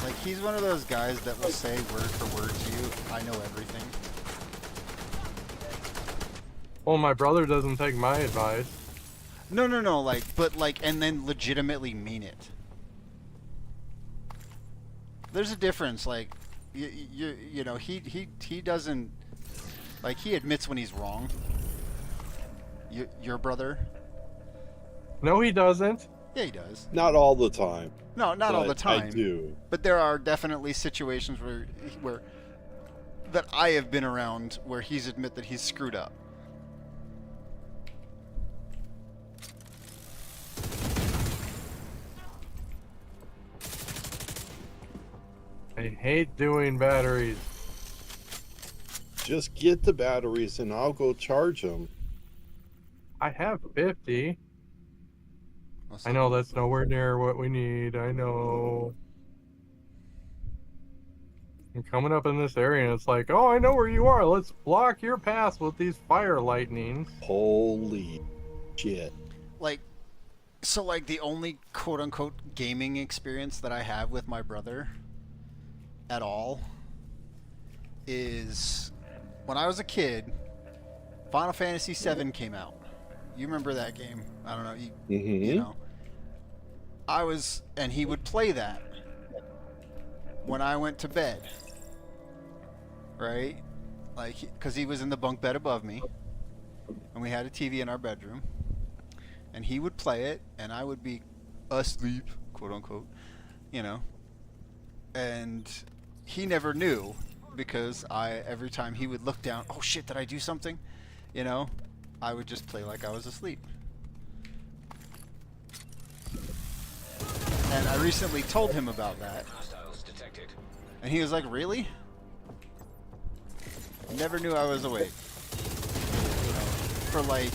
A: Like, he's one of those guys that will say word for word to you, I know everything.
K: Well, my brother doesn't take my advice.
A: No, like, but like, and then legitimately mean it. There's a difference, like, you know, he doesn't, like, he admits when he's wrong. Your brother?
K: No, he doesn't.
A: Yeah, he does.
L: Not all the time.
A: No, not all the time.
L: I do.
A: But there are definitely situations where that I have been around where he's admit that he's screwed up.
K: I hate doing batteries.
L: Just get the batteries and I'll go charge them.
K: I have 50. I know that's nowhere near what we need. I know. I'm coming up in this area and it's like, oh, I know where you are. Let's block your path with these fire lightnings.
L: Holy shit.
A: Like, so like the only quote unquote gaming experience that I have with my brother at all is when I was a kid, Final Fantasy VII came out. You remember that game? I don't know. You know. And he would play that when I went to bed. Right? Like, because he was in the bunk bed above me. And we had a TV in our bedroom. And he would play it, and I would be asleep, quote unquote, you know. And he never knew, because every time he would look down, oh shit, did I do something? You know, I would just play like I was asleep. And I recently told him about that.
C: Hostiles detected.
A: And he was like, really? Never knew I was awake. You know, for like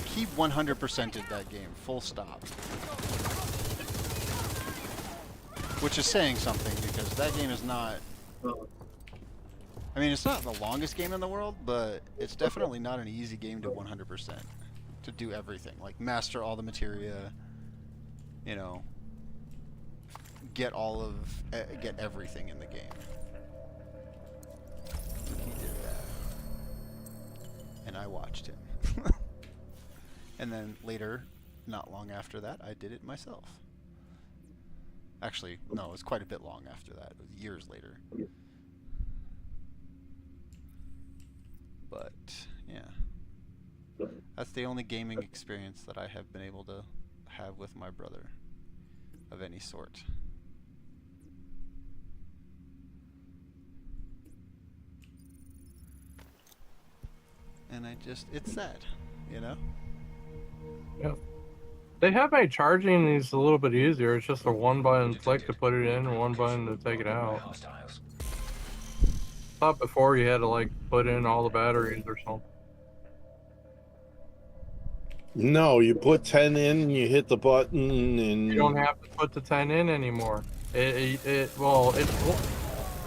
A: he 100%'ed that game, full stop. Which is saying something, because that game is not... I mean, it's not the longest game in the world, but it's definitely not an easy game to 100%. To do everything. Like, master all the materia, you know, get everything in the game. He did that. And I watched him. And then later, not long after that, I did it myself. Actually, no, it was quite a bit long after that. It was years later. But, yeah. That's the only gaming experience that I have been able to have with my brother of any sort. And it's sad, you know?
K: Yeah. They have made charging these a little bit easier. It's just a one button flick to put it in and one button to take it out.
C: Hostiles.
K: Thought before you had to like put in all the batteries or something.
L: No, you put 10 in, you hit the button, and
K: You don't have to put the 10 in anymore.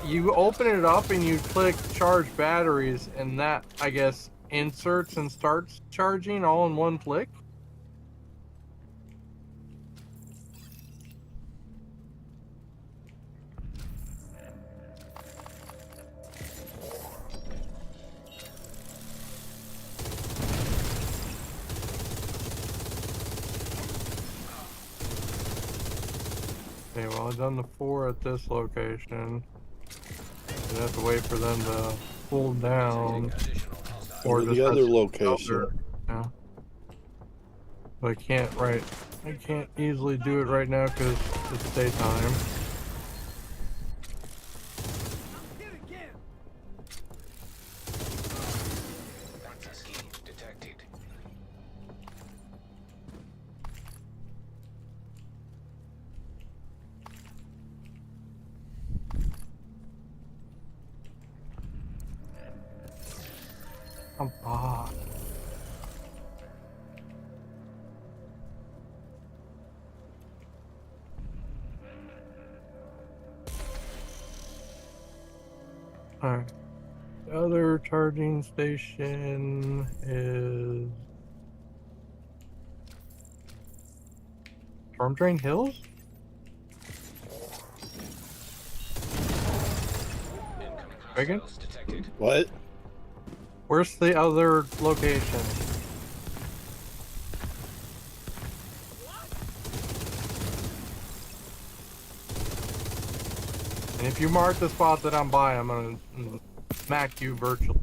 K: You open it up and you click charge batteries, and that, I guess, inserts and starts charging all in one click. Okay, well, I've done the 4 at this location. I have to wait for them to cool down.
L: Or the
K: just
L: other
K: has
L: location.
K: shelter. Yeah. But I can't easily do it right now because it's daytime. Come on. Alright. The other charging station is Storm Drain Hills? Reagan?
L: What?
K: Where's the other location? And if you mark the spot that I'm by, I'm gonna smack you virtually.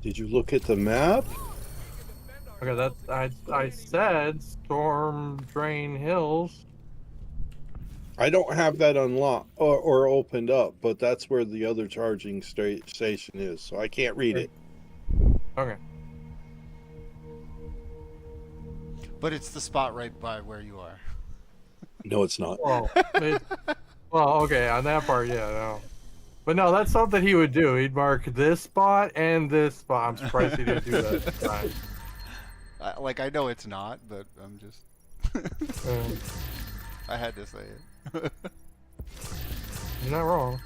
L: Did you look at the map?
K: Okay, that's I said Storm Drain Hills.
L: I don't have that unlocked or opened up, but that's where the other charging station is, so I can't read it.
K: Okay.
A: But it's the spot right by where you are.
L: No, it's not.
K: Well, okay, on that part, yeah, no. But no, that's something he would do. He'd mark this spot and this spot. I'm surprised he didn't do that this time.
A: Like, I know it's not, but I'm just... I had to say it.
K: You're not wrong.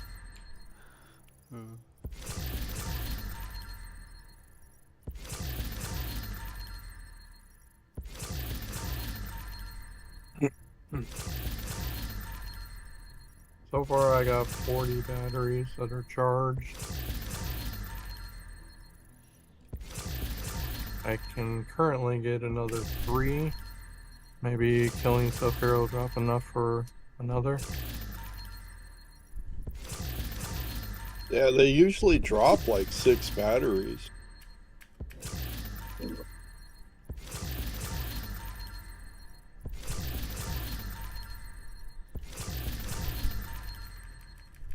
K: So far, I got 40 batteries that are charged. I can currently get another 3. Maybe killing Sub-Hero will drop enough for another.
L: Yeah, they usually drop like 6 batteries.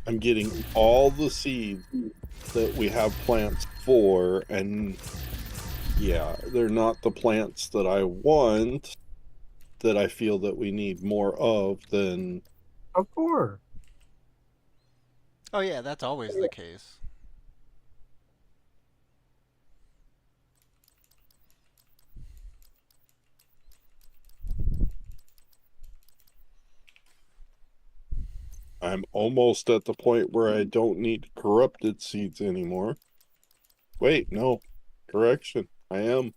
L: I'm getting all the seeds that we have plants for, and yeah, they're not the plants that I want, that I feel that we need more of than...
K: Of course.
A: Oh yeah, that's always the case.
L: I'm almost at the point where I don't need corrupted seeds anymore. Wait, no. Correction. I am.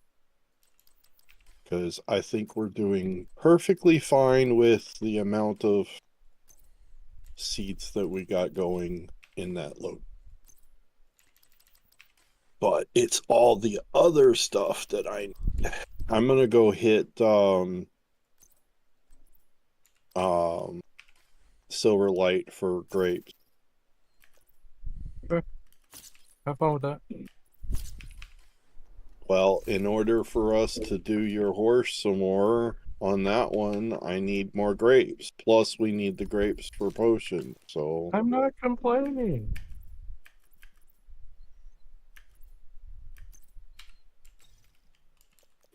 L: Because I think we're doing perfectly fine with the amount of seeds that we got going in that load. But it's all the other stuff that I'm gonna go hit Silverlight for grapes.
K: Okay. Have fun with that.
L: Well, in order for us to do your horse some more on that one, I need more grapes. Plus, we need the grapes for potion, so...
K: I'm not complaining.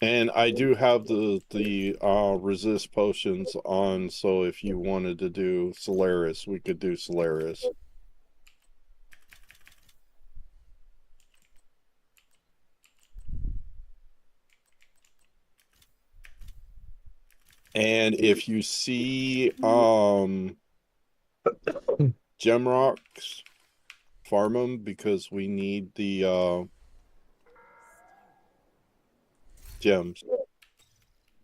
L: And I do have the resist potions on, so if you wanted to do Solaris, we could do Solaris. And if you see gem rocks, farm them, because we need the gems,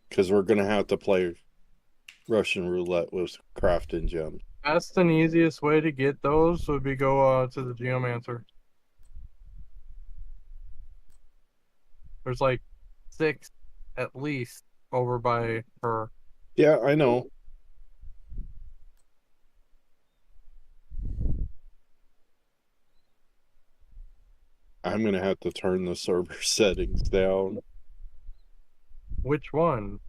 L: because we're gonna have to play Russian roulette with crafting gems.
K: Best and easiest way to get those would be go to the Geomancer. There's like 6 at least over by her.
L: Yeah, I know. I'm gonna have to turn the server settings down.
K: Which one?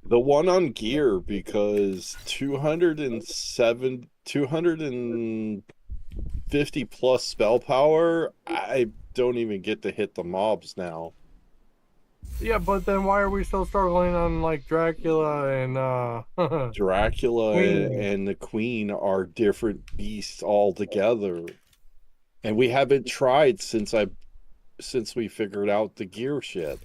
L: The one on gear, because 250 plus spell power, I don't even get to hit the mobs now.
K: Yeah, but then why are we still struggling on like Dracula and
L: Dracula
K: Queen.
L: and the Queen are different beasts altogether. And we haven't tried since we figured out the gear shit.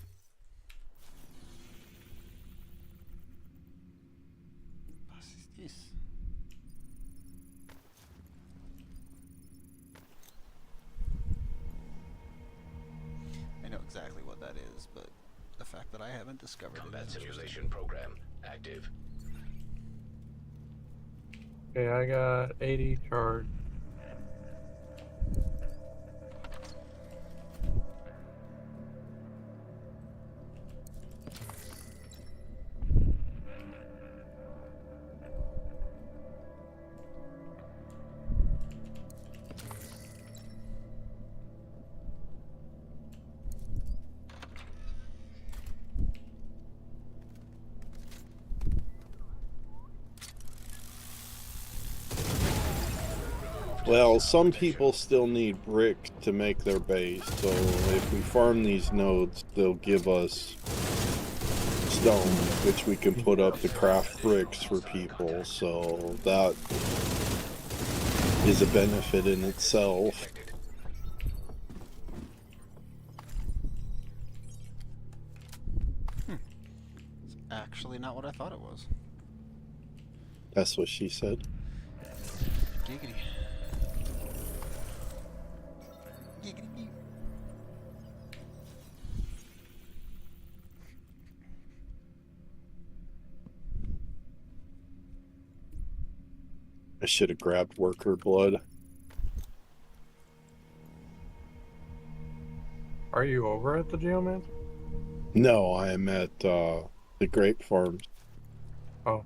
A: I know exactly what that is, but the fact that I haven't discovered
C: Combat
A: it is
C: simulation program active.
K: Okay, I got 80 charged.
L: Well, some people still need brick to make their base, so if we farm these nodes, they'll give us stone, which we can put up to craft bricks for people, so that is a benefit in itself.
A: It's actually not what I thought it was.
L: That's what she said.
A: Giggity. Giggity.
L: I should have grabbed worker blood.
K: Are you over at the Geomancer?
L: No, I am at the grape farms.
K: Oh.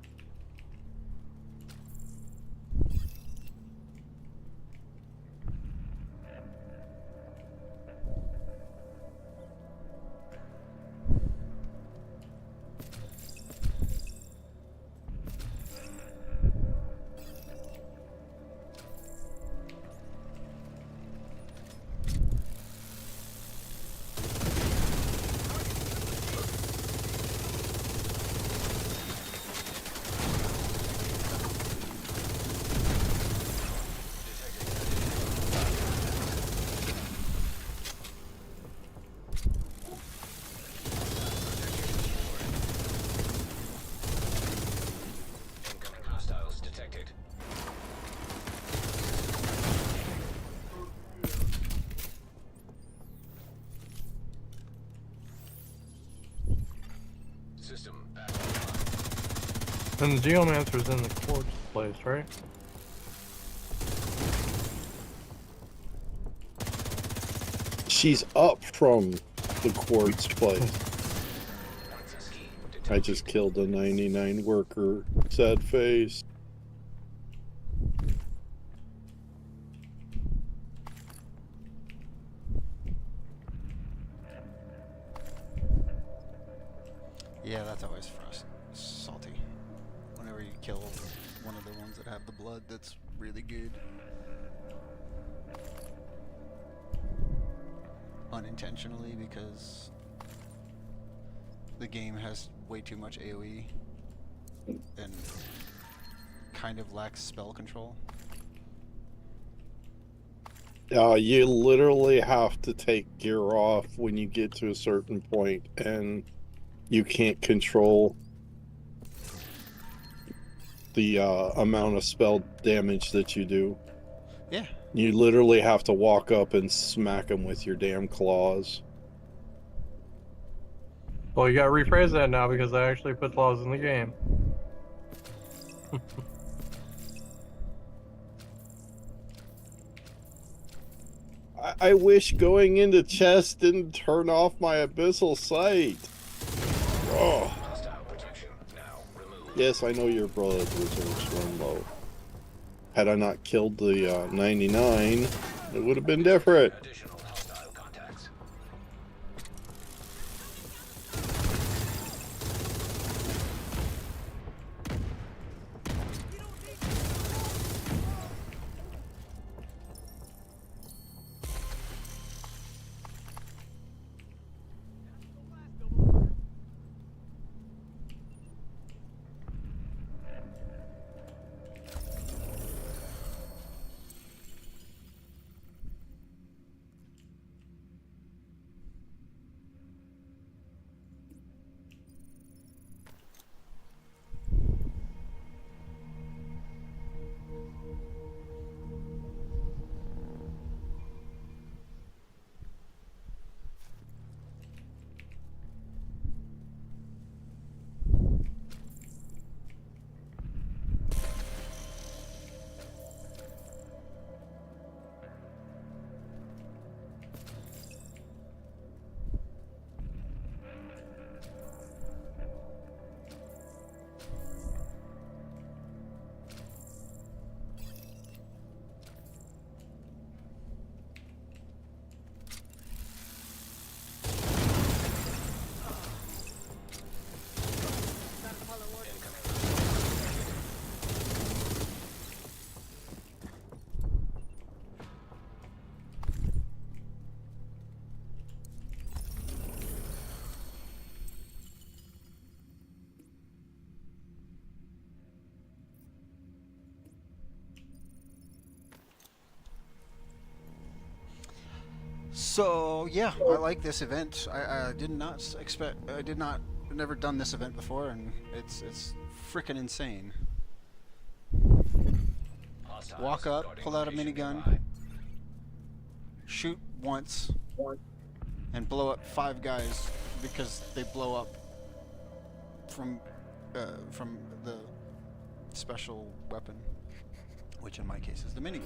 C: Incoming hostiles detected. System back online.
K: And the Geomancer's in the quartz place, right?
L: She's up from the quartz place. I just killed a 99 worker. Sad face.
A: Yeah, that's always salty. Whenever you kill one of the ones that have the blood, that's really good. Unintentionally, because the game has way too much AoE and kind of lacks spell control.
L: You literally have to take gear off when you get to a certain point, and you can't control the amount of spell damage that you do.
A: Yeah.
L: You literally have to walk up and smack them with your damn claws.
K: Well, you gotta rephrase that now because I actually put laws in the game.
L: I wish going into chest didn't turn off my abyssal sight. Oh.
C: Hostile protection now removed.
L: Yes, I know your blood reserves run low. Had I not killed the 99, it would have been different.
C: Additional hostile contacts.
A: So yeah, I like this event. I did not expect. I did not never done this event before, and it's freaking insane. Walk up, pull out a minigun, shoot once, and blow up 5 guys because they blow up from the special weapon, which in my case is the minigun.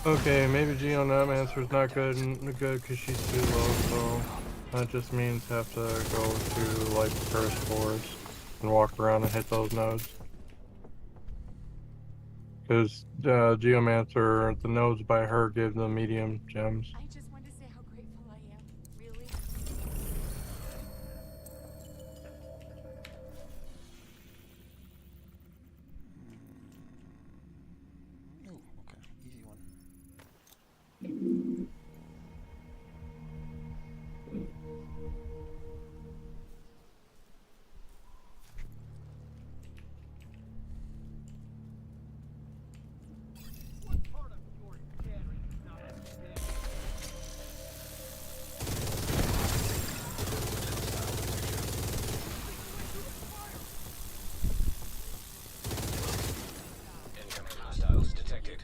K: Okay, maybe Geomancer's not good because she's too low, so that just means have to go to like the first floors and walk around and hit those nodes. Because Geomancer, the nodes by her give the medium gems.
B: I just wanted to say how grateful I am. Really.
A: Ooh, okay, easy one.
C: Incoming hostiles detected.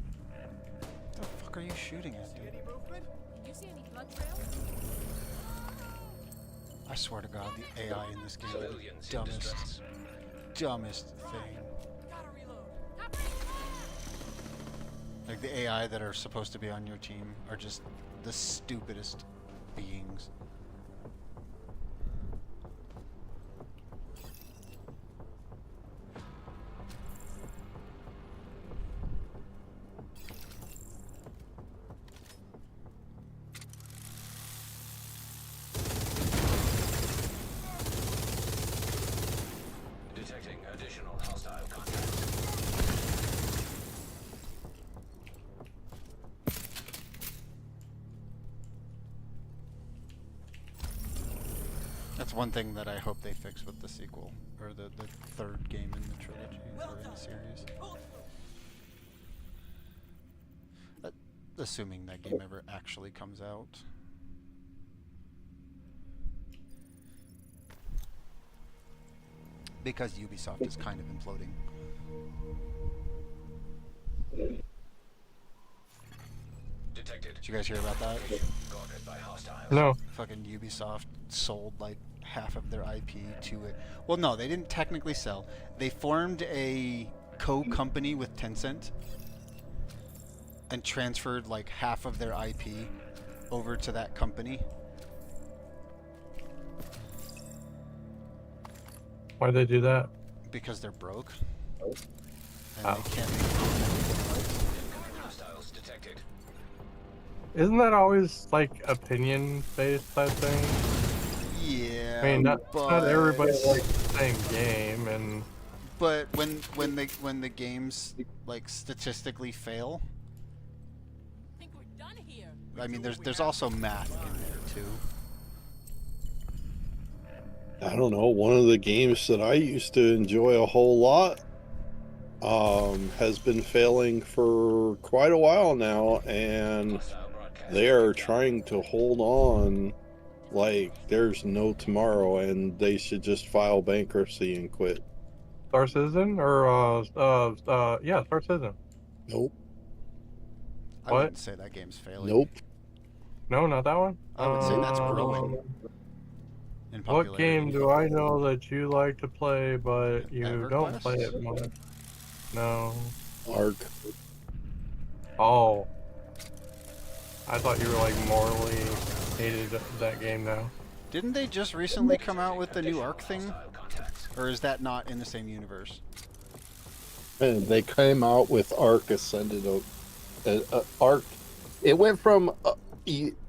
A: What the fuck are you shooting at, dude?
B: Did you see any blood trails?
A: I swear to God, the AI in this game is the
C: Civilians in
A: dumbest,
C: distress.
A: dumbest thing.
B: Gotta reload.
A: Like the AI that are supposed to be on your team are just the stupidest beings.
C: Detecting additional hostile contacts.
A: That's one thing that I hope they fix with the sequel, or the third game in the trilogy, or in the series. Assuming that game ever actually comes out. Because Ubisoft is kind of imploding.
C: Detected.
A: Did you guys hear about that?
C: Guarded by hostiles.
K: No.
A: Fucking Ubisoft sold like half of their IP to it. Well, no, they didn't technically sell. They formed a co-company with Tencent and transferred like half of their IP over to that company.
K: Why'd they do that?
A: Because they're broke. And
K: Oh.
A: they can't make
C: Incoming hostiles detected.
K: Isn't that always like opinion-based type thing?
A: Yeah,
K: I mean, not everybody
A: but-
K: likes the same game, and
A: But when the games like statistically fail,
B: I think we're done here.
A: I mean there's also math in there too.
L: I don't know. One of the games that I used to enjoy a whole lot has been failing for quite a while now, and
C: Hostile broadcast.
L: they are trying to hold on like there's no tomorrow, and they should just file bankruptcy and quit.
K: Star Citizen or yeah, Star Citizen.
L: Nope.
A: I
K: What?
A: wouldn't say that game's failing.
L: Nope.
K: No, not that one.
A: I would say that's growing in
K: What
A: popularity.
K: game do I know that you like to play, but you don't
A: EverQuest?
K: play it much? No.
L: Arc.
K: Oh. I thought you were like morally hated that game now.
A: Didn't they just recently come out with the new Arc thing?
C: Hostile contacts.
A: or is that not in the same universe?
L: And they came out with Ark Ascended. Ark. It went from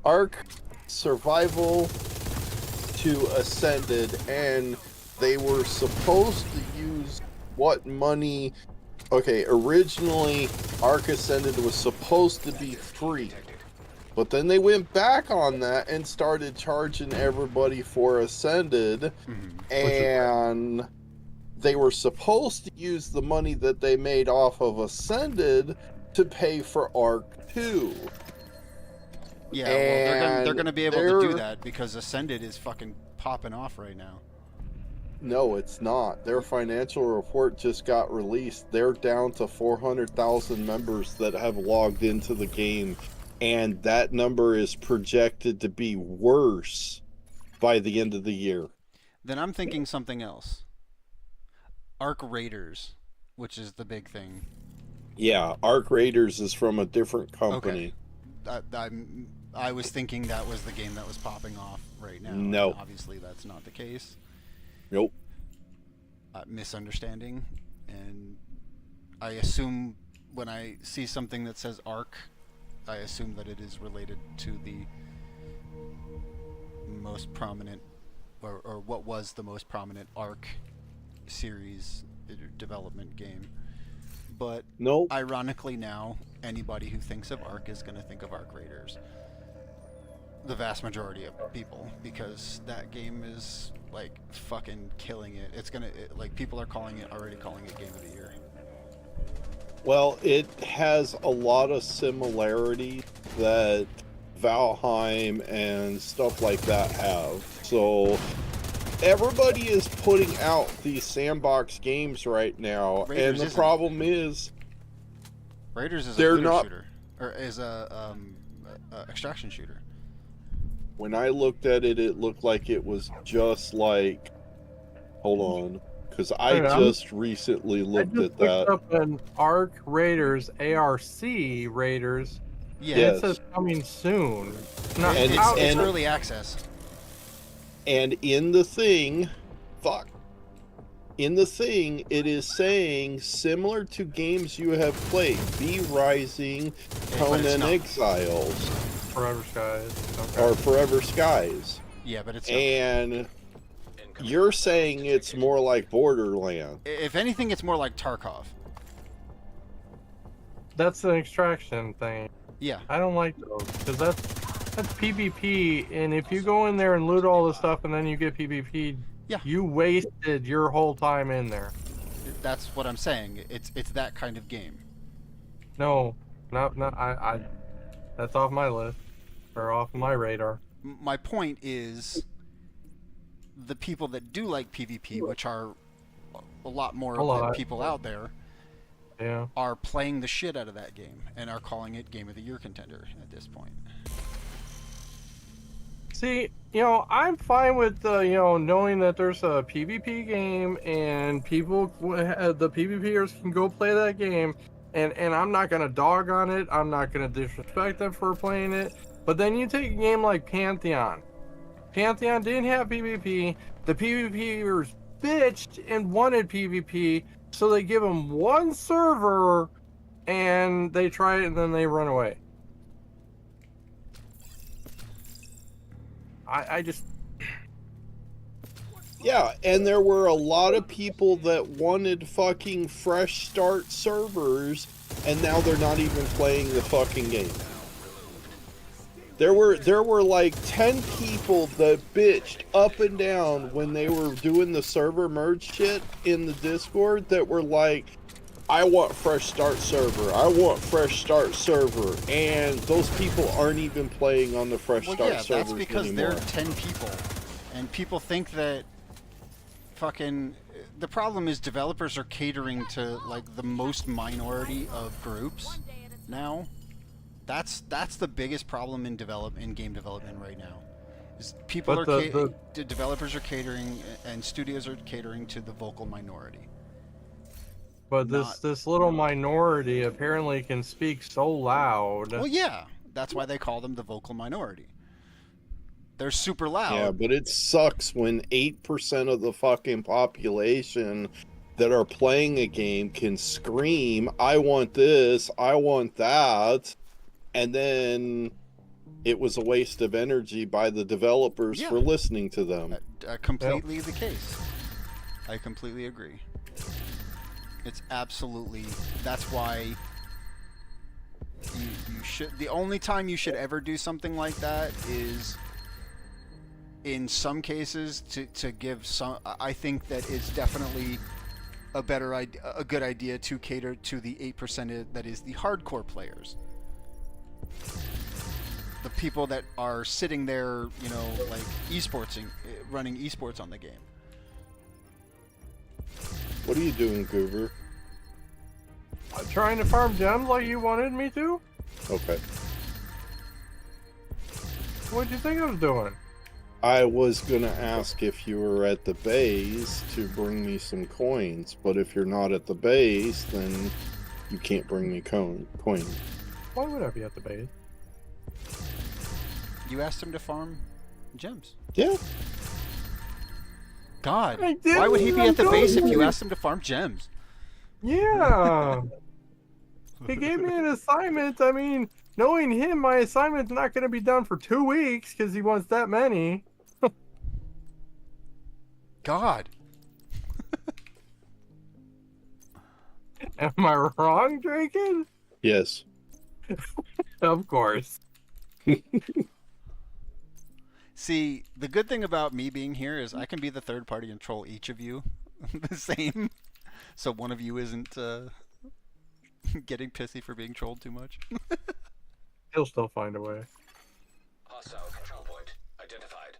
L: Ark Survival to Ascended, and they were supposed to use what money. Okay, originally Ark Ascended was supposed to be free, but then they went back on that and started charging everybody for Ascended, and they were supposed to use the money that they made off of Ascended to pay for Ark 2.
A: Yeah, well, they're gonna be able to do that because Ascended is fucking popping off right now.
L: No, it's not. Their financial report just got released. They're down to 400,000 members that have logged into the game, and that number is projected to be worse by the end of the year.
A: Then I'm thinking something else. Ark Raiders, which is the big thing.
L: Yeah, Ark Raiders is from a different company.
A: I was thinking that was the game that was popping off right now.
L: No.
A: Obviously, that's not the case.
L: Nope.
A: Misunderstanding, and I assume when I see something that says Ark, I assume that it is related to the most prominent, or what was the most prominent Ark series development game. But
L: nope.
A: Ironically, now anybody who thinks of Ark is going to think of Ark Raiders. The vast majority of people, because that game is like fucking killing it. It's gonna like people are already calling it Game of the Year.
L: Well, it has a lot of similarity that Valheim and stuff like that have. So everybody is putting out these sandbox games right now,
A: Raiders
L: and the problem is
A: Raiders is
L: they're
A: a looter
L: not
A: shooter, or is a extraction shooter.
L: When I looked at it, it looked like it was just like, hold on, because I just recently looked at that.
K: I just looked up an Ark Raiders, ARC Raiders.
A: Yeah,
K: It says coming soon. Not
A: it's
K: out.
A: early access.
L: And in the thing, in the thing, it is saying similar to games you have played, V Rising, Conan Exiles.
K: Forever Skies. Okay.
L: Or Forever Skies.
A: Yeah, but it's
L: and you're saying it's more like Borderlands.
A: If anything, it's more like Tarkov.
K: That's an extraction thing.
A: Yeah.
K: I don't like those because that's PvP, and if you go in there and loot all the stuff and then you get PvP, you wasted your whole time in there.
A: That's what I'm saying. It's that kind of game.
K: No, not I. That's off my list, or off my radar.
A: My point is, the people that do like PvP, which are a lot more than people out there, are playing the shit out of that game and are calling it Game of the Year contender at this point.
K: See, I'm fine with knowing that there's a PvP game and people, the PvPers can go play that game. And I'm not going to dog on it. I'm not going to disrespect them for playing it. But then you take a game like Pantheon. Pantheon didn't have PvP. The PvPers bitched and wanted PvP. So they give them one server and they try it and then they run away. I just...
L: Yeah, and there were a lot of people that wanted fucking fresh start servers, and now they're not even playing the fucking game. There were like 10 people that bitched up and down when they were doing the server merge shit in the Discord that were like, I want fresh start server, I want fresh start server, and those people aren't even playing on the fresh start servers
A: that's because
L: anymore.
A: they're 10 people, and people think that fucking... The problem is developers are catering to like the most minority of groups now. That's the biggest problem in game development right now. Is people developers are catering and studios are catering to the vocal minority.
K: But this little minority apparently can speak so loud.
A: Well, yeah, that's why they call them the vocal minority. they're super loud.
L: Yeah, but it sucks when 8% of the fucking population that are playing a game can scream, I want this, I want that, and then it was a waste of energy by the developers
A: Yeah.
L: for listening to them.
A: Completely the case. I completely agree. It's absolutely, that's why you should, the only time you should ever do something like that is in some cases to give some, I think that it's definitely a better idea, a good idea to cater to the 8% that is the hardcore players. The people that are sitting there, you know, like running esports on the game.
L: What are you doing, Goober?
K: Trying to farm gems like you wanted me to?
L: Okay.
K: What'd you think I was doing?
L: I was gonna ask if you were at the base to bring me some coins, but if you're not at the base, then you can't bring me coins.
K: Why would I be at the base?
A: You asked him to farm gems.
L: Yeah.
A: God,
K: I didn't,
A: why would he be
K: I'm
A: at the base if
K: telling
A: you
K: you.
A: asked him to farm gems?
K: Yeah. He gave me an assignment. I mean, knowing him, my assignment's not going to be done for 2 weeks because he wants that many.
A: God.
K: Am I wrong, Draken?
L: Yes.
K: Of course.
A: See, the good thing about me being here is I can be the third party and troll each of you the same, so one of you isn't getting pissy for being trolled too much.
K: He'll still find a way.
C: Hostile control point identified.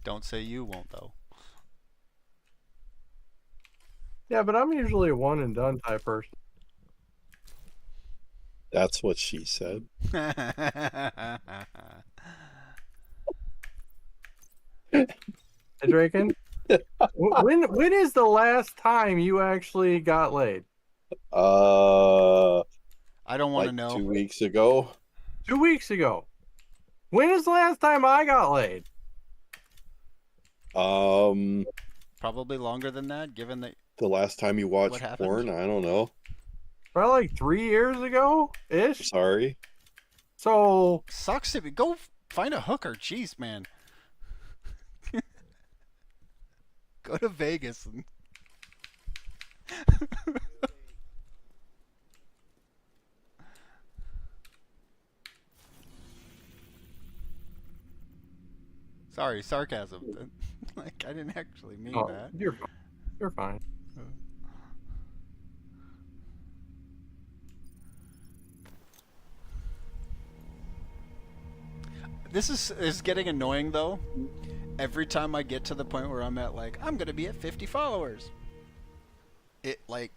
A: Don't say you won't, though.
K: Yeah, but I'm usually a one and done type person.
L: That's what she said.
K: Hey, Draken, when is the last time you actually got laid?
L: I
A: don't want to
L: like
A: know.
L: 2 weeks ago.
K: 2 weeks ago. When is the last time I got laid?
A: Probably longer than that, given that.
L: The last time you watched
A: happened?
L: porn, I don't know.
K: Probably like 3 years ago ish.
L: Sorry.
K: So
A: sucks to be. Go find a hooker. Jeez, man. Go to Vegas and. Sorry, sarcasm. Like, I didn't actually mean that.
K: You're fine. You're fine.
A: This is getting annoying though. Every time I get to the point where I'm at like I'm gonna be at 50 followers, it like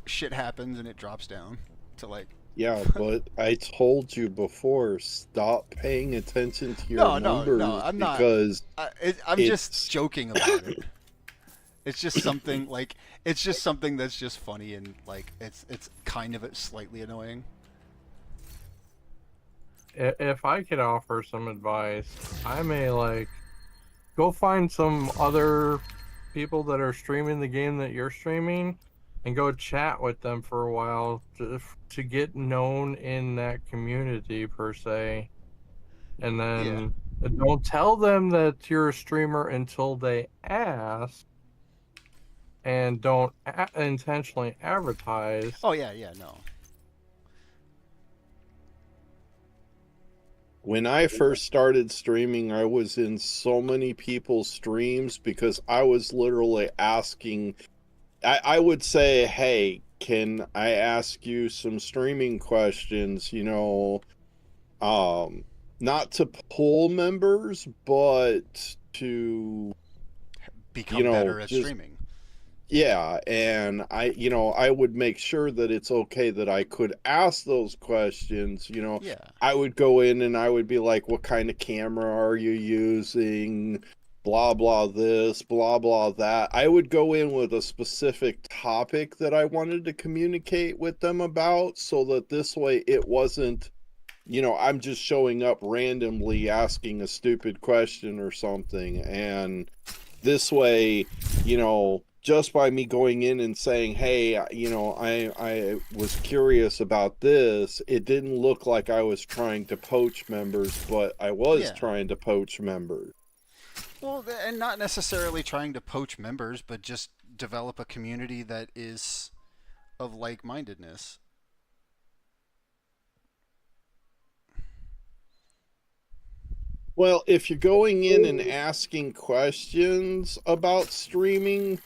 A: shit happens and it drops down to like.
L: Yeah, but I told you before, stop paying attention to your numbers
A: I'm not.
L: because
A: I'm just joking about it. It's just something like it's just something that's just funny and like it's kind of slightly annoying.
K: If I could offer some advice, I may like go find some other people that are streaming the game that you're streaming and go chat with them for a while to get known in that community per se. And then don't tell them that you're a streamer until they ask, and don't intentionally advertise.
A: Oh yeah, no.
L: when I first started streaming, I was in so many people's streams because I was literally asking, I would say, hey, can I ask you some streaming questions, you know, not to pull members, but to
A: become better at streaming.
L: Yeah, and I would make sure that it's okay that I could ask those questions, you know.
A: Yeah.
L: I would go in and I would be like, what kind of camera are you using? blah blah this, blah blah that. I would go in with a specific topic that I wanted to communicate with them about, so that this way it wasn't, I'm just showing up randomly asking a stupid question or something. And this way, just by me going in and saying, hey, I was curious about this, it didn't look like I was trying to poach members, but I was trying to poach members.
A: Well, and not necessarily trying to poach members, but just develop a community that is of like-mindedness.
L: Well, if you're going in and asking questions about streaming,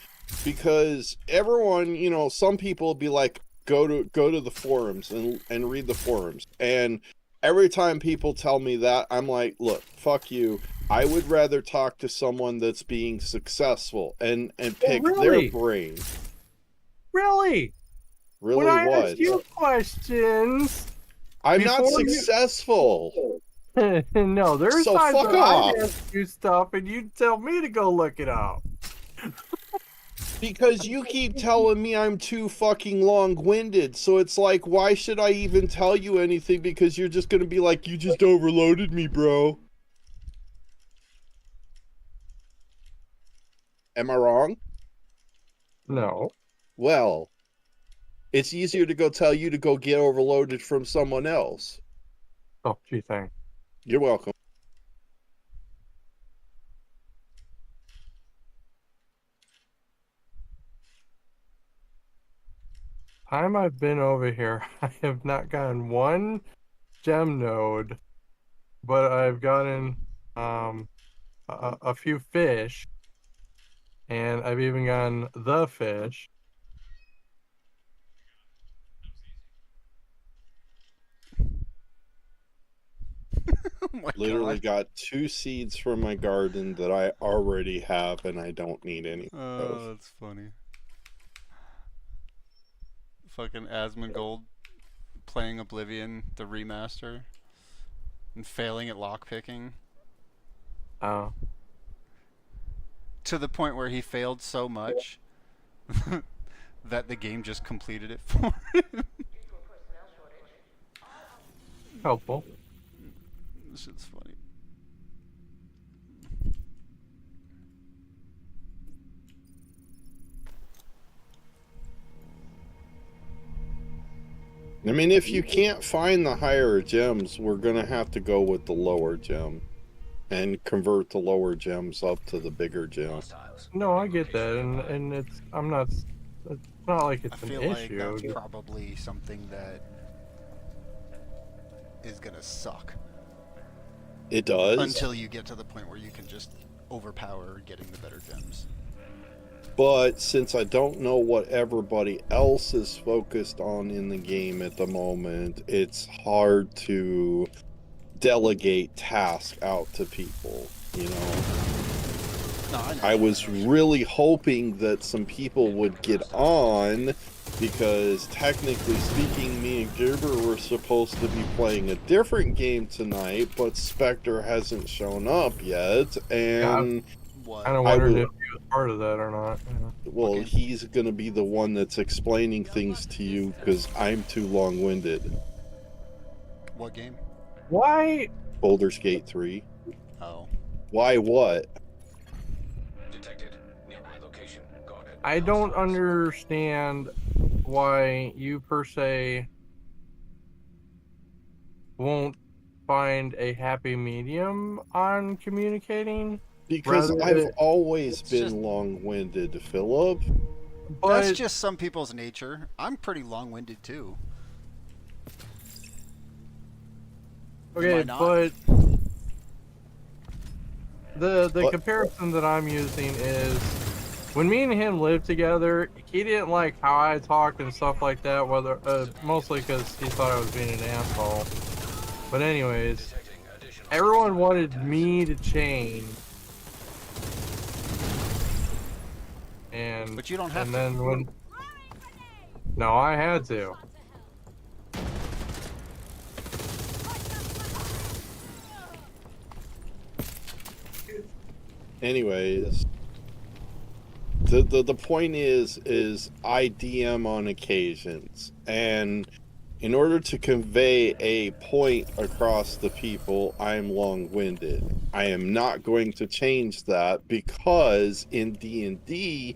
L: because everyone, some people will be like, go to the forums and read the forums. And every time people tell me that, I'm like, look, fuck you. I would rather talk to someone that's being successful and pick their brain.
K: Really?
L: Really
K: when I
L: what?
K: ask you questions,
L: I'm not successful.
K: No, there's
L: So
K: times
L: fuck
K: when
L: off.
K: I ask you stuff and you tell me to go look it up.
L: Because you keep telling me I'm too fucking long-winded, so it's like, why should I even tell you anything? Because you're just gonna be like, you just overloaded me, bro. Am I wrong?
K: No.
L: Well, it's easier to go tell you to go get overloaded from someone else.
K: Oh, gee, thanks.
L: You're welcome.
K: Time I've been over here, I have not gotten one gem node, but I've gotten a few fish, and I've even gotten the fish.
A: Oh
L: Literally got 2 seeds from my garden that I already have, and I don't need any.
A: Oh, that's funny. Fucking Asmongold playing Oblivion, the remaster, and failing at lockpicking.
K: Oh.
A: To the point where he failed so much that the game just completed it for him.
K: Helpful.
A: This shit's funny.
L: I mean, if you can't find the higher gems, we're gonna have to go with the lower gem and convert the lower gems up to the bigger gem.
K: No, I get that, and it's not like it's
A: I
K: an
A: feel like
K: issue.
A: that's probably something that is gonna suck.
L: It does.
A: Until you get to the point where you can just overpower getting the better gems.
L: But since I don't know what everybody else is focused on in the game at the moment, it's hard to delegate tasks out to people,
A: No,
L: I was really hoping that some people would get on, because technically speaking, me and Gerber were supposed to be playing a different game tonight, but Spectre hasn't shown up yet, and
A: What?
K: Kind of wondered if he was part of that or not. Yeah.
L: well, he's gonna be the one that's explaining things to you, because I'm too long-winded.
A: What game?
K: Why?
L: Baldur's Gate 3.
A: Oh.
L: Why what?
C: Detected. Nearby location. Guarded.
K: I don't understand why you per se won't find a happy medium on communicating.
L: Because
K: rather
L: I've
K: than-
L: always
A: It's
L: been
A: just-
L: long-winded, Philip.
K: But
A: That's just some people's nature. I'm pretty long-winded too.
K: okay,
A: I not?
K: but the
L: What?
K: comparison that I'm using is when me and him lived together, he didn't like how I talked and stuff like that. Whether mostly because he thought I was being an asshole. But anyways, everyone wanted me to change. And
A: But you don't have
K: and
A: to.
K: then when no, I had to.
L: anyways, the point is I DM on occasions, and in order to convey a point across the people, I'm long-winded. I am not going to change that because in D&D,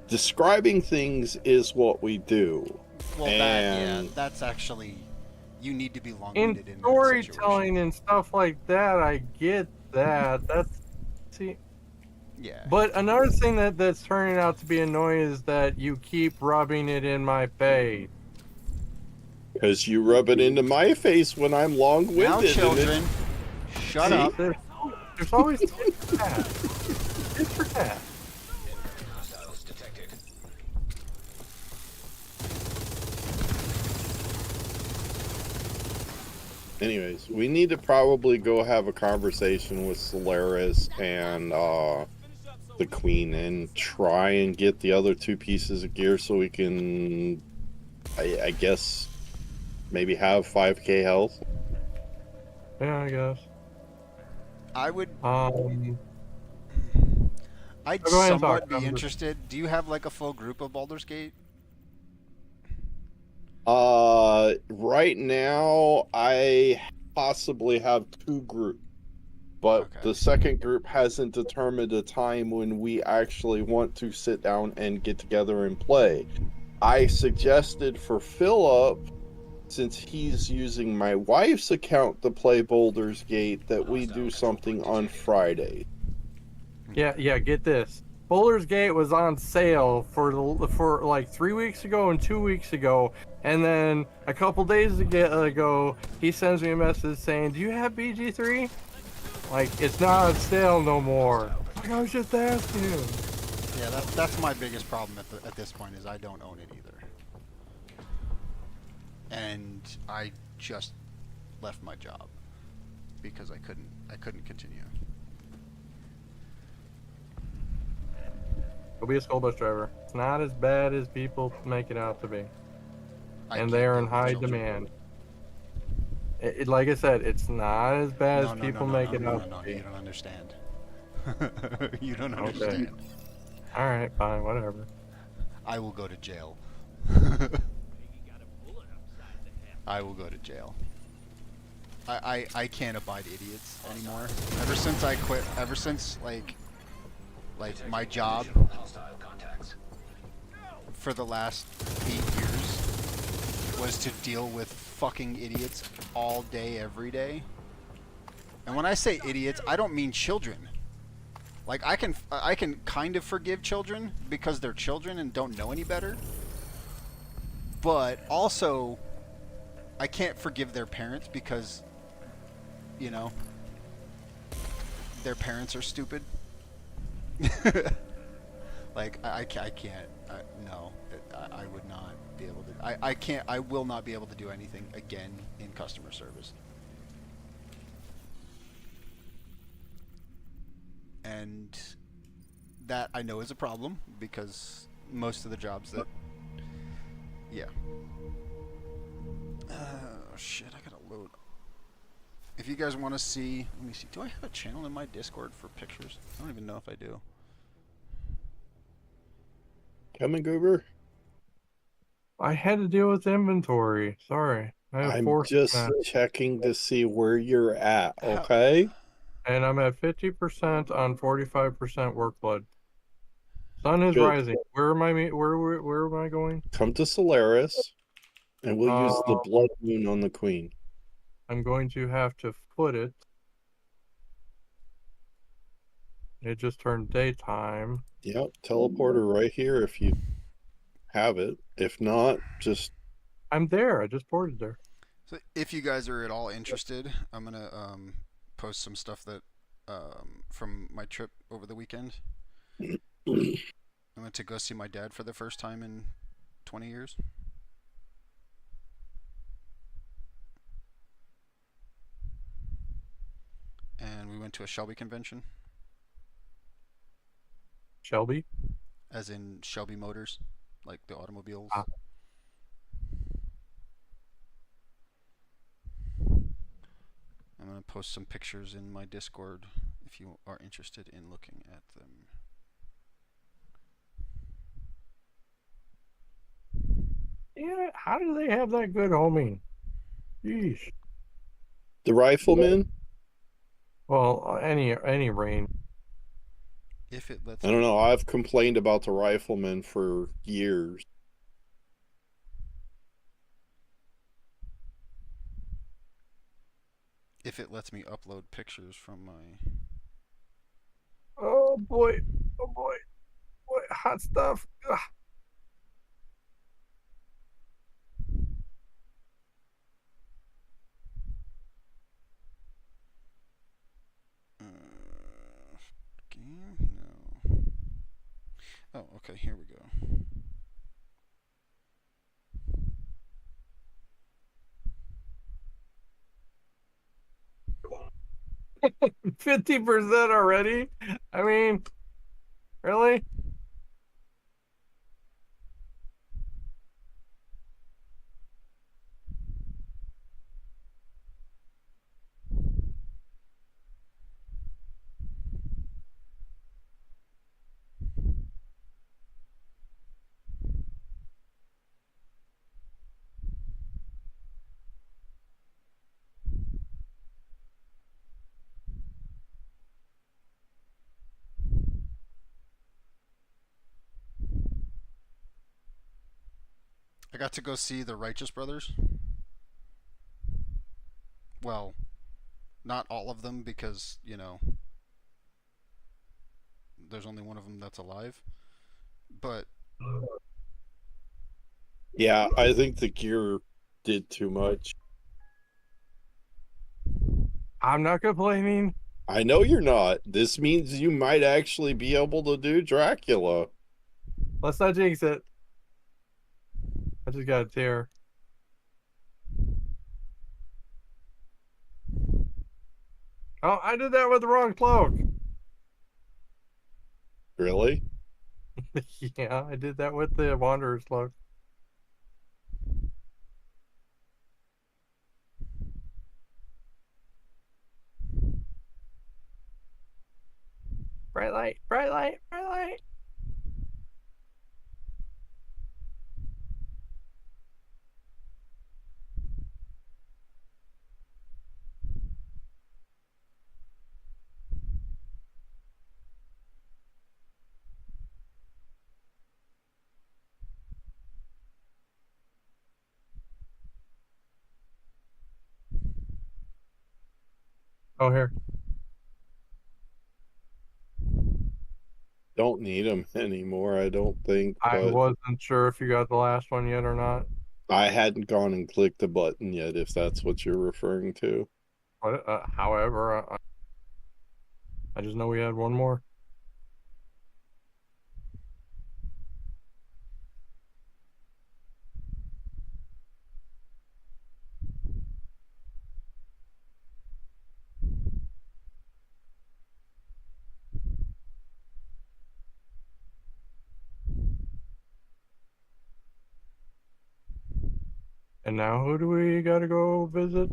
L: describing things is what we do.
A: Well,
L: and
A: that's actually, you need to be
K: In
A: long-winded in that
K: storytelling
A: situation.
K: and stuff like that, I get that. See.
A: Yeah.
K: But another thing that's turning out to be annoying is that you keep rubbing it in my face.
L: because you rub it into my face when I'm long-winded.
A: Now,
L: and
A: children, shut
L: See?
A: up.
K: There's always tit for tat. Tit for tat.
C: Hostiles detected.
L: Anyways, we need to probably go have a conversation with Solaris and the Queen and try and get the other two pieces of gear so we can, I guess, maybe have 5k health.
K: Yeah, I guess.
A: I would. I'd
K: Go ahead and
A: somewhat
K: talk.
A: be interested. Do you have like a full group of Baldur's Gate?
L: Right now I possibly have 2 groups, but the second group hasn't determined a time when we actually want to sit down and get together and play. I suggested for Philip, since he's using my wife's account to play Baldur's Gate, that we do something on Friday.
K: Yeah, get this. Baldur's Gate was on sale for like 3 weeks ago and 2 weeks ago, and then a couple days ago, he sends me a message saying, "Do you have BG3?" Like, it's not on sale no more. Like, I was just asking him.
A: Yeah, that's my biggest problem at this point, is I don't own it either. And I just left my job because I couldn't continue.
K: Go be a school bus driver. It's not as bad as people make it out to be. And they're in high demand. Like I said, it's not as bad as people make it out to be.
A: You don't understand. You don't understand.
K: Alright, fine, whatever.
A: I will go to jail. I will go to jail. I can't abide idiots anymore. Ever since I quit, ever since like my job for the last 8 years was to deal with fucking idiots all day, every day. And when I say idiots, I don't mean children. Like, I can kind of forgive children because they're children and don't know any better. But also, I can't forgive their parents because, you know, their parents are stupid. Like, I can't. No, I would not be able to. I will not be able to do anything again in customer service. And that I know is a problem because most of the jobs that, yeah. Oh shit! I gotta load. If you guys want to see, let me see. Do I have a channel in my Discord for pictures? I don't even know if I do.
L: Coming, Goober?
K: I had to deal with inventory. Sorry.
L: I'm just checking to see where you're at, okay?
K: And I'm at 50% on 45% workload. Sun is
L: Good.
K: rising. Where am I going?
L: Come to Solaris, and we'll use the blood moon on the Queen.
K: I'm going to have to foot it. It just turned daytime.
L: Yep, teleporter right here if you have it. If not, just...
K: I'm there. I just ported there.
A: So if you guys are at all interested, I'm gonna post some stuff that from my trip over the weekend. I went to go see my dad for the first time in 20 years. And we went to a Shelby convention.
K: Shelby?
A: As in Shelby Motors, like the automobiles.
K: Ah.
A: I'm going to post some pictures in my Discord if if you are interested in looking at them.
K: Yeah, how do they have that good homing? Yeesh.
L: The Rifleman?
K: Well, any rain.
A: If it lets
L: I don't
A: me,
L: know. I've complained about the Rifleman for years.
A: if it lets me upload pictures from my.
K: Oh boy, oh boy, hot stuff. Ugh.
A: Game? No. Oh, okay. Here we go.
K: 50% already? I mean, really?
A: I got to go see the Righteous Brothers. Well, not all of them because, you know, there's only one of them that's alive. But
L: Yeah, I think the gear did too much.
K: I'm not complaining.
L: I know you're not. This means you might actually be able to do Dracula.
K: Let's not jinx it. I just got a tear. Oh, I did that with the wrong cloak.
L: Really?
K: Yeah, I did that with the Wanderer's cloak. Bright light, bright light, bright light. Oh, here.
L: Don't need them anymore, I don't think.
K: I
L: But
K: wasn't sure if you got the last one yet or not.
L: I hadn't gone and clicked the button yet, if that's what you're referring to.
K: But, however, I just know we had one more. And now who do we gotta go visit?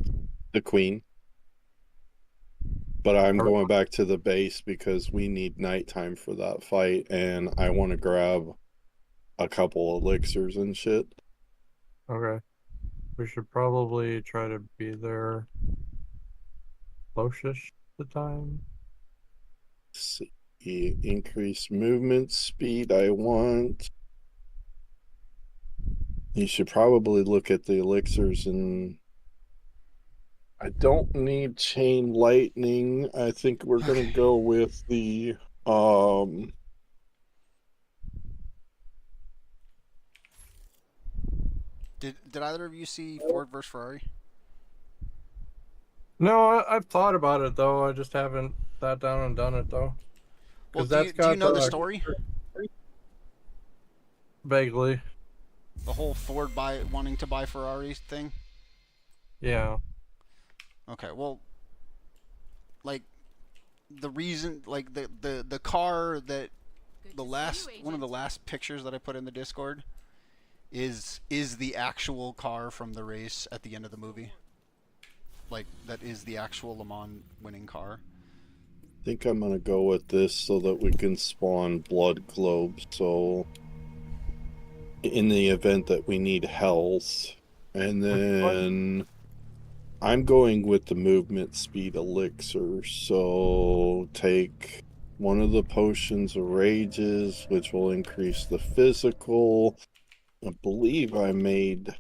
L: The Queen. But I'm
K: Or-
L: going back to the base because we need nighttime for that fight, and I want to grab a couple elixirs and shit.
K: Okay. We should probably try to be there close-ish the time.
L: See, increase movement speed I want. You should probably look at the elixirs, and I don't need chain lightning. I think we're gonna go with the
A: did either of you see Ford vs Ferrari?
K: No, I've thought about it though. I just haven't sat down and done it though.
A: Well,
K: 'Cause
A: do you,
K: that's
A: do you
K: got
A: know the
K: the-
A: story?
K: Vaguely.
A: The whole Ford wanting to buy Ferrari thing?
K: Yeah.
A: Okay, well, like the reason, like the car that one of the last pictures that I put in the Discord is the actual car from the race at the end of the movie. Like that is the actual Le Mans winning car.
L: think I'm gonna go with this so that we can spawn blood globes. So, in the event that we need health, and then I'm going with the movement speed elixir. So take one of the potions of rages, which will increase the physical. I believe I made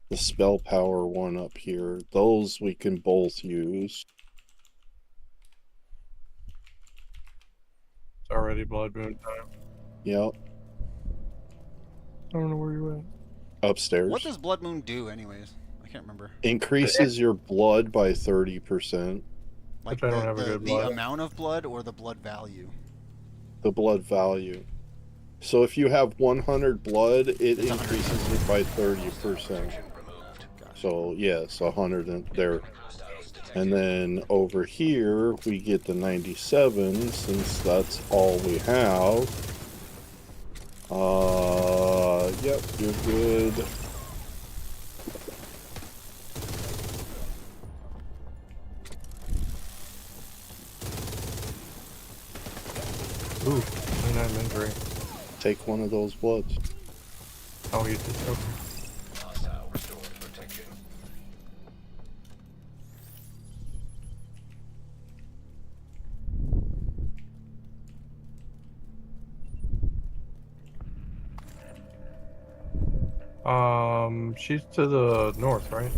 L: the spell power one up here. Those we can both use.
K: It's already Blood Moon time.
L: Yep.
K: I don't know where you're at.
L: Upstairs.
A: What does Blood Moon do, anyways? I can't remember.
L: Increases your blood by 30%.
A: Like
K: I don't have a good
A: the
K: blood.
A: amount of blood or the blood value?
L: The blood value. So if you have 100 blood, it increases it by 30%. So yes, 100 in there. And then over here, we get the 97, since that's all we have. Yep, you're good.
K: Ooh, 29 injury.
L: Take one of those bloods.
K: Oh, you just okay.
C: Hostile restored protection.
K: She's to the north, right?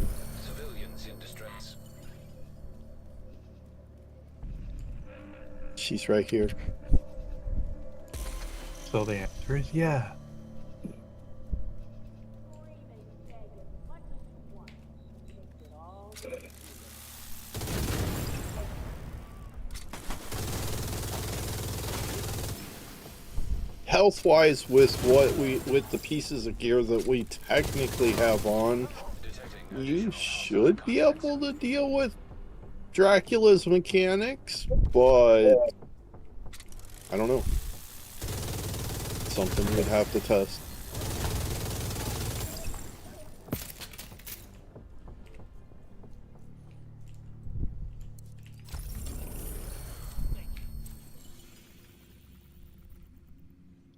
C: Civilians in distress.
L: She's right here.
K: So the answer is yeah.
L: Health-wise, with the pieces of gear that we technically have on, you should be able to deal with Dracula's mechanics, but I don't know. Something we'd have to test.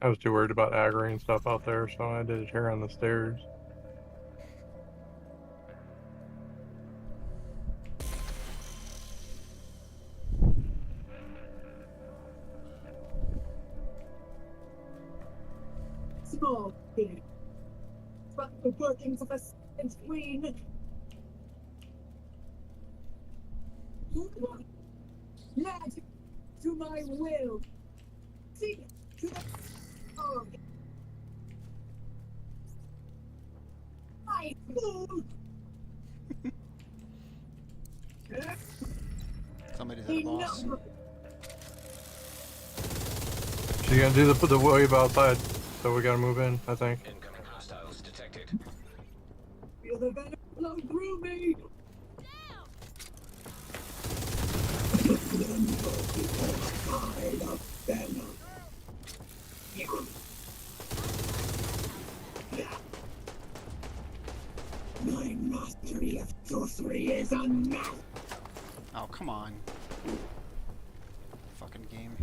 K: I was too worried about aggroing stuff out there, so I did it here on the stairs.
M: Small thing, but the workings of a Silent Queen. Led to my will. See to the my fool.
A: Somebody's at a boss.
K: She's gonna do the wave outside, so we gotta move in, I think.
C: Incoming hostiles detected.
M: Feel the venom flow through me. My mastery of sorcery is unmatched.
A: Oh, come on. Fucking game.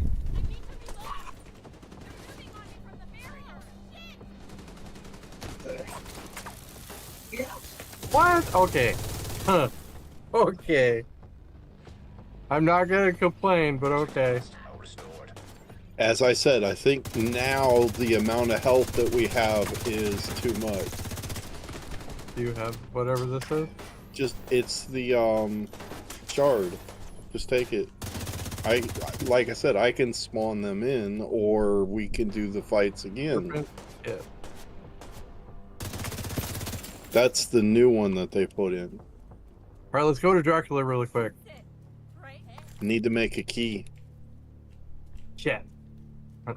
K: What? Okay. Huh. Okay. I'm not gonna complain, but okay.
L: As I said, I think now the amount of health that we have is too much.
K: Do you have whatever this is?
L: Just, it's the, shard. Just take it. Like I said, I can spawn them in, or we can do the fights again.
K: Yeah.
L: That's the new one that they put in.
K: Alright, let's go to Dracula really quick.
L: Need to make a key.
K: Shit.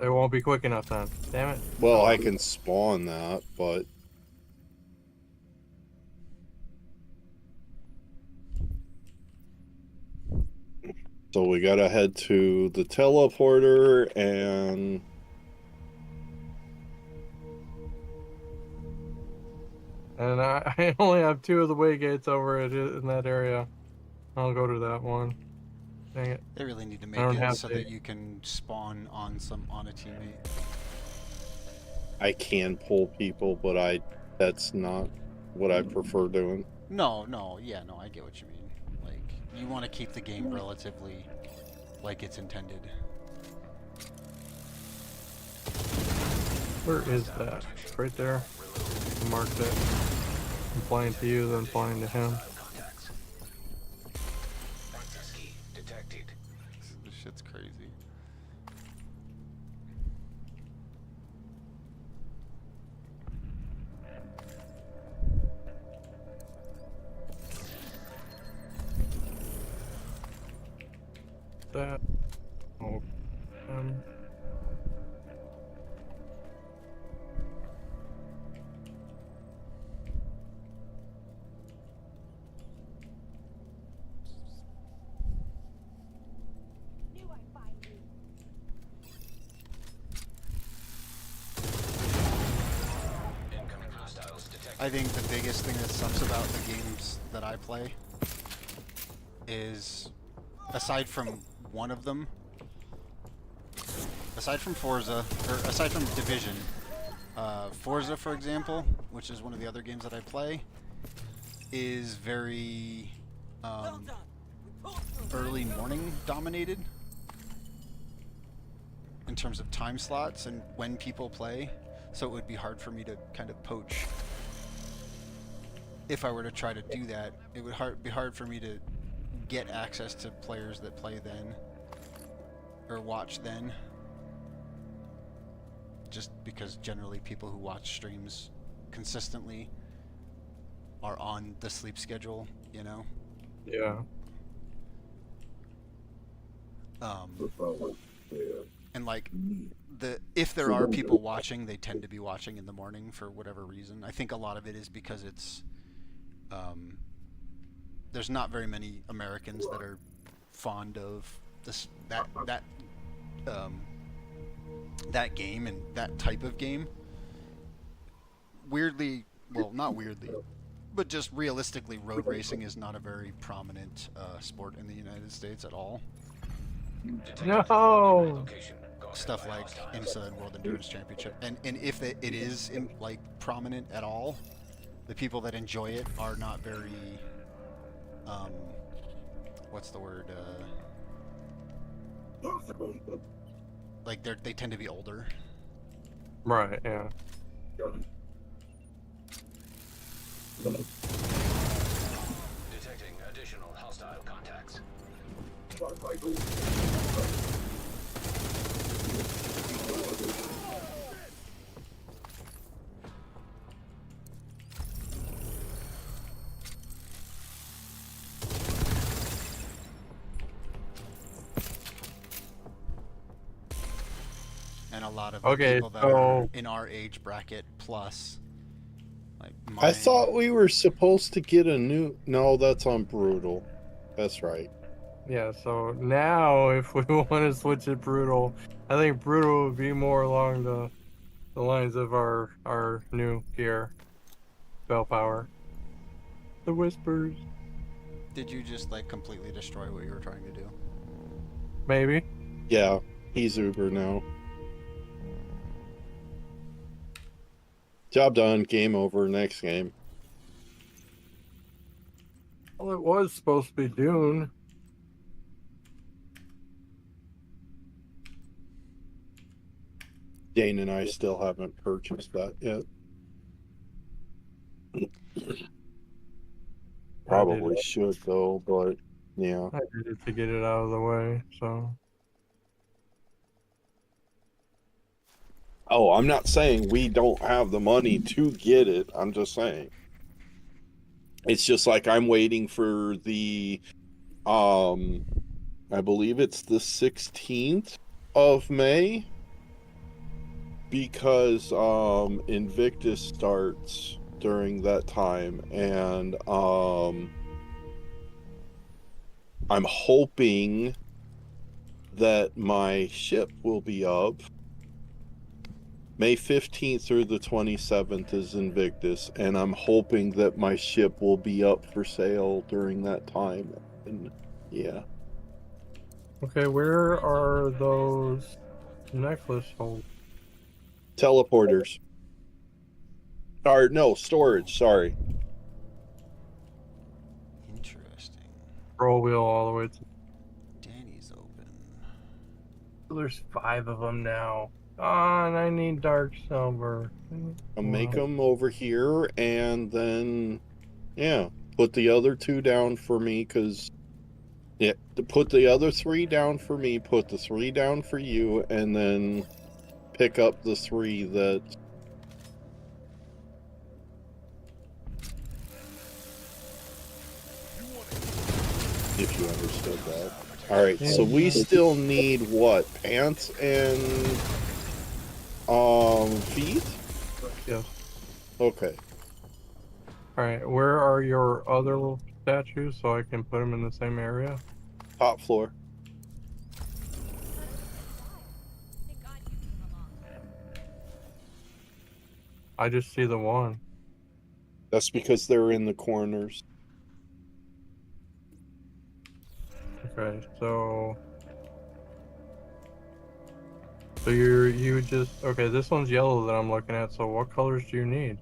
K: It won't be quick enough then. Damn it.
L: Well, I can spawn that, but... So we gotta head to the teleporter and...
K: And I only have 2 of the way gates over it in that area. I'll go to that one. Dang it.
A: They really need to make
K: don't
A: it
K: have
A: so
K: to.
A: that you can spawn on a teammate.
L: I can pull people, but that's not what I prefer doing.
A: No, yeah, no, I get what you mean. Like, you want to keep the game relatively like it's intended.
K: Where is that? It's right there. I marked it. I'm flying to you, then flying to him.
C: Contacts. Access key detected.
A: This shit's crazy.
K: That. Oh.
B: Knew I'd find you.
C: Incoming hostiles detected.
A: I think the biggest thing that sucks about the games that I play is, aside from one of them, aside from Forza, or aside from Division, Forza, for example, which is one of the other games that I play, is very early morning dominated in terms of time slots and when people play, so it would be hard for me to kind of poach. If I were to try to do that, it would be hard for me to get access to players that play then or watch then, just because generally people who watch streams consistently are on the sleep schedule, you know?
K: Yeah.
A: And like, if there are people watching, they tend to be watching in the morning for whatever reason. I think a lot of it is because it's there's not very many Americans that are fond of that game and that type of game. Weirdly, well, not weirdly, but just realistically, road racing is not a very prominent sport in the United States at all.
K: No.
A: Stuff like IMSA and World Endurance Championship, and if it is like prominent at all, the people that enjoy it are not very what's the word, like they tend to be older.
K: Right, yeah.
C: Detecting additional hostile contacts.
A: And a lot of
K: Okay,
A: people that are
K: so-
A: in our age bracket plus, like
L: I thought we were supposed to get a new. No, that's on Brutal. That's right.
K: Yeah, so now if we want to switch it Brutal, I think Brutal would be more along the lines of our new gear. Bell power. The whispers.
A: Did you just like completely destroy what you were trying to do?
K: Maybe.
L: Yeah, he's Uber now. Job done. Game over. Next game.
K: Well, it was supposed to be Dune.
L: Dane and I still haven't purchased that yet. Probably should though, but yeah.
K: I did it to get it out of the way, so.
L: Oh, I'm not saying we don't have the money to get it. I'm just saying. It's just like I'm waiting for the I believe it's the 16th of May, because Invictus starts during that time, and I'm hoping that my ship will be up. May 15th through the 27th is Invictus, and I'm hoping that my ship will be up for sale during that time. And yeah.
K: Okay, where are those necklace holders?
L: Teleporters. Or no, storage. Sorry.
A: Interesting.
K: Roll wheel all the way to.
A: Danny's open.
K: There's 5 of them now. Ah, and I need dark silver.
L: I'll make them over here, and then, yeah, put the other 2 down for me, because, yeah, put the other 3 down for me, put the 3 down for you, and then pick up the 3 that... If you understood that. Alright, so we still need what? Pants and feet?
K: Yes.
L: Okay.
K: Alright, where are your other statues so I can put them in the same area?
L: Top floor.
K: I just see the one.
L: That's because they're in the corners.
K: Okay, so you just okay, this one's yellow that I'm looking at, so what colors do you need?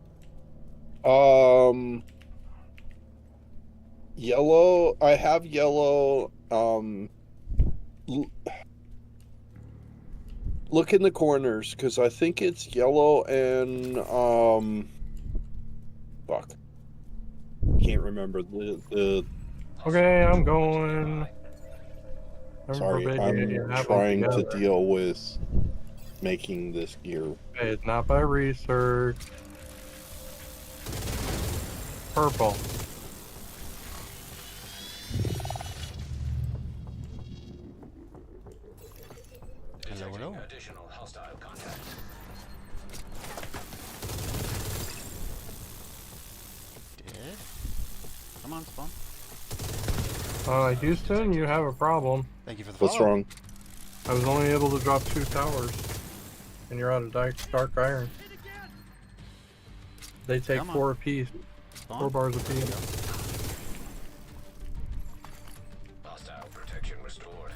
L: Yellow, I have yellow, look in the corners, because I think it's yellow and, fuck. Can't remember the
K: Okay, I'm going.
L: sorry, I'm trying to deal with making this gear.
K: Okay, it's not by research. Purple.
C: Detecting additional hostile contacts.
A: Dead? Come on, spawn.
K: Houston, you have a problem.
A: Thank you for the
L: What's
A: follow.
L: wrong?
K: I was only able to drop 2 towers, and you're out of dark iron. They take
A: Come on.
K: 4 apiece.
A: Spawn.
K: 4 bars apiece.
C: Hostile protection restored.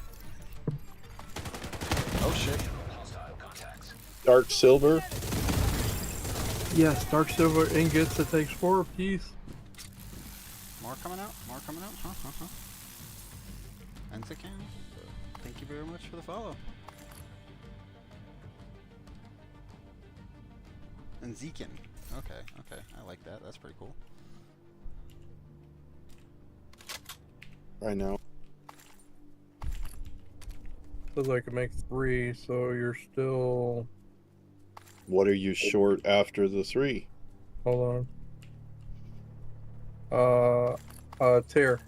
A: Oh shit.
C: Hostile contacts.
L: Dark silver?
K: Yes, dark silver ingots that takes 4 apiece.
A: More coming out? More coming out? Huh? Enzican, thank you very much for the follow. Enzican. Okay. I like that. That's pretty cool.
L: Right now.
K: Looks like it makes 3, so you're still.
L: What are you short after the 3?
K: Hold on. Tear.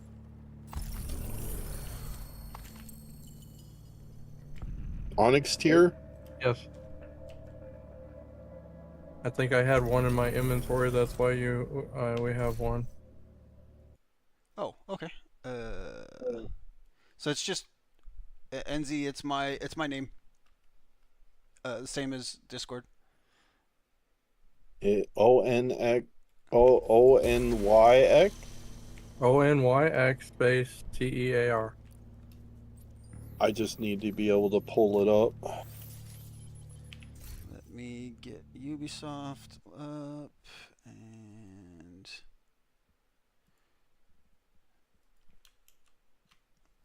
L: Onyx tier?
K: Yes. I think I had 1 in my inventory. That's why we have 1.
A: Oh, okay. So it's just NZ. It's my name. The same as Discord.
L: ONYX?
K: ONYX space TEAR.
L: I just need to be able to pull it up.
A: Let me get Ubisoft up and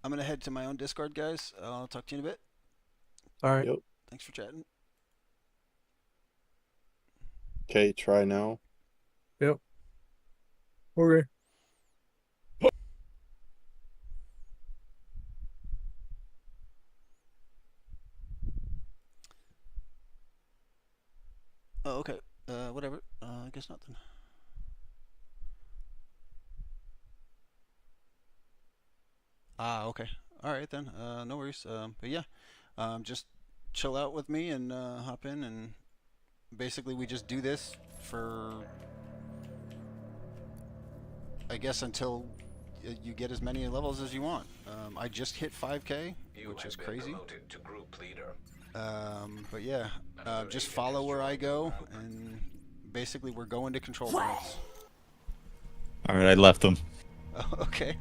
A: I'm gonna head to my own Discord, guys. I'll talk to you in a bit.
K: All right.
L: Yep.
A: Thanks for chatting.
L: Okay, try now.
K: Yep. Okay.
A: Oh, okay. Whatever. I guess not then. Ah, okay. All right then. No worries. But yeah, just chill out with me and hop in, and basically we just do this for, I guess, until you get as many levels as you want. I just hit 5K, which is crazy.
C: To group leader.
A: But yeah, just follow where I go, and basically we're going to control points.
N: Alright, I left them.
A: Oh, okay.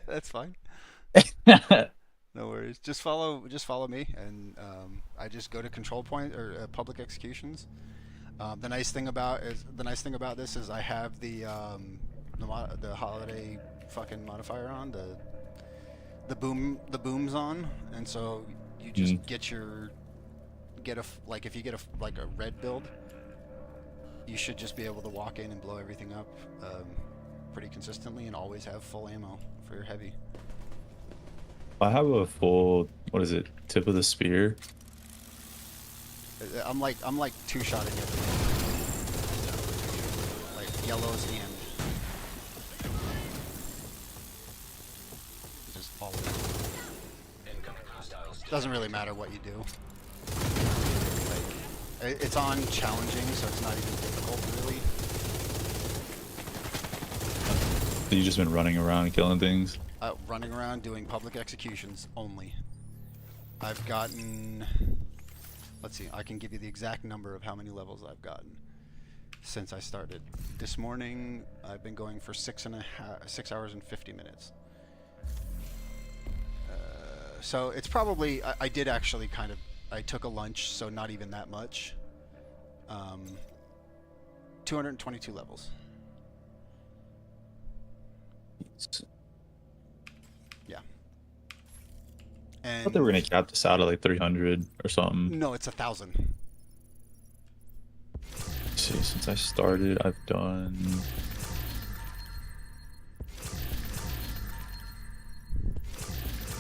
A: That's fine. No worries. Just follow me, and I just go to control point or public executions. The nice thing about this is I have the holiday fucking modifier on, the booms on, and so you just if you get a red build, you should just be able to walk in and blow everything up pretty consistently and always have full ammo for your heavy.
N: I have a full, what is it, tip of the spear.
A: I'm like two-shotting everything. Like yellows and just all of it. Doesn't really matter what you do. Like, it's on challenging, so it's not even difficult really.
N: So you've just been running around killing things?
A: Running around doing public executions only. I've gotten... Let's see, I can give you the exact number of how many levels I've gotten since I started. This morning, I've been going for 6 hours and 50 minutes. So it's probably... I did actually kind of... I took a lunch, so not even that much. 222 levels. Yeah.
N: I thought they were gonna cap this out at like 300 or something.
A: No, it's 1,000.
N: Let's see, since I started, I've done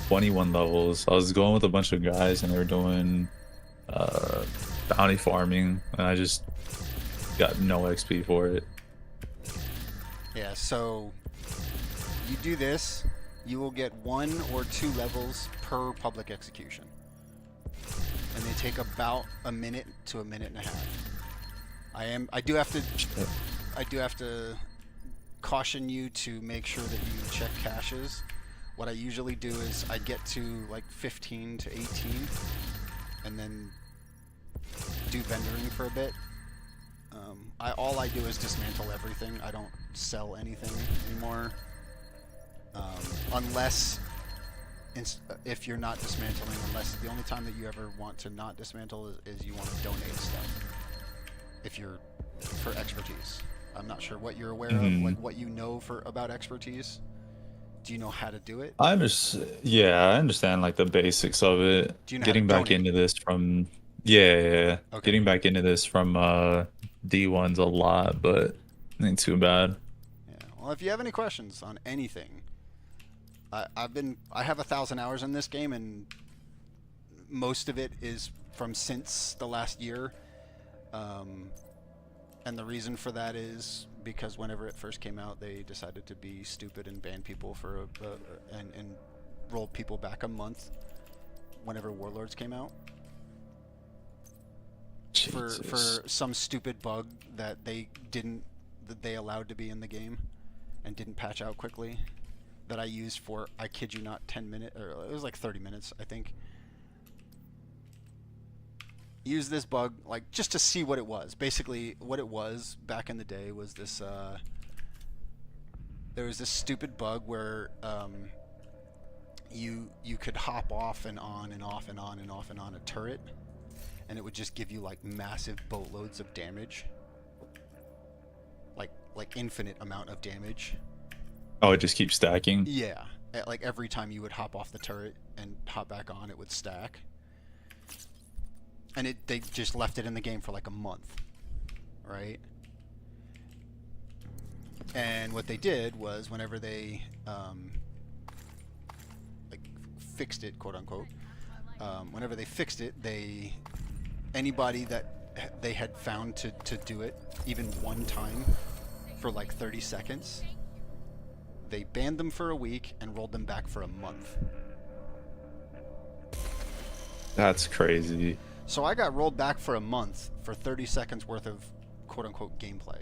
N: 21 levels. I was going with a bunch of guys and they were doing bounty farming, and I just got no XP for it.
A: Yeah, so you do this, you will get 1 or 2 levels per public execution. And they take about a minute to a minute and a half. I do have to caution you to make sure that you check caches. What I usually do is I get to like 15 to 18 and then do vendoring for a bit. All I do is dismantle everything. I don't sell anything anymore. Unless if you're not dismantling, unless the only time that you ever want to not dismantle is you want to donate stuff. If you're for expertise. I'm not sure what you're aware of, like what you know about expertise. Do you know how to do it?
N: I understand like the basics of it.
A: Do you know
N: Getting
A: how to
N: back
A: donate?
N: into this from Okay.
A: Getting
N: back into this from D1's a lot, but ain't too bad.
A: Yeah. Well, if you have any questions on anything, I have 1,000 hours in this game, and most of it is from since the last year. And the reason for that is because whenever it first came out, they decided to be stupid and ban people for and rolled people back a month whenever Warlords came out. For some stupid bug that they allowed to be in the game and didn't patch out quickly, that I used for, I kid you not, 10 minutes, or it was like 30 minutes, I think. Use this bug like just to see what it was. Basically, what it was back in the day was this. There was this stupid bug where you could hop off and on and off and on and off and on a turret, and it would just give you like massive boatloads of damage, like infinite amount of damage.
N: Oh, it just keeps stacking?
A: Yeah, like every time you would hop off the turret and hop back on, it would stack. And they just left it in the game for like a month, right? And what they did was, whenever they like fixed it, quote unquote, whenever they fixed it, anybody that they had found to do it even one time for like 30 seconds, they banned them for a week and rolled them back for a month.
N: That's crazy.
A: So I got rolled back for a month for 30 seconds worth of quote-unquote gameplay.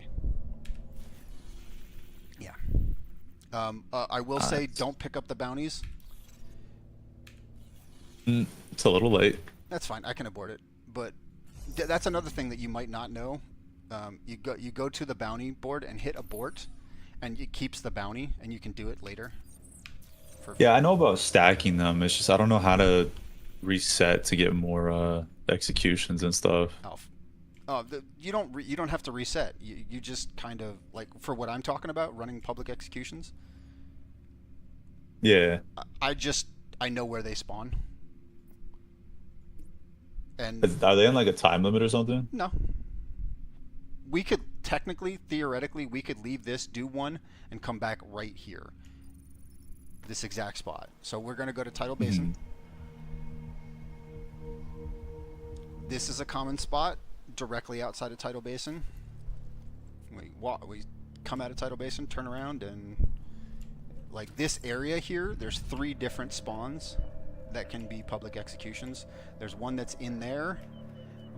A: Yeah. I will say, don't pick up the bounties.
N: It's a little late.
A: That's fine. I can abort it. But that's another thing that you might not know. You go to the bounty board and hit abort, and it keeps the bounty, and you can do it later
N: Yeah, I know about stacking them. It's just I don't know how to reset to get more executions and stuff.
A: You don't have to reset. You just kind of like for what I'm talking about, running public executions.
N: Yeah.
A: I know where they spawn. And
N: Are they in like a time limit or something?
A: no. We could theoretically, we could leave this, do one, and come back right here. This exact spot. So we're going to go to Tidal Basin. This is a common spot directly outside of Tidal Basin. We come out of Tidal Basin, turn around, and like this area here, there's 3 different spawns that can be public executions. There's one that's in there,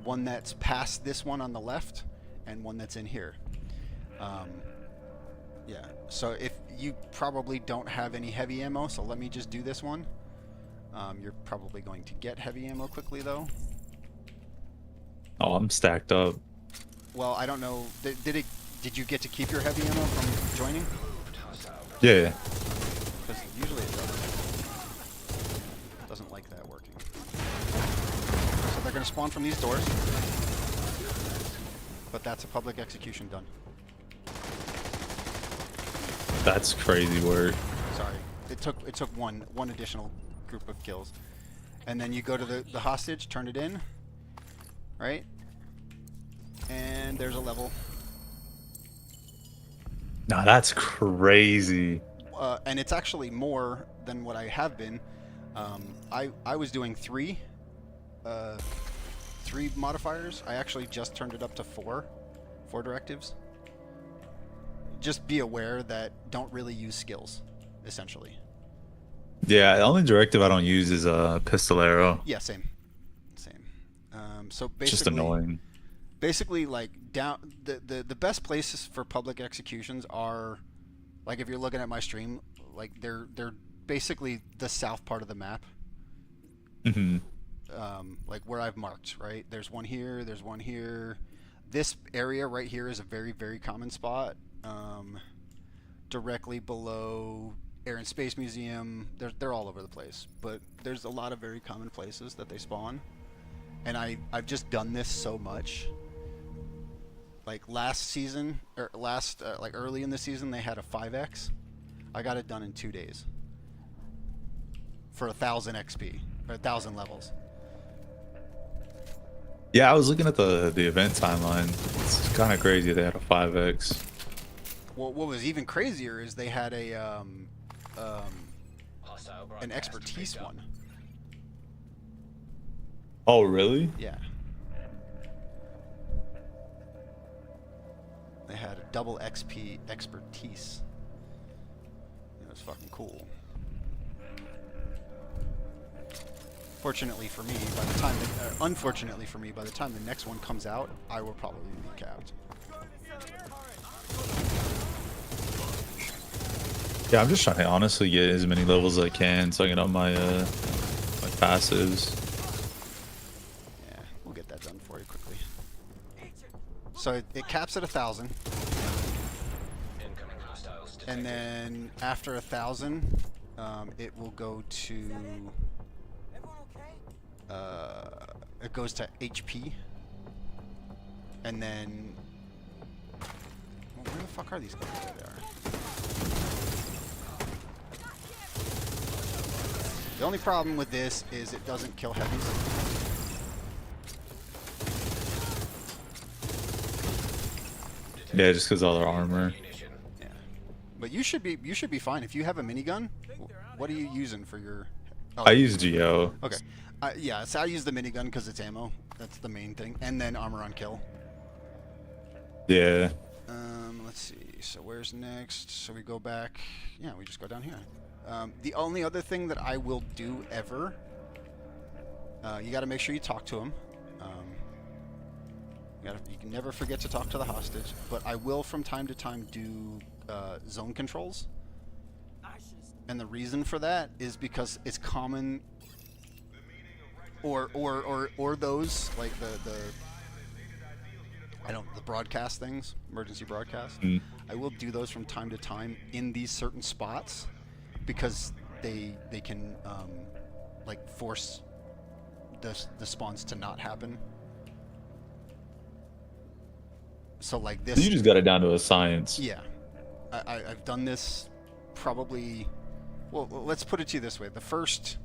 A: one that's past this one on the left, and one that's in here. Yeah, so if you probably don't have any heavy ammo, so let me just do this one. You're probably going to get heavy ammo quickly though.
N: Oh, I'm stacked up.
A: Well, I don't know. Did you get to keep your heavy ammo from joining?
N: Yeah.
A: Because usually it doesn't like that working. So they're going to spawn from these doors. But that's a public execution done.
N: That's crazy work.
A: Sorry, it took one additional group of kills, and then you go to the hostage, turn it in, right? And there's a level.
N: Nah, that's crazy.
A: And it's actually more than what I have been. I was doing 3 modifiers. I actually just turned it up to 4 directives. Just be aware that don't really use skills, essentially.
N: Yeah, the only directive I don't use is Pistolero.
A: Yeah, same. So basically,
N: Just annoying.
A: Basically, like down the best places for public executions are, like if you're looking at my stream, like they're basically the south part of the map. Like where I've marked, right? There's one here. There's one here. This area right here is a very, very common spot. Directly below Air and Space Museum. They're all over the place, but there's a lot of very common places that they spawn. And I've just done this so much. Like last season, or like early in the season, they had a 5x. I got it done in 2 days. For 1,000 XP, or 1,000 levels.
N: Yeah, I was looking at the event timeline. It's kind of crazy they had a 5x.
A: Well, what was even crazier is they had an expertise one.
N: Oh, really?
A: Yeah. They had a double XP expertise. It was fucking cool. Fortunately for me, unfortunately for me, by the time the next one comes out, I will probably be capped.
N: Yeah, I'm just trying to honestly get as many levels as I can so I can up my my passives.
A: Yeah, we'll get that done for you quickly. So it caps at 1,000. And then after 1,000, it will go to it goes to HP. And then well, where the fuck are these guys? There they are. The only problem with this is it doesn't kill heavies.
N: Yeah, just because all their armor.
A: Yeah, but you should be fine if you have a minigun. What are you using for your? Oh,
N: I use Geo.
A: Okay, yeah, so I use the minigun because it's ammo. That's the main thing, and then armor on kill.
N: Yeah.
A: Let's see. So where's next? So we go back. Yeah, we just go down here. The only other thing that I will do ever, you got to make sure you talk to him. You can never forget to talk to the hostage. But I will, from time to time, do zone controls. And the reason for that is because it's common, or those like the broadcast things, emergency broadcast. I will do those from time to time in these certain spots. Because they can like force the spawns to not happen. So like this.
N: You just got it down to a science.
A: Yeah, I've done this probably. Well, let's put it to you this way: the first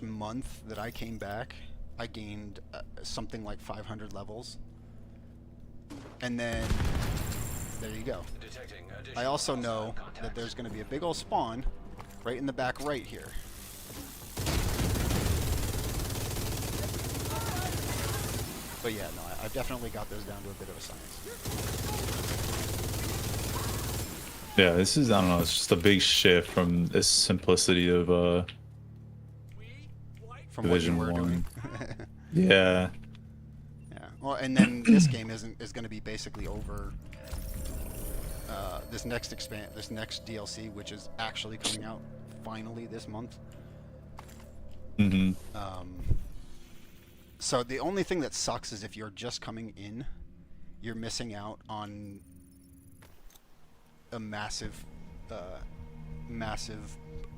A: month that I came back, I gained something like 500 levels, and then there you go. I also know that there's going to be a big old spawn right in the back right here. But yeah, no, I've definitely got those down to a bit of a science.
N: Yeah, this is, I don't know, it's just a big shift from this simplicity of
A: From
N: Division
A: what you were
N: 1.
A: doing.
N: Yeah.
A: Yeah. Well, and then this game is going to be basically over. This next DLC, which is actually coming out finally this month.
N: Mm-hmm.
A: So the only thing that sucks is if you're just coming in, you're missing out on a massive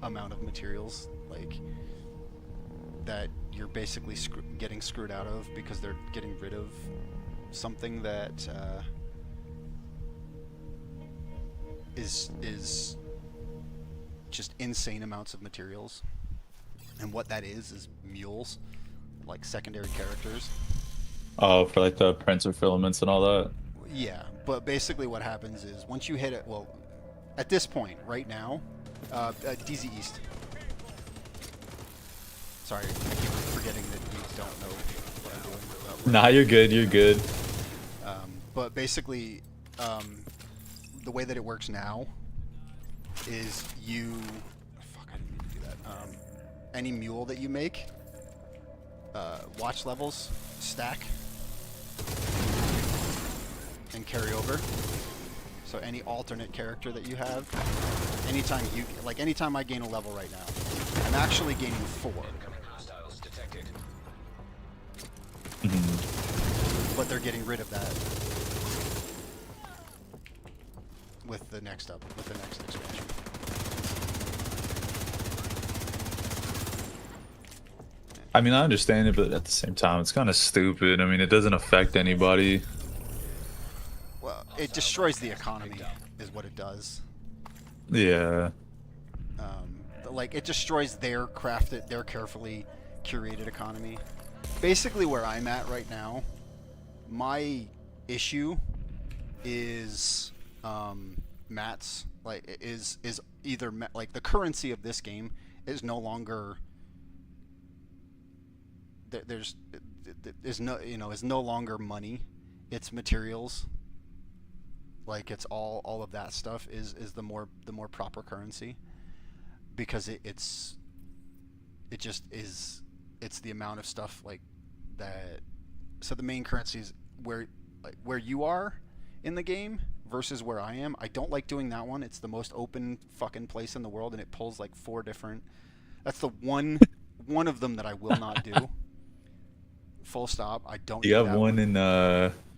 A: amount of materials, like that you're basically getting screwed out of because they're getting rid of something that is just insane amounts of materials. And what that is mules, like secondary characters.
N: Oh, for like the Prince of Filaments and all that?
A: Yeah, but basically what happens is once you hit it, well, at this point, right now, DZ East. Sorry, I keep forgetting that you don't know what I'm doing.
N: Nah, you're good, you're good.
A: But basically, the way that it works now is you... Fuck, I didn't mean to do that. Any mule that you make, watch levels stack and carry over. So any alternate character that you have, anytime I gain a level right now, I'm actually gaining 4. But they're getting rid of that with the next expansion.
N: I mean, I understand it, but at the same time, it's kind of stupid. I mean, it doesn't affect anybody.
A: Well, it destroys the economy, is what it does.
N: Yeah.
A: Like, it destroys their crafted, their carefully curated economy. Basically, where I'm at right now, my issue is mats. Like, is either like the currency of this game is no longer. There's no, is no longer money. It's materials. Like, it's all of that stuff is the more proper currency, because it's the amount of stuff like that. So the main currency is where you are in the game versus where I am. I don't like doing that one. It's the most open fucking place in the world, and it pulls like 4 different. That's the one of them that I will not do. Full stop. I don't.
N: You have one in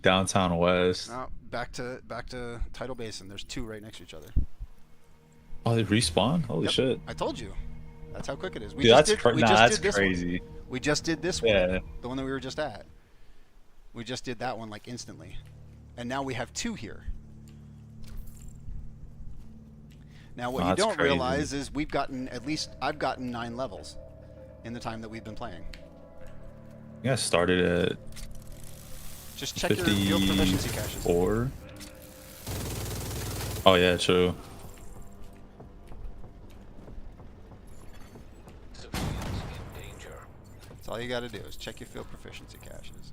N: downtown West.
A: No, back to Tidal Basin. There's 2 right next to each other.
N: Oh, they respawn? Holy
A: Yep,
N: shit!
A: I told you. That's how quick it is.
N: Dude, that's crazy.
A: We just did this one.
N: Yeah.
A: The one that we were just at. We just did that one like instantly, and now we have 2 here. Now what you don't
N: crazy.
A: realize is I've gotten 9 levels in the time that we've been playing.
N: Yeah, started at
A: Just check your field proficiency caches.
N: 54. Oh yeah, true.
A: That's all you got to do is check your field proficiency caches.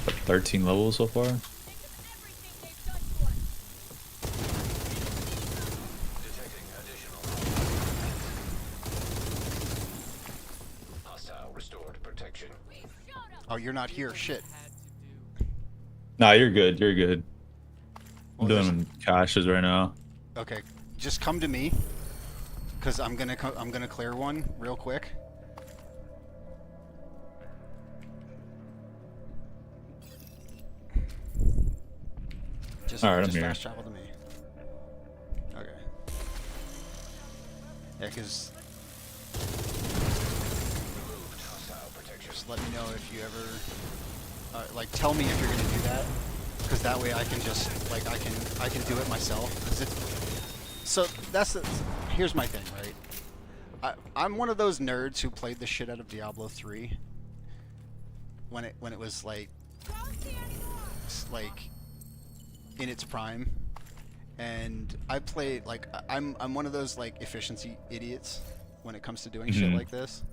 N: What, 13 levels so far?
A: Oh, you're not here. Shit.
N: Nah, you're good. You're good. I'm
A: Well,
N: doing caches right now.
A: Okay, just come to me, cause I'm gonna clear one real quick. Just,
N: All right, I'm
A: just
N: here.
A: fast travel to me. Okay. Yeah, because just let me know if you ever, like, tell me if you're gonna do that, because that way I can just, like, I can do it myself. 'Cause so that's the, here's my thing, right? I'm one of those nerds who played the shit out of Diablo 3 when it was like in its prime, and I played like I'm one of those like efficiency idiots when it comes to doing shit like this.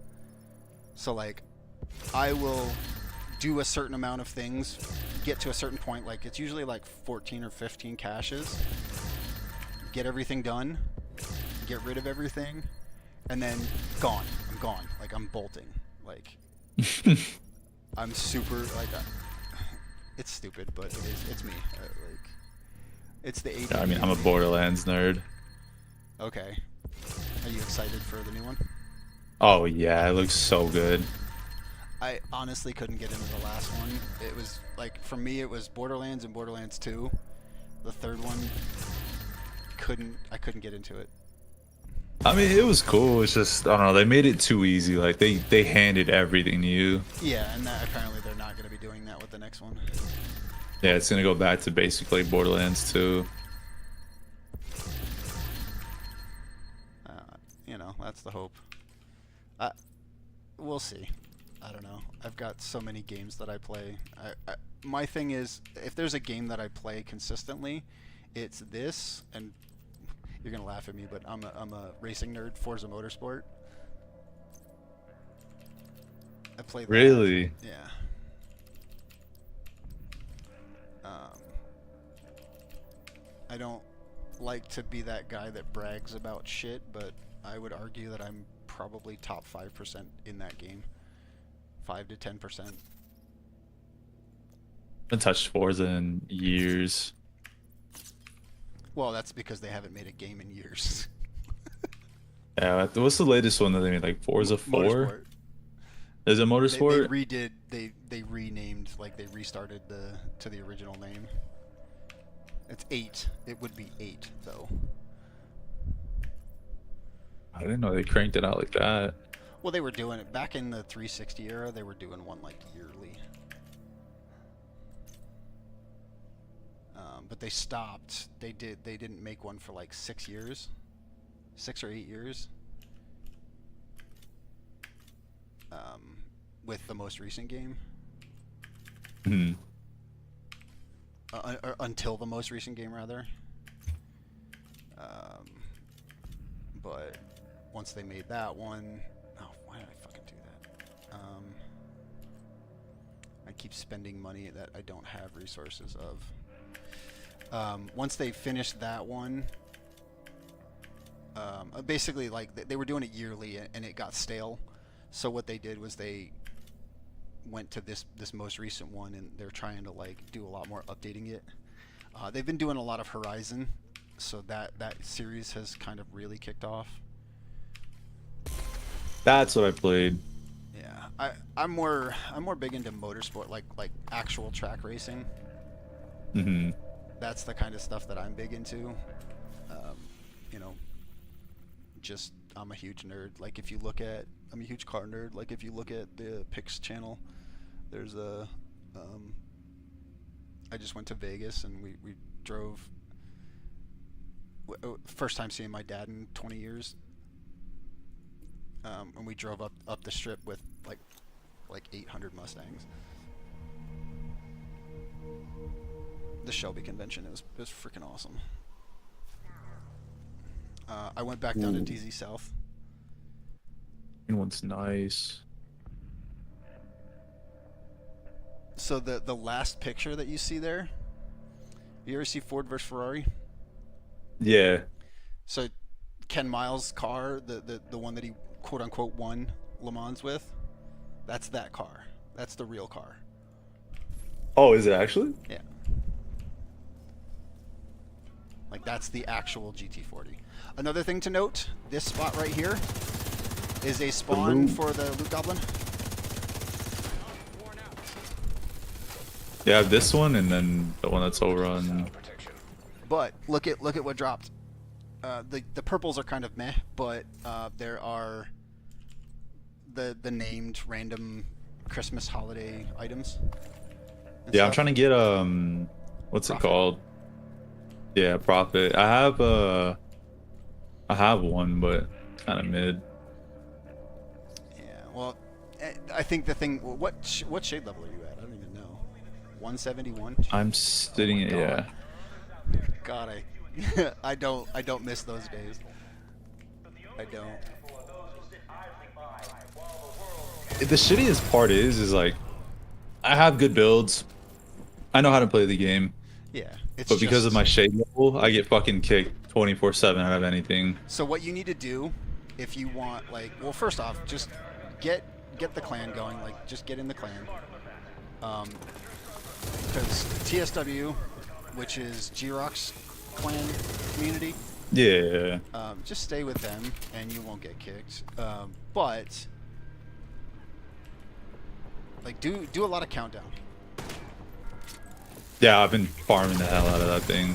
A: So like I will do a certain amount of things, get to a certain point, like it's usually like 14 or 15 caches, get everything done, get rid of everything, and then gone. I'm gone. Like I'm bolting. Like I'm super like it's stupid, but it is. It's me. Like it's the ADD.
N: Yeah, I mean, I'm a Borderlands nerd.
A: Okay. Are you excited for the new one?
N: Oh yeah, it looks so good.
A: I honestly couldn't get into the last one. It was like for me, it was Borderlands and Borderlands 2. The third one, I couldn't get into it.
N: I mean, it was cool. It's just I don't know. They made it too easy. Like they handed everything to you.
A: Yeah, and that, apparently they're not going to be doing that with the next one.
N: Yeah, it's gonna go back to basically Borderlands 2.
A: You know, that's the hope. We'll see. I don't know. I've got so many games that I play. My thing is, if there's a game that I play consistently, it's this. And you're gonna laugh at me, but I'm a racing nerd. Forza Motorsport. I play that.
N: Really?
A: Yeah. I don't like to be that guy that brags about shit, but I would argue that I'm probably top 5% in that game. 5 to 10%.
N: I haven't touched Forza in years.
A: Well, that's because they haven't made a game in years.
N: Yeah, what's the latest one that they made? Like Forza 4?
A: Motorsport.
N: Is it Motorsport?
A: They renamed, like they restarted to the original name. It's 8. It would be 8 though.
N: I didn't know they cranked it out like that.
A: Well, they were doing it back in the 360 era. They were doing one like yearly. But they stopped. They didn't make one for like 6 years, 6 or 8 years. With the most recent game. Until the most recent game, rather. But once they made that one, oh, why did I fucking do that? I keep spending money that I don't have resources of. Once they finished that one, basically like they were doing it yearly and it got stale. So what they did was they went to this most recent one, and they're trying to like do a lot more updating it. They've been doing a lot of Horizon, so that series has kind of really kicked off.
N: That's what I played.
A: Yeah, I'm more big into motorsport, like actual track racing. That's the kind of stuff that I'm big into. You know, just I'm a huge nerd. Like if you look at, I'm a huge car nerd. Like if you look at the Pix channel, there's a I just went to Vegas and we drove. First time seeing my dad in 20 years. And we drove up the strip with like 800 Mustangs. The Shelby convention, it was freaking awesome. I went back down to DZ South.
N: That one's nice.
A: So the last picture that you see there, you ever see Ford versus Ferrari?
N: Yeah.
A: So Ken Miles' car, the one that he quote unquote won Le Mans with, that's that car. That's the real car.
N: Oh, is it actually?
A: Yeah. Like that's the actual GT40. Another thing to note, this spot right here is a spawn for the Loot Goblin.
N: Yeah, this one and then the one that's over on.
A: But look at what dropped. The purples are kind of meh, but there are the named random Christmas holiday items. and
N: Yeah, I'm
A: stuff.
N: trying to get what's it called? Yeah, Prophet. I have one, but kind of mid.
A: Yeah, well, I think the thing. What shade level are you at? I don't even know. 171.
N: I'm sitting at, yeah.
A: God, I don't miss those days. I don't.
N: The shittiest part is like, I have good builds. I know how to play the game.
A: Yeah, it's
N: But because
A: just-
N: of my shade level, I get fucking kicked 24/7 out of anything.
A: So what you need to do, if you want, like, well, first off, just get the clan going. Like, just get in the clan. Because TSW, which is G-Rock's clan community.
N: Yeah.
A: Just stay with them, and you won't get kicked. But like, do a lot of countdown.
N: Yeah, I've been farming the hell out of that thing.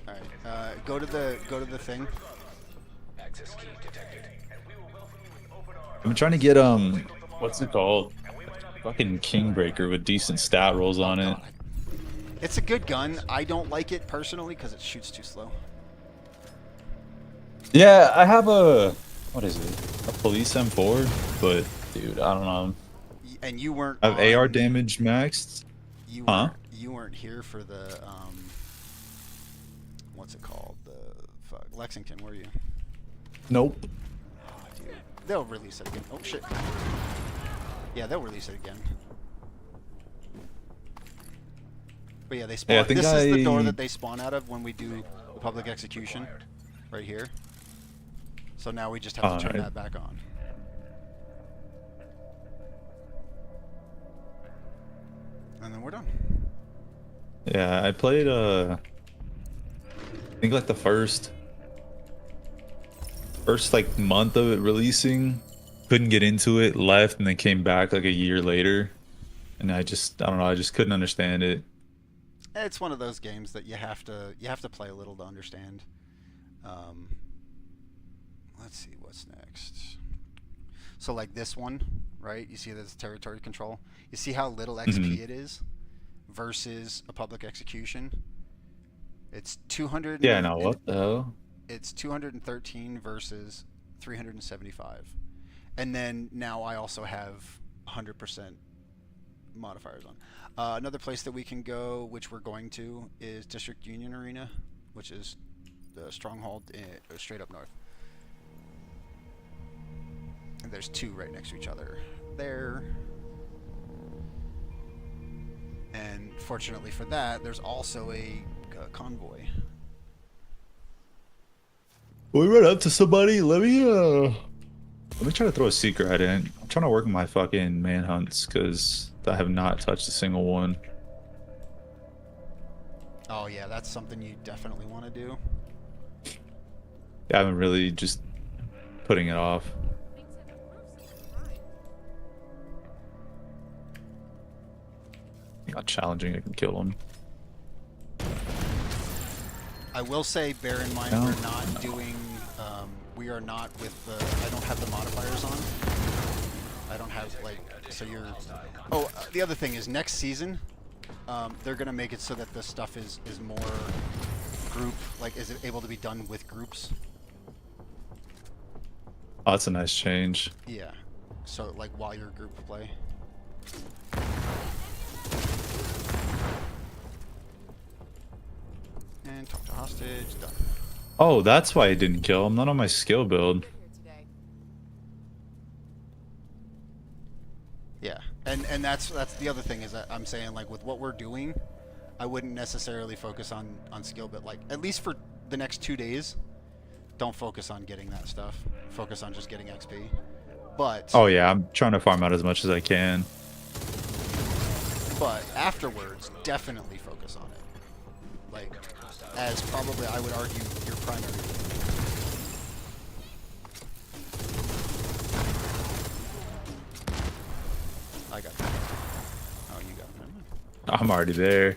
A: All right, go to the thing.
C: Access key detected.
N: I've been trying to get what's it called? Fucking Kingbreaker with decent stat rolls on it.
A: It's a good gun. I don't like it personally because it shoots too slow.
N: Yeah, I have a what is it? A police M4, but dude, I don't know.
A: And you weren't.
N: I have AR damage maxed.
A: You
N: Huh?
A: You weren't here for the what's it called? The Lexington, were you?
N: Nope.
A: Oh, dude. They'll release it again. Oh shit. Yeah, they'll release it again. But yeah, they spawn.
N: Yeah, I think
A: this is the door
N: I-
A: that they spawn out of when we do the public execution, right here. So now we just have to turn
N: Alright.
A: that back on. And then we're done.
N: Yeah, I played I think like the first like month of it releasing, couldn't get into it, left, and then came back like a year later, and I don't know, I just couldn't understand it.
A: It's one of those games that you have to play a little to understand. Let's see what's next. So like this one, right? You see this territory control. You see how little XP it is versus a public execution. It's 200.
N: Yeah, no, what the hell?
A: It's 213 versus 375, and then now I also have 100% modifiers on. Another place that we can go, which we're going to, is District Union Arena, which is the stronghold straight up north. And there's two right next to each other there. And fortunately for that, there's also a convoy.
N: We run up to somebody. Let me try to throw a secret in. I'm trying to work on my fucking manhunts because I have not touched a single one.
A: Oh yeah, that's something you definitely want to do.
N: Yeah, I've been really just putting it off. Not challenging, I can kill him.
A: I will say, bear in mind,
N: No.
A: we're not doing. We are not with the. I don't have the modifiers on. I don't have like. So you're. Oh, the other thing is next season, they're gonna make it so that the stuff is more group. Like, is it able to be done with groups?
N: Oh, that's a nice change.
A: Yeah. So like while your group play. And talk to hostage. Done.
N: Oh, that's why I didn't kill him. Not on my skill build.
A: Yeah, and that's the other thing is that I'm saying, like, with what we're doing, I wouldn't necessarily focus on skill, but like at least for the next 2 days, don't focus on getting that stuff. Focus on just getting XP. But
N: Oh yeah, I'm trying to farm out as much as I can.
A: but afterwards, definitely focus on it. Like, as probably I would argue your primary. I got you.
N: I'm already there.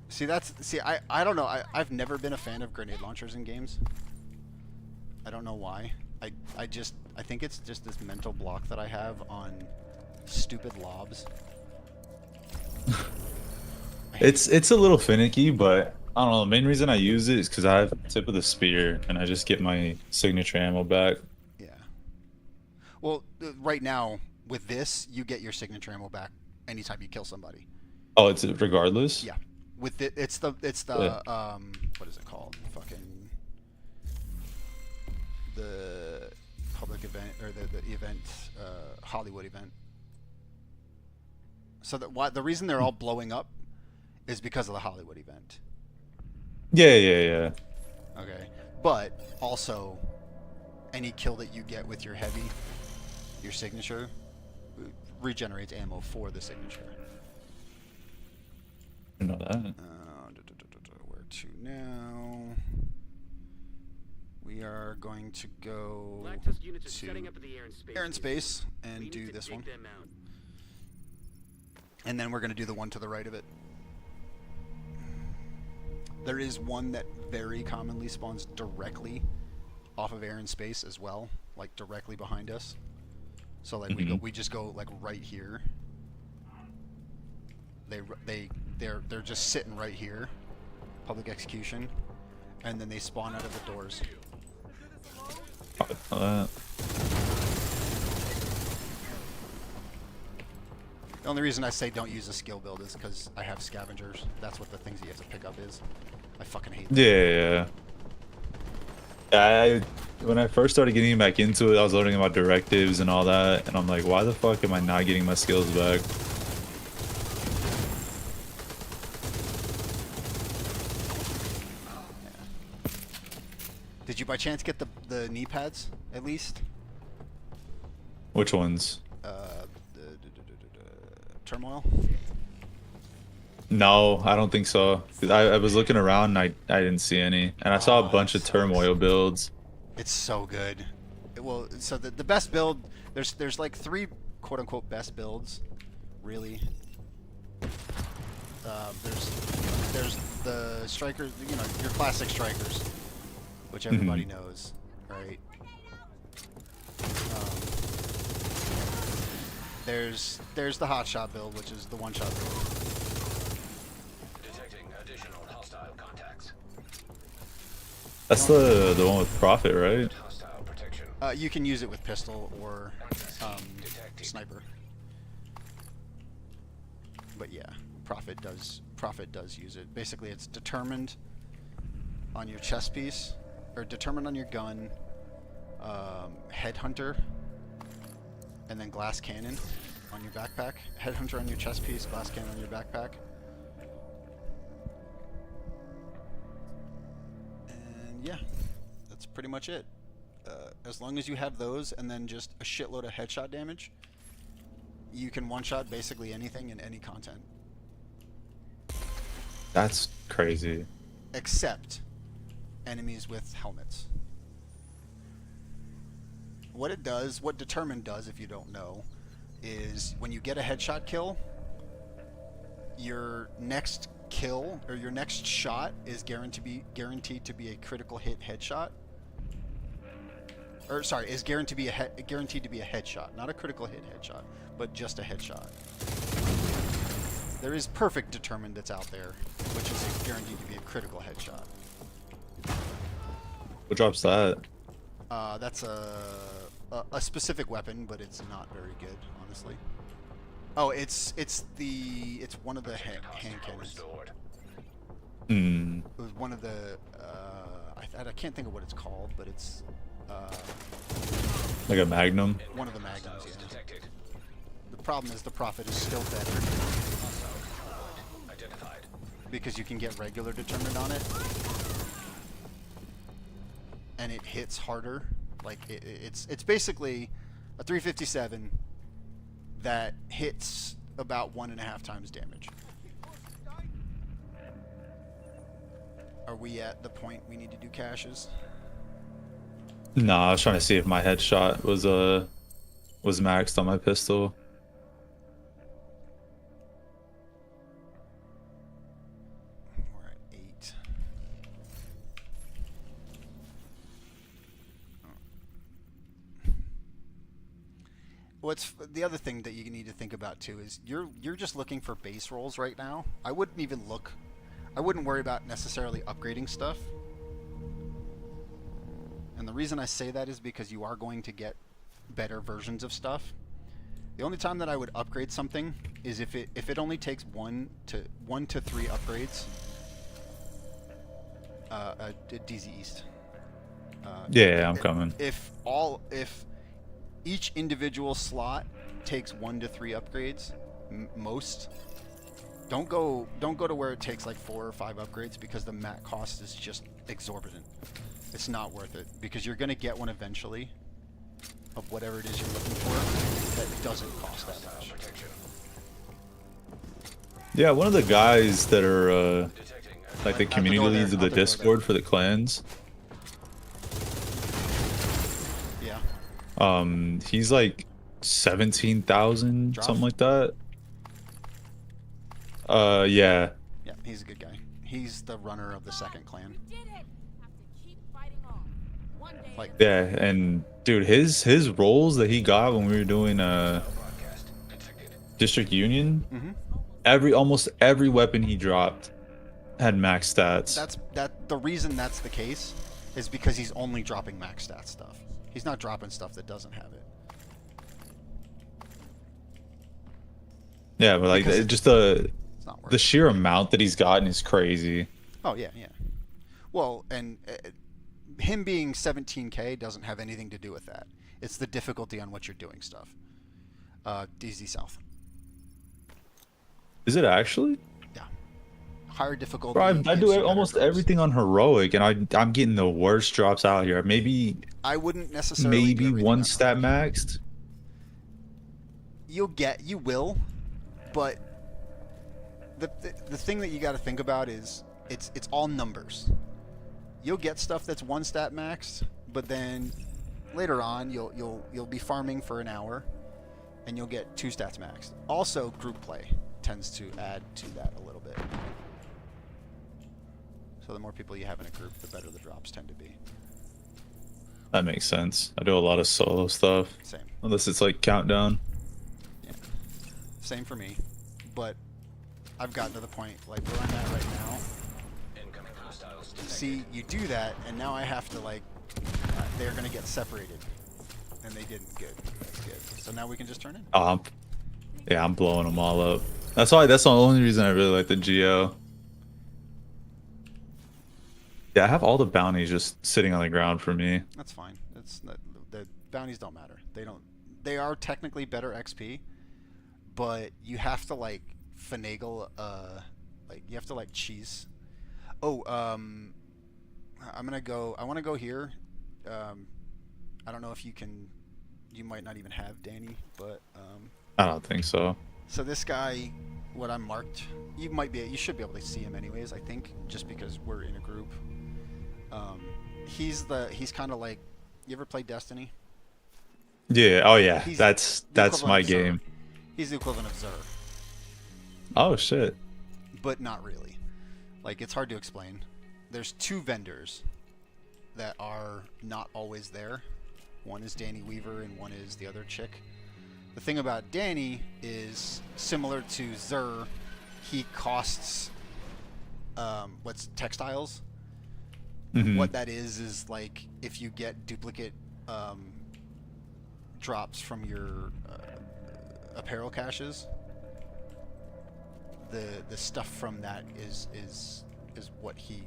A: See, I don't know. I've never been a fan of grenade launchers in games. I don't know why. I think it's just this mental block that I have on stupid lobs.
N: It's a little finicky, but I don't know. The main reason I use it is because I have tip of the spear, and I just get my signature ammo back.
A: Yeah. Well, right now with this, you get your signature ammo back anytime you kill somebody.
N: Oh, it's regardless.
A: Yeah. With it, it's the what is it called? Fucking the public event or the event Hollywood event. So the reason they're all blowing up is because of the Hollywood event.
N: Yeah.
A: Okay. But also, any kill that you get with your heavy, your signature, regenerates ammo for the signature.
N: I know that.
A: Where to now? We are going to go
G: Lactose units are
A: to
G: setting up in the air and space.
A: Air and Space and
G: We
A: do
G: need to
A: this
G: dig
A: one.
G: them out.
A: And then we're going to do the one to the right of it. There is one that very commonly spawns directly off of Air and Space as well, like directly behind us. So like we just go like right here. They're just sitting right here, public execution, and then they spawn out of the doors. The only reason I say don't use a skill build is because I have scavengers. That's what the things you have to pick up is. I fucking hate them.
N: Yeah. When I first started getting back into it, I was learning about directives and all that, and I'm like, why the fuck am I not getting my skills back?
A: Did you by chance get the knee pads at least?
N: Which ones?
A: Turmoil?
N: No, I don't think so. 'Cause I was looking around and I didn't see any. And I saw a bunch of turmoil builds.
A: It's so good. Well, so the best build, there's like 3 quote unquote best builds, really. There's the strikers, you know, your classic strikers, which everybody knows, right? There's the hotshot build, which is the one-shot build.
C: Detecting additional hostile contacts.
N: That's the one with Prophet, right?
C: Hostile protection.
A: You can use it with pistol or sniper. But yeah, Prophet does use it. Basically, it's determined on your chest piece, or determined on your gun, headhunter, and then glass cannon on your backpack. Headhunter on your chest piece, glass cannon on your backpack. And yeah, that's pretty much it. As long as you have those and then just a shitload of headshot damage, you can one-shot basically anything in any content.
N: That's crazy.
A: Except enemies with helmets. What it does, what Determined does, if you don't know, is when you get a headshot kill, your next kill or your next shot is guaranteed to be a critical hit headshot. Or sorry, is guaranteed to be a headshot, not a critical hit headshot, but just a headshot. There is Perfect Determined that's out there, which is guaranteed to be a critical headshot.
N: What drops that?
A: That's a specific weapon, but it's not very good, honestly. Oh, it's one of the hand cannons.
N: Hmm.
A: It was one of the I can't think of what it's called, but it's
N: Like a Magnum?
A: one of the magnums. Yeah. The problem is the Prophet is still better because you can get regular Determined on it, and it hits harder. Like it's basically a 357 that hits about 1.5 times damage. Are we at the point we need to do caches?
N: No, I was trying to see if my headshot was maxed on my pistol.
A: What's the other thing that you need to think about too is you're just looking for base rolls right now. I wouldn't worry about necessarily upgrading stuff. And the reason I say that is because you are going to get better versions of stuff. The only time that I would upgrade something is if it only takes 1 to 3 upgrades. DZ East.
N: Yeah, I'm coming.
A: If each individual slot takes 1 to 3 upgrades, most. Don't go to where it takes like 4 or 5 upgrades because the mat cost is just exorbitant. It's not worth it because you're gonna get one eventually of whatever it is you're looking for that doesn't cost that much.
N: Yeah, one of the guys that are like the community leads of the Discord for the clans.
A: Yeah.
N: He's like 17,000, something like that. Yeah.
A: Yeah, he's a good guy. He's the runner of the second clan. Like,
N: Yeah, and dude, his rolls that he got when we were doing District Union, almost every weapon he dropped had max stats.
A: the reason that's the case is because he's only dropping max stat stuff. He's not dropping stuff that doesn't have it.
N: Yeah, but like just the sheer amount that he's gotten is crazy.
A: Oh yeah, yeah. Well, and him being 17k doesn't have anything to do with that. It's the difficulty on what you're doing stuff. DZ South.
N: Is it actually?
A: Yeah. Higher difficulty.
N: Bro, I do almost everything on heroic, and I'm getting the worst drops out here. Maybe
A: I wouldn't necessarily.
N: Maybe one stat maxed.
A: You will, but the thing that you got to think about is it's all numbers. You'll get stuff that's 1 stat maxed, but then later on you'll be farming for an hour, and you'll get 2 stats maxed. Also, group play tends to add to that a little bit. So the more people you have in a group, the better the drops tend to be.
N: That makes sense. I do a lot of solo stuff.
A: Same.
N: Unless it's like countdown.
A: Yeah. Same for me, but I've gotten to the point like where I'm at right now. See, you do that, and now I have to like, they're gonna get separated, and they didn't. Good. That's good. So now we can just turn in.
N: Yeah, I'm blowing them all up. That's the only reason I really like the Geo. Yeah, I have all the bounties just sitting on the ground for me.
A: That's fine. The bounties don't matter. They are technically better XP, but you have to like finagle. Like you have to like cheese. Oh, I want to go here. I don't know if you can. You might not even have Danny, but
N: I don't think so.
A: So this guy, what I'm marked, you should be able to see him anyways, I think, just because we're in a group. He's kind of like, you ever play Destiny?
N: Yeah, oh yeah, that's my game.
A: He's the equivalent of Xur.
N: Oh shit.
A: But not really. Like, it's hard to explain. There's 2 vendors that are not always there. One is Danny Weaver and one is the other chick. The thing about Danny is similar to Xur. He costs what's textiles. What that is like if you get duplicate drops from your apparel caches, the stuff from that is what he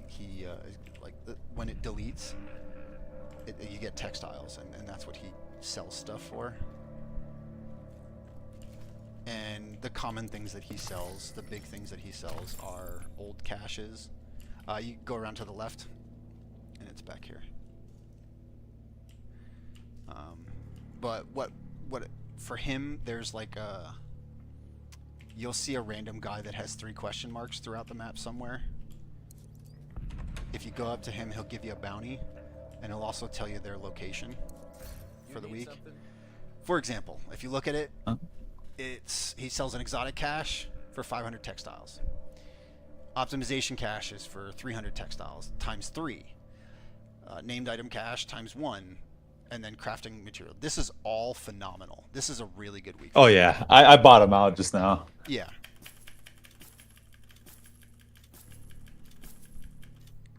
A: like when it deletes, you get textiles, and that's what he sells stuff for. And the common things that he sells, the big things that he sells, are old caches. You go around to the left, and it's back here. But what for him, there's like you'll see a random guy that has 3 question marks throughout the map somewhere. If you go up to him, he'll give you a bounty, and he'll also tell you their location for the week. For example, if you look at it, he sells an exotic cache for 500 textiles. Optimization caches for 300 textiles times 3. Named item cache times 1. and then crafting material. This is all phenomenal. This is a really good week.
N: Oh yeah, I bought them out just now.
A: Yeah.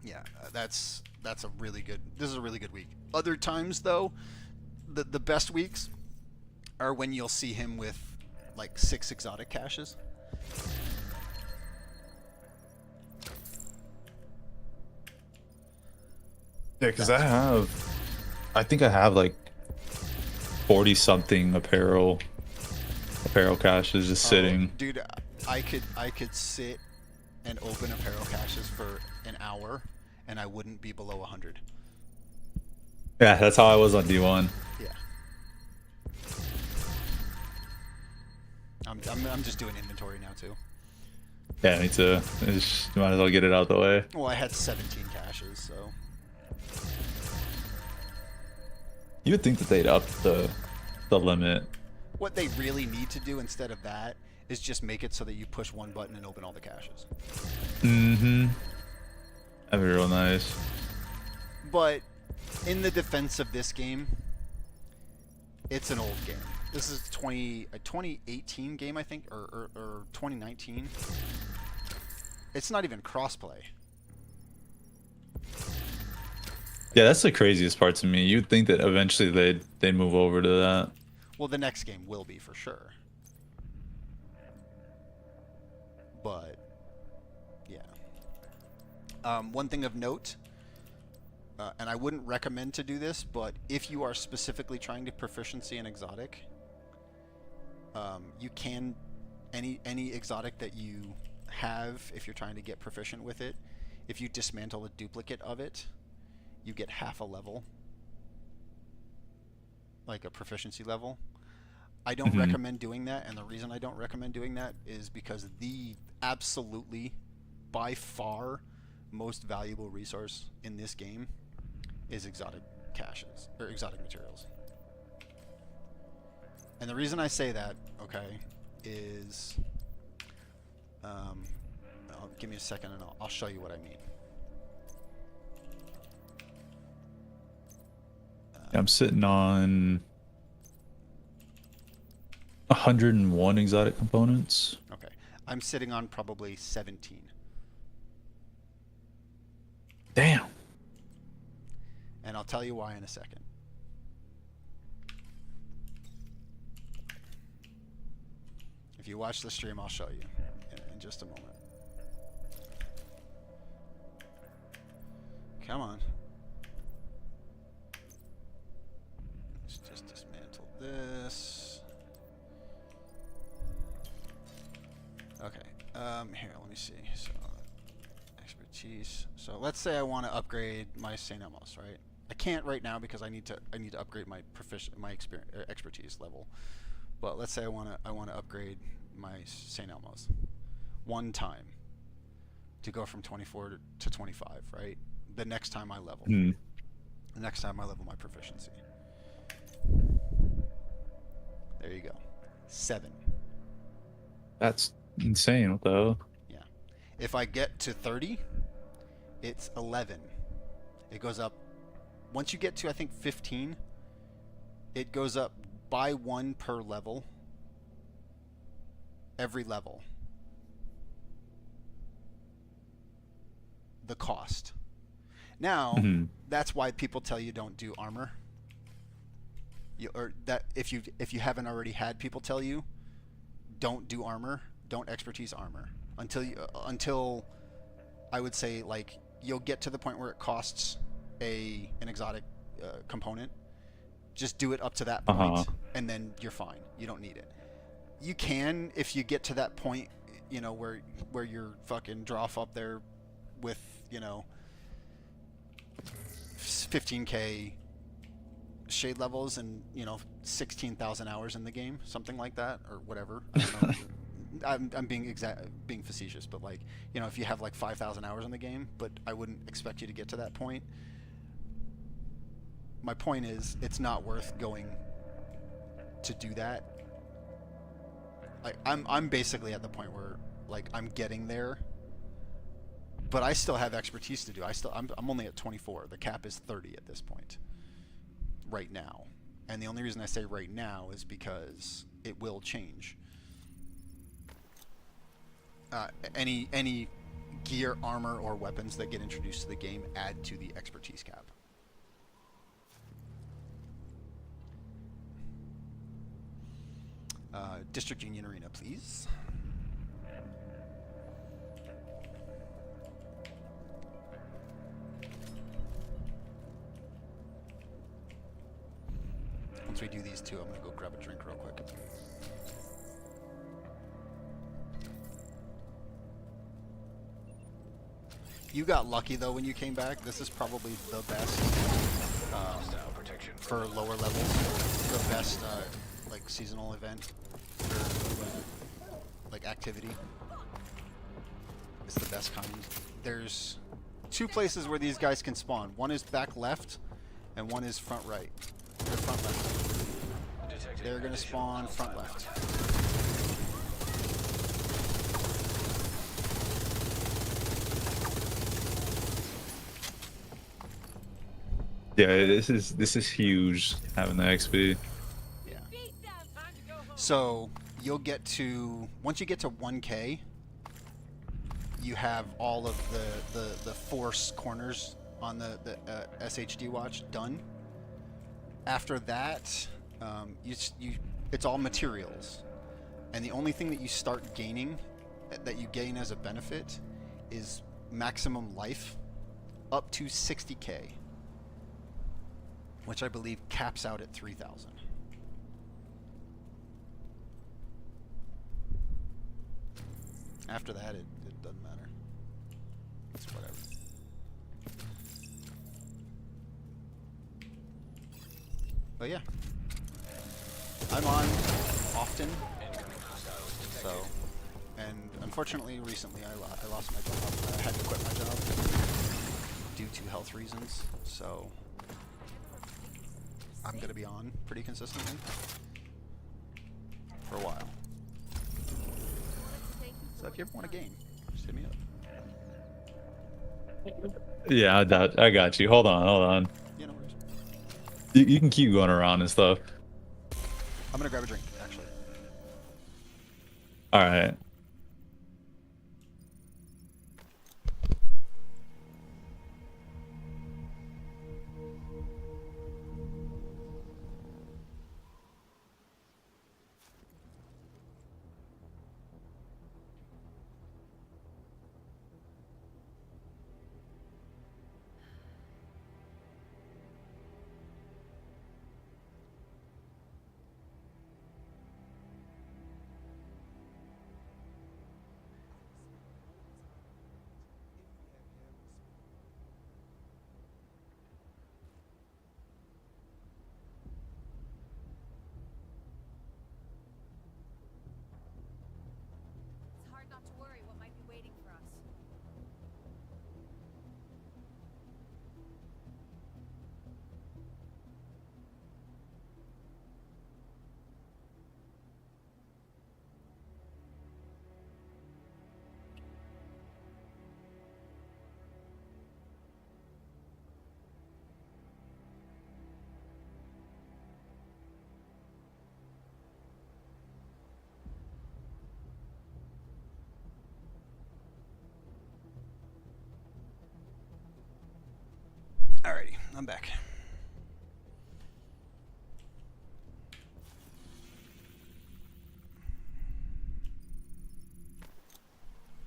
A: Yeah, that's a really good. This is a really good week. Other times though, the best weeks are when you'll see him with like 6 exotic caches.
N: Yeah, because I think I have like 40 something apparel caches just sitting.
A: Dude, I could sit and open apparel caches for an hour, and I wouldn't be below 100.
N: Yeah, that's how I was on D1.
A: Yeah. I'm just doing inventory now too.
N: Yeah, me too. Just, might as well get it out the way.
A: Well, I had 17 caches, so.
N: You would think that they'd up the limit.
A: What they really need to do instead of that is just make it so that you push one button and open all the caches.
N: Mm-hmm. That'd be real nice.
A: But in the defense of this game, it's an old game. This is a 2018 game, I think, or 2019. It's not even crossplay.
N: Yeah, that's the craziest part to me. You'd think that eventually they'd move over to that.
A: Well, the next game will be for sure. But yeah. One thing of note, and I wouldn't recommend to do this, but if you are specifically trying to proficiency in exotic, you can any exotic that you have, if you're trying to get proficient with it, if you dismantle a duplicate of it, you get half a level, like a proficiency level. I don't recommend doing that, and the reason I don't recommend doing that is because the absolutely, by far, most valuable resource in this game is exotic caches, or exotic materials. And the reason I say that, okay, is, give me a second and I'll show you what I mean.
N: I'm sitting on 101 exotic components.
A: Okay. I'm sitting on probably 17.
N: Damn.
A: And I'll tell you why in a second. If you watch the stream, I'll show you in just a moment. Come on. Let's just dismantle this. Okay. Here, let me see. So, expertise. So let's say I want to upgrade my St. Elmo's, right? I can't right now because I need to upgrade my expertise level. But let's say I want to upgrade my St. Elmo's one time to go from 24 to 25, right? The next time I level. The next time I level my proficiency. There you go. 7.
N: That's insane. What the hell?
A: Yeah. If I get to 30, it's 11. It goes up. Once you get to, I think, 15, it goes up by 1 per level. Every level. The cost. Now, that's why people tell you don't do armor. Or that if you haven't already had people tell you, don't do armor, don't expertise armor until I would say like you'll get to the point where it costs an exotic component. Just do it up to that point, and then you're fine. You don't need it. You can if you get to that point, you know, where you're fucking Droff up there with, you know, 15k shade levels and, you know, 16,000 hours in the game, something like that, or whatever. I don't know. I'm being facetious, but like, you know, if you have like 5,000 hours in the game, but I wouldn't expect you to get to that point. My point is, it's not worth going to do that. Like, I'm basically at the point where like I'm getting there, but I still have expertise to do. I'm only at 24. The cap is 30 at this point. right now. And the only reason I say right now is because it will change. Any gear, armor, or weapons that get introduced to the game add to the expertise cap. District Union Arena, please. Once we do these two, I'm gonna go grab a drink real quick. You got lucky though when you came back. This is probably the best for lower levels. The best like seasonal event or like activity. It's the best kind. There's two places where these guys can spawn. One is back left, and one is front right. Or front left. They're gonna spawn front left.
N: Yeah, this is huge having the XP.
A: Yeah. So you'll get to once you get to 1K, you have all of the force corners on the SHD watch done. After that, it's all materials, and the only thing that you start gaining, that you gain as a benefit, is maximum life, up to 60K. Which I believe caps out at 3,000. After that, it doesn't matter. It's whatever. But yeah, I'm on often. So, and unfortunately, recently I lost my job. I had to quit my job due to health reasons. So. I'm gonna be on pretty consistently for a while. So if you ever want a game, just hit me up.
N: Yeah, I got you. Hold on.
A: Yeah, no worries.
N: You can keep going around and stuff.
A: I'm gonna grab a drink, actually.
N: All right.
B: It's hard not to worry what might be waiting for us.
A: Alrighty, I'm back.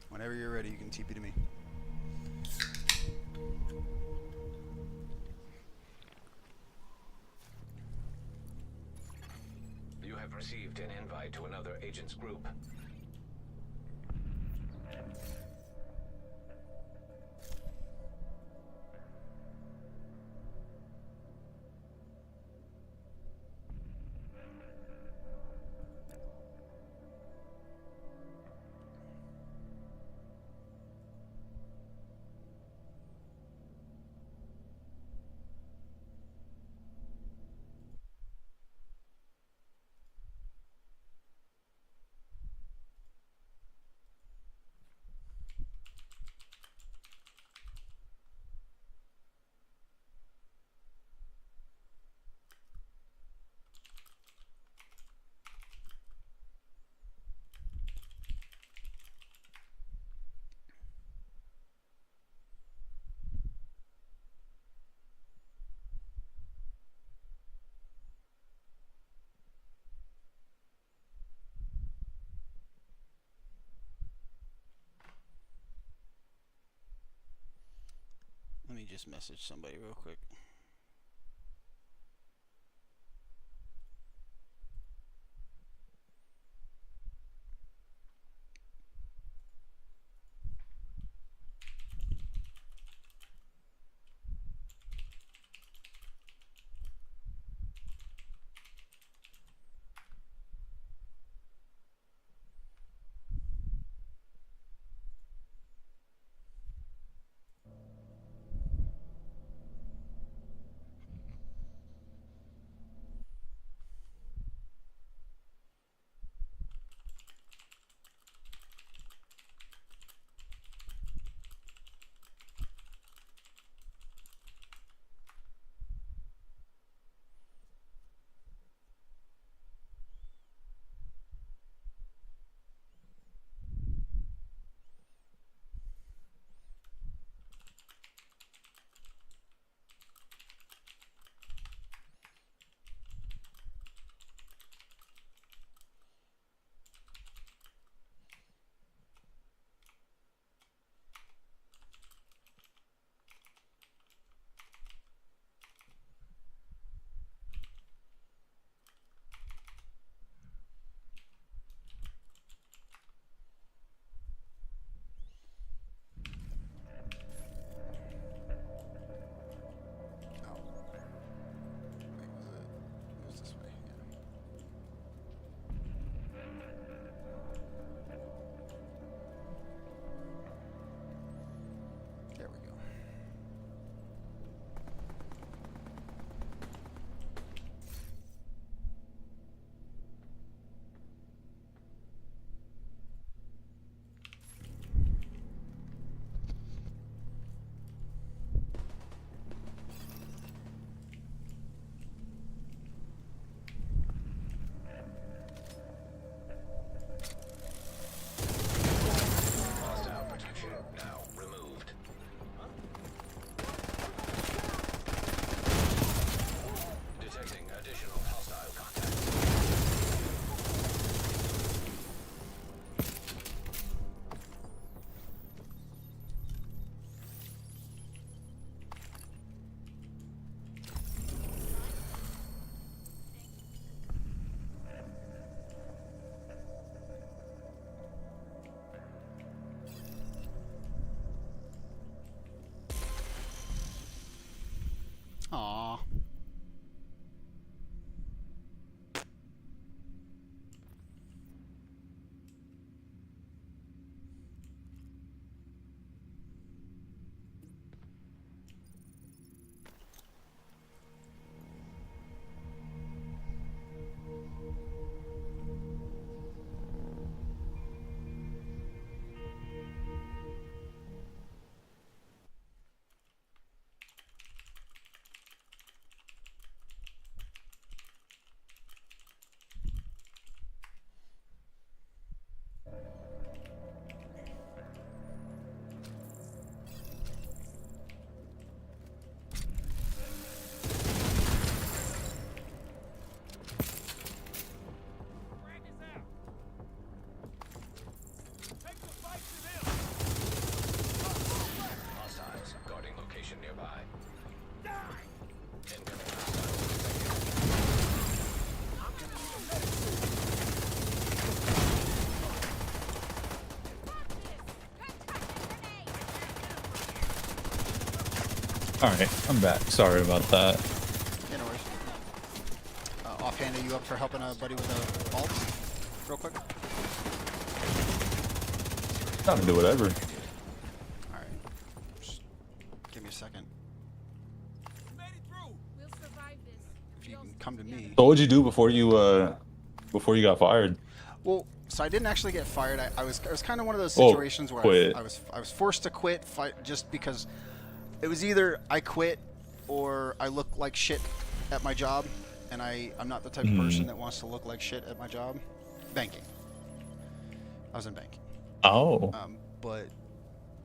A: Whenever you're ready, you can TP to me.
C: You have received an invite to another agent's group.
A: just message somebody real quick. Aww.
C: Hostiles guarding location nearby.
N: Alright, I'm back. Sorry about that.
A: Yeah, no worries. Offhand, are you up for helping a buddy with a alt? Real quick?
N: Time to do whatever.
A: Alright. Just give me a second.
B: We'll survive this.
A: If you can come to me.
N: So what'd you do before you got fired?
A: Well, so I didn't actually get fired. I was kind of one of those
N: Oh,
A: situations where
N: quit.
A: I was forced to quit just because it was either I quit or I look like shit at my job, and I'm not the type of person that wants to look like shit at my job. Banking. I was in banking.
N: Oh.
A: But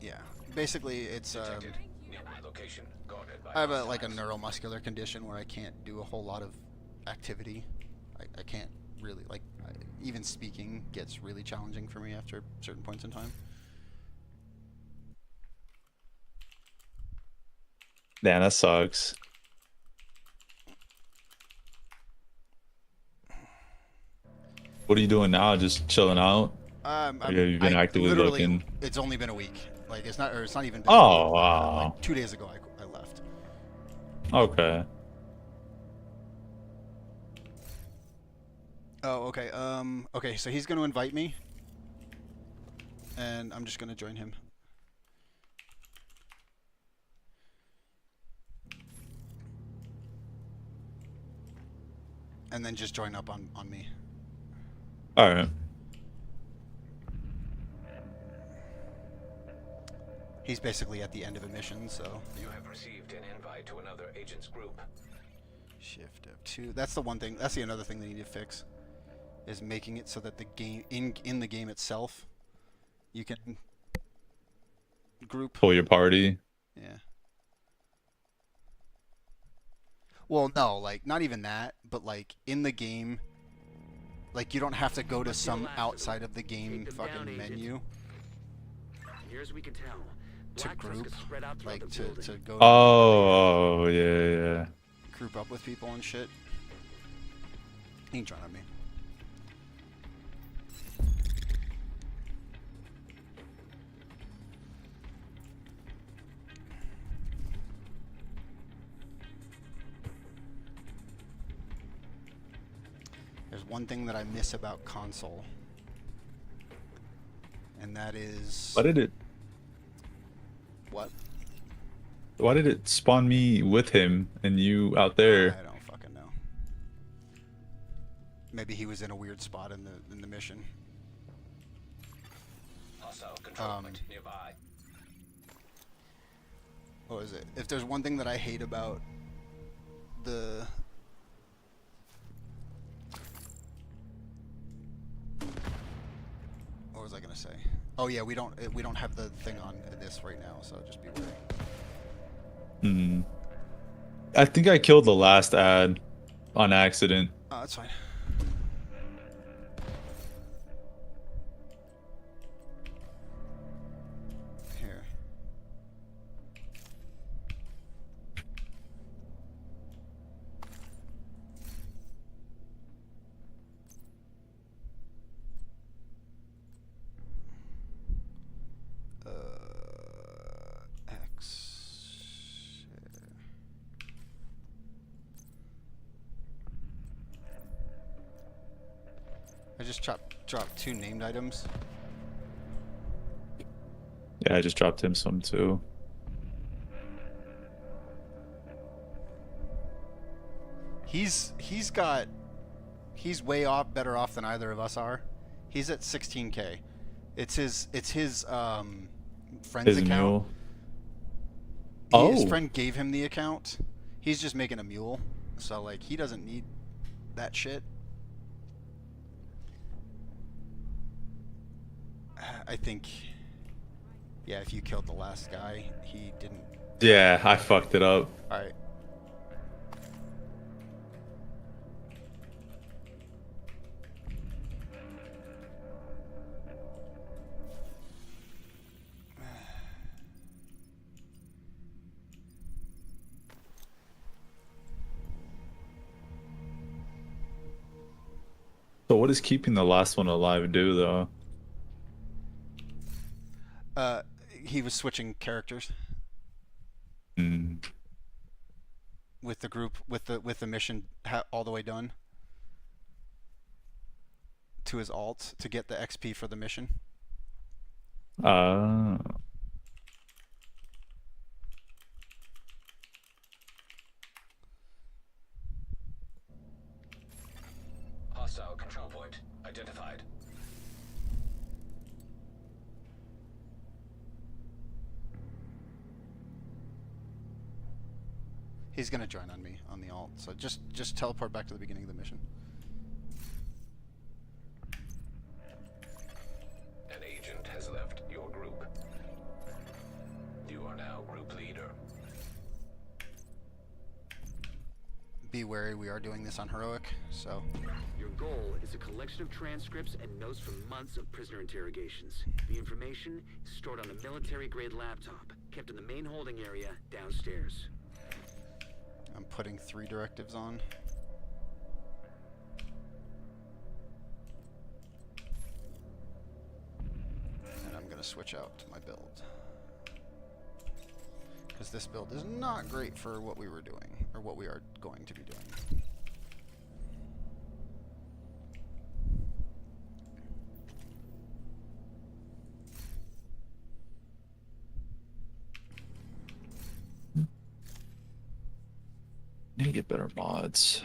A: yeah, basically it's
C: Nearby location guarded by
A: I have a neuromuscular condition where I can't do a whole lot of activity. I can't really even speaking gets really challenging for me after certain points in time.
N: Damn, that sucks. What are you doing now? Just chilling out? Or have you been actively
A: literally,
N: looking?
A: it's only been a week. Like it's not, or it's not even. Been
N: Oh,
A: a week.
N: wow.
A: Like 2 days ago, I left.
N: Okay.
A: Oh, okay. Okay. So he's gonna invite me, and I'm just gonna join him. And then just join up on me.
N: All right.
A: He's basically at the end of a mission, so.
C: You have received an invite to another agent's group.
A: Shift F2. That's the one thing. That's the another thing they need to fix, is making it so that the game in the game itself, you can group.
N: Pull your party.
A: Yeah. Well, no, like not even that, but like in the game, like you don't have to go to some outside of the game fucking menu
G: Near as we can tell,
A: to
G: Black Tusk
A: group,
G: is spread out throughout
A: like
G: the
A: to
G: building.
A: go.
N: Oh, yeah.
A: Group up with people and shit. He ain't trying on me. There's one thing that I miss about console, and that is.
N: Why did it?
A: What?
N: Why did it spawn me with him and you out there?
A: I don't fucking know. Maybe he was in a weird spot in the mission.
C: Hostile control point nearby.
A: What was it? If there's one thing that I hate about the what was I gonna say? Oh yeah, we don't have the thing on this right now, so just be wary.
N: I think I killed the last ad on accident.
A: Oh, that's fine. Here. X. I just dropped 2 named items.
N: Yeah, I just dropped him some too.
A: He's way better off than either of us are. He's at 16K. It's his friend's
N: His
A: account.
N: mule.
A: His
N: Oh.
A: friend gave him the account. He's just making a mule, so like he doesn't need that shit. I think, yeah, if you killed the last guy, he didn't.
N: Yeah, I fucked it up.
A: All right.
N: So what does keeping the last one alive do though?
A: He was switching characters with the group, with the mission all the way done to his alt to get the XP for the mission.
C: Hostile control point identified.
A: He's gonna join on me on the alt, so just teleport back to the beginning of the mission.
C: An agent has left your group. You are now group leader.
A: Be wary, we are doing this on heroic, so.
G: Your goal is a collection of transcripts and notes from months of prisoner interrogations. The information is stored on a military-grade laptop, kept in the main holding area downstairs.
A: I'm putting 3 directives on. And I'm gonna switch out to my build. Because this build is not great for what we were doing, or what we are going to be doing.
N: Need to get better mods.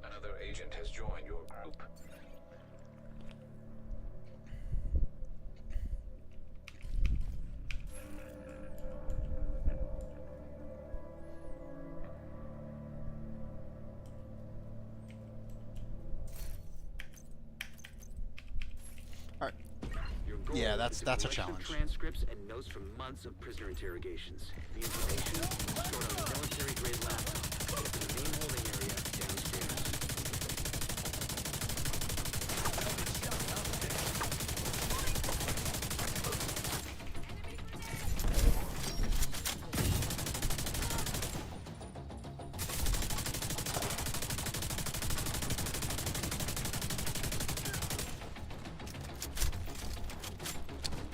C: Another agent has joined your group.
A: Alright.
G: Your goal
A: Yeah,
G: is
A: that's a
G: collection of
A: challenge.
G: Transcripts and notes from months of prisoner interrogations. The information stored on a military-grade laptop in the main holding area downstairs.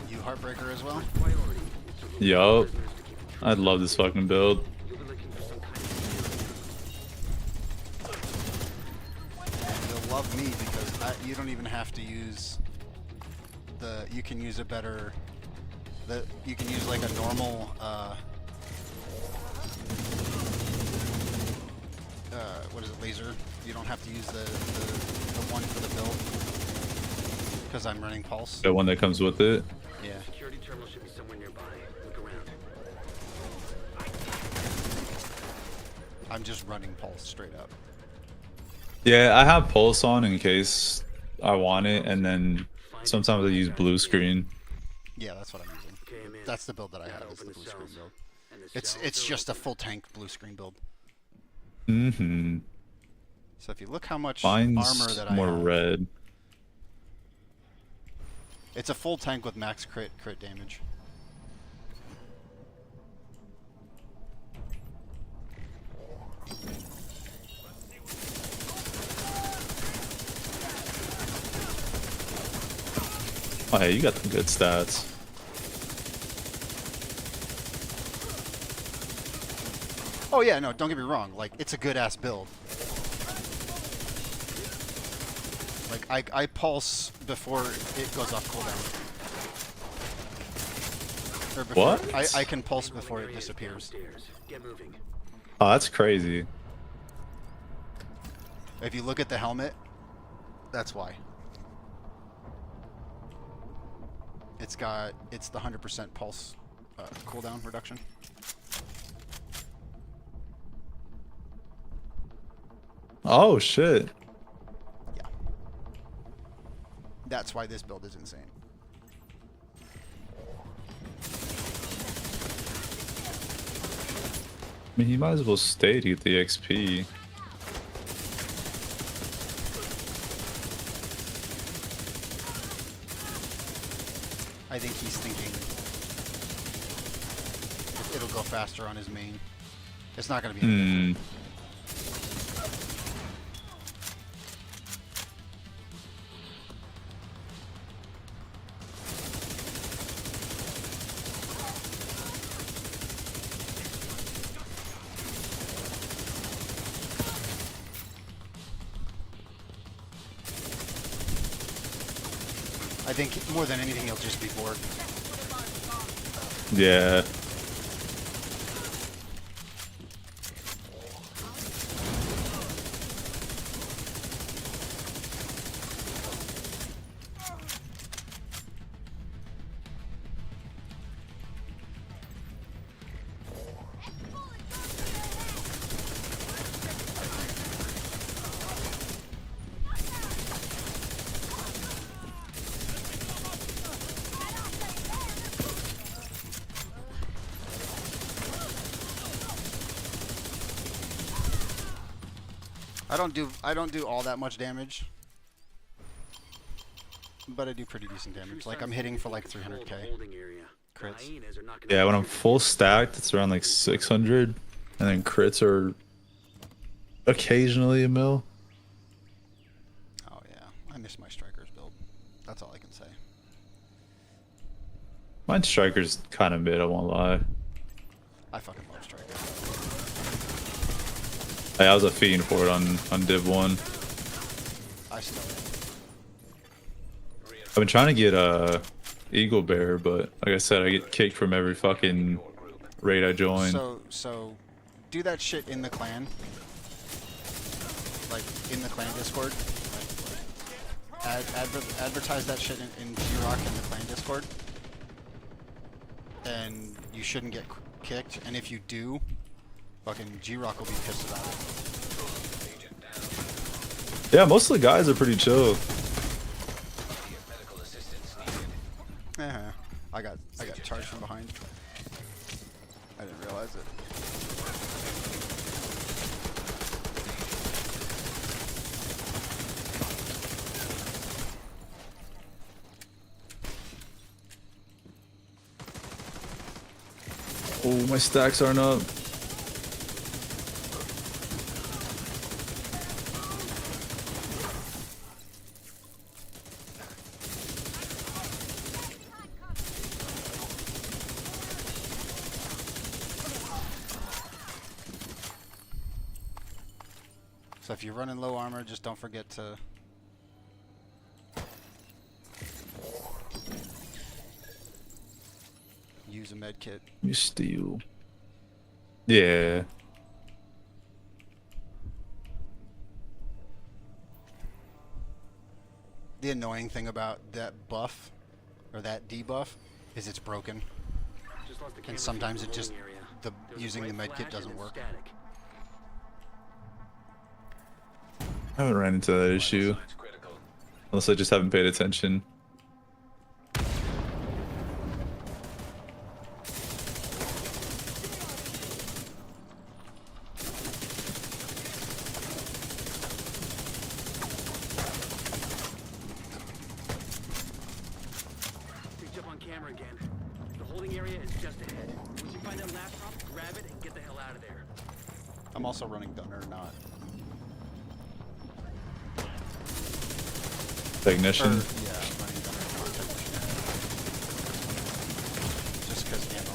A: You Heartbreaker as well?
G: Priority is to remove
N: Yup.
G: prisoners to keep in
N: I'd love this fucking build.
G: You'll be looking for some kind of security.
A: And you'll love me because you don't even have to use the. You can use a better. You can use like a normal. What is it? Laser. You don't have to use the one for the build because I'm running pulse.
N: The one that comes with it.
A: Yeah.
G: Security terminal should be somewhere nearby. Look around.
A: I'm just running pulse straight up.
N: Yeah, I have pulse on in case I want it, and then sometimes I use blue screen.
A: Yeah, that's what I'm using.
G: Okay, I'm in.
A: That's the build that I have. Is the
G: Open
A: blue
G: the
A: screen
G: cells.
A: build.
G: And the
A: It's
G: cells are
A: just a
G: open.
A: full tank blue screen build.
N: Mm-hmm.
A: So if you look how much
N: Mine's
A: armor that I
N: more
A: have,
N: red.
A: it's a full tank with max crit damage.
N: Oh, hey, you got the good stats.
A: Oh yeah, no, don't get me wrong. Like, it's a good ass build. Like, I pulse before it goes off cooldown. Or before,
N: What?
A: I can pulse before it disappears.
G: Downstairs. Get moving.
N: Oh, that's crazy.
A: If you look at the helmet, that's why. It's the 100% pulse cooldown reduction.
N: Oh shit.
A: Yeah. That's why this build is insane.
N: I mean, you might as well stay to get the XP.
A: I think he's thinking it'll go faster on his main. It's not going to be.
N: Hmm.
A: I think more than anything, he'll just be bored.
N: Yeah.
A: I don't do all that much damage. but I do pretty decent damage. Like I'm hitting for like 300k crits.
N: Yeah, when I'm full stacked, it's around like 600, and then crits are occasionally a mil.
A: Oh yeah, I miss my strikers build. That's all I can say.
N: Mine striker's kind of mid, I won't lie.
A: I fucking love striker.
N: Hey, I was a fiend for it on Div 1.
A: I still am.
N: I've been trying to get Eagle Bear, but like I said, I get kicked from every fucking raid I join.
A: So do that shit in the clan. Like in the clan Discord. Advertise that shit in G-Rock in the clan Discord. And you shouldn't get kicked. And if you do, fucking G-Rock will be pissed about it.
N: Yeah, most of the guys are pretty chill.
A: I got charged from behind. I didn't realize it.
N: Oh, my stacks aren't up.
A: So if you're running low armor, just don't forget to use a med kit.
N: You steal. Yeah.
A: The annoying thing about that buff, or that debuff, is it's broken. And sometimes it just, using the med kit doesn't work.
N: I haven't ran into that issue. Unless I just haven't paid attention.
G: Picked up on camera again. The holding area is just ahead. Once you find that laptop, grab it and get the hell out of there.
A: I'm also running Gunner, not
N: Technician.
A: yeah, I'm running Gunner, not Technician. Just because ammo.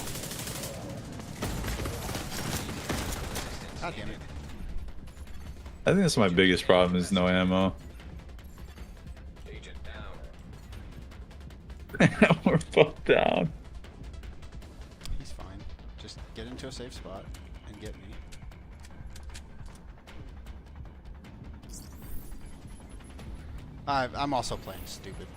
A: God damn it.
N: I think that's my biggest problem is no ammo. We're both down.
A: He's fine. Just get into a safe spot and get me. I'm also playing stupid.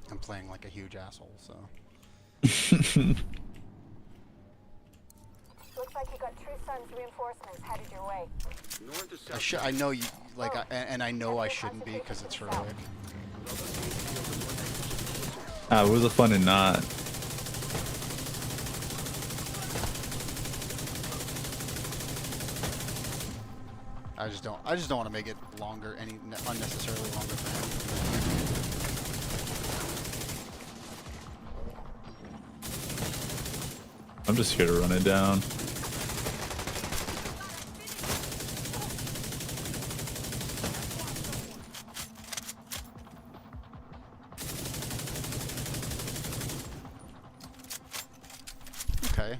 A: I'm playing like a huge asshole, so.
J: Looks like you got True Sun's reinforcements headed your way.
A: I know you like, and I know I shouldn't be because it's heroic.
N: Where's the fun in not?
A: I just don't want to make it longer, any unnecessarily longer for him.
N: I'm just here to run it down.
A: Okay,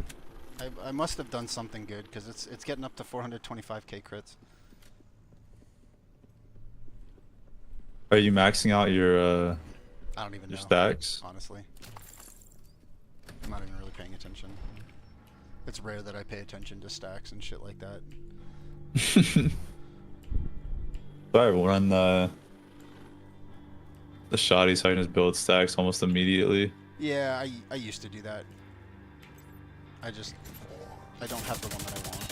A: I must have done something good because it's getting up to 425k crits.
N: Are you maxing out your
A: I don't even know,
N: stacks?
A: honestly. I'm not even really paying attention. It's rare that I pay attention to stacks and shit like that.
N: I run the shoddy so I can just build stacks almost immediately.
A: Yeah, I used to do that. I don't have the one that I want.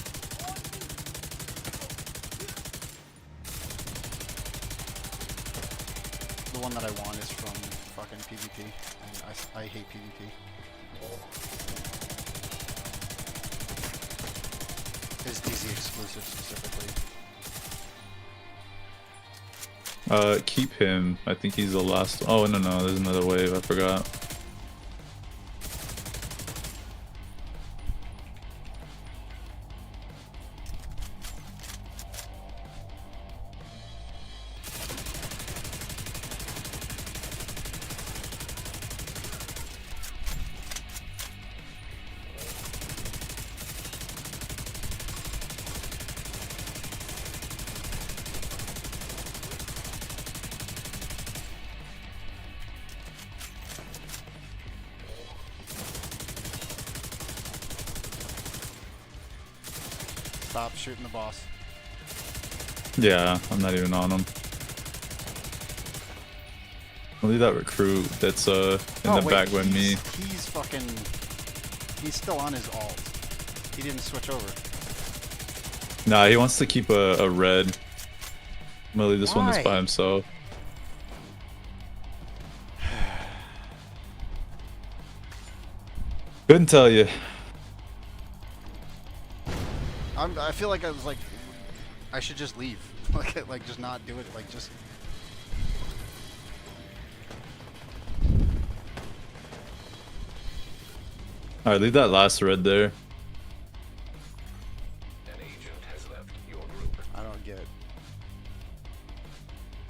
A: The one that I want is from fucking PvP, and I hate PvP. His DZ exclusive specifically.
N: Keep him. I think he's the last. Oh no, there's another wave. I forgot.
A: Stop shooting the boss.
N: Yeah, I'm not even on him. I'll leave that recruit that's in the back with me.
A: He's fucking. He's still on his alt. He didn't switch over.
N: Nah, he wants to keep a red. I'm gonna leave this one that's by himself. Couldn't tell you.
A: I feel like I should just leave. like just not do it. Like just.
N: All right, leave that last red there.
C: An agent has left your group.
A: I don't get.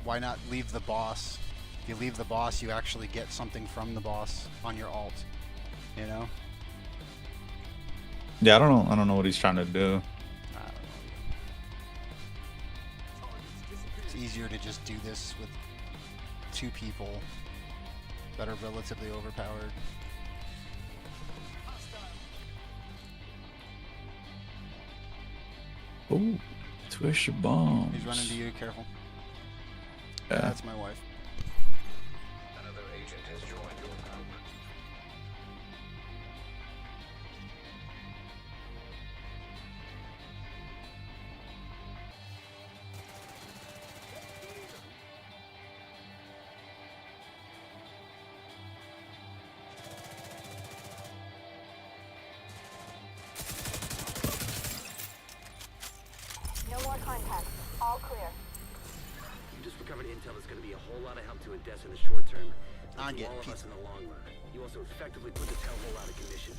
A: Why not leave the boss? If you leave the boss, you actually get something from the boss on your alt. You know?
N: Yeah, I don't know what he's trying to do.
A: It's easier to just do this with 2 people that are relatively overpowered.
N: Oh, twist your bombs.
A: He's running to you, careful.
N: Yeah.
A: That's my wife.
C: Another agent has joined your group.
J: No more contact. All clear.
G: You just recovered intel that's going to be a whole lot of help to Odessa in the short term.
A: I
G: To
A: get
G: all of us
A: pizza.
G: in the long run. You also effectively put this hellhole out of commission.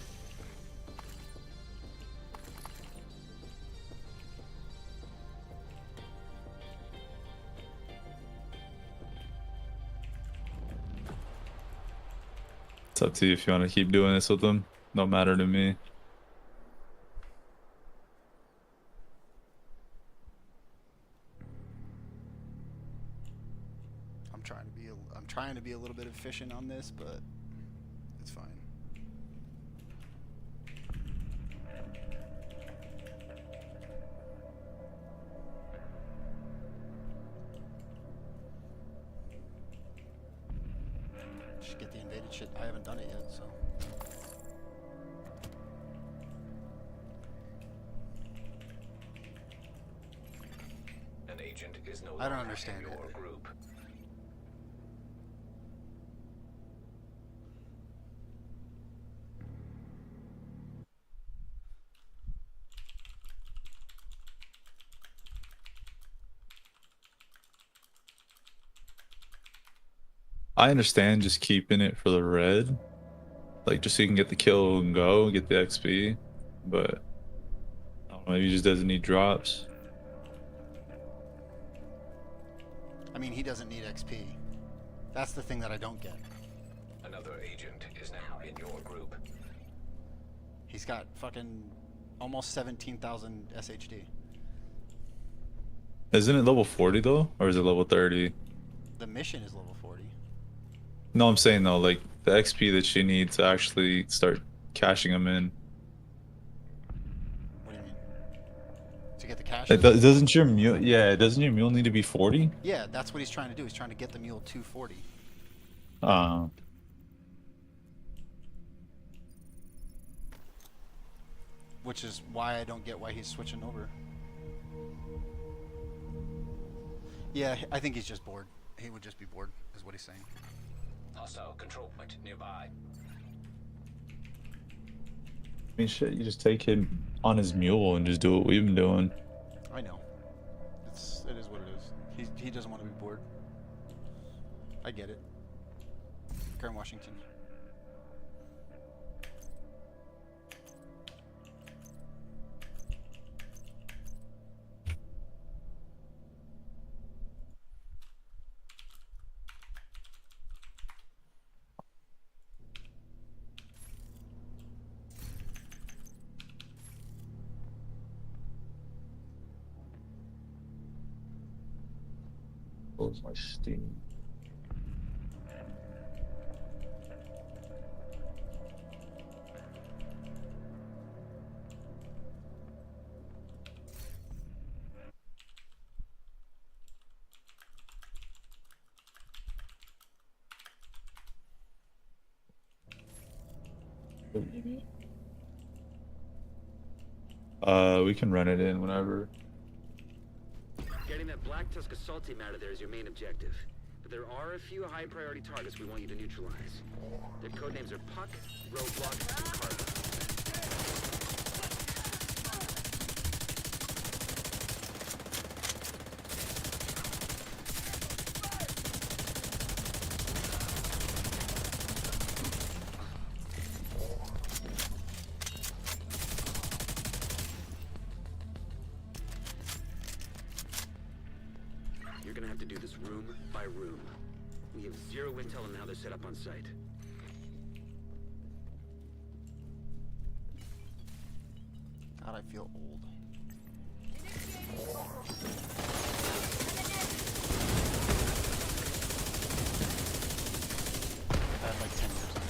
N: It's up to you if you want to keep doing this with them. No matter to me.
A: I'm trying to be a little bit efficient on this, but it's fine. Just get the invaded shit. I haven't done it yet, so.
C: An agent is no
A: I don't
C: longer
A: understand
C: in your
A: it.
C: group.
N: I understand just keeping it for the red. Like, just so you can get the kill and go, get the XP. But, I don't know, maybe he just doesn't need drops.
A: I mean, he doesn't need XP. That's the thing that I don't get.
C: Another agent is now in your group.
A: He's got fucking almost 17,000 SHD.
N: Isn't it level 40 though? Or is it level 30?
A: The mission is level 40.
N: No, I'm saying though, like, the XP that you need to actually start cashing them in.
A: What do you mean? To get the caches.
N: Doesn't your mule? Yeah, doesn't your mule need to be 40?
A: Yeah, that's what he's trying to do. He's trying to get the mule to 40. Which is why I don't get why he's switching over. Yeah, I think he's just bored. He would just be bored, is what he's saying.
C: Hostile control point nearby.
N: I mean, shit, you just take him on his mule and just do what we've been doing.
A: I know. It is what it is. He doesn't want to be bored. I get it. Karen Washington.
N: Close my Steam. We can run it in whenever.
G: Getting that Black Tusk assault team out of there is your main objective. But there are a few high priority targets we want you to neutralize. Their codenames are Puck, Roadblock, and Cargo. You're gonna have to do this room by room. We have zero intel on how they're set up on site.
A: God, I feel old. I had like 10 years on it.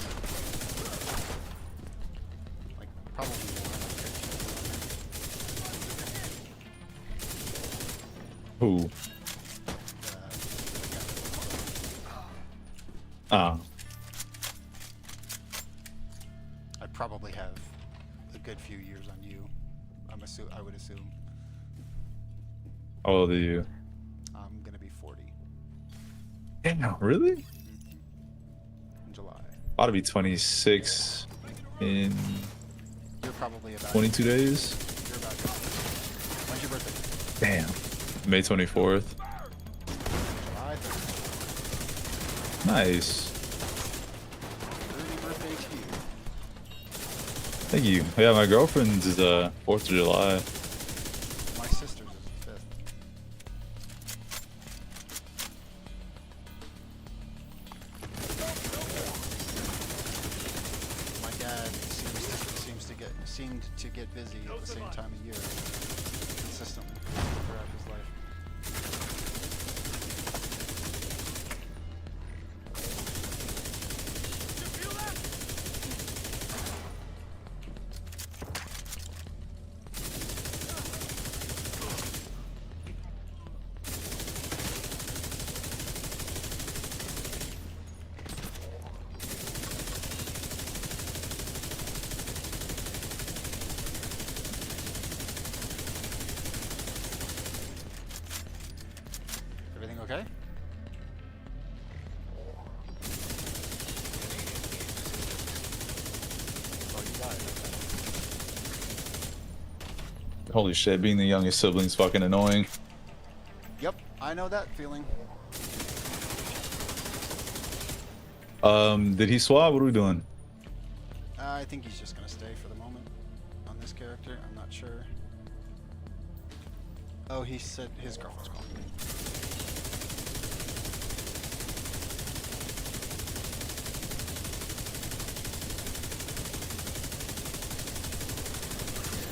A: Like, probably more.
N: Who? Oh.
A: I probably have a good few years on you. I would assume.
N: How old are you?
A: I'm gonna be 40
N: Damn, really?
A: in July.
N: Ought to be 26 in
A: You're probably about
N: 22 days.
A: You're about. When's your birthday?
N: Damn. May 24th.
A: July 3rd.
N: Nice.
A: Early birthday to you.
N: Thank you. Yeah, my girlfriend's is 4th of July.
A: My sister's is the 5th. My dad seemed to get busy at the same time of year, consistently throughout his life. Everything okay? Oh, you died.
N: Holy shit, being the youngest sibling's fucking annoying.
A: Yep, I know that feeling.
N: Did he swap? What are we doing?
A: I think he's just gonna stay for the moment on this character. I'm not sure. Oh, he said his girlfriend's calling me.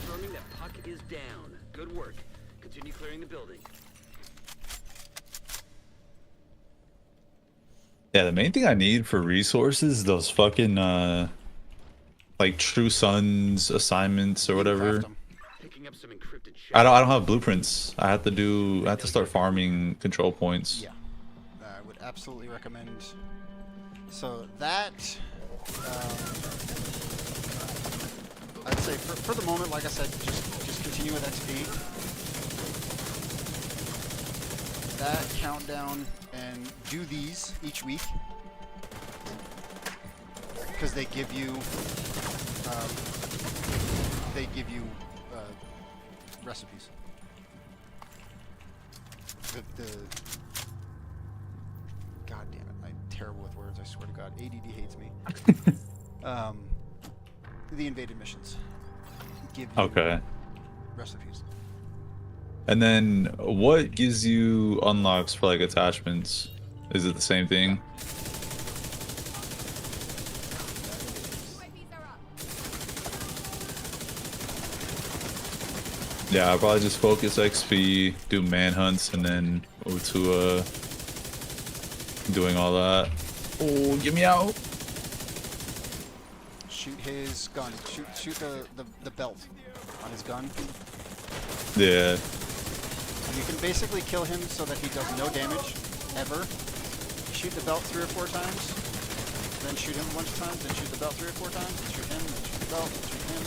G: Confirming that Puck is down. Good work. Continue clearing the building.
N: Yeah, the main thing I need for resources, those fucking like True Sons assignments or whatever.
G: picking up some encrypted shit.
N: I don't have blueprints. I have to start farming control points.
A: Yeah, I would absolutely recommend. So that, I'd say for the moment, like I said, just continue with XP. That countdown and do these each week because they give you recipes. God damn it, I'm terrible with words, I swear to God. ADD hates me. The invaded missions give you recipes.
N: And then what gives you unlocks for like attachments? Is it the same thing? Yeah, I'll probably just focus XP, do manhunts, and then move to doing all that. Oh, get me out!
A: Shoot his gun. Shoot the belt on his gun.
N: Yeah.
A: You can basically kill him so that he does no damage, ever. Shoot the belt 3 or 4 times, then shoot him a bunch of times, then shoot the belt 3 or 4 times, then shoot him, then shoot the belt, then shoot him,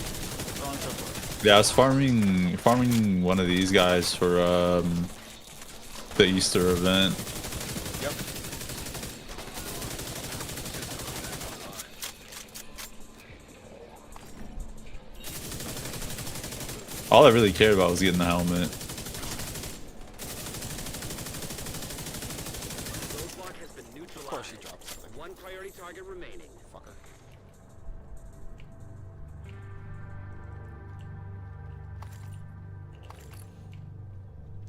A: so on and so forth.
N: Yeah, I was farming one of these guys for the Easter event.
A: Yep.
N: All I really cared about was getting the helmet.
G: Of course he dropped something. One priority target remaining.
A: Fucker.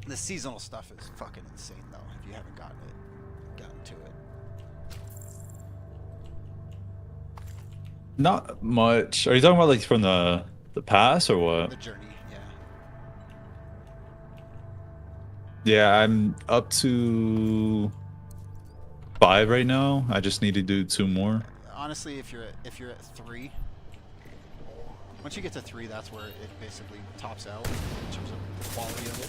A: The seasonal stuff is fucking insane though, if you haven't gotten to it.
N: Not much. Are you talking about like from the pass or what?
A: The journey, yeah.
N: Yeah, I'm up to 5 right now. I just need to do 2 more.
A: Honestly, if you're at 3, once you get to 3, that's where it basically tops out in terms of the quality of it.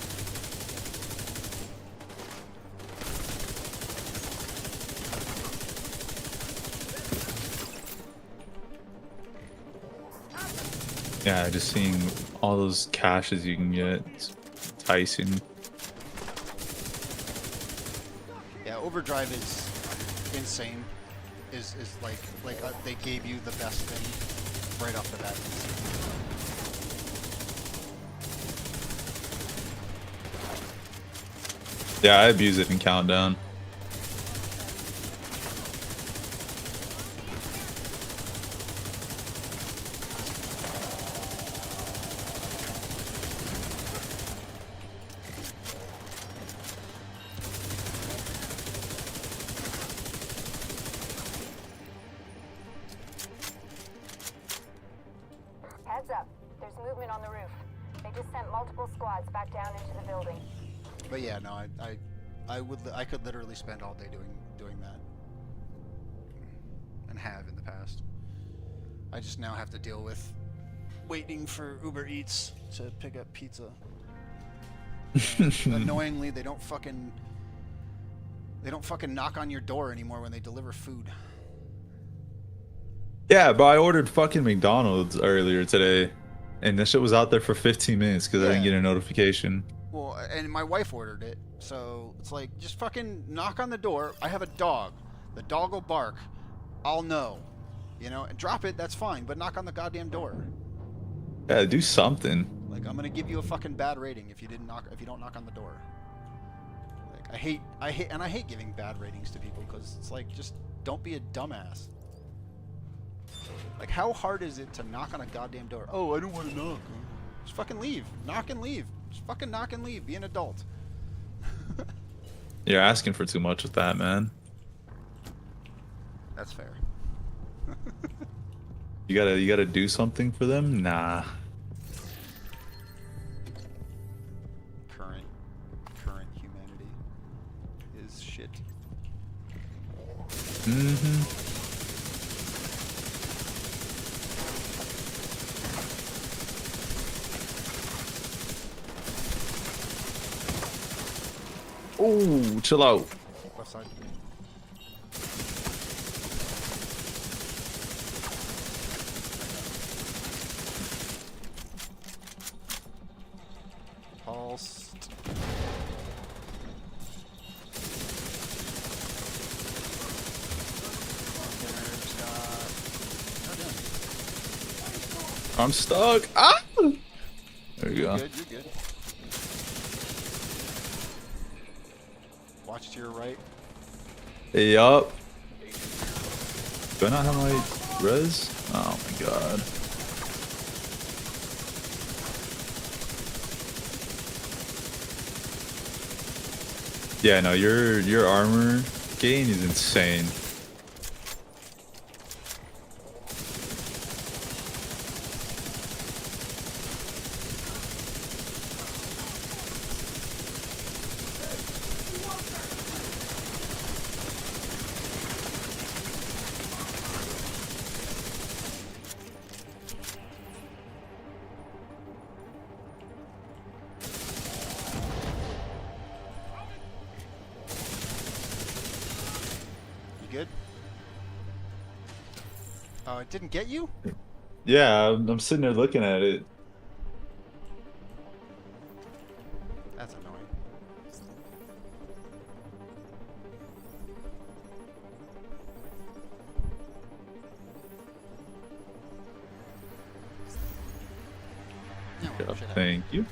N: Yeah, just seeing all those caches you can get, it's enticing.
A: Yeah, Overdrive is insane. Is like they gave you the best thing right off the bat.
N: Yeah, I abuse it in Countdown.
J: Heads up. There's movement on the roof. They just sent multiple squads back down into the building.
A: But yeah, no, I could literally spend all day doing that, and have in the past. I just now have to deal with waiting for Uber Eats to pick up pizza. Annoyingly, they don't fucking knock on your door anymore when they deliver food.
N: Yeah, but I ordered fucking McDonald's earlier today, and this shit was out there for 15 minutes because I didn't get a notification.
A: Well, and my wife ordered it, so it's like, just fucking knock on the door. I have a dog. The dog will bark. I'll know. You know, and drop it, that's fine, but knock on the goddamn door.
N: Yeah, do something.
A: Like, I'm gonna give you a fucking bad rating if you don't knock on the door. Like, I hate giving bad ratings to people because it's like, just don't be a dumbass. Like, how hard is it to knock on a goddamn door? Oh, I don't want to knock. Just fucking leave. Knock and leave. Just fucking knock and leave. Be an adult.
N: You're asking for too much with that, man.
A: That's fair.
N: You gotta do something for them? Nah.
A: Current humanity is shit.
N: Mm-hmm. Oh, chill out.
A: Left side. Pulsed.
N: I'm stuck. Ah! There you go.
A: You're good. Watch to your right.
N: Hey, up. Do I not have my res? Oh my god. Yeah, no, your armor gain is insane.
A: You good? Oh, it didn't get you?
N: Yeah, I'm sitting there looking at it.
A: That's annoying.
N: Yeah, thank you.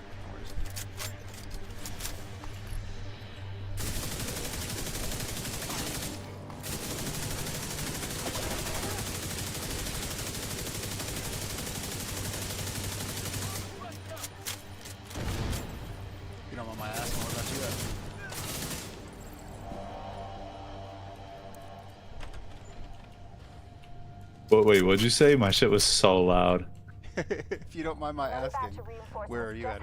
A: You don't want my ass, what about you?
N: Wait, what'd you say? My shit was so loud.
A: If you don't mind my asking, where are you at?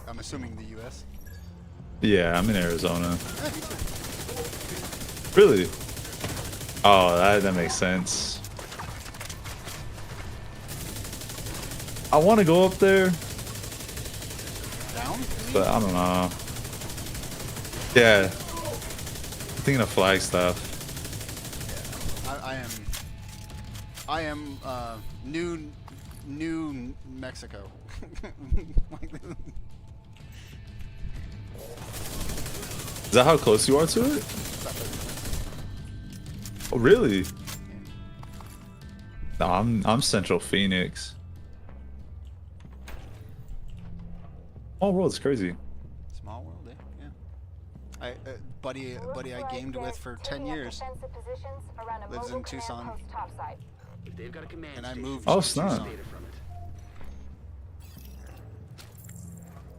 A: I'm assuming the U.S.
N: Yeah, I'm in Arizona. Really? Oh, that makes sense. I want to go up there,
A: Down?
N: but I don't know. Yeah. I'm thinking of Flagstaff.
A: I am new Mexico.
N: Is that how close you are to it? Oh, really? No, I'm Central Phoenix. Oh, world's crazy.
A: Small world, eh? Yeah. Buddy I gamed with for 10 years. Lives in Tucson.
G: They've got a command
A: And I moved
N: Oh,
A: to
N: snap.
A: Tucson.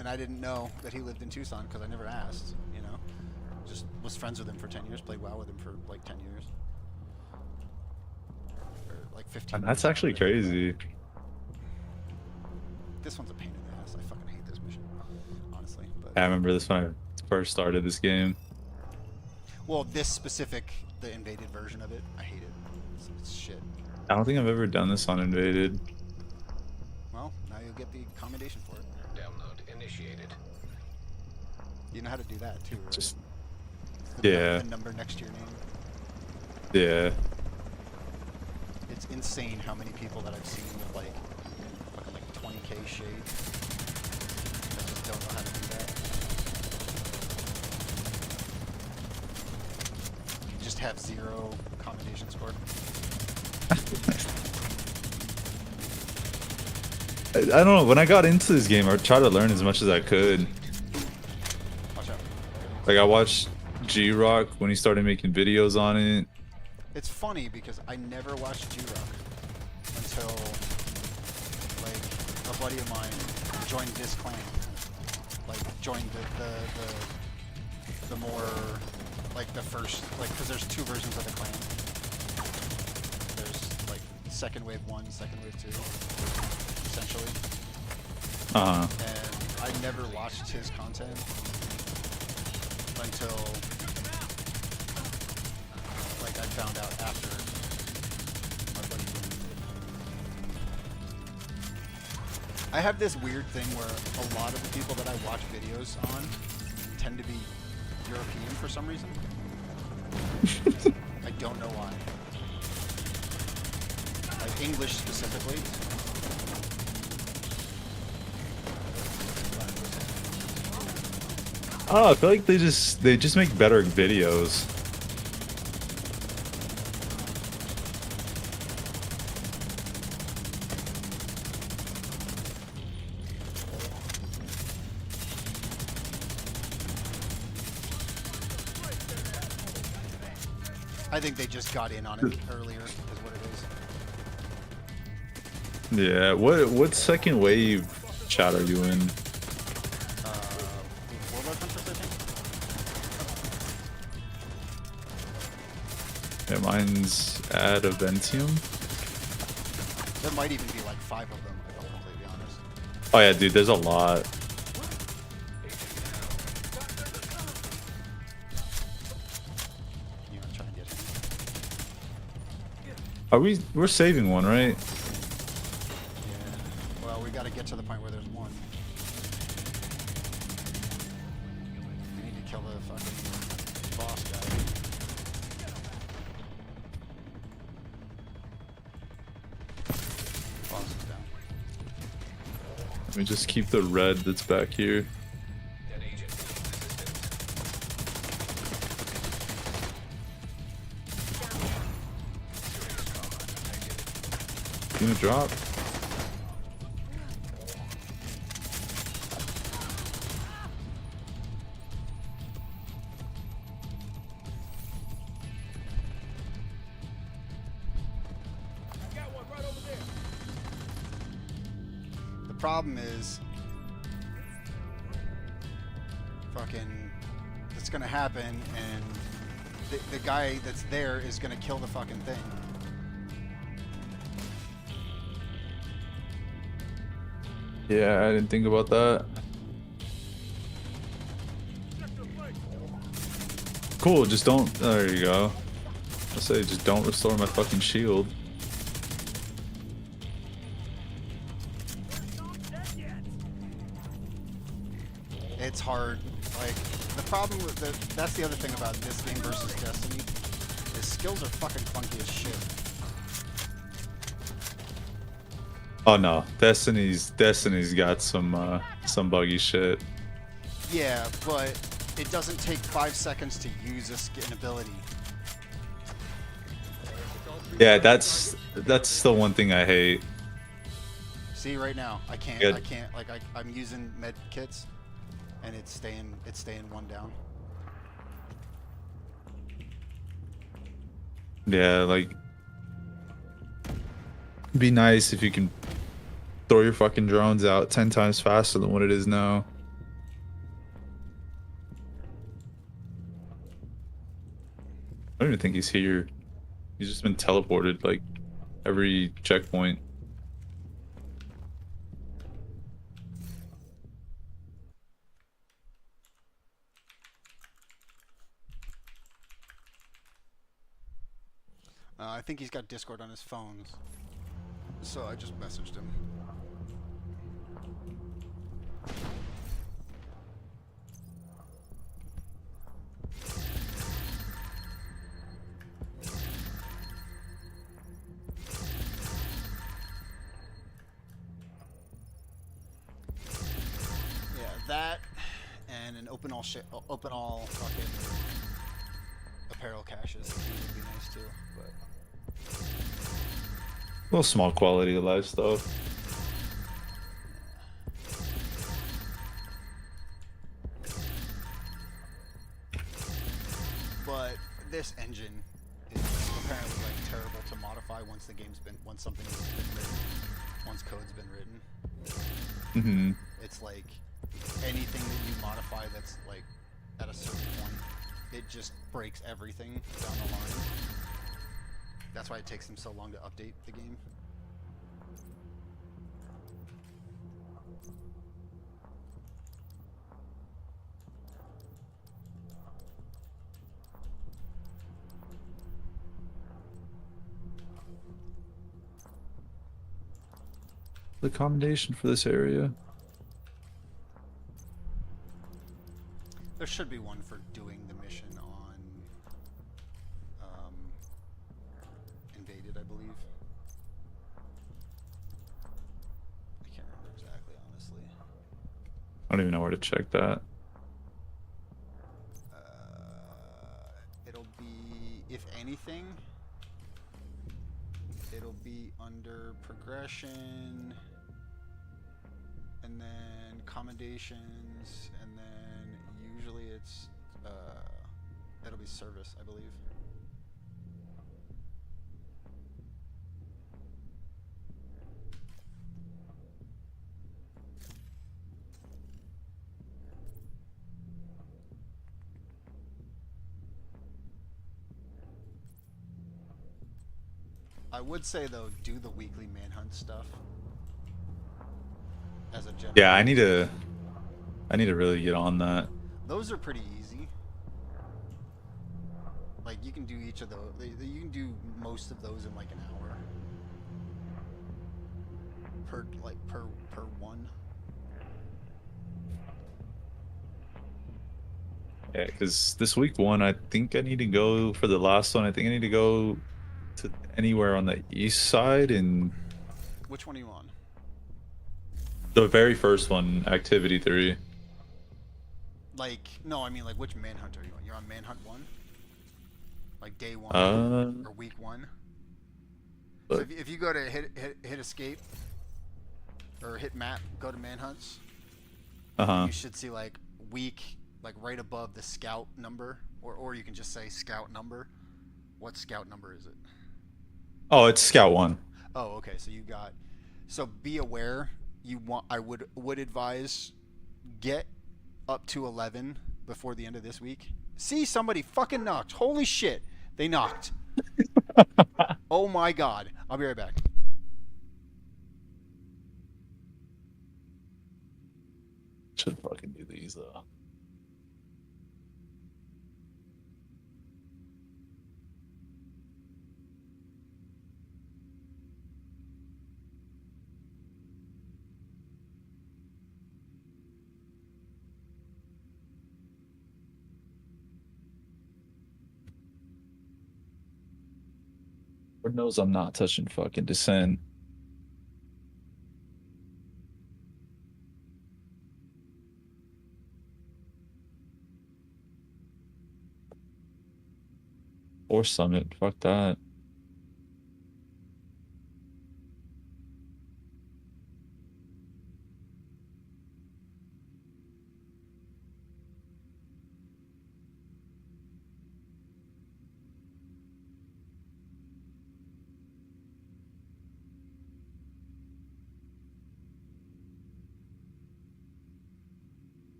A: And I didn't know that he lived in Tucson because I never asked, you know. Just was friends with him for 10 years, played WoW with him for like 10 years. Or like 15
N: And that's actually crazy.
A: This one's a pain in the ass. I fucking hate this mission, honestly. But
N: I remember this when I first started this game.
A: well, this specific, the invaded version of it, I hate it. It's shit.
N: I don't think I've ever done this on Invaded.
A: Well, now you'll get the accommodation for it.
C: Download initiated.
A: You know how to do that too, right?
N: Just
A: The number next to your name.
N: yeah.
A: It's insane how many people that I've seen with like fucking like 20k shade. I just don't know how to do that. You just have 0 accommodation score.
N: I don't know. When I got into this game, I tried to learn as much as I could.
A: Watch out.
N: Like I watched G-Rock when he started making videos on it.
A: It's funny because I never watched G-Rock until like a buddy of mine joined this clan. Like joined the more like the first like because there's 2 versions of the clan. There's like second wave 1, second wave 2, essentially.
N: Uh-huh.
A: And I never watched his content until like I found out after my buddy. I have this weird thing where a lot of the people that I watch videos on tend to be European for some reason. I don't know why. Like English specifically.
N: Oh, I feel like they just make better videos.
A: I think they just got in on it earlier, is what it is.
N: Yeah, what second wave chat are you in?
A: World Hunters, I think?
N: Yeah, mine's at Aventium.
A: There might even be like 5 of them, if I'm completely honest.
N: Oh yeah, dude, there's a lot.
A: You wanna try and get him?
N: We're saving one, right?
A: Yeah. Well, we gotta get to the point where there's one. We need to kill the fucking boss guy. Boss is down.
N: Let me just keep the red that's back here.
C: That agent needs assistance.
N: Gonna drop.
D: I got one right over there.
A: The problem is, fucking, it's gonna happen, and the guy that's there is gonna kill the fucking thing.
N: Yeah, I didn't think about that. Cool, just don't. There you go. I say, just don't restore my fucking shield.
A: It's hard. Like, the problem with that's the other thing about this game versus Destiny, is skills are fucking funky as shit.
N: Oh no, Destiny's got some buggy shit.
A: Yeah, but it doesn't take 5 seconds to use a skin ability.
N: Yeah, that's the one thing I hate.
A: See, right now, I can't,
N: Good.
A: like, I'm using med kits, and it's staying 1 down.
N: Yeah, like, be nice if you can throw your fucking drones out 10 times faster than what it is now. I don't even think he's here. He's just been teleported like every checkpoint.
A: I think he's got Discord on his phones, so I just messaged him. Yeah, that and an open all fucking apparel caches would be nice too, but.
N: Well, small quality of life stuff.
A: But this engine is apparently like terrible to modify once something's been written, once code's been written.
N: Mm-hmm.
A: It's like anything that you modify that's like at a certain point, it just breaks everything down the line. That's why it takes them so long to update the game.
N: The accommodation for this area.
A: There should be one for doing the mission on Invaded, I believe. I can't remember exactly, honestly.
N: I don't even know where to check that.
A: It'll be, if anything, it'll be under progression, and then commendations, and then usually it's it'll be service, I believe. I would say though, do the weekly manhunt stuff as a general.
N: Yeah, I need to really get on that.
A: Those are pretty easy. Like you can do each of those. You can do most of those in like an hour. Per one.
N: Yeah, because this week one, I think I need to go for the last one. I think I need to go to anywhere on the east side and.
A: Which one are you on?
N: The very first one, Activity 3.
A: Like, no, I mean like which manhunt are you on? You're on Manhunt 1? Like day 1 or week 1? So if you go to hit escape or hit map, go to manhunts. You should see like week, like right above the scout number, or you can just say scout number. What scout number is it?
N: Oh, it's Scout 1.
A: Oh, okay. So you got. So be aware. You want. I would advise get up to 11 before the end of this week. See, somebody fucking knocked. Holy shit, they knocked. Oh my god. I'll be right back.
N: Should fucking do these though. Lord knows I'm not touching fucking Descent. Or Summit, fuck that.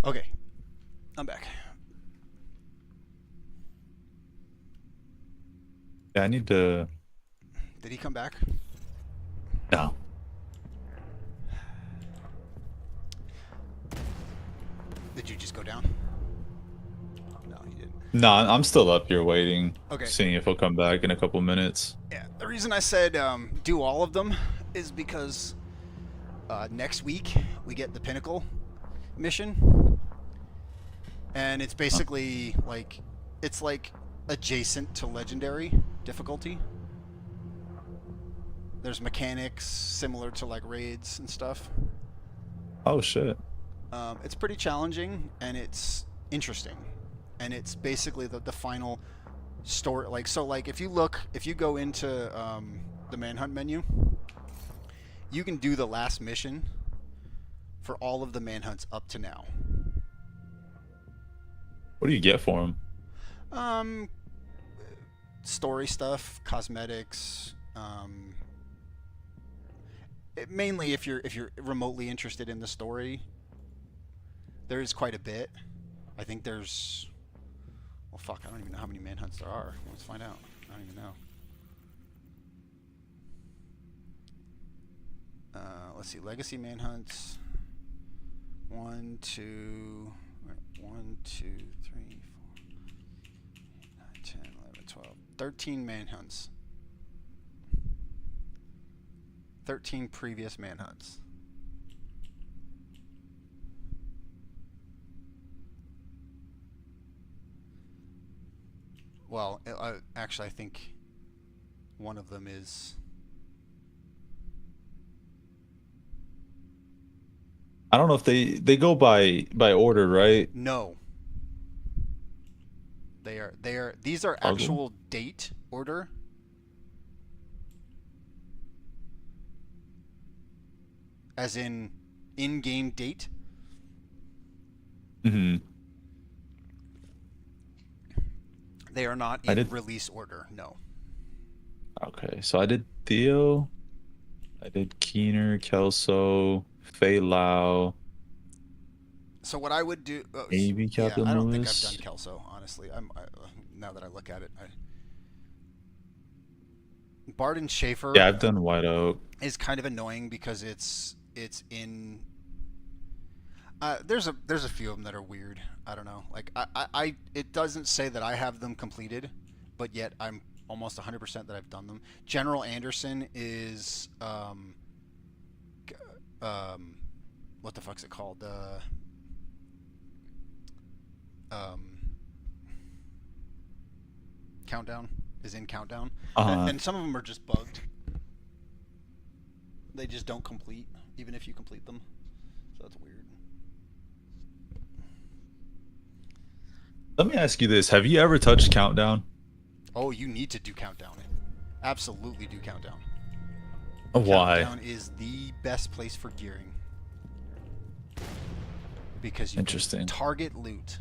A: Okay, I'm back.
N: Yeah, I need to.
A: Did he come back?
N: No.
A: Did you just go down? No, he didn't.
N: No, I'm still up here waiting.
A: Okay.
N: Seeing if he'll come back in a couple minutes.
A: Yeah, the reason I said do all of them is because next week we get the Pinnacle mission, and it's basically like it's like adjacent to Legendary difficulty. There's mechanics similar to like raids and stuff.
N: Oh shit.
A: It's pretty challenging and it's interesting, and it's basically the final story. Like so, like if you go into the manhunt menu, you can do the last mission for all of the manhunts up to now.
N: What do you get for them?
A: Story stuff, cosmetics. Mainly if you're remotely interested in the story, there's quite a bit. I think there's, well, fuck, I don't even know how many manhunts there are. Let's find out. I don't even know. Let's see, legacy manhunts. 1, 2, 1, 2, 3, 4, 8, 9, 10, 11, 12, 13 manhunts. 13 previous manhunts. Well, actually, I think one of them is.
N: I don't know if they go by order, right?
A: No. These are actual date order. As in-game date.
N: Mm-hmm.
A: They are not in release order, no.
N: Okay, so I did Theo. I did Keener, Kelso, Fei Lao.
A: So what I would do...
N: maybe Captain
A: I don't
N: Lewis.
A: think I've done Kelso, honestly. Now that I look at it. Barden Schaefer...
N: Yeah, I've done White Oak.
A: ...is kind of annoying because it's in... there's a few of them that are weird. I don't know. Like, it doesn't say that I have them completed, but yet I'm almost 100% that I've done them. General Anderson is... what the fuck's it called? Countdown is in Countdown, and some of them are just bugged. They just don't complete, even if you complete them. So that's weird.
N: Let me ask you this: have you ever touched Countdown?
A: Oh, you need to do Countdown. Absolutely do Countdown.
N: Why?
A: Countdown is the best place for gearing. Because you can target loot.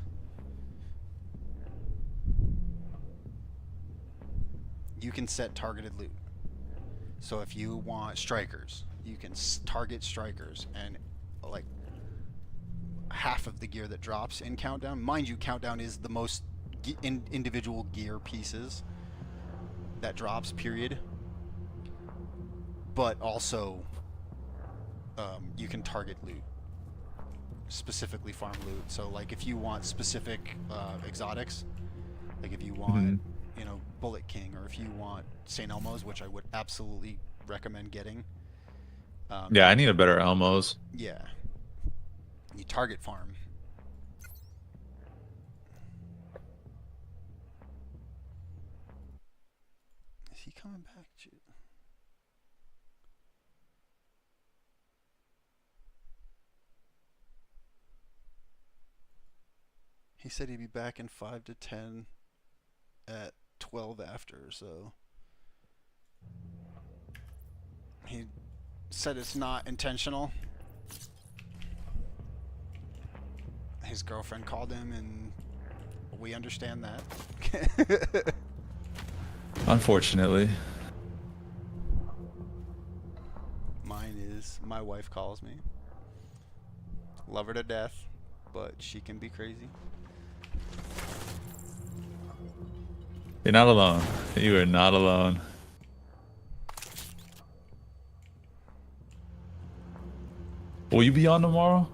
A: You can set targeted loot. So if you want strikers, you can target strikers, and like half of the gear that drops in Countdown. Mind you, Countdown is the most individual gear pieces that drops, period. But also, you can target loot. Specifically farm loot. So like if you want specific exotics, like if you want, you know, Bullet King, or if you want St. Elmo's, which I would absolutely recommend getting.
N: Yeah, I need a better Elmo's.
A: Yeah. You target farm. Is he coming back? He said he'd be back in 5 to 10 at 12 after, so he said it's not intentional. His girlfriend called him, and we understand that.
N: Unfortunately.
A: Mine is, my wife calls me. Love her to death, but she can be crazy.
N: You're not alone. You are not alone. Will you be on tomorrow?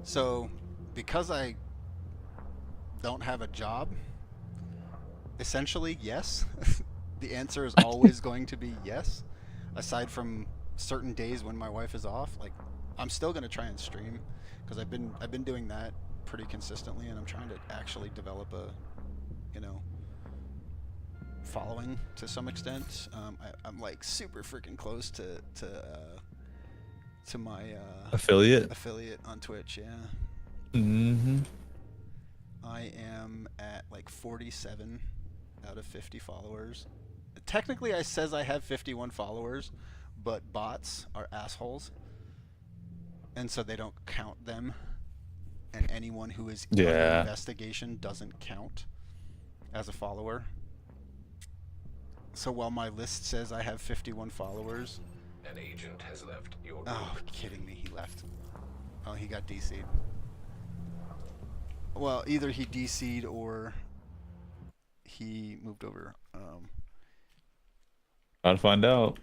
A: So, because I don't have a job, essentially, yes. The answer is always going to be yes. Aside from certain days when my wife is off, like, I'm still going to try and stream, because I've been doing that pretty consistently, and I'm trying to actually develop a, you know, following to some extent. I'm like super freaking close to my affiliate on Twitch. Yeah.
N: Mm-hmm.
A: I am at like 47 out of 50 followers. Technically, I says I have 51 followers, but bots are assholes, and so they don't count them and anyone who is in
N: Yeah.
A: investigation doesn't count as a follower. So while my list says I have 51 followers,
C: An agent has left your group.
A: oh, kidding me, he left. Oh, he got DC'd. Well, either he DC'd or he moved over.
N: Gotta find out.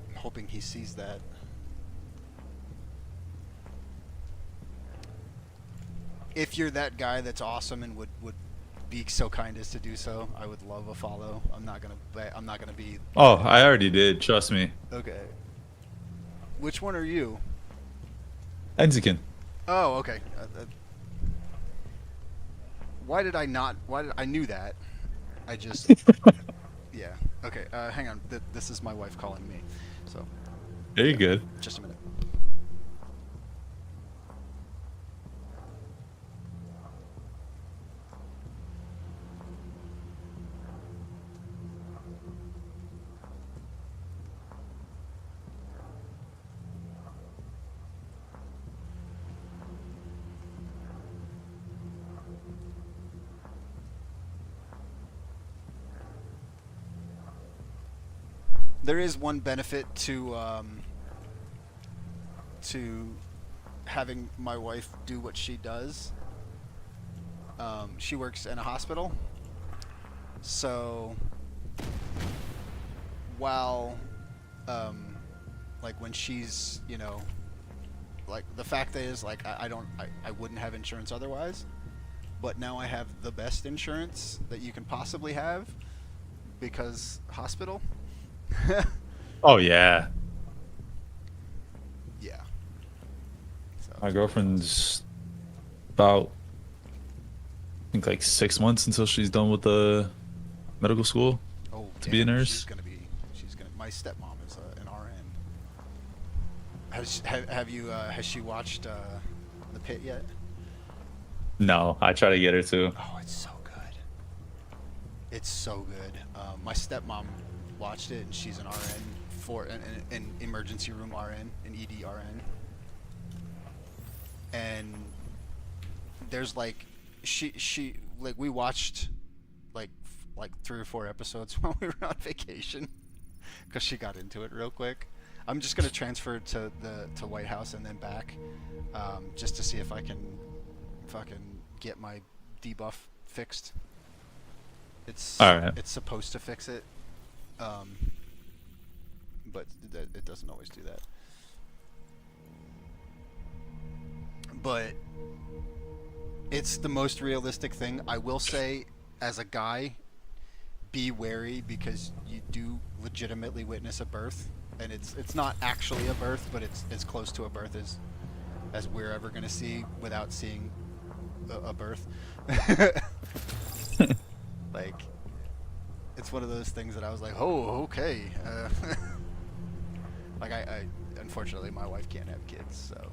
A: I'm hoping he sees that. If you're that guy that's awesome and would be so kind as to do so, I would love a follow. I'm not gonna be.
N: Oh, I already did. Trust me.
A: Okay. Which one are you?
N: Enzikin.
A: Oh, okay. Why did I not? I knew that. I just. Yeah. Okay. Hang on. This is my wife calling me. So.
N: There you good.
A: Just a minute. There is one benefit to having my wife do what she does. She works in a hospital, so while like when she's, you know, like the fact is, like I wouldn't have insurance otherwise, but now I have the best insurance that you can possibly have because hospital.
N: Oh yeah.
A: Yeah. So.
N: My girlfriend's about, I think, like 6 months until she's done with the medical school to be a nurse.
A: She's gonna. My stepmom is an RN. Has she watched The Pit yet?
N: No, I try to get her to.
A: Oh, it's so good. It's so good. My stepmom watched it, and she's an RN for an emergency room RN, an ED RN. And there's like she like we watched like 3 or 4 episodes while we were on vacation because she got into it real quick. I'm just gonna transfer to White House and then back, just to see if I can fucking get my debuff fixed. It's
N: Alright.
A: It's supposed to fix it, but it doesn't always do that. But it's the most realistic thing. I will say, as a guy, be wary because you do legitimately witness a birth, and it's not actually a birth, but it's as close to a birth as we're ever gonna see without seeing a birth. Like, it's one of those things that I was like, oh, okay. Like I unfortunately my wife can't have kids, so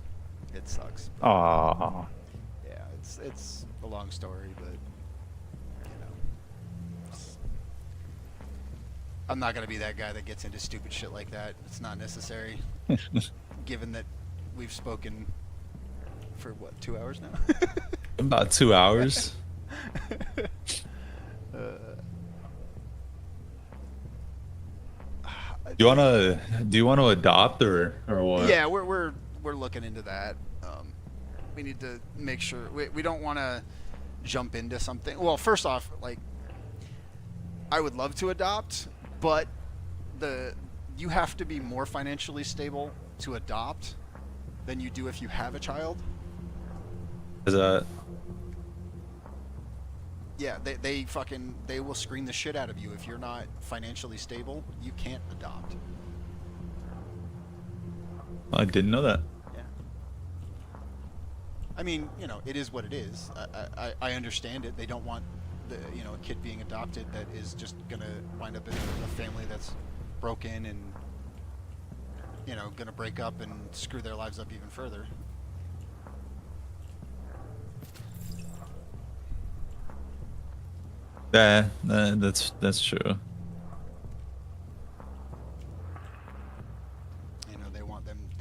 A: it sucks.
N: Aww.
A: Yeah, it's a long story, but you know, I'm not gonna be that guy that gets into stupid shit like that. It's not necessary. Given that we've spoken for what, 2 hours now?
N: About 2 hours. Do you wanna adopt or what?
A: Yeah, we're looking into that. We need to make sure we don't want to jump into something. Well, first off, like, I would love to adopt, but you have to be more financially stable to adopt than you do if you have a child.
N: Is that?
A: Yeah, they will screen the shit out of you if you're not financially stable. You can't adopt.
N: I didn't know that.
A: Yeah. I mean, you know, it is what it is. I understand it. They don't want a kid being adopted that is just gonna wind up in a family that's broken and, you know, gonna break up and screw their lives up even further.
N: Yeah, that's true.
A: You know, they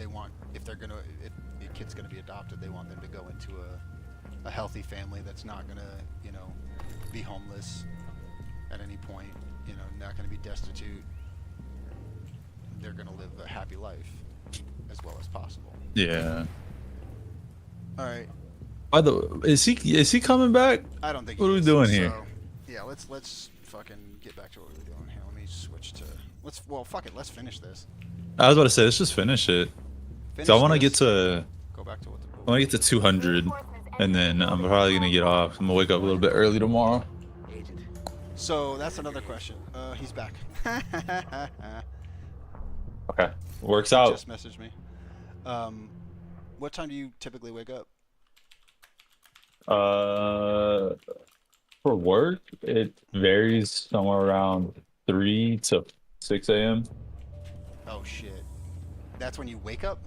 A: want if they're gonna, if the kid's gonna be adopted, they want them to go into a healthy family that's not gonna, you know, be homeless at any point. You know, not gonna be destitute. They're gonna live a happy life as well as possible.
N: Yeah.
A: All right.
N: By the way, is he coming back?
A: I don't think.
N: What
A: he
N: are we
A: is,
N: doing
A: so,
N: here?
A: Yeah, let's fucking get back to what we were doing here. Let me switch to. Well, fuck it. Let's finish this.
N: I was about to say, let's just finish it.
A: Finish
N: So I want to
A: this,
N: get to.
A: Go back to what the.
N: I want to get to 200, and then I'm probably gonna get off. I'm gonna wake up a little bit early tomorrow.
A: So that's another question. He's back.
N: Okay, works
A: He
N: out.
A: Just messaged me. What time do you typically wake up?
N: For work, it varies somewhere around 3 to 6 a.m.
A: Oh shit. That's when you wake up?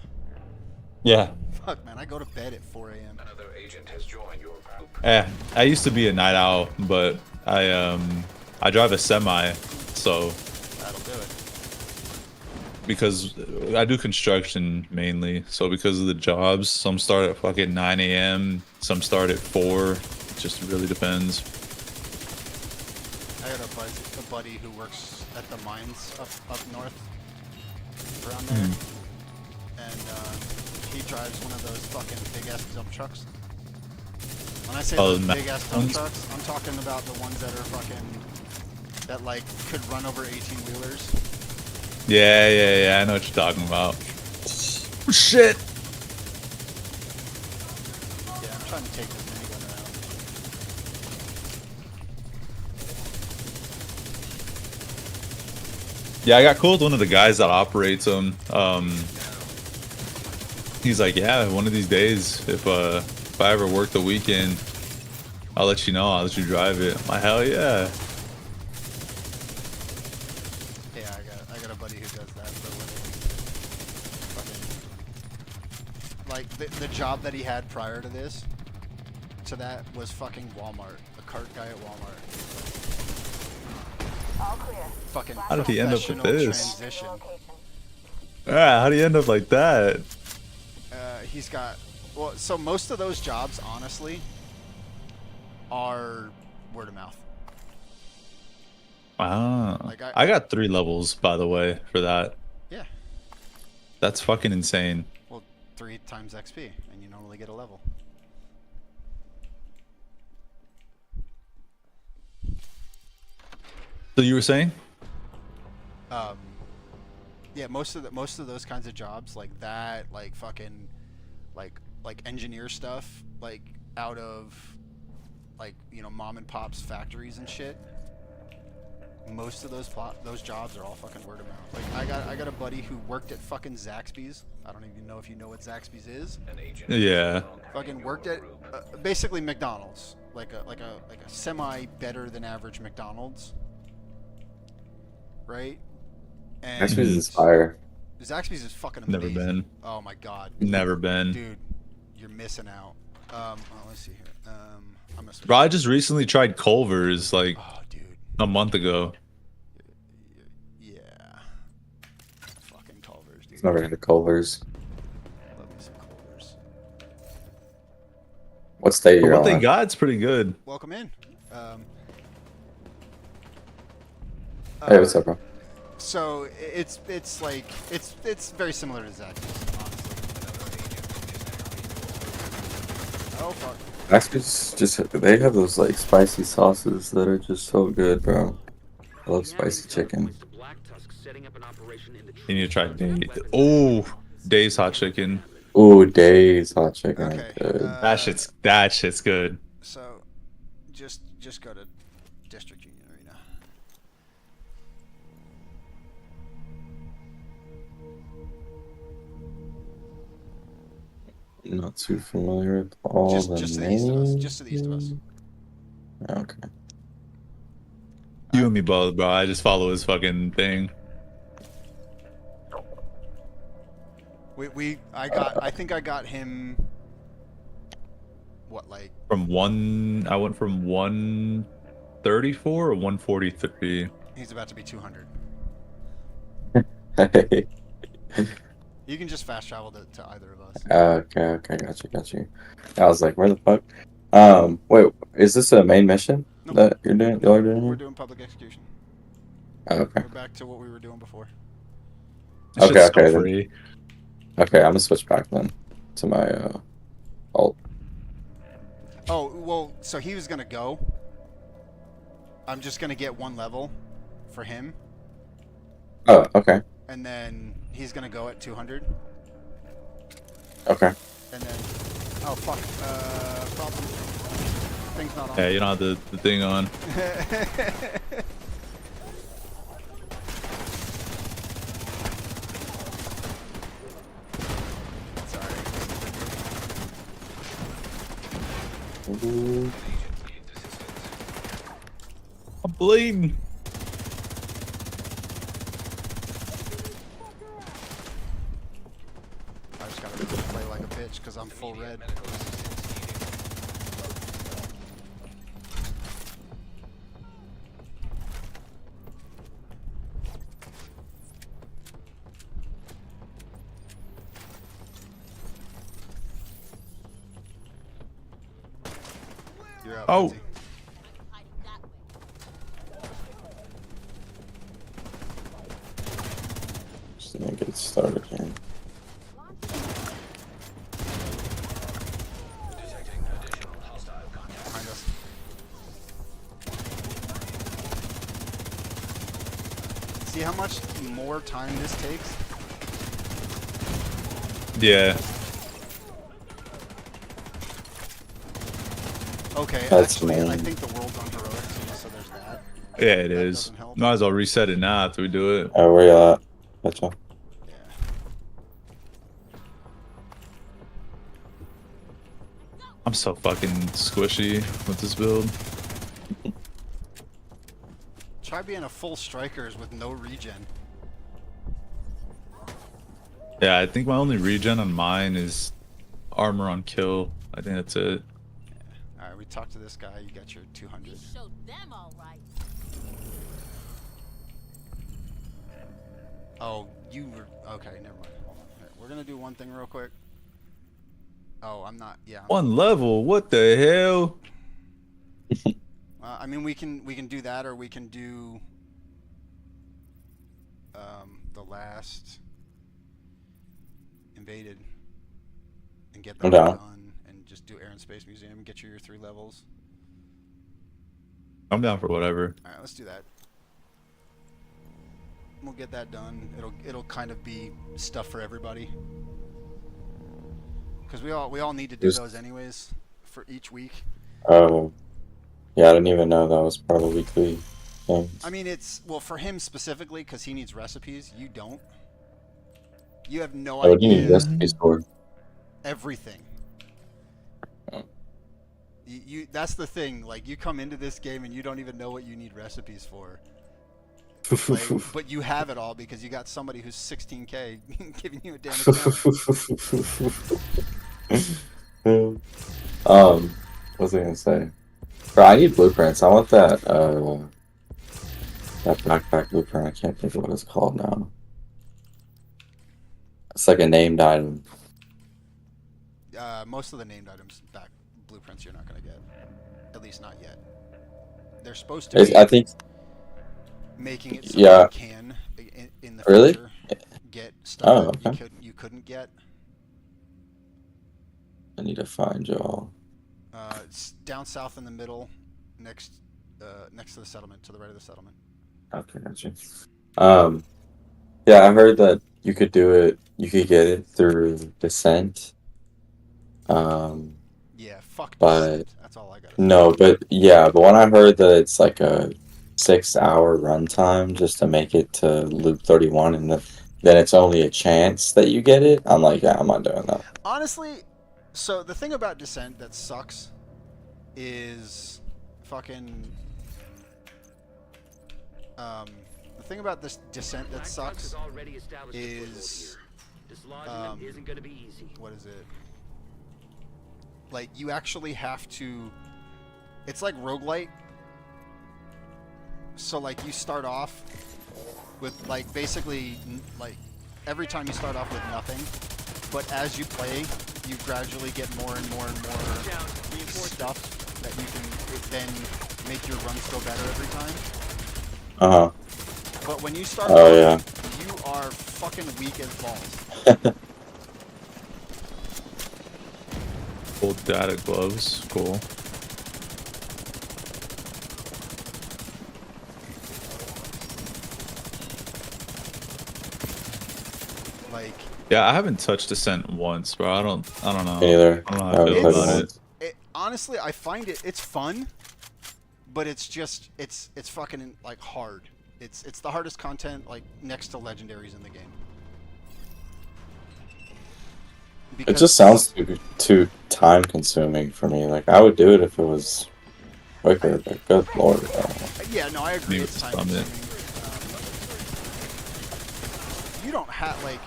N: Yeah.
A: Fuck, man, I go to bed at 4 a.m.
C: Another agent has joined your group.
N: I used to be a night owl, but I drive a semi, so
A: That'll do it.
N: because I do construction mainly, so because of the jobs, some start at fucking 9 a.m., some start at 4. It just really depends.
A: I got a buddy who works at the mines up north, around there, and he drives one of those fucking big ass dump trucks. When I say those big ass dump
N: ones?
A: trucks, I'm talking about the ones that are fucking that like could run over 18-wheelers.
N: Yeah, I know what you're talking about. Shit.
A: Yeah, I'm trying to take this minigun around.
N: Yeah, I got cool with one of the guys that operates them. He's like, yeah, one of these days, if I ever work the weekend, I'll let you know. I'll let you drive it. I'm like, hell yeah.
A: Yeah, I got a buddy who does that for a living. Fucking, like the job that he had prior to this, to that was fucking Walmart, a cart guy at Walmart.
J: All clear.
A: Fucking
N: How did he end up with
A: professional
N: this?
A: transition.
N: Yeah, how do you end up like that?
A: He's got, well, so most of those jobs, honestly, are word of mouth.
N: Wow.
A: Like,
N: I got 3 levels, by the way, for that.
A: Yeah.
N: That's fucking insane.
A: Well, 3 times XP, and you normally get a level.
N: So you were saying?
A: Yeah, most of those kinds of jobs like that, like fucking, like engineer stuff, like out of, like, you know, mom and pop's factories and shit. Most of those jobs are all fucking word of mouth. Like I got a buddy who worked at fucking Zaxby's. I don't even know if you know what Zaxby's is.
N: Yeah.
A: Fucking worked at basically McDonald's, like a semi better than average McDonald's, right? And
H: Zaxby's is fire.
A: Zaxby's is fucking
N: Never
A: amazing.
N: been.
A: Oh my god.
N: Never been.
A: Dude, you're missing out. Let's see here. I'm gonna.
N: Bro, I just recently tried Culver's like
A: Oh, dude.
N: a month ago.
A: Yeah. Fucking Culver's, dude.
H: It's never into Culver's.
A: Love me some Culver's.
H: What state
N: But
H: you're
N: what they
H: on?
N: got's pretty good.
A: Welcome in.
H: Hey, what's up, bro?
A: So it's like it's very similar to Zaxby's, honestly. Oh fuck.
H: Zaxby's just, they have those like spicy sauces that are just so good, bro. I love spicy chicken.
N: You need to try Dave. Oh, Dave's hot chicken.
H: Ooh, Dave's hot chicken.
A: Okay,
H: Good.
N: That shit's good.
A: So just go to District Union Arena.
H: Not too familiar with all
A: Just
H: the
A: to the east of us.
H: names.
A: Just to the east of us.
H: Okay.
N: You and me both, bro. I just follow his fucking thing.
A: I think I got him. What, like?
N: I went from 1 134 or 143?
A: He's about to be 200.
H: Hey.
A: You can just fast travel to either of us.
H: Okay, got you. I was like, where the fuck? Wait, is this a main mission that you're doing? Y'all are doing
A: We're
H: here?
A: doing public execution.
H: Oh, okay.
A: We're back to what we were doing before.
N: This
H: Okay,
N: shit's still
H: okay, then.
N: free.
H: Okay, I'm gonna switch back then to my alt.
A: Oh, well, so he was gonna go. I'm just gonna get one level for him,
H: Oh, okay,
A: and then he's gonna go at 200,
H: okay.
A: and then, oh fuck, problem. Thing's not on.
N: Yeah, you don't have the thing on.
H: Ooh.
N: I'm bleeding.
A: I just gotta play like a bitch because I'm full red. You're up,
N: Oh.
A: Lindsay.
H: Just gonna get started here.
A: Behind us. See how much more time this takes?
N: Yeah.
A: Okay,
H: That's
A: actually, I
H: lame.
A: think the world's on heroic too, so there's that.
N: Yeah, it
A: That
N: is.
A: doesn't help.
N: Might as well reset it now after we do it.
H: Oh, where you at? Gotcha.
A: Yeah.
N: I'm so fucking squishy with this build.
A: Try being a full strikers with no regen.
N: Yeah, I think my only regen on mine is armor on kill. I think that's it.
A: Alright, we talked to this guy, you got your 200.
B: Showed them all right.
A: Oh, you were... Okay, never mind. Hold on. Alright, we're gonna do one thing real quick. Oh, I'm not... Yeah.
N: One level? What the hell?
A: I mean, we can do that, or we can do... the last... Invaded. And get that
H: I'm down.
A: done, and just do Air and Space Museum, and get you your 3 levels.
N: I'm down for whatever.
A: Alright, let's do that. We'll get that done. It'll kind of be stuff for everybody. Because we all need to do
H: Just-
A: those anyways for each week.
H: Oh, yeah, I didn't even know that was part of the weekly thing.
A: I mean, it's well for him specifically because he needs recipes. You don't. You have no
H: Oh, what do you need
A: idea
H: recipes for?
A: everything.
H: Oh.
A: You that's the thing. Like you come into this game and you don't even know what you need recipes for. Like, but you have it all because you got somebody who's 16K giving you a damn account.
H: What was I gonna say? Bro, I need blueprints. I want that that backpack blueprint. I can't think of what it's called now. It's like a named item.
A: Most of the named items back blueprints you're not gonna get. At least not yet. They're supposed to be
H: I think.
A: making it so
H: Yeah.
A: you can in the
H: Really?
A: future get stuff
H: Oh,
A: that
H: okay.
A: you couldn't get.
H: I need to find y'all.
A: It's down south in the middle, next to the settlement, to the right of the settlement.
H: Okay, gotcha. Yeah, I heard that you could do it. You could get it through Descent.
A: Yeah, fuck
H: But
A: Descent. That's all I got.
H: no, but yeah, but when I heard that it's like a 6-hour runtime just to make it to Loop 31, and then it's only a chance that you get it, I'm like, yeah, I'm not doing that.
A: Honestly, so the thing about Descent that sucks is fucking the thing about this Descent that sucks is
G: isn't going to be easy.
A: what is it? Like you actually have to. It's like roguelite, So like you start off with like basically like every time you start off with nothing, but as you play, you gradually get more and more and more stuff that you can then make your runs go better every time.
H: Uh-huh.
A: But when you start
H: Oh,
A: off,
H: yeah.
A: you are fucking weak as balls.
N: Full data gloves. Cool.
A: Like,
N: Yeah, I haven't touched Ascent once, bro. I don't know.
H: Me neither.
N: I don't know
H: I
N: how I
H: haven't
N: feel
H: played
N: about
H: it.
N: it.
A: honestly, I find it's fun, but it's just it's fucking like hard. It's the hardest content like next to legendaries in the game.
H: It just sounds too time consuming for me. Like I would do it if it was quicker, but good lord.
A: Yeah, no, I agree.
N: Maybe
A: It's time
N: from it.
A: consuming. You don't have like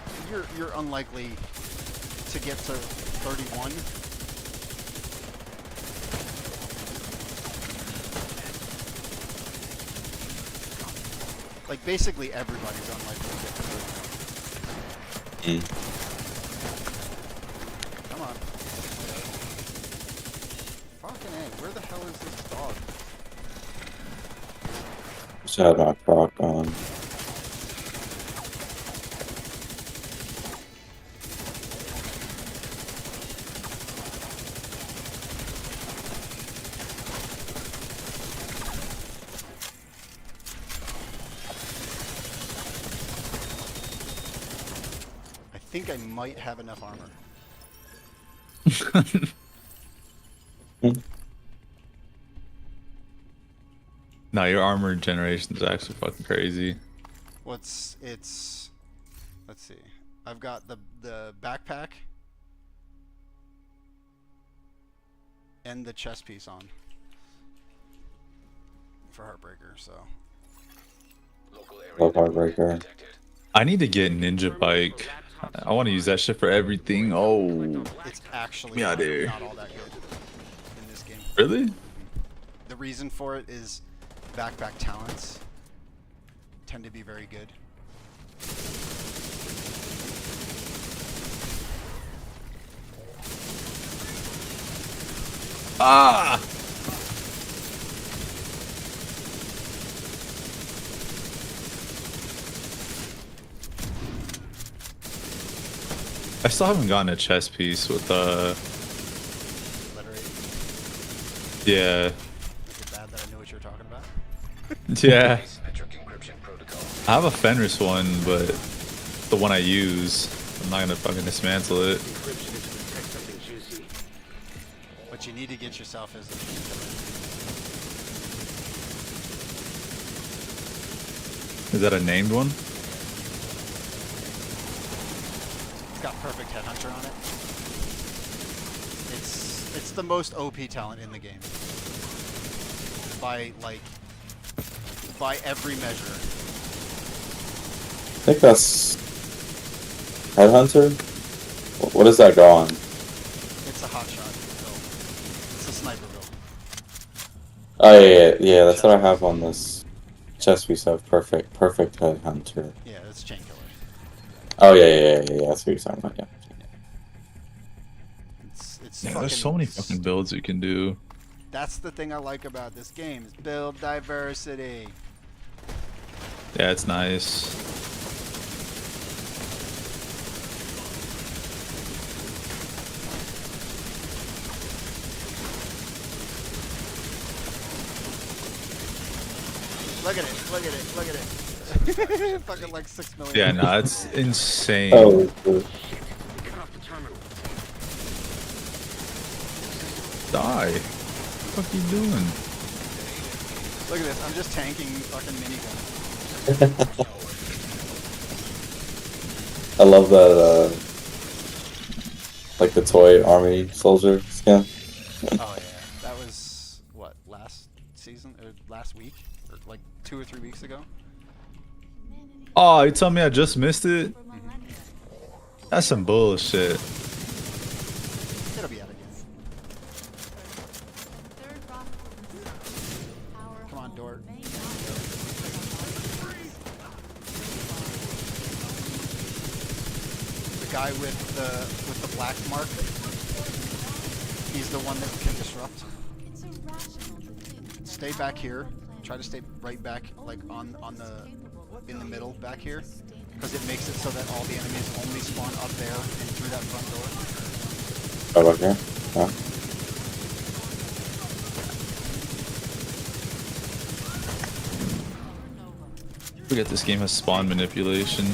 A: you're unlikely to get to 31. Like basically everybody's unlikely to get to 31. Come on. Fucking A, where the hell is this dog?
H: Should have my proc on.
A: I think I might have enough armor.
N: No, your armor generation is actually fucking crazy.
A: Let's see. I've got the backpack and the chest piece on for Heartbreaker, so
H: Love Heartbreaker.
N: I need to get Ninja Bike. I want to use that shit for everything. Oh,
A: it's actually
N: me out there.
A: not all that good in this game.
N: Really?
A: The reason for it is backpack talents tend to be very good.
N: Ah! I still haven't gotten a chest piece with yeah.
A: Is it bad that I know what you're talking about?
N: Yeah.
C: Asymmetric encryption protocol.
N: I have a Fenris one, but the one I use, I'm not gonna fucking dismantle it.
G: Encryption is to protect something juicy.
A: What you need to get yourself is
N: Is that a named one?
A: it's got perfect headhunter on it. It's the most OP talent in the game. By every measure.
H: I think that's Headhunter. What does that go on?
A: It's a hotshot build. It's a sniper build.
H: Oh yeah. That's what I have on this chest piece. Of perfect Headhunter.
A: Yeah, it's chain killer.
H: Oh yeah. That's what you're talking about. Yeah.
A: It's
N: Yeah, there's so many fucking builds you can do.
A: That's the thing I like about this game is build diversity.
N: Yeah, it's nice.
A: Look at it. Fucking like 6 million.
N: Yeah, no, it's insane.
H: Oh. Good.
G: Get off the terminal.
N: Die. What the fuck you doing?
A: Look at this. I'm just tanking fucking minigun.
H: I love that. Like the toy army soldier skin.
A: Oh yeah, that was what last season or last week or like 2 or 3 weeks ago.
N: Oh, you tell me I just missed it? That's some bullshit.
A: It'll be out again. Come on, Dort. guy with the black mark, he's the one that can disrupt. Stay back here. Try to stay right back, like in the middle back here, because it makes it so that all the enemies only spawn up there and through that front door.
H: Oh, okay. Yeah.
N: Forget this game has spawn manipulation.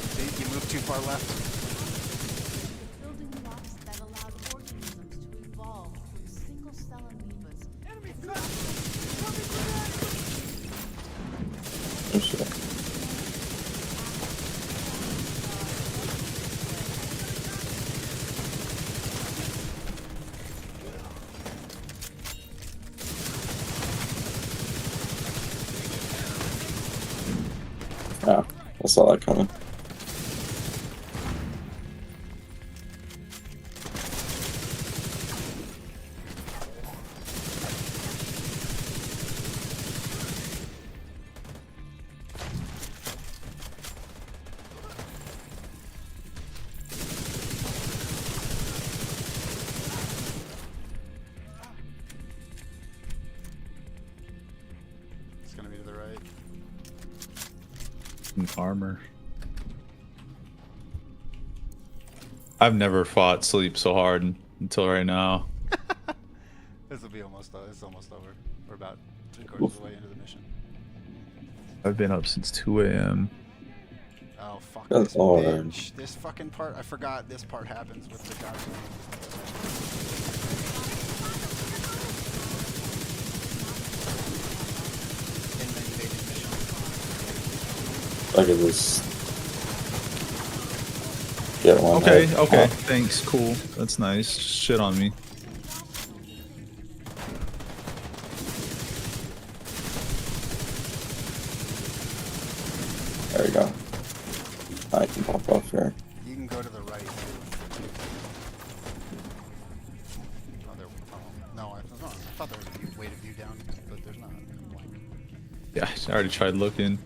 A: See, you move too far left.
B: Building blocks that allowed organisms to evolve from single-cell amoebas.
H: Oh, shit. Yeah, I saw that coming.
A: It's gonna be to the right.
N: Armor. I've never fought sleep so hard until right now.
A: This will be almost. It's almost over. We're about 3/4 of the way into the mission.
N: I've been up since 2 a.m.
A: Oh fuck
H: That's
A: this
H: orange.
A: bitch. This fucking part. I forgot this part happens with the guy. In the invaded mission.
H: I can just get one.
N: Okay,
H: hit.
N: okay,
H: Oh,
N: thanks, cool. That's nice. Shit on me.
H: there we go. I can pop off here.
A: You can go to the right too. Oh, there. Oh, no, I thought there was a way to view down, but there's not. I'm blank.
N: Yeah, I already tried looking.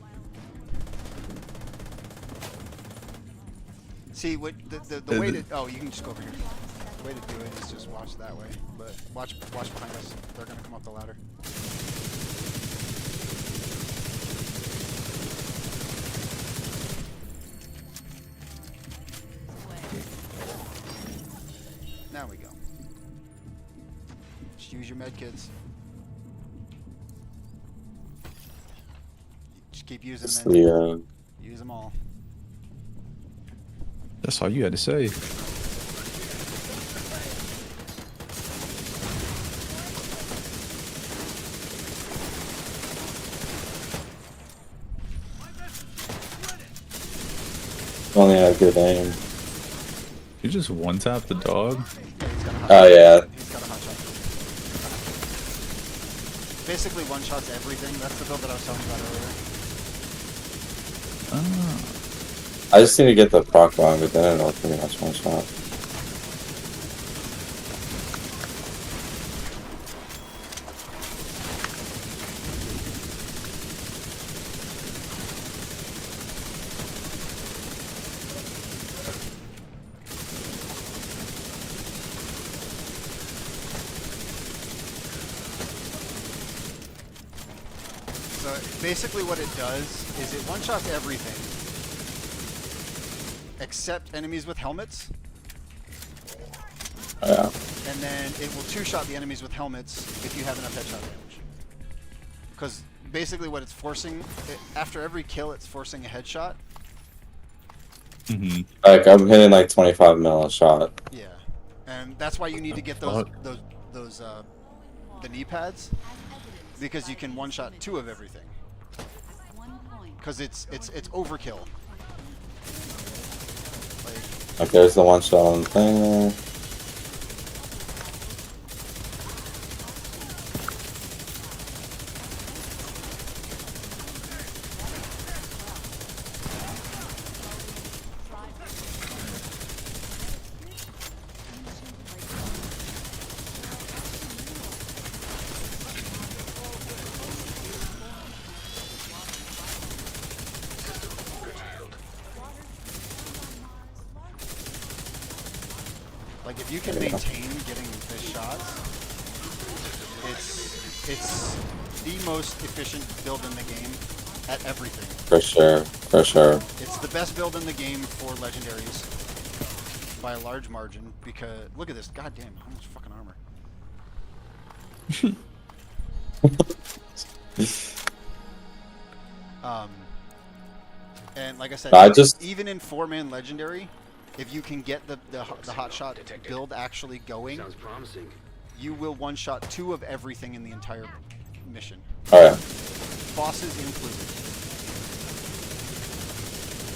A: See what the way to you can just go over here. The way to do it is just watch that way, but watch behind us. They're gonna come up the ladder. Now we go. Just use your med kits. Just keep using
H: It's
A: them.
H: the
A: Use them all.
N: That's all you had to say.
H: only have good aim.
N: You just one tap the dog?
H: Oh yeah.
A: He's got a hot shot. Basically one shots everything. That's the build that I was telling you about earlier.
N: Ah.
H: I just need to get the proc bomb, but then it'll pretty much one shot.
A: So basically what it does is it one-shots everything except enemies with helmets.
H: Yeah.
A: And then it will two-shot the enemies with helmets if you have enough headshot damage. Because basically what it's forcing, after every kill it's forcing a headshot.
N: Mm-hmm.
H: Like I'm hitting like 25 mil a shot.
A: Yeah. And that's why you need to get the knee pads. Because you can one-shot 2 of everything. Because it's overkill.
H: Like there's the one shot on the thing there.
A: Like if you can maintain getting the shots, it's the most efficient build in the game at everything.
H: For sure, for sure.
A: It's the best build in the game for legendaries by a large margin because look at this, goddamn, how much fucking armor. And like I said, even in 4-man legendary, if you can get the hotshot build actually going,
G: Sounds promising.
A: you will one-shot 2 of everything in the entire mission.
H: Oh yeah.
A: Bosses included.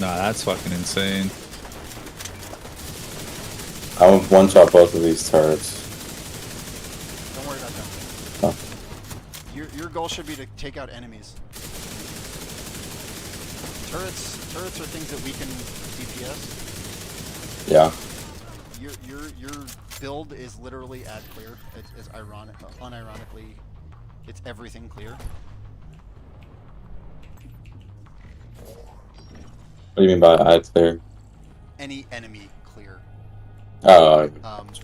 N: Nah, that's fucking insane.
H: I would one-shot both of these turrets.
A: Don't worry about that.
H: Oh.
A: Your goal should be to take out enemies. Turrets are things that weaken DPS.
H: Yeah.
A: Your build is literally ad clear. It's unironically, it's everything clear.
H: What do you mean by ad clear?
A: Any enemy clear.
H: Oh.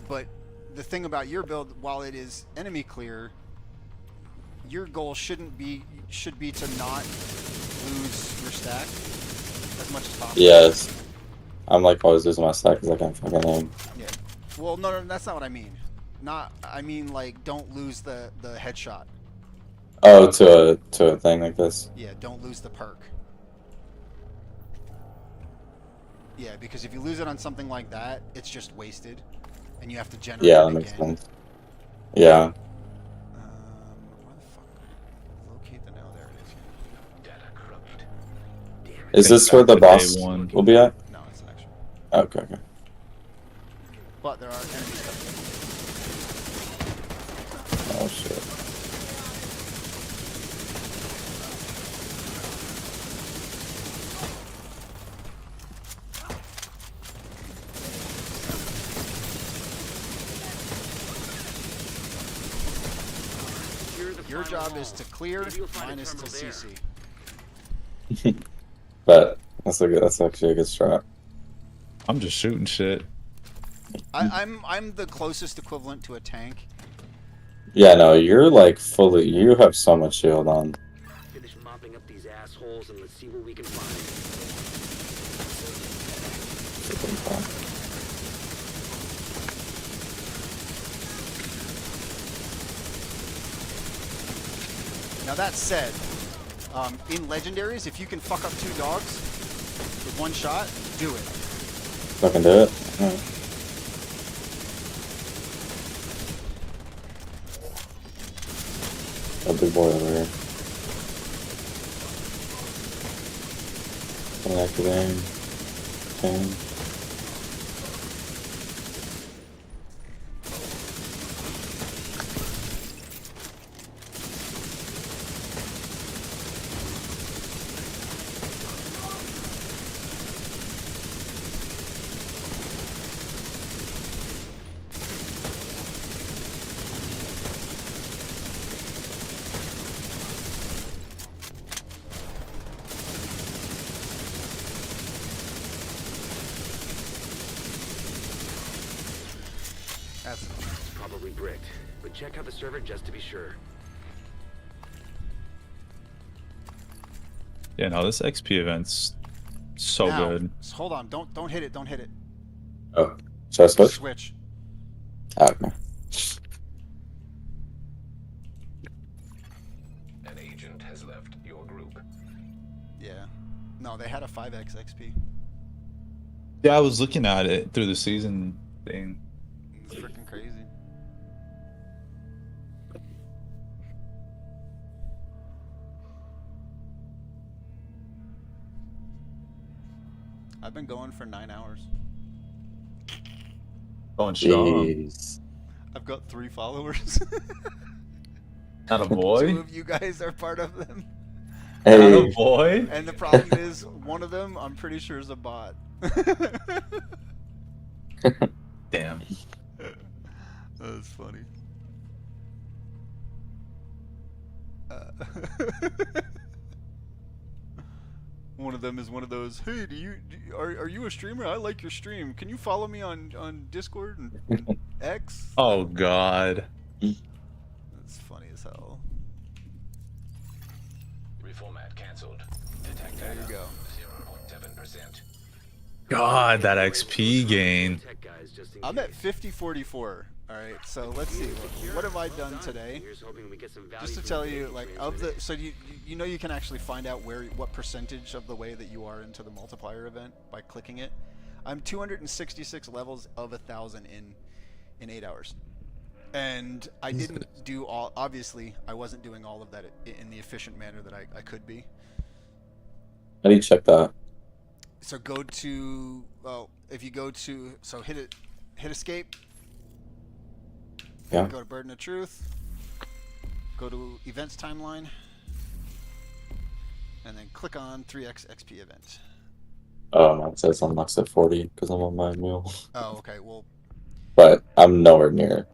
A: But the thing about your build, while it is enemy clear, your goal should be to not lose your stack as much as possible.
H: Yes. I'm like always losing my stack because I can't fucking aim.
A: Yeah. Well, no, that's not what I mean. I mean like don't lose the headshot.
H: Oh, to a thing like this.
A: Yeah, don't lose the perk. Yeah, because if you lose it on something like that, it's just wasted, and you have to generate
H: Yeah,
A: it
H: that makes
A: again.
H: sense. Yeah.
A: Where the fuck? Locate the now. There it is.
H: Is this where the boss
N: A1.
H: will be at?
A: No, it's an extra.
H: Okay, okay.
A: But there are enemies coming.
H: Oh shit.
A: Your job is to clear, mine is to CC.
H: But that's actually a good strat.
N: I'm just shooting shit.
A: I'm the closest equivalent to a tank.
H: Yeah, no, you're like fully. You have so much shield on.
G: Finish mopping up these assholes and let's see what we can find.
A: Now that said, in legendaries, if you can fuck up 2 dogs with one shot, do it.
H: Fucking do it. Alright. A big boy over here. Active aim. Aim.
G: It's probably bricked, but check out the server just to be sure.
N: Yeah, no, this XP event's so
A: Now,
N: good.
A: Hold on, don't hit it, don't hit it.
H: Oh, should I switch?
A: Switch.
H: Okay.
C: An agent has left your group.
A: Yeah. No, they had a 5x XP.
N: Yeah, I was looking at it through the season thing.
A: It's freaking crazy. I've been going for 9 hours.
N: Going strong.
H: Jeez.
A: I've got 3 followers.
N: Not a boy.
A: 2 of you guys are part of them.
N: Not
H: Hey.
N: a boy.
A: And the problem is, one of them, I'm pretty sure, is a bot.
N: Damn.
A: That's funny. One of them is one of those. Hey, are you a streamer? I like your stream. Can you follow me on Discord and X?
N: Oh God.
A: That's funny as hell.
C: Reformat cancelled. Detect
A: There you go.
C: 0.7%.
N: God, that XP gain.
A: I'm at 5044. All right, so let's see. What have I done today? Just to tell you, like, of the, so you know you can actually find out what percentage of the way that you are into the multiplier event by clicking it. I'm 266 levels of 1,000 in 8 hours, and I didn't do all. Obviously, I wasn't doing all of that in the efficient manner that I could be.
H: How do you check that?
A: So go to, well, if you go to, so hit escape.
H: Yeah.
A: Go to Burden of Truth. Go to Events Timeline. And then click on 3x XP event.
H: Oh, no, it says I'm max at 40 because I'm on my meal.
A: Oh, okay. Well,
H: But I'm nowhere near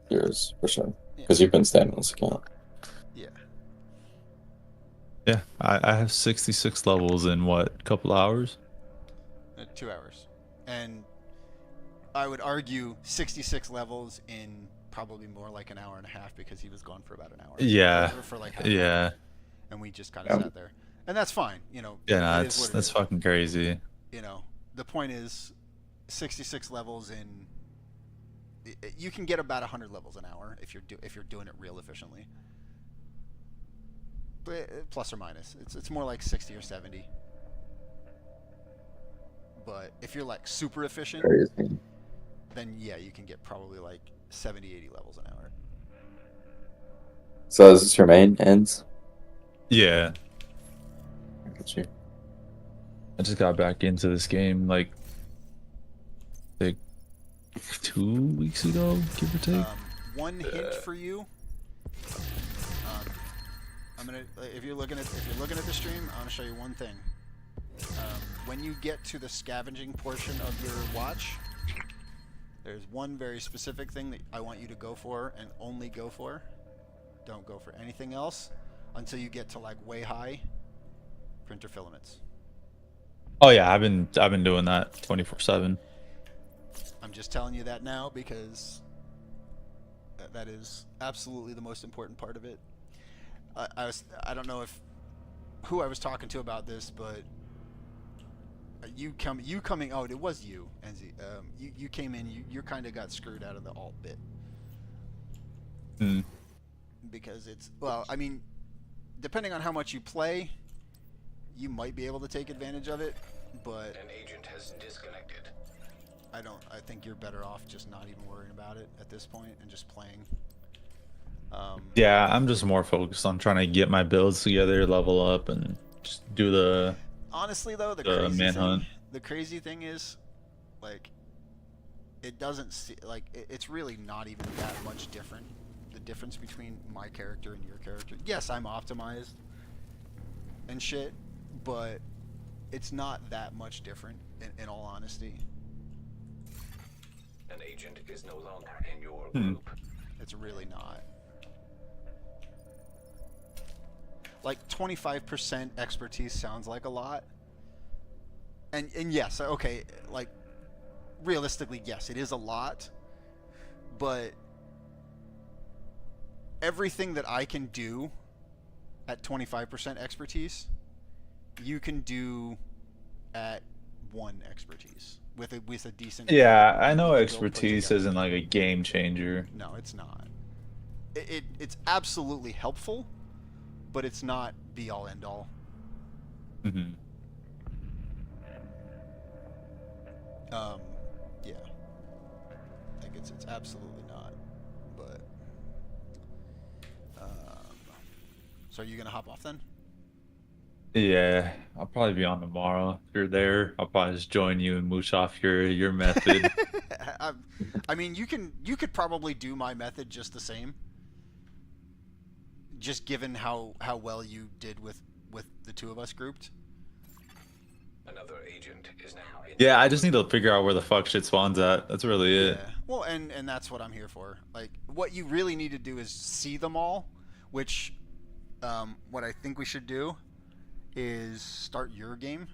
H: yours for sure. Because you've been staying on this account.
A: yeah.
N: Yeah, I have 66 levels in what, couple hours?
A: 2 hours. And I would argue 66 levels in probably more like an hour and a half because he was gone for about an hour.
N: Yeah.
A: For like half
N: Yeah.
A: an hour. And we just kind of sat there. And that's fine, you know.
N: Yeah, no,
A: it is what it
N: that's
A: is.
N: fucking crazy.
A: You know, the point is 66 levels in, you can get about 100 levels an hour if you're doing it real efficiently. But plus or minus. It's more like 60 or 70. But if you're like super efficient,
H: Crazy.
A: then yeah, you can get probably like 70, 80 levels an hour.
H: So is this your main ends?
N: Yeah.
H: I got you.
N: I just got back into this game like 2 weeks ago, give or take.
A: One hint for you. I'm gonna if you're looking at the stream, I'm gonna show you one thing. When you get to the scavenging portion of your watch, there's one very specific thing that I want you to go for and only go for. Don't go for anything else until you get to like way high printer filaments.
N: Oh yeah, I've been doing that 24/7.
A: I'm just telling you that now because that is absolutely the most important part of it. I don't know who I was talking to about this, but you coming. Oh, it was you, Enzi. You came in. You kind of got screwed out of the alt bit. Because it's, well, I mean, depending on how much you play, you might be able to take advantage of it, but
C: An agent has disconnected.
A: I think you're better off just not even worrying about it at this point and just playing.
N: Yeah, I'm just more focused on trying to get my builds together, level up, and just do the
A: Honestly though, the crazy thing is, like, it doesn't see, like, it's really not even that much different. The difference between my character and your character. Yes, I'm optimized and shit, but it's not that much different in all honesty.
C: An agent is no longer in your group.
A: It's really not. Like 25% expertise sounds like a lot. And yes, okay, like realistically, yes, it is a lot. But everything that I can do at 25% expertise, you can do at 1 expertise with a decent.
N: Yeah, I know expertise isn't like a game changer.
A: No, it's not. It's absolutely helpful, but it's not be all end all. Yeah, like it's absolutely not. But so are you gonna hop off then?
N: Yeah, I'll probably be on tomorrow. If you're there, I'll probably just join you and mooch off your method.
A: I mean, you could probably do my method just the same. Just given how well you did with the two of us grouped.
C: Another agent is now in.
N: Yeah, I just need to figure out where the fuck shit spawns at. That's really it.
A: Yeah. Well, and that's what I'm here for. Like, what you really need to do is see them all, which what I think we should do is start your game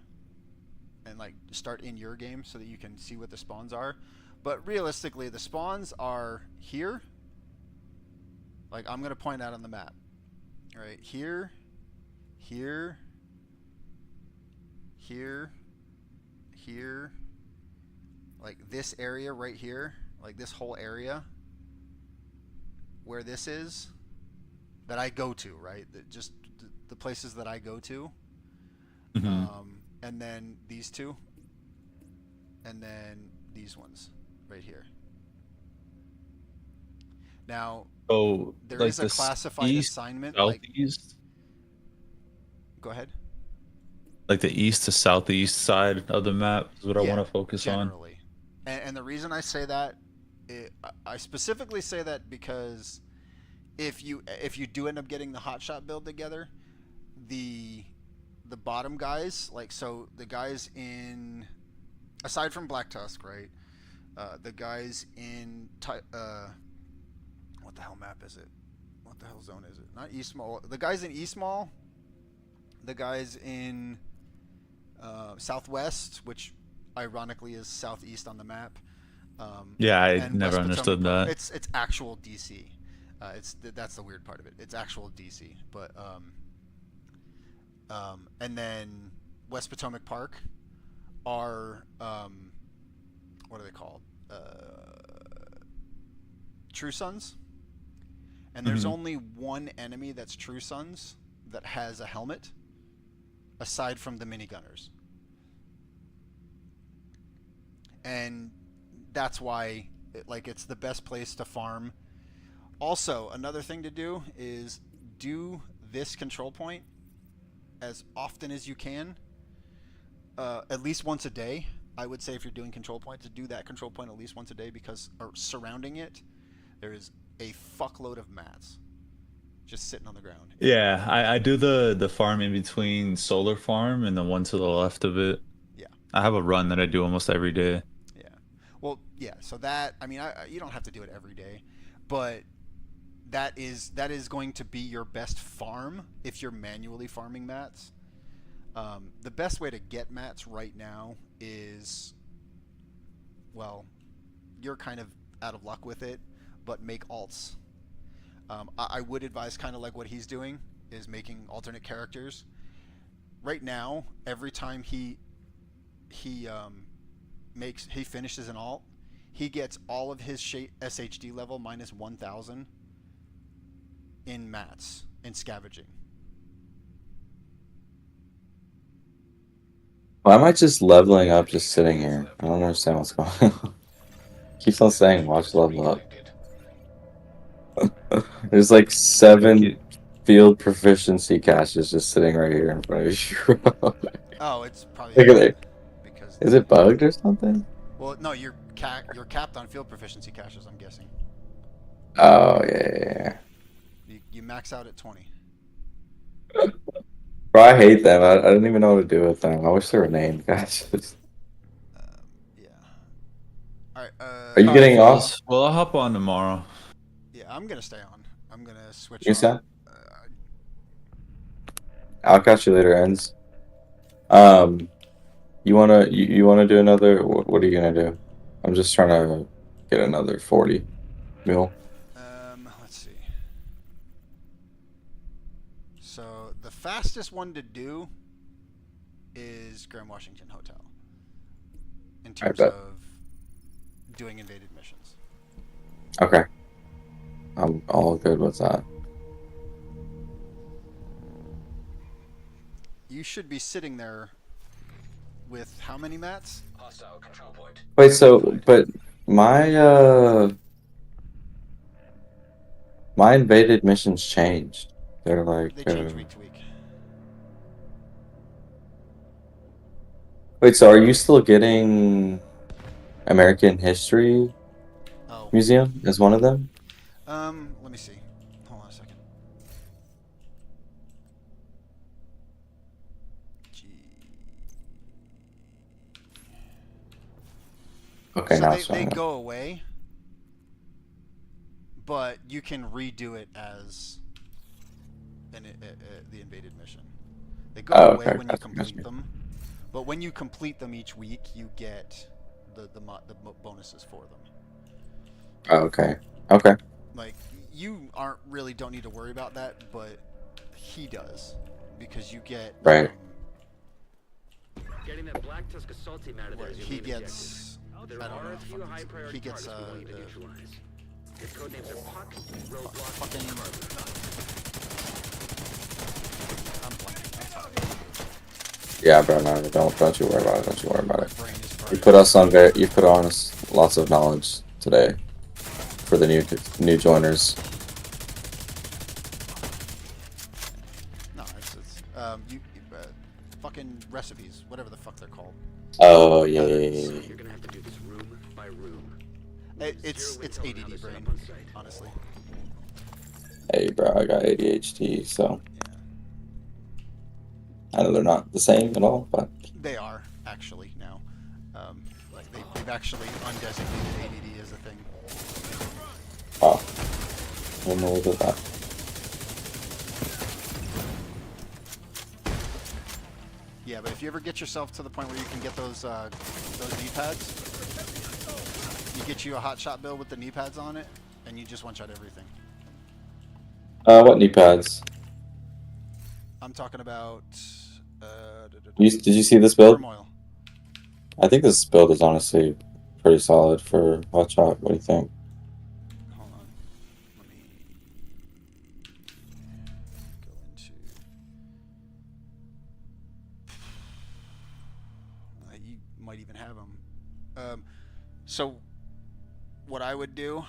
A: and like start in your game so that you can see what the spawns are. But realistically, the spawns are here. Like I'm gonna point out on the map, right here, here, here, here, like this area right here, like this whole area where this is that I go to, right? Just the places that I go to. And then these two, and then these ones right here. Now,
N: Oh,
A: there
N: like
A: is a
N: the
A: classified
N: east,
A: assignment. Like,
N: southeast,
A: go ahead.
N: like the east to southeast side of the map is what I
A: Yeah,
N: want to focus on.
A: generally. And the reason I say that, I specifically say that because if you do end up getting the hotshot build together, the bottom guys, like, so the guys in, aside from Black Tusk, right? The guys in what the hell map is it? What the hell zone is it? Not East Mall. The guys in East Mall, the guys in Southwest, which ironically is southeast on the map.
N: Yeah, I
A: and
N: never
A: West
N: understood
A: Potomac.
N: that.
A: It's actual DC. That's the weird part of it. It's actual DC, but and then West Potomac Park are what are they called? True Sons. And there's only one enemy that's True Sons that has a helmet, aside from the minigunners. And that's why it's the best place to farm. Also, another thing to do is do this control point as often as you can, at least once a day. I would say if you're doing control points, to do that control point at least once a day, because surrounding it, there is a fuckload of mats just sitting on the ground.
N: Yeah, I do the farm in between Solar Farm and the one to the left of it.
A: Yeah.
N: I have a run that I do almost every day.
A: Yeah. Well, yeah. So that, I mean, you don't have to do it every day, but that is going to be your best farm if you're manually farming mats. The best way to get mats right now is, well, you're kind of out of luck with it, but make alts. I would advise kind of like what he's doing, is making alternate characters. Right now, every time he finishes an alt, he gets all of his SHD level minus 1,000 in mats and scavenging.
H: Why am I just leveling up just sitting here? I don't understand what's going on. Keeps on saying watch level up. There's like 7 field proficiency caches just sitting right here in front of you.
A: Oh, it's probably
H: Look at it.
A: Because
H: Is it bugged or something?
A: well, no, you're capped on field proficiency caches, I'm guessing.
H: Oh yeah.
A: You max out at 20.
H: Bro, I hate them. I don't even know what to do with them. I wish they were named caches.
A: Yeah. All right.
H: Are you getting off?
N: Well, I'll hop on tomorrow.
A: Yeah, I'm gonna stay on. I'm gonna switch.
H: You
A: on.
H: said? I'll catch you later, ends. You wanna do another? What are you gonna do? I'm just trying to get another 40 mil.
A: Let's see. So the fastest one to do is Grand Washington Hotel. In terms
H: bet.
A: of doing invaded missions.
H: Okay. I'm all good with that.
A: You should be sitting there with how many mats?
C: Hostile control point.
H: Wait, but my invaded missions changed. They're like
A: They change week to week.
H: Wait, so are you still getting American History Museum as one of them?
A: Let me see. Hold on a second.
H: Okay,
A: so
H: now
A: they
H: it's showing up.
A: go away, but you can redo it as the invaded mission. They go
H: Oh,
A: away
H: okay,
A: when you
H: gotcha,
A: complete
H: gotcha.
A: them, but when you complete them each week, you get the bonuses for them.
H: Oh, okay. Okay.
A: Like you don't need to worry about that, but he does because you get
H: Right.
G: Getting that Black Tusk Assault team out of there is your
A: he
G: main
A: gets.
G: objective. There
A: I don't
G: are
A: know.
G: a few high priority
A: He gets
G: targets we want you to neutralize. Their codenames are Puck, Roadblock,
A: fucking.
G: and Carver.
A: I'm blanking.
H: Yeah, bro. No, don't you worry about it. Don't you worry about it.
A: Brain is
H: You
A: fried.
H: put on us lots of knowledge today for the new joiners.
A: No, it's fucking recipes, whatever the fuck they're called.
H: Oh yeah, yeah, yeah, yeah.
G: You're gonna have to do this room by room.
A: It's
G: Zero intel on how
A: ADD
G: they're set
A: brain,
G: up on site.
A: honestly.
H: Hey, bro, I got ADHD, so I know they're not the same at all, but
A: They are actually now. Like they've actually undesignated ADD as a thing.
H: wow, I didn't know we did that.
A: Yeah, but if you ever get yourself to the point where you can get those knee pads, you get you a hot shot build with the knee pads on it, and you just one shot everything.
H: What knee pads?
A: I'm talking about.
H: Did you see this build?
A: Turmoil.
H: I think this build is honestly pretty solid for Hotshot. What do you think?
A: Hold on. Let me go into. You might even have them. So, what I would do,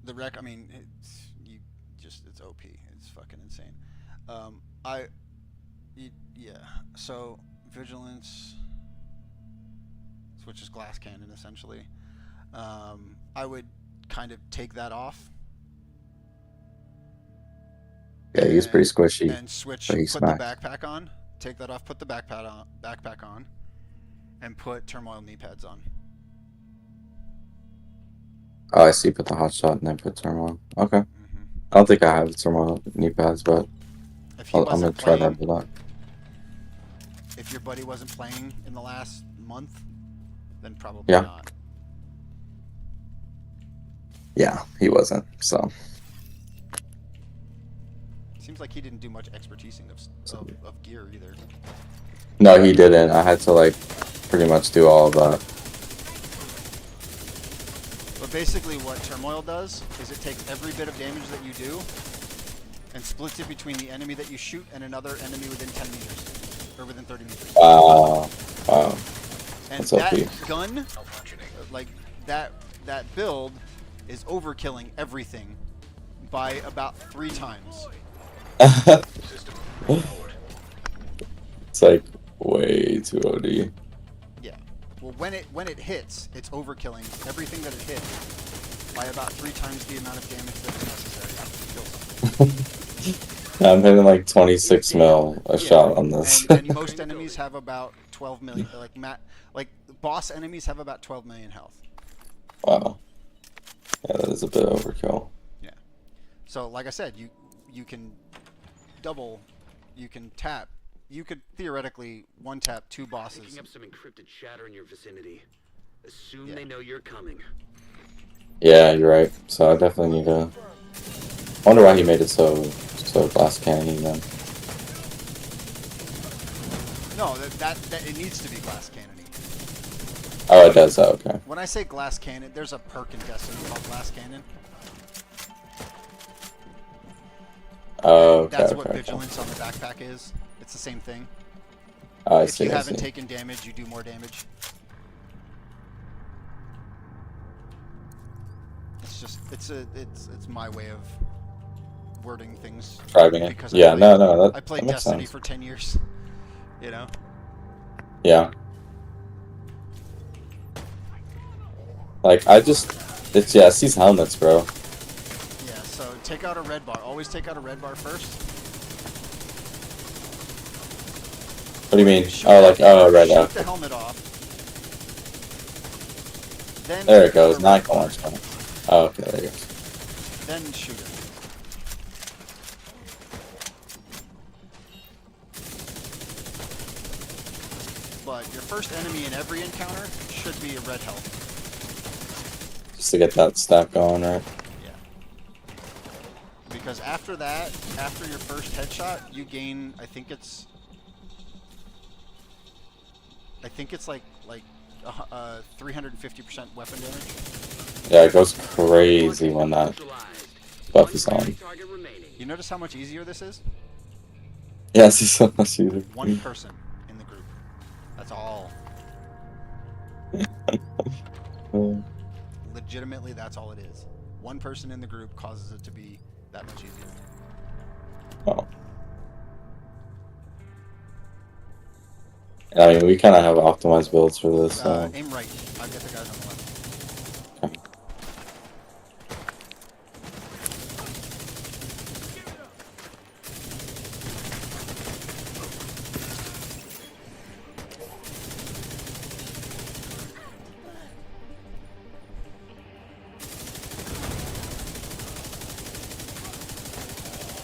A: the rec. I mean, it's OP. It's fucking insane. Yeah. So vigilance, which is glass cannon essentially. I would kind of take that off.
H: Yeah, he's pretty squishy.
A: And switch.
H: but he
A: Put the
H: smacks.
A: backpack on. Take that off. Put the backpack on, and put turmoil knee pads on.
H: Oh, I see. Put the Hotshot and then put Turmoil. Okay. I don't think I have Turmoil knee pads, but
A: If he
H: I'm gonna
A: wasn't
H: try
A: playing,
H: that a lot.
A: if your buddy wasn't playing in the last month, then probably
H: Yeah.
A: not.
H: Yeah, he wasn't. So
A: Seems like he didn't do much expertising of gear either.
H: no, he didn't. I had to like pretty much do all of that.
A: But basically what Turmoil does is it takes every bit of damage that you do and splits it between the enemy that you shoot and another enemy within 10 meters. Or within 30 meters.
H: Wow. Wow.
A: And
H: That's
A: that
H: OP.
A: gun, like that build is overkilling everything by about 3 times.
H: It's like way too OD.
A: Yeah. Well, when it hits, it's overkilling everything that it hits by about 3 times the amount of damage that is necessary to kill something.
H: I'm hitting like 26 mil a shot on this.
A: And most enemies have about 12 million. Like boss enemies have about 12 million health.
H: Wow. Yeah, that is a bit overkill.
A: Yeah. So like I said, you can double, you can tap. You could theoretically one tap 2 bosses.
G: Picking up some encrypted chatter in your vicinity. Assume they know you're coming.
H: Yeah, you're right. So I definitely need to. I wonder why he made it so glass cannon then.
A: No, that it needs to be glass cannon.
H: Oh, it does. Oh, okay.
A: When I say glass cannon, there's a perk in Destiny called glass cannon.
H: Oh, okay.
A: That's
H: okay,
A: what
H: okay.
A: vigilance on the backpack is. It's the same thing.
H: Oh, I
A: If
H: see.
A: you
H: I
A: haven't
H: see.
A: taken damage, you do more damage. It's just it's my way of wording things.
H: Driving it.
A: Because
H: Yeah, no, that
A: I played
H: makes
A: Destiny
H: sense.
A: for 10 years. You know.
H: Yeah. Like it's it's these helmets, bro.
A: Yeah. So take out a red bar. Always take out a red bar first.
H: What do you mean?
A: Shoot
H: Oh, like right
A: shoot
H: now.
A: the helmet off. Then
H: There it
A: take out
H: goes.
A: a
H: Now I
A: red
H: can
A: bar.
H: launch one. Oh, okay, there you go.
A: Then shoot it. but your first enemy in every encounter should be a red health.
H: Just to get that stack going, right?
A: Yeah. Because after that, after your first headshot, you gain, I think it's like 350% weapon damage.
H: Yeah, it goes crazy when that buff is on.
A: You notice how much easier this is?
H: Yeah, it's so much easier.
A: One person in the group. That's all. Legitimately, that's all it is. One person in the group causes it to be that much easier.
H: Oh. I mean, we kind of have optimized builds for this. So.
A: Aim right. I'll get the guys on the left.
H: Okay.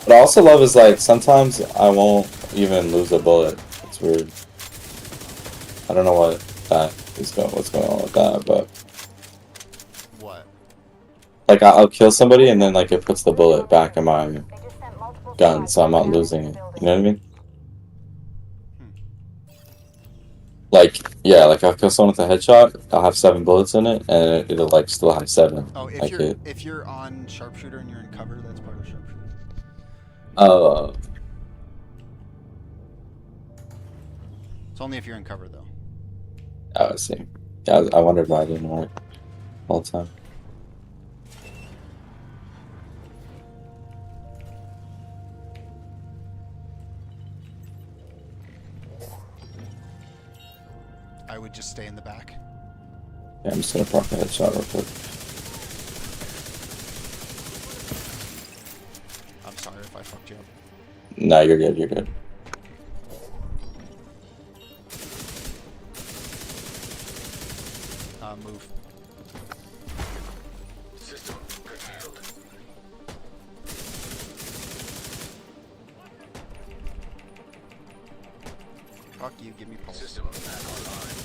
H: What I also love is like sometimes I won't even lose a bullet. It's weird. I don't know what that is going. What's going on with that? But
A: what?
H: Like I'll kill somebody and then like it puts the bullet back in my gun, so I'm not losing it. You know what I mean? Like yeah, like I'll kill someone with a headshot. I'll have 7 bullets in it, and it'll like still have 7.
A: Oh, if
H: like
A: if you're on sharpshooter and you're in cover, that's part of sharpshooter. It's only if you're in cover, though.
H: I see. Yeah, I wondered why I didn't work all the time.
A: I would just stay in the back.
H: Yeah, I'm just gonna proc a headshot real quick.
A: I'm sorry if I fucked you up.
H: No, you're good. You're good.
A: Move.
C: System curtailed.
A: Fuck you, give me pulse.
C: System back online.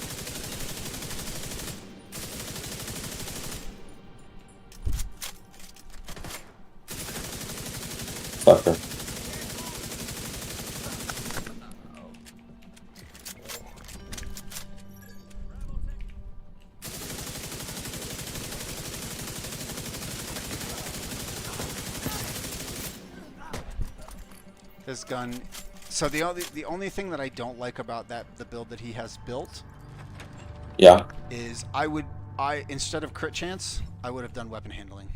H: Fucker.
A: This gun. So the only thing that I don't like about the build that he has built,
H: Yeah.
A: is instead of crit chance, I would have done weapon handling.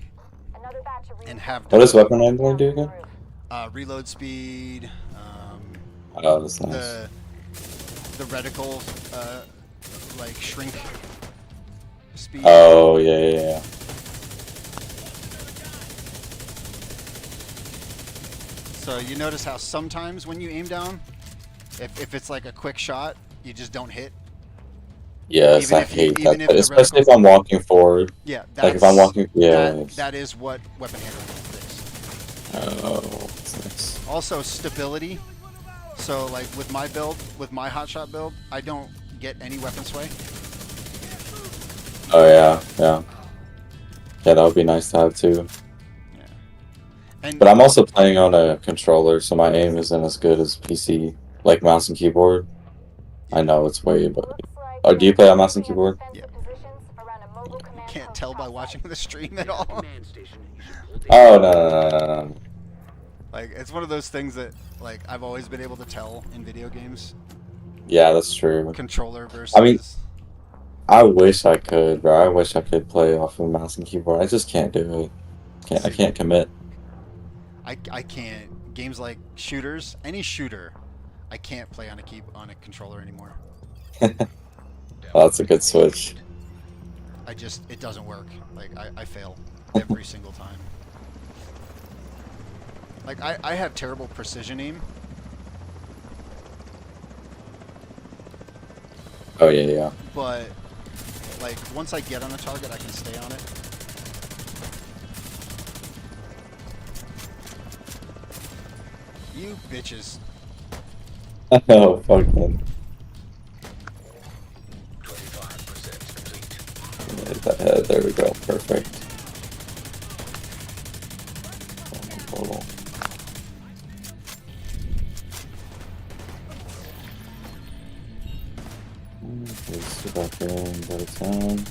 A: And have
H: What does weapon handling do again?
A: reload speed.
H: Oh, that's nice.
A: The reticle, like shrink speed.
H: Oh yeah.
A: So you notice how sometimes when you aim down, if it's like a quick shot, you just don't hit.
H: Yes,
A: Even
H: I
A: if
H: hate
A: even
H: that.
A: if the
H: Especially if
A: reticle-
H: I'm walking forward.
A: Yeah,
H: Like if I'm walking,
A: that is what weapon handling is.
H: Oh, that's nice.
A: Also stability. So like with my build, with my hotshot build, I don't get any weapon sway.
H: Oh yeah. Yeah, that would be nice to have too.
A: And
H: But I'm also playing on a controller, so my aim isn't as good as PC, like mouse and keyboard. I know it's way, but oh, do you play on mouse and keyboard?
A: Yeah. You can't tell by watching the stream at all.
H: Oh no.
A: Like it's one of those things that like I've always been able to tell in video games.
H: Yeah, that's true.
A: Controller versus.
H: I mean, I wish I could, bro. I wish I could play off of mouse and keyboard. I just can't do it. I can't commit.
A: I can't. Games like shooters, any shooter, I can't play on a controller anymore.
H: Oh, that's a good switch.
A: It doesn't work. Like I fail every single time. Like I have terrible precision aim.
H: Oh yeah.
A: But like once I get on a target, I can stay on it. You bitches.
H: Oh fuck them. that head. There we go. Perfect. Portal. Let's get back here and go to town.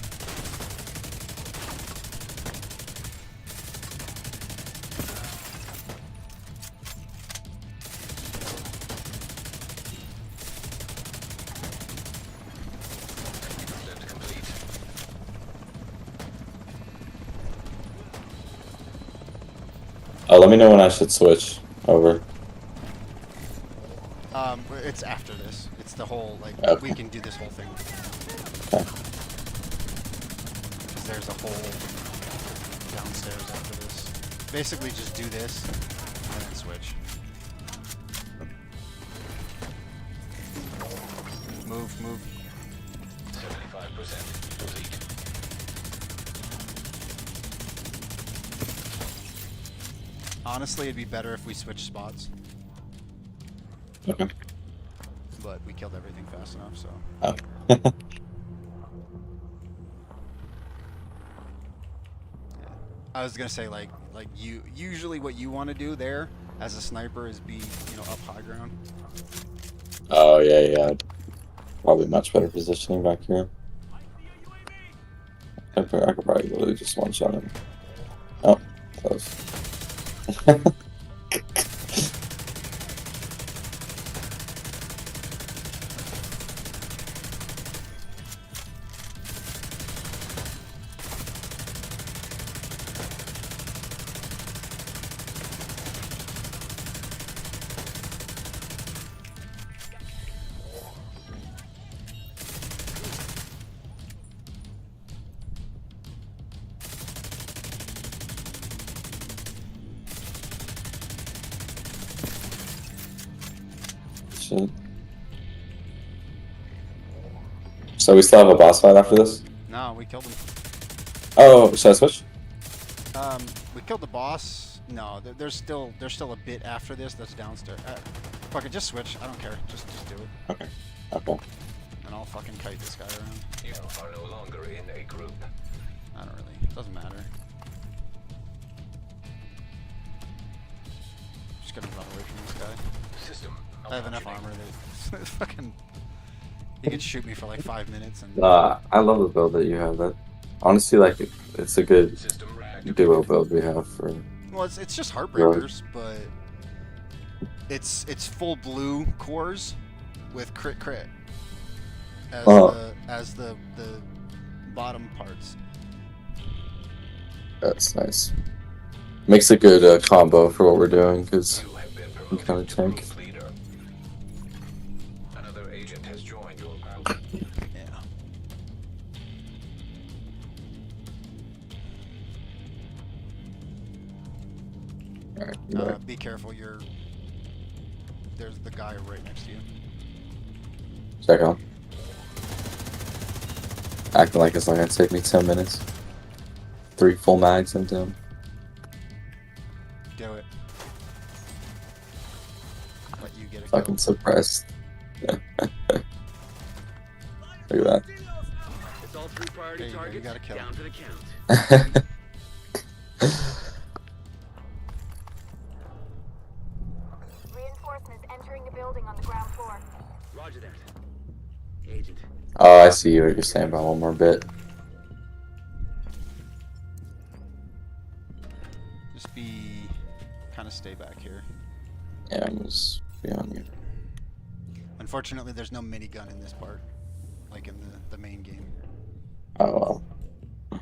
H: Let me know when I should switch over.
A: It's after this. It's the whole, like,
H: Okay.
A: we can do this whole thing.
H: Okay.
A: Because there's a whole downstairs after this. Basically, just do this and then switch. Move, move.
C: 75% complete.
A: Honestly, it'd be better if we switch spots.
H: Okay.
A: But we killed everything fast enough, so.
H: Oh.
A: I was gonna say, like you usually what you want to do there as a sniper is be, you know, up high ground.
H: Oh yeah. Probably much better positioning back here. I could probably literally just one shot him. Oh, close. Shit. So we still have a boss fight after this?
A: No, we killed him.
H: Oh, should I switch?
A: We killed the boss. No, there's still a bit after this that's downstairs. Fuck it, just switch. I don't care. Just do it.
H: Okay. Okay.
A: And I'll fucking kite this guy around.
C: You are no longer in a group.
A: I don't really. It doesn't matter. Just gonna run away from this guy.
C: System
A: I have enough armor that fucking. He can shoot me for like 5 minutes and.
H: I love the build that you have. That honestly, like, it's a good duo build we have for.
A: Well, it's just Heartbreakers, but it's full blue cores with crit as the bottom parts.
H: That's nice. Makes a good combo for what we're doing because we kind of tank.
C: Another agent has joined your group.
A: Yeah.
H: Alright,
A: Be careful. There's the guy right next to you.
H: check on. Acting like it's not gonna take me 10 minutes. 3 full mags into him.
A: Do it. Let you get a
H: Fucking suppressed. Look at that.
G: It's all 3 priority
A: There you go, you
G: targets
A: got a kill.
G: down to the count.
J: Reinforcements entering the building on the ground floor.
G: Roger that. Agent.
H: Oh, I see what you're saying about one more bit.
A: Just kind of stay back here.
H: Yeah, I'm just beyond you.
A: Unfortunately, there's no minigun in this part, like in the main game.
H: Oh well.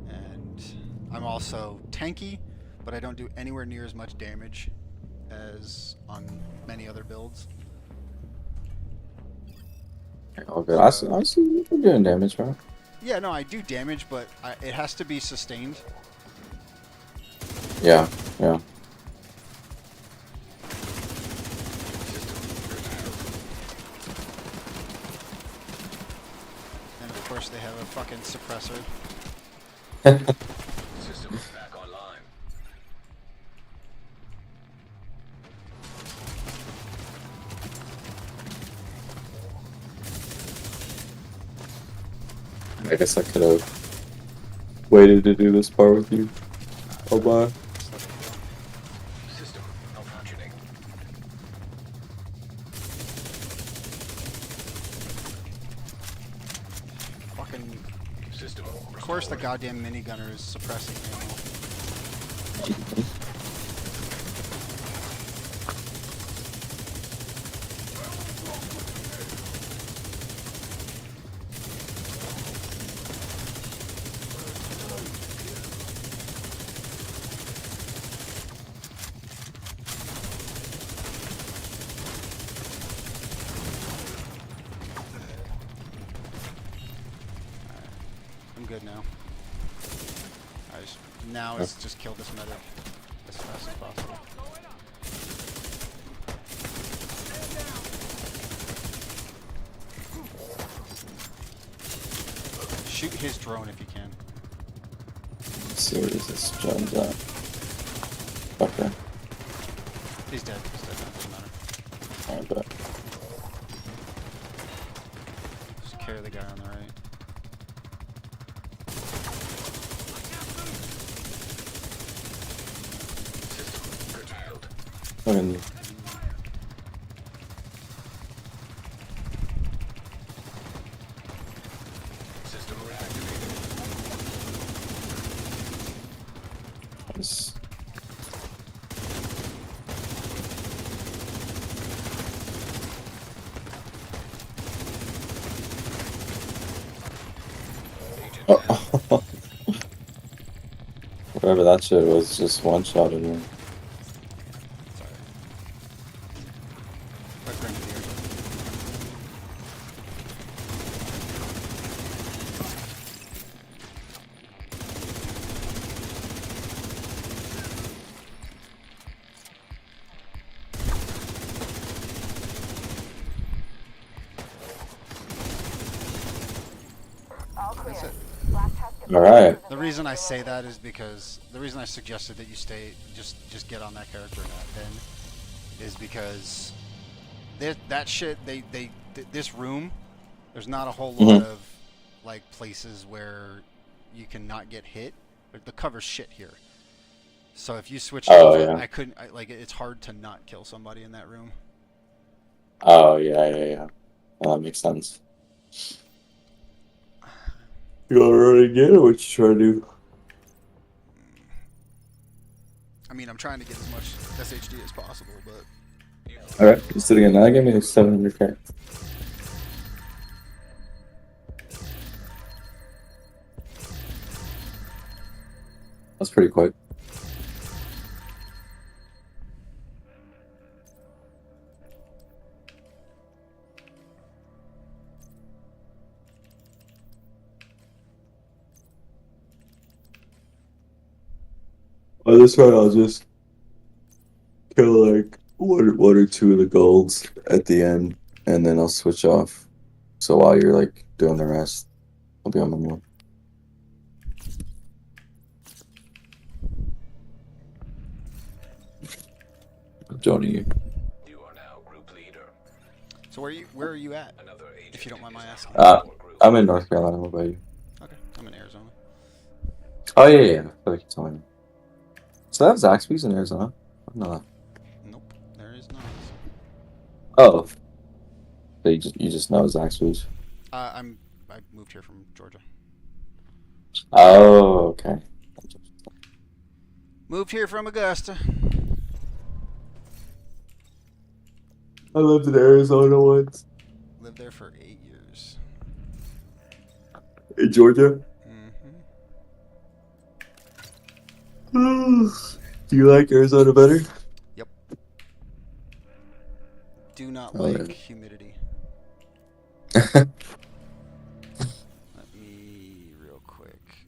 A: And I'm also tanky, but I don't do anywhere near as much damage as on many other builds.
H: All good. I see you're doing damage, bro.
A: Yeah, no, I do damage, but it has to be sustained.
H: Yeah, yeah.
A: And of course, they have a fucking suppressor.
C: System is back online.
H: I guess I could have waited to do this part with you. Oh, bye.
C: System malfunctioning.
A: Fucking.
C: System.
A: Of course, the goddamn minigunner is suppressing ammo. I'm good now. Now it's just kill this medic as fast as possible. Shoot his drone if you can.
H: Let's see where does this Jones at? Okay.
A: He's dead. He's dead. That doesn't matter.
H: I bet.
A: Just carry the guy on the right.
H: Fucking.
C: System reactivated.
H: Nice. Oh. Whatever that shit was, just one shot in me.
A: That's it.
H: All right.
A: The reason I say that is because the reason I suggested that you stay, just get on that character and not Ben, is because that shit. This room, there's not a whole lot of like places where you can not get hit. The cover's shit here. So if you switch, I couldn't. Like it's hard to not kill somebody in that room.
H: Oh yeah. Well, that makes sense. You wanna run again, or what you trying to do?
A: I mean, I'm trying to get as much SHD as possible, but.
H: All right, let's do it again. Now give me 700k. That's pretty quick. On this one, I'll just kill like one or two of the golds at the end, and then I'll switch off. So while you're like doing the rest, I'll be on my one. I'm joining you.
C: You are now group leader.
A: So where are you at? If you don't mind my asking.
H: I'm in North Carolina. What about you?
A: Okay, I'm in Arizona.
H: Oh yeah. I feel like you're telling me. So they have Zaxby's in Arizona? No.
A: Nope, there is not.
H: Oh. So you just know Zaxby's.
A: I moved here from Georgia.
H: Oh, okay.
A: Moved here from Augusta.
H: I lived in Arizona once.
A: Lived there for 8 years.
H: In Georgia?
A: Mm-hmm.
H: Do you like Arizona better?
A: Yep. Do not like humidity. Let me real quick.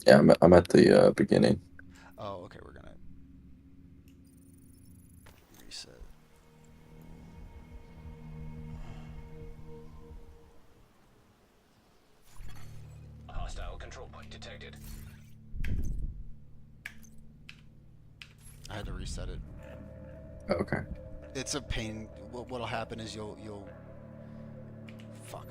H: Yeah, I'm at the beginning.
A: Oh, okay. We're gonna reset.
C: Hostile control point detected.
A: I had to reset it.
H: Okay.
A: It's a pain. What'll happen is you'll fuck.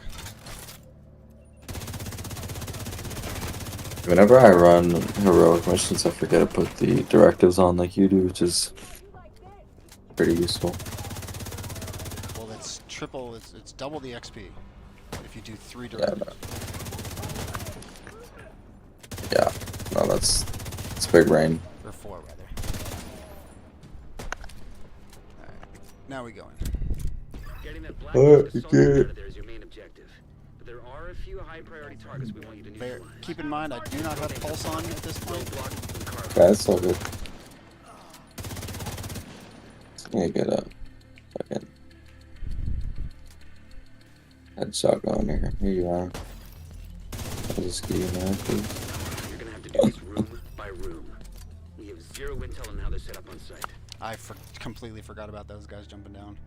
H: Whenever I run heroic missions, I forget to put the directives on like you do, which is pretty useful.
A: Well, it's triple. It's double the XP if you do 3 directives.
H: Yeah, no, it's big brain.
A: Or 4 rather. Alright, now we going.
G: Getting that black
H: Oh,
G: Tusk assault
H: good.
G: out of there is your main objective. But there are a few high priority targets we want you to neutralize.
A: Keep in mind, I do not have pulse on at this point.
H: Yeah, it's all good. Let me get a fucking headshot going here. Here you are. I'll just give you an please.
G: You're gonna have to do this room by room. We have zero intel on how they're set up on site.
A: I completely forgot about those guys jumping down.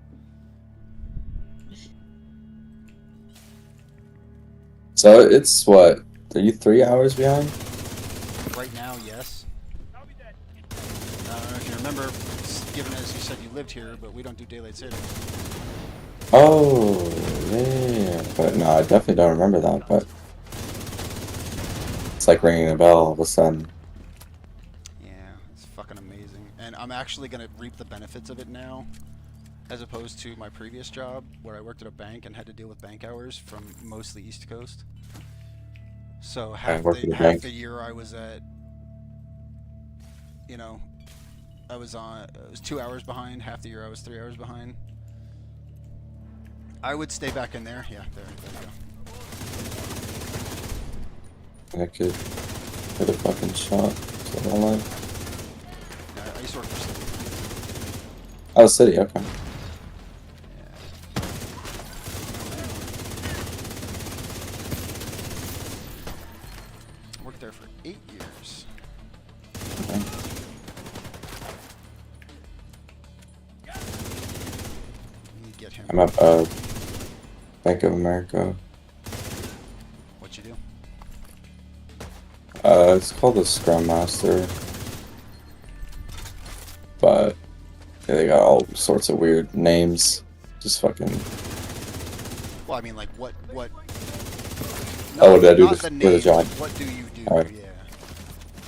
H: So it's what? Are you 3 hours behind?
A: Right now, yes. I don't know if you remember, given as you said you lived here, but we don't do daylight savings.
H: Oh, yeah. But no, I definitely don't remember that, but it's like ringing a bell all of a sudden.
A: Yeah, it's fucking amazing. And I'm actually going to reap the benefits of it now, as opposed to my previous job, where I worked at a bank and had to deal with bank hours from mostly East Coast. So half the year I was at, you know, I was 2 hours behind. Half the year I was 3 hours behind. I would stay back in there. Yeah, there you go.
H: I could hit a fucking shot. So I like.
A: Yeah, I used to work for City.
H: Oh, City, okay.
A: I worked there for 8 years.
H: Okay.
A: Get him.
H: I'm at Bank of America.
A: What you do?
H: It's called the Scrum Master, but yeah, they got all sorts of weird names. Just fucking.
A: Well, I mean, like what?
H: Oh, what did I do
A: not
H: with
A: the
H: a
A: name,
H: job?
A: like, what do you do?
H: Alright.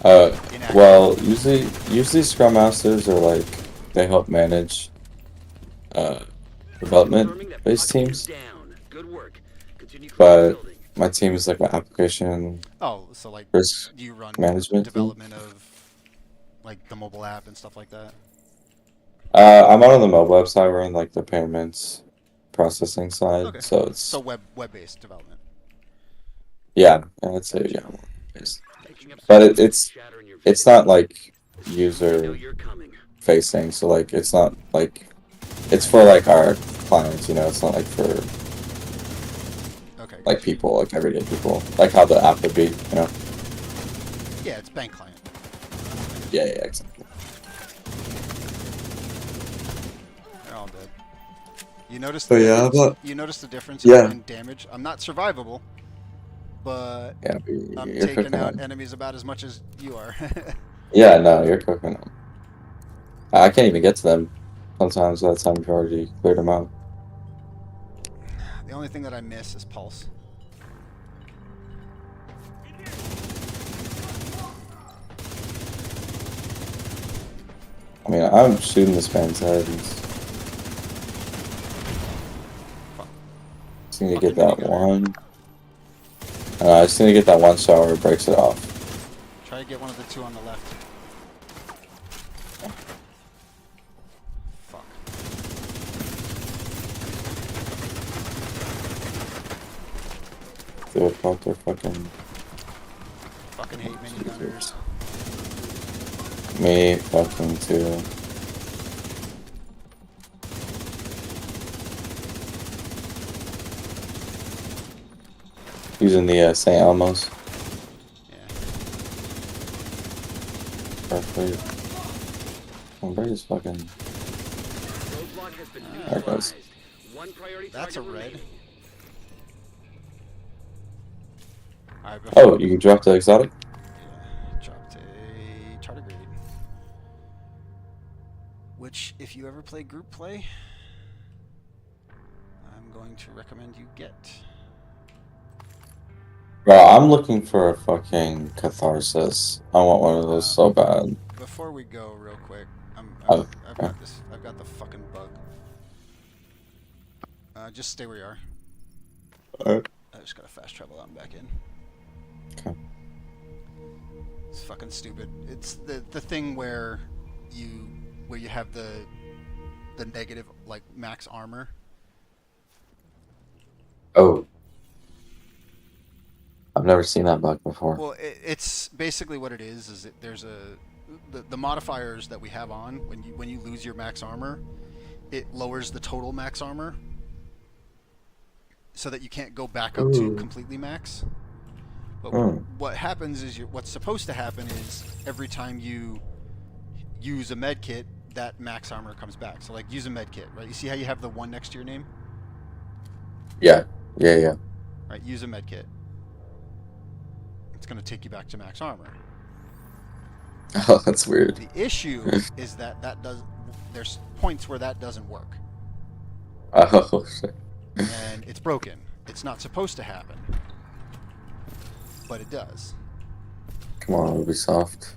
A: Yeah.
H: Well, usually Scrum Masters are like they help manage development-based teams. But my team is like my application.
A: Oh, so like
H: risk
A: do you run
H: management
A: development of like the mobile app and stuff like that?
H: I'm not on the mobile website. We're on like the payments processing side.
A: Okay.
H: So it's
A: So web-based development.
H: yeah, I'd say yeah. But it's not like user facing. So like it's not like it's for like our clients. You know, it's not like for like people, like everyday people, like how the app would be. You know.
A: Yeah, it's bank client.
H: Yeah, exactly.
A: They're all dead. You notice
H: Oh,
A: the
H: yeah,
A: difference?
H: but-
A: You notice the difference
H: Yeah.
A: in damage? I'm not survivable, but
H: Yeah,
A: I'm
H: you're
A: taking
H: cooking
A: out
H: them.
A: enemies about as much as you are.
H: Yeah, no, you're cooking them. I can't even get to them sometimes by the time you've already cleared them out.
A: The only thing that I miss is pulse.
H: I mean, I'm shooting this man's head. Just need to get that one. I just need to get that one shot where it breaks it off.
A: Try to get one of the two on the left. Fuck.
H: They would pump their fucking.
A: Fucking hate minigunners.
H: Me fucking too. Using the St. Elmo's.
A: Yeah.
H: Perfect. Where is fucking. There it goes.
A: That's a red. Alright,
H: Oh, you can drop the exotic?
A: Yeah, dropped a tardigrade. Which, if you ever play group play, I'm going to recommend you get.
H: Bro, I'm looking for a fucking catharsis. I want one of those so bad.
A: Before we go, real quick,
H: Oh,
A: I've got this. I've got the fucking bug. Just stay where you are.
H: Alright.
A: I just gotta fast travel out and back in.
H: Okay.
A: It's fucking stupid. It's the thing where you have the negative like max armor.
H: Oh. I've never seen that bug before.
A: Well, it's basically what it is there's the modifiers that we have on when you lose your max armor, it lowers the total max armor so that you can't go back up to completely max. But what happens is what's supposed to happen is every time you use a med kit, that max armor comes back. So like use a med kit, right? You see how you have the 1 next to your name?
H: Yeah. Yeah.
A: Right, use a med kit. It's going to take you back to max armor.
H: Oh, that's weird.
A: The issue is that there's points where that doesn't work.
H: Oh, shit.
A: And it's broken. It's not supposed to happen. But it does.
H: Come on, Ubisoft.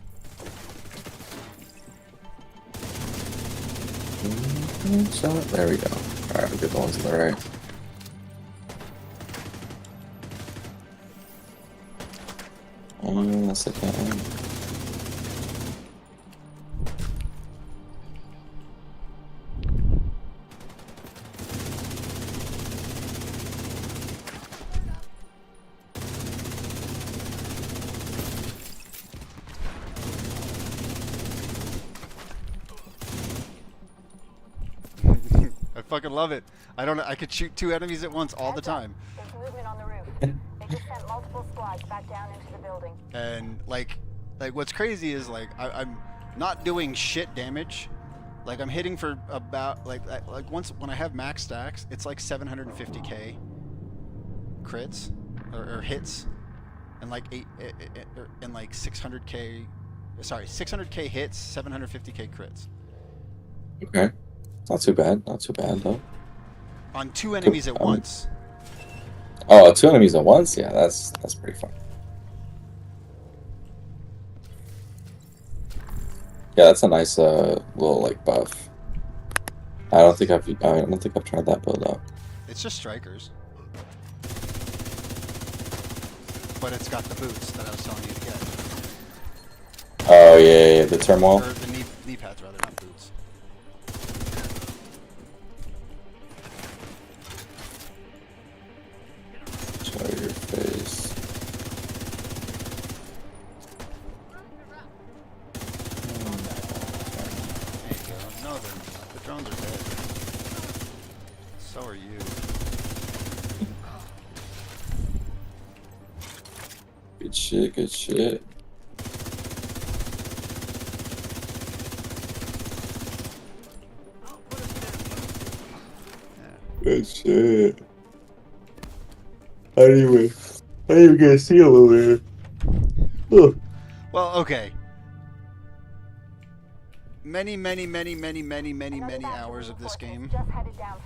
H: Shot. There we go. Alright, we'll get the ones on the right. Yes, I can.
A: I fucking love it. I could shoot 2 enemies at once all the time.
J: There's movement on the roof. They just sent multiple squads back down into the building.
A: And like what's crazy is like I'm not doing shit damage. Like I'm hitting for about like once when I have max stacks, it's like 750k crits or hits, and like 600k. Sorry, 600k hits, 750k crits.
H: Okay. Not too bad. Not too bad, though.
A: On 2 enemies at once.
H: Oh, 2 enemies at once? Yeah, that's pretty fun. Yeah, that's a nice little like buff. I don't think I've tried that build up.
A: It's just strikers. But it's got the boots that I was telling you to get.
H: Oh yeah, the turmoil.
A: Or the knee pads rather, not boots.
H: Show your face.
A: There you go. No, they're not. The drones are dead. So are you.
H: Good shit, good shit. Good shit. I didn't even get a seal over here. Ugh.
A: Well, okay. Many hours of this game.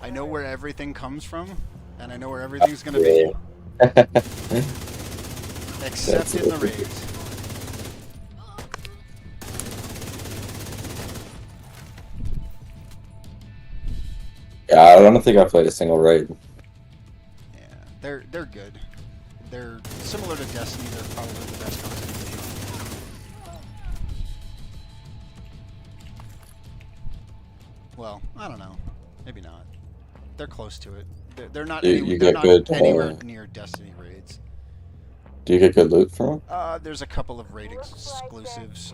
A: I know where everything comes from, and I know where everything's gonna be. Except in the raids.
H: Yeah, I don't think I played a single raid.
A: Yeah, they're good. They're similar to Destiny. They're probably the best content. Well, I don't know. Maybe not. They're close to it. They're not. They're not anywhere near Destiny raids.
H: Do you get good loot from them?
A: There's a couple of raid exclusives.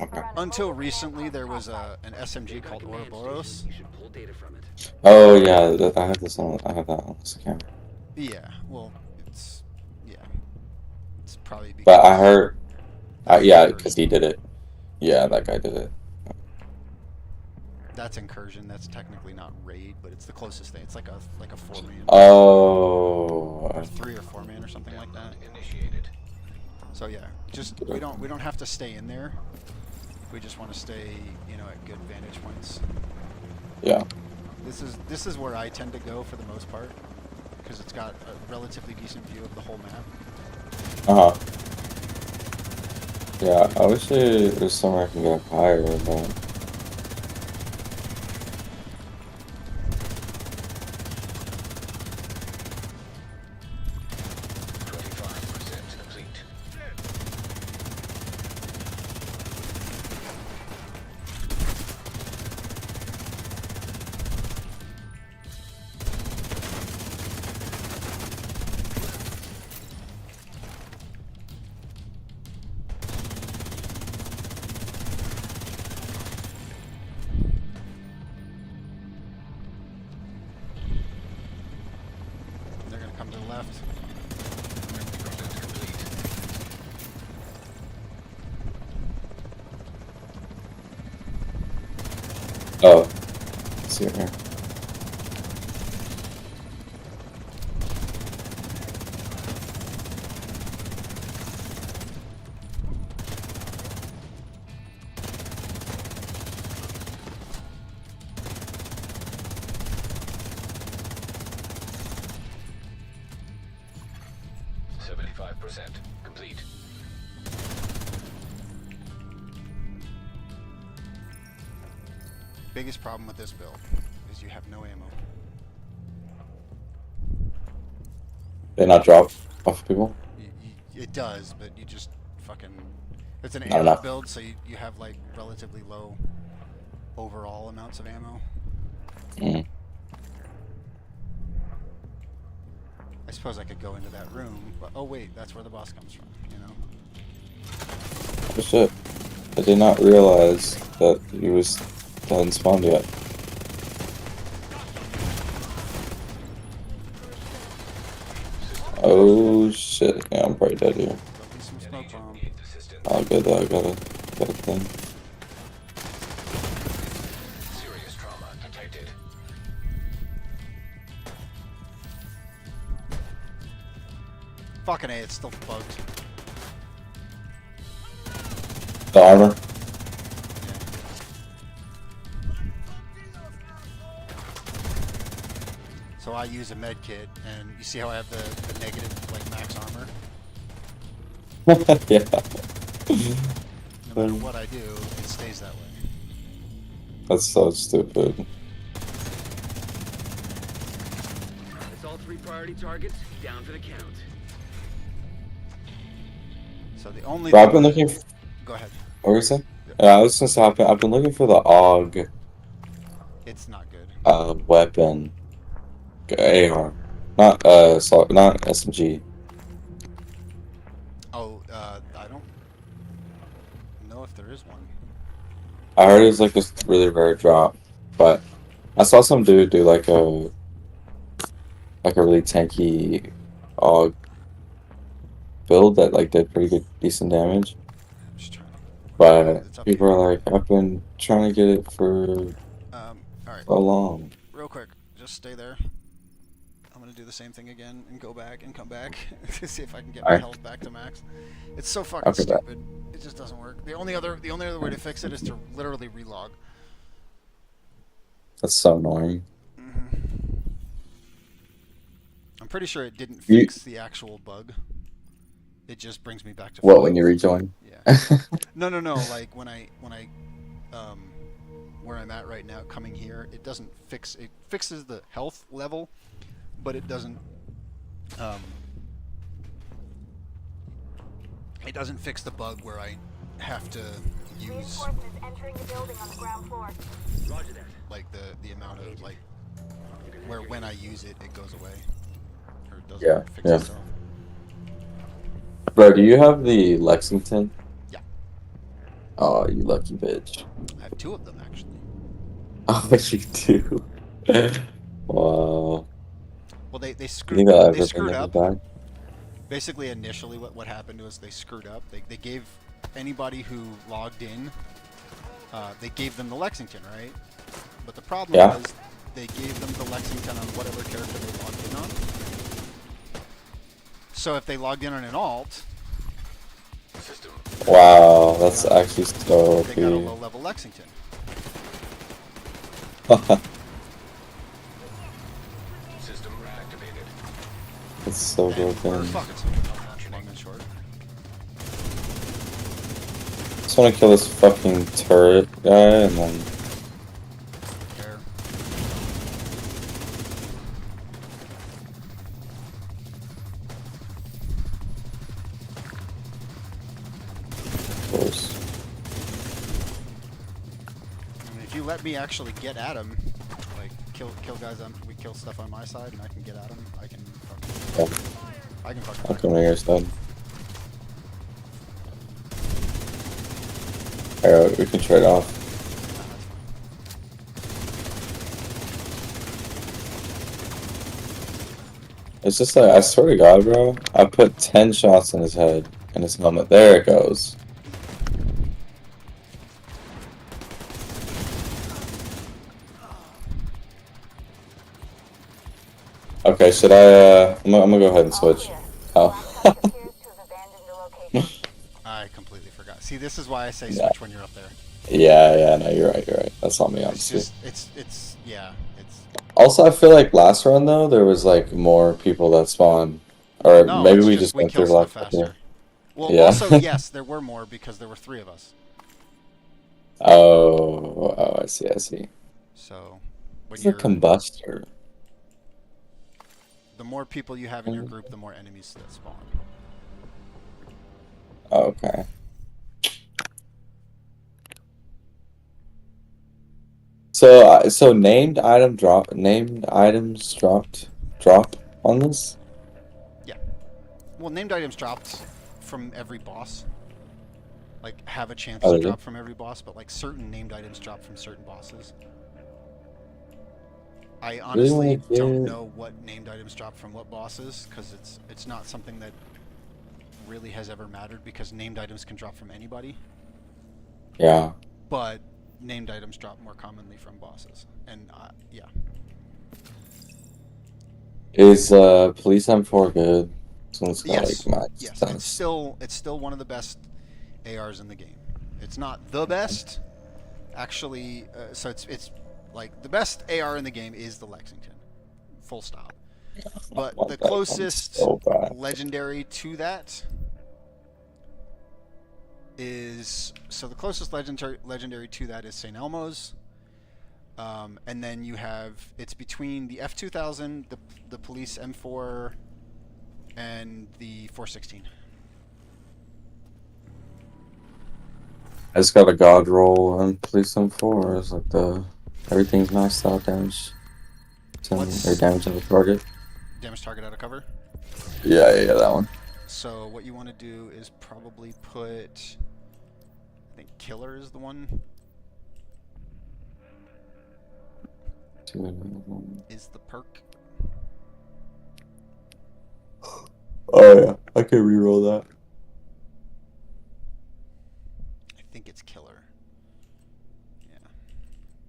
H: Okay.
A: Until recently, there was an SMG called Ouroboros.
H: Oh yeah, I have this on. I have that on this account.
A: Yeah, well, it's probably.
H: But I heard, yeah, because he did it. Yeah, that guy did it.
A: That's incursion. That's technically not raid, but it's the closest thing. It's like a 4-man.
H: Oh.
A: Or 3 or 4-man or something like that. So yeah, just we don't have to stay in there. We just want to stay, at good vantage points.
H: Yeah.
A: This is where I tend to go for the most part. because it's got a relatively decent view of the whole map.
H: Uh-huh. Yeah, I wish there was somewhere I can go higher, but...
C: 25% complete.
A: They're gonna come to the left.
H: Oh. Let's see it here.
C: Complete.
A: Biggest problem with this build is you have no ammo.
H: They not drop off of people?
A: It does, but you just fucking... It's an
H: Not
A: ammo
H: enough.
A: build, so you have like relatively low overall amounts of ammo.
H: Mm.
A: I suppose I could go into that room, but oh wait, that's where the boss comes from, you know?
H: Oh shit. I did not realize that he hadn't spawned yet. Oh shit. Yeah, I'm probably dead here.
A: Some smoke bomb.
H: Oh good though, I got a thing.
C: Serious trauma detected.
A: Fucking A, it's still bugged.
H: The armor.
A: So I use a med kit, and you see how I have the negative, like, max armor?
H: Yeah.
A: No matter what I do, it stays that way.
H: That's so stupid.
G: That's all 3 priority targets down for the count.
A: So the only
H: Bro, I've
A: thing...
H: been looking
A: Go ahead.
H: What were you saying? Yeah, I was gonna say I've been looking for the AUG
A: It's not good.
H: weapon. AR. Not not SMG.
A: Oh, I don't know if there is one.
H: I heard it was like this really rare drop, but I saw some dude do like a really tanky AUG build that like did pretty good, decent damage. But people are like, I've been trying to get it for
A: Alright.
H: so long.
A: Real quick, just stay there. I'm gonna do the same thing again and go back and come back to see if I can get my
H: Alright.
A: health back to max. It's so fucking
H: Okay, bye.
A: stupid. It just doesn't work. The only other way to fix it is to literally relog.
H: That's so annoying.
A: I'm pretty sure it didn't
H: You-
A: fix the actual bug. It just brings me back to
H: What,
A: full
H: when you
A: health.
H: rejoin?
A: Yeah. No, like when I where I'm at right now, coming here, it doesn't fix. It fixes the health level, but it doesn't. It doesn't fix the bug where I have to use
J: entering the building on the ground floor.
G: Roger that.
A: like the amount of like where when I use it, it goes away or it doesn't
H: Yeah,
A: fix
H: yeah.
A: itself.
H: Bro, do you have the Lexington?
A: Yeah.
H: Oh, you lucky bitch.
A: I have 2 of them actually.
H: Oh, you do. Wow.
A: Well, they
H: You
A: screwed.
H: think I'll ever
A: They
H: bring
A: screwed
H: that
A: up.
H: back?
A: Basically, initially, what happened was they screwed up. They gave anybody who logged in, they gave them the Lexington, right? But the problem
H: Yeah.
A: was they gave them the Lexington on whatever character they logged in on. So if they logged in on an alt,
H: Wow, that's actually so
A: they got a
H: OP.
A: low-level Lexington.
C: System reactivated.
H: so broken.
A: Fuck, it's long and short.
H: Just want to kill this fucking turret guy and then.
A: Care.
H: Of course.
A: I mean, if you let me actually get at him, like kill guys we kill stuff on my side, and I can get at him, I can fucking.
H: Yeah.
A: I can fucking.
H: I'll come to your side. Alright, we can trade off. It's just like, I swear to God, bro, I put 10 shots in his head and his helmet. There it goes. Okay, should I, I'm gonna go ahead and switch. Oh.
A: I completely forgot. See, this is why I say switch when you're up there.
H: Yeah, no, you're right. That's on me, honestly.
A: Yeah.
H: Also, I feel like last run, though, there was, like, more people that spawned. Or
A: No,
H: maybe
A: it's
H: we
A: just
H: just
A: we
H: went
A: kill
H: through
A: stuff
H: luck.
A: faster. Well,
H: Yeah.
A: also, yes, there were more because there were 3 of us.
H: Oh, I see.
A: So, when
H: It's a combustor.
A: the more people you have in your group, the more enemies that spawn.
H: Okay. So named items drop on this?
A: Yeah. Well, named items dropped from every boss. Like, have a chance to drop from every boss, but like certain named items drop from certain bosses. I honestly don't know what named items drop from what bosses, because it's not something that really has ever mattered, because named items can drop from anybody.
H: Yeah.
A: But named items drop more commonly from bosses, and yeah.
H: Is Police M4 good? Someone's got
A: Yes.
H: like max
A: Yes.
H: stats.
A: It's still one of the best ARs in the game. It's not the best, actually. So it's like the best AR in the game is the Lexington, full stop. But the closest legendary to that is the closest legendary to that is St. Elmo's, and then you have it's between the F2000, the Police M4, and the 416.
H: I just got a god roll and Police M4. It's like everything's maxed out damage. Or damage of the target.
A: Damage target out of cover?
H: Yeah, that one.
A: So what you want to do is probably put, I think Killer is the one. Is the perk.
H: Oh yeah, I can reroll that.
A: I think it's Killer. Yeah.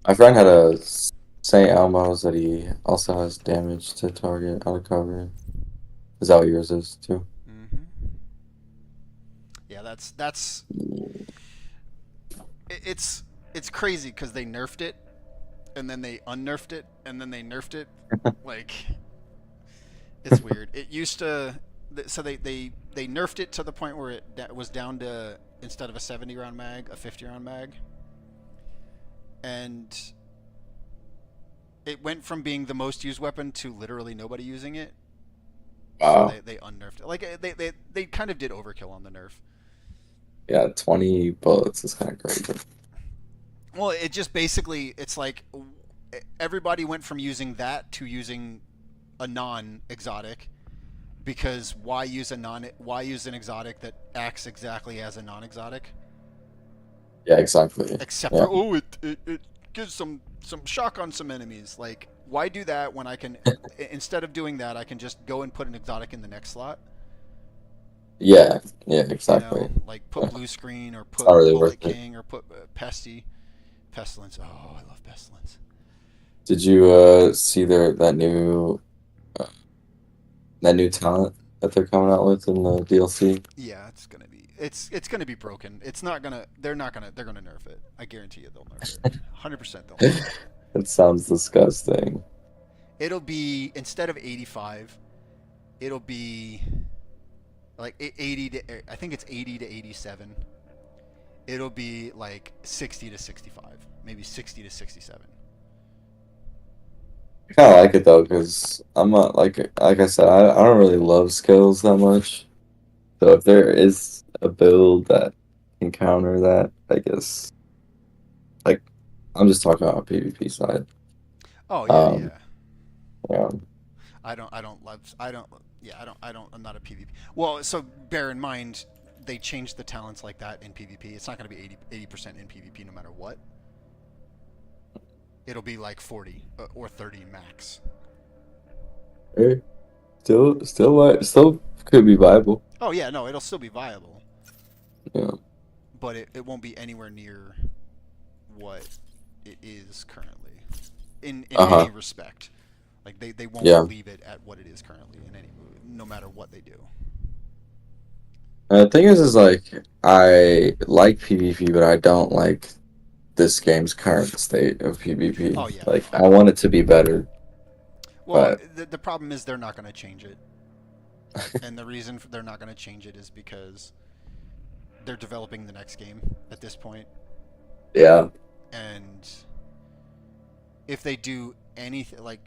H: My friend had a St. Elmo's that he also has damage to target out of cover. Is that what yours is too?
A: Mm-hmm. Yeah, that's it's crazy because they nerfed it, and then they unnerfed it, and then they nerfed it. Like, it's weird. It used to, so they nerfed it to the point where it was down to, instead of a 70 round mag, a 50 round mag, and it went from being the most used weapon to literally nobody using it.
H: Wow.
A: So they unnerfed it. Like they kind of did overkill on the nerf.
H: Yeah, 20 bullets is kind of crazy.
A: Well, it just basically, it's like everybody went from using that to using a non-exotic, because why use an exotic that acts exactly as a non-exotic?
H: Yeah, exactly.
A: Except for it gives some shock on some enemies. Like, why do that when I can instead of doing that, I can just go and put an exotic in the next slot?
H: Yeah, exactly.
A: You know, like put blue screen or put
H: really
A: Bullet
H: worth it.
A: King or put Pestilence. Oh, I love Pestilence.
H: Did you see that new talent that they're coming out with in the DLC?
A: Yeah, it's gonna be broken. They're gonna nerf it. I guarantee you they'll nerf it. 100% they'll nerf it.
H: It sounds disgusting.
A: It'll be, instead of 85, it'll be like 80 to, I think it's 80 to 87. It'll be like 60 to 65, maybe 60 to 67.
H: I kind of like it though, because I'm not like I said, I don't really love skills that much. So if there is a build that can counter that, I guess. Like, I'm just talking about PvP side.
A: Oh yeah,
H: Yeah.
A: I'm not a PvP. Well, so bear in mind, they changed the talents like that in PvP. It's not going to be 80% in PvP no matter what. It'll be like 40 or 30 max.
H: Hey, still could be viable.
A: Oh yeah, no, it'll still be viable.
H: Yeah.
A: But it won't be anywhere near what it is currently in any respect. Like they won't leave it at what it is currently in any, no matter what they do.
H: The thing is like I like PvP, but I don't like this game's current state of PvP.
A: Oh yeah.
H: Like I want it to be better.
A: Well, the problem is they're not going to change it, and the reason they're not going to change it is because they're developing the next game at this point.
H: Yeah.
A: And if they do anything, like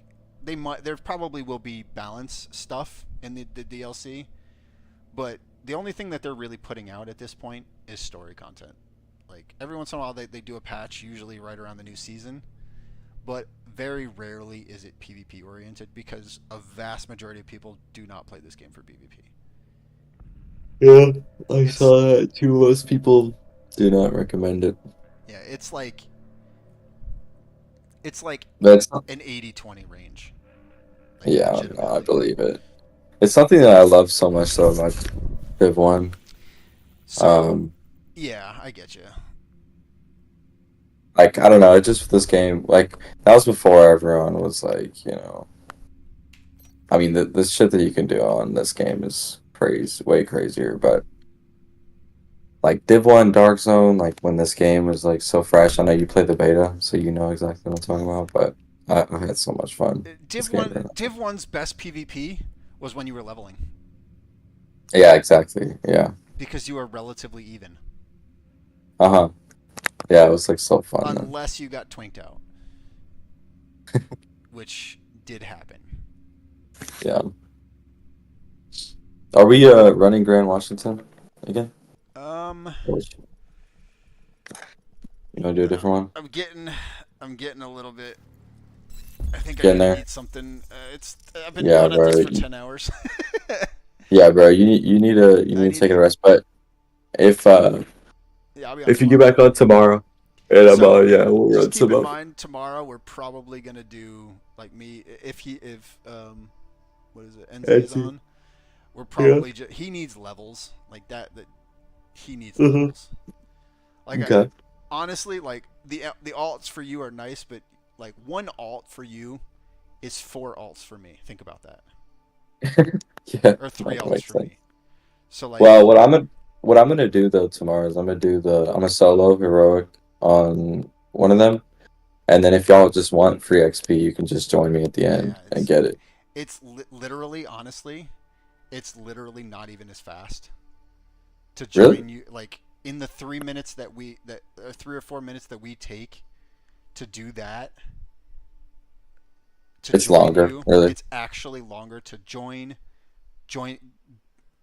A: there probably will be balance stuff in the DLC, but the only thing that they're really putting out at this point is story content. Like every once in a while they do a patch, usually right around the new season, but very rarely is it PvP oriented because a vast majority of people do not play this game for PvP.
H: Yeah, I saw that too. Most people do not recommend it.
A: Yeah, it's like
H: That's
A: an 80-20 range.
H: Like, yeah, no, I believe it. It's something that I love so much though, like Div 1.
A: So, yeah, I get you.
H: Like, I don't know, just this game, like, that was before everyone was like, you know, I mean, the shit that you can do on this game is way crazier, but like Div 1, Dark Zone, like when this game was like so fresh, I know you played the beta, so you know exactly what I'm talking about, but I had so much fun.
A: Div 1's best PvP was when you were leveling.
H: Yeah, exactly, yeah.
A: Because you were relatively even.
H: Uh-huh. Yeah, it was like so fun.
A: Unless you got twinked out. Which did happen.
H: Yeah. Are we running Grand Washington again? You wanna do a different one?
A: I'm getting a little bit. I think
H: Getting
A: I
H: there.
A: need something. I've been doing this for 10 hours.
H: Yeah, bro, you need to take a rest. But if if you get back on tomorrow, and we'll run
A: just keep
H: some
A: in
H: up.
A: mind tomorrow we're probably gonna do like me if what is it? Enzi is on. We're probably he needs levels like that. He needs levels. Like honestly, like the alts for you are nice, but like one alt for you is 4 alts for me. Think about that.
H: Yeah.
A: Or 3 alts for me. So like.
H: Well, what I'm gonna do though tomorrow is I'm gonna solo heroic on one of them, and then if y'all just want free XP, you can just join me at the end and get it.
A: It's literally, honestly, it's literally not even as fast to join you. Like in the 3 minutes 3 or 4 minutes that we take to do that.
H: It's longer, really.
A: It's actually longer to join,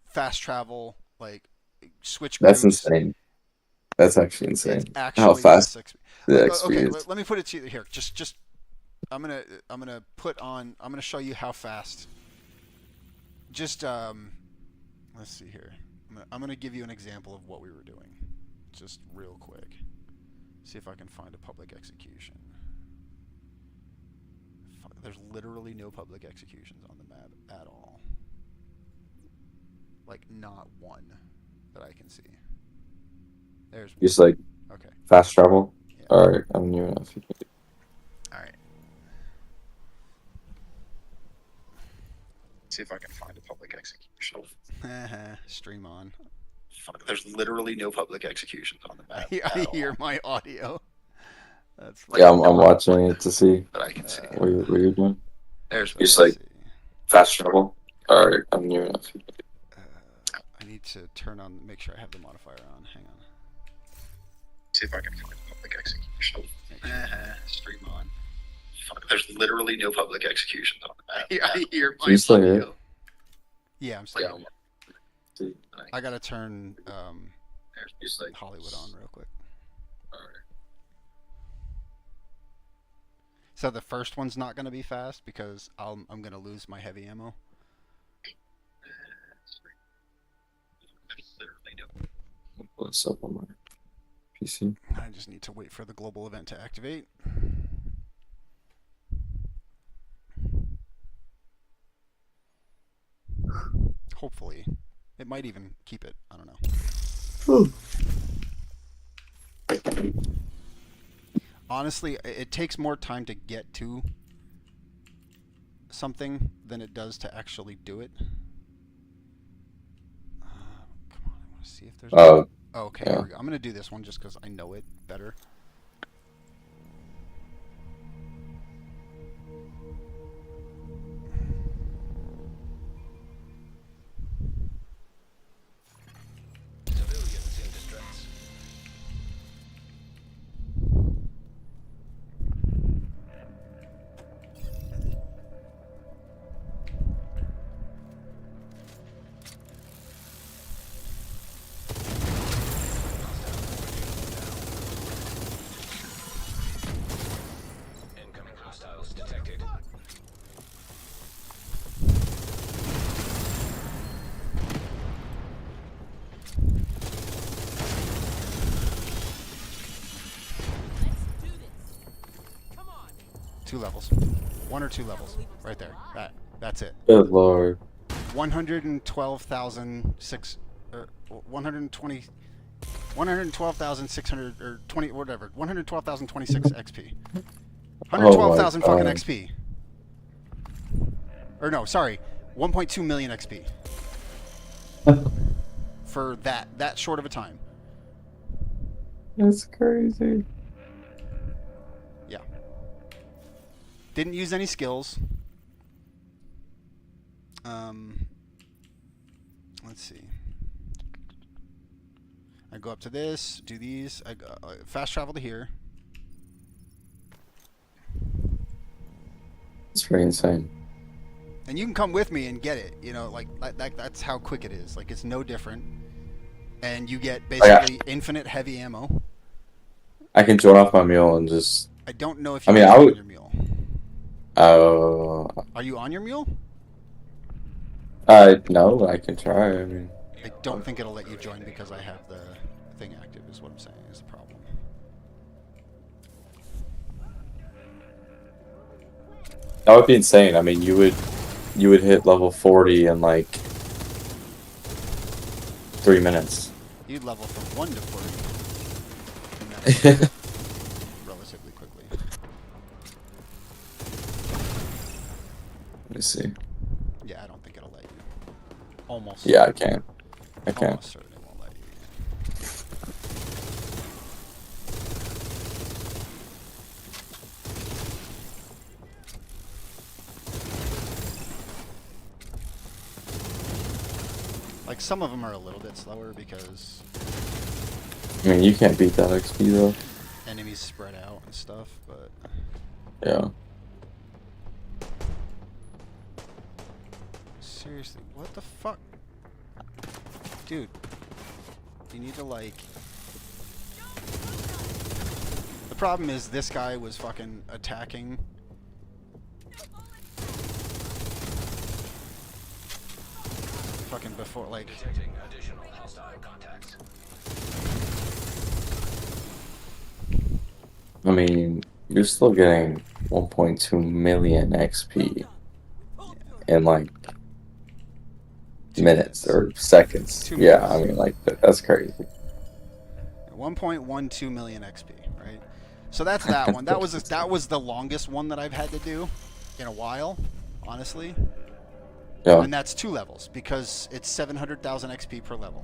A: fast travel, like switch groups.
H: That's insane. That's actually insane.
A: It's actually
H: how fast the
A: like,
H: XP
A: okay,
H: is.
A: let me put it to you here. Just I'm gonna show you how fast. Just let's see here. I'm gonna give you an example of what we were doing, just real quick. See if I can find a public execution. There's literally no public executions on the map at all. Like not one that I can see. There's one.
H: Just like fast travel.
A: Yeah.
H: All right, I don't even know if you can do.
A: All right. See if I can find a public execution. Stream on. There's literally no public executions on the map. I hear my audio. That's
H: Yeah, I'm watching it to see
A: that I can see.
H: what you're doing.
A: There's
H: Just like fast travel. Alright, I'm near enough.
A: I need to turn on, make sure I have the modifier on. Hang on.
O: See if I can find public execution. Stream on. Fuck, there's literally no public executions on the map. I hear my
H: You still here?
O: audio.
A: Yeah, I'm still.
H: See,
A: I gotta turn
O: There's just like
A: Hollywood on real quick.
O: Alright.
A: So the first one's not gonna be fast because I'm gonna lose my heavy ammo.
H: what's up on my PC?
A: I just need to wait for the global event to activate. Hopefully. It might even keep it. I don't know. Honestly, it takes more time to get to something than it does to actually do it. Come on, I want to see if there's...
H: Oh,
A: okay,
H: yeah.
A: here we go. I'm going to do this one just because I know it better.
C: Civilians in distress. Incoming hostiles detected.
D: Come on.
A: 2 levels. 1 or 2 levels. Right there. That's it.
H: Good lord.
A: 112,006 or 112,600 or 20 whatever. 112,026 XP. 112,000
H: Oh my
A: fucking
H: God.
A: XP. Or no, sorry. 1.2 million XP. For that short of a time.
H: That's crazy.
A: Yeah. Didn't use any skills. Let's see. I go up to this, do these. I go, fast travel to here.
H: It's pretty insane.
A: And you can come with me and get it. You know, like that's how quick it is. Like it's no different. And you get basically infinite heavy ammo.
H: I can join off my mule and just.
A: I don't know if
H: I
A: you
H: mean,
A: can
H: I
A: on
H: would.
A: your mule.
H: Oh.
A: Are you on your mule?
H: No, I can try. I mean.
A: I don't think it'll let you join because I have the thing active. Is what I'm saying is the problem.
H: That would be insane. I mean, you would hit level 40 in like 3 minutes.
A: You'd level from 1 to 40 relatively quickly.
H: Let me see.
A: Yeah, I don't think it'll let you. Almost.
H: Yeah, I can. I can.
A: Almost certain it won't let you. Like some of them are a little bit slower because
H: I mean, you can't beat that XP though.
A: enemies spread out and stuff, but
H: Yeah.
A: seriously, what the fuck? Dude, you need to like... The problem is this guy was fucking attacking. Fucking before, like...
C: Detecting additional hostile contacts.
H: I mean, you're still getting 1.2 million XP in like minutes or seconds.
A: 2
H: Yeah,
A: minutes.
H: I mean, like that's crazy.
A: 1.12 million XP, right? So that's that one. That was the longest one that I've had to do in a while, honestly.
H: Yeah.
A: And that's 2 levels because it's 700,000 XP per level.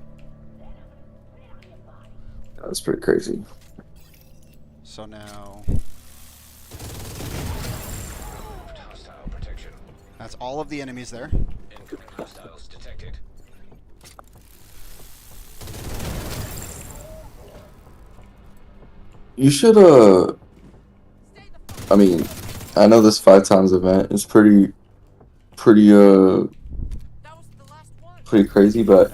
H: That's pretty crazy.
A: So now
C: Hostile protection.
A: that's all of the enemies there.
C: Incoming
H: You should I mean, I know this 5 times event is pretty crazy, but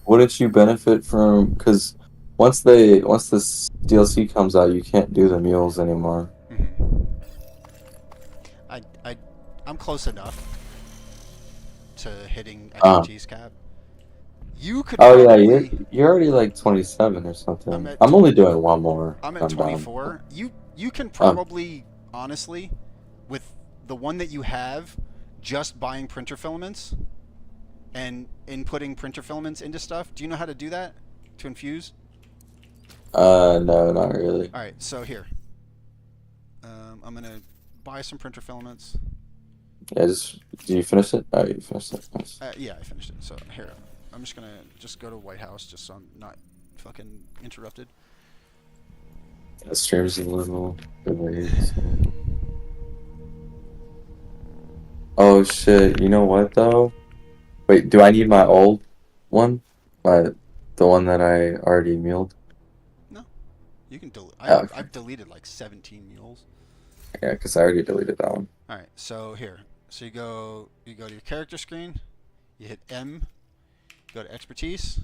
H: wouldn't you benefit from, because once this DLC comes out, you can't do the mules anymore.
A: I'm close enough to hitting expertise cap. You could.
H: Oh
A: probably,
H: yeah, you're already like 27 or something. I'm only doing one more.
A: I'm at
H: I'm done.
A: 24. You can probably honestly, with the one that you have, just buying printer filaments and inputting printer filaments into stuff. Do you know how to do that? To infuse?
H: No, not really.
A: All right, so here. I'm gonna buy some printer filaments.
H: Yeah, did you finish it? Oh, you finished it. Nice.
A: Yeah, I finished it. So here, I'm just gonna go to White House just so I'm not fucking interrupted.
H: That stream's a little delayed. So. Oh shit! You know what though? Wait, do I need my old one? The one that I already muled?
A: No, you can delete.
H: Okay.
A: I've deleted like 17 mules.
H: Yeah, because I already deleted that one.
A: All right, so here, so you go to your character screen, you hit M, go to expertise,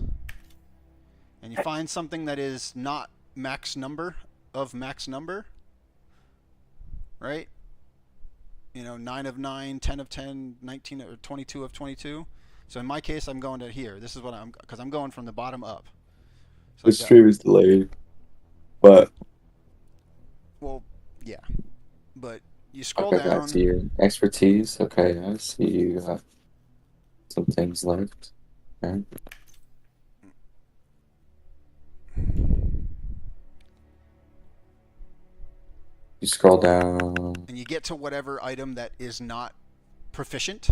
A: and you find something that is not max number of max number, right? You know, 9 of 9, 10 of 10, 19 or 22 of 22. So in my case, I'm going to here. This is what because I'm going from the bottom up. So
H: the stream is delayed, but.
A: Well, yeah, but you scroll
H: Okay,
A: down.
H: back to your expertise. Okay, I see you got some things left. Okay. You scroll down.
A: And you get to whatever item that is not proficient.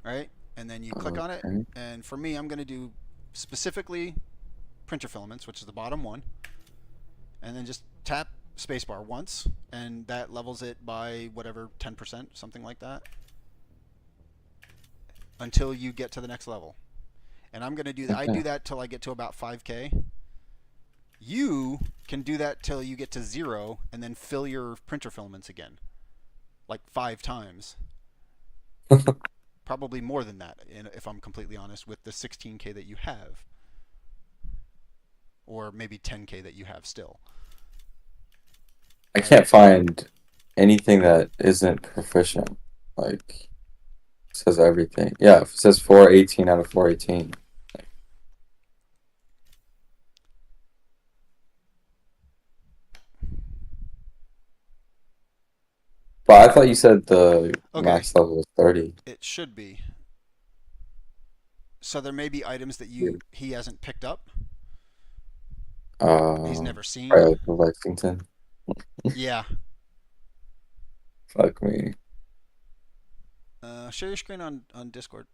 A: Right? And then you click on it. And for me, I'm going to do specifically printer filaments, which is the bottom one. And then just tap spacebar once, and that levels it by whatever, 10%, something like that, until you get to the next level. And I'm going to do that. I do that till I get to about 5K. You can do that till you get to 0, and then fill your printer filaments again, like 5 times. Probably more than that, if I'm completely honest, with the 16K that you have. Or maybe 10K that you have still.
H: I can't find anything that isn't proficient. Like, it says everything. Yeah, it says 418 out of 418. But I thought you said the max level was 30.
A: It should be. So there may be items that he hasn't picked up. He's never seen.
H: Probably like the Lexington.
A: Yeah.
H: Fuck me.
A: Share your screen on Discord.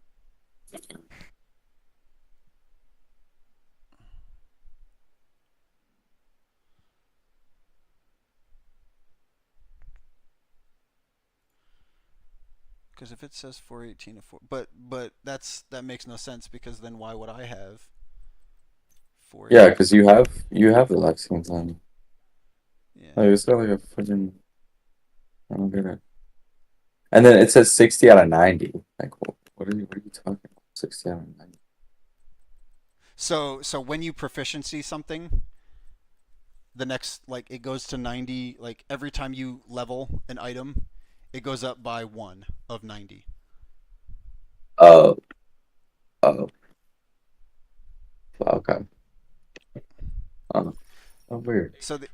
A: Because if it says 418 to 4, but that makes no sense, because then why would I have 4?
H: Yeah, because you have the Lexington. Yeah. Like, it's got like a fucking. I don't get it. And then it says 60 out of 90. Like, what are you talking about? 60 out of 90.
A: So when you proficiency something, the next, like, it goes to 90. Like, every time you level an item, it goes up by 1 of 90.
H: Oh. Okay. Oh, weird.
A: So the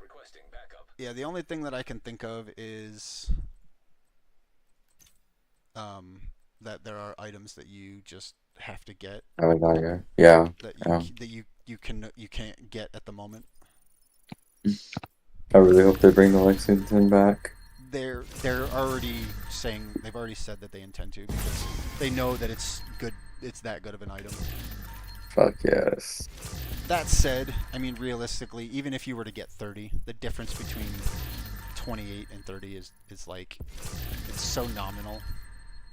A: only thing that I can think of is that there are items that you just have to get.
H: Oh, no, yeah.
A: That you can't get at the moment.
H: I really hope they bring the Lexington back.
A: They're already saying, they've already said that they intend to, because they know that it's good. It's that good of an item.
H: Fuck yes.
A: That said, I mean, realistically, even if you were to get 30, the difference between 28 and 30 is like, it's so nominal.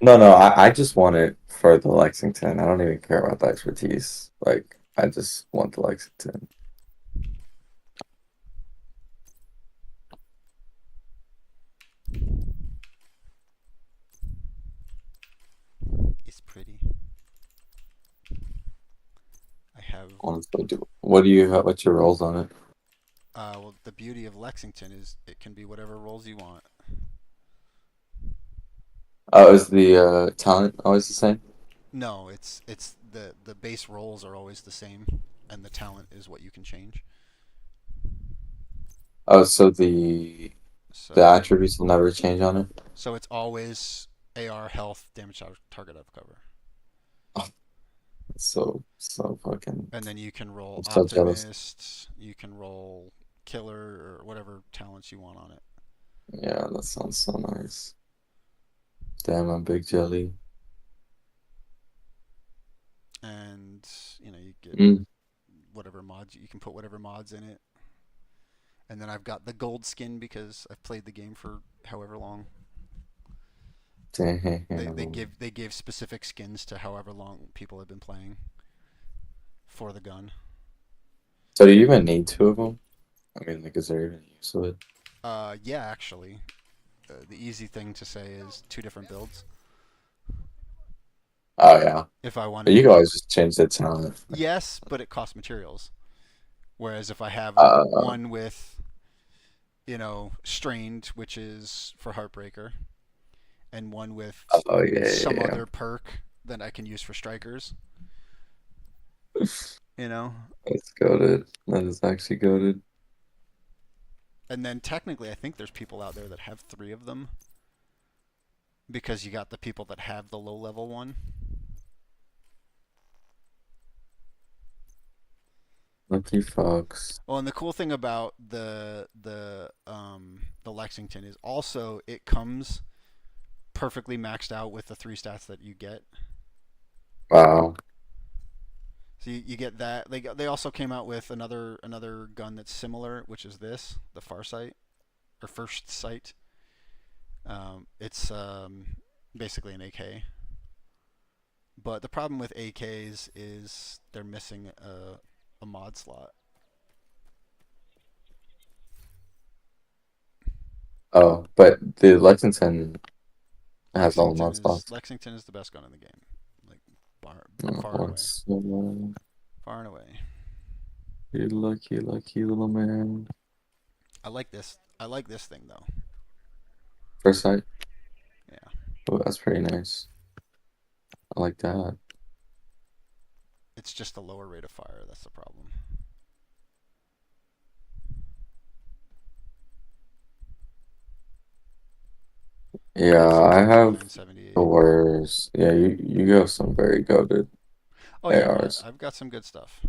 H: No, I just want it for the Lexington. I don't even care about the expertise. Like, I just want the Lexington. What do you have? What's your rolls on it?
A: Well, the beauty of Lexington is it can be whatever roles you want.
H: Oh, is the talent always the same?
A: No, it's the base roles are always the same, and the talent is what you can change.
H: Oh, so the
A: So
H: attributes will never change on it.
A: so it's always AR, health, damage target up cover.
H: So fucking.
A: And then you can roll
H: I'm so jealous.
A: optimist, you can roll killer, or whatever talents you want on it.
H: Yeah, that sounds so nice. Damn, I'm big jelly.
A: And you get whatever mods you can put whatever mods in it. And then I've got the gold skin because I've played the game for however long.
H: Damn.
A: They give specific skins to however long people have been playing for the gun.
H: So do you even need two of them? I mean, like, is there even use of it?
A: Yeah, actually, the easy thing to say is 2 different builds.
H: Oh yeah.
A: If I wanted,
H: But you can always just change the talent.
A: Yes, but it costs materials. Whereas if I have one with, strained, which is for Heartbreaker, and one with some other perk that I can use for strikers.
H: That's goated. That is actually goated.
A: And then technically, I think there's people out there that have 3 of them. Because you got the people that have the low level one.
H: Lucky Fox.
A: Well, and the cool thing about the Lexington is also it comes perfectly maxed out with the 3 stats that you get.
H: Wow.
A: So you get that. They also came out with another gun that's similar, which is this, the Farsight, or First Sight. It's basically an AK. But the problem with AKs is they're missing a mod slot.
H: Oh, but the Lexington has all the mod slots.
A: Lexington is the best gun in the game, like far and away.
H: You lucky little man.
A: I like this thing though.
H: First Sight.
A: Yeah.
H: Oh, that's pretty nice. I like that.
A: It's just a lower rate of fire. That's the problem.
H: Yeah, I have the worst. Yeah, you have some very goated ARs.
A: I've got some good stuff.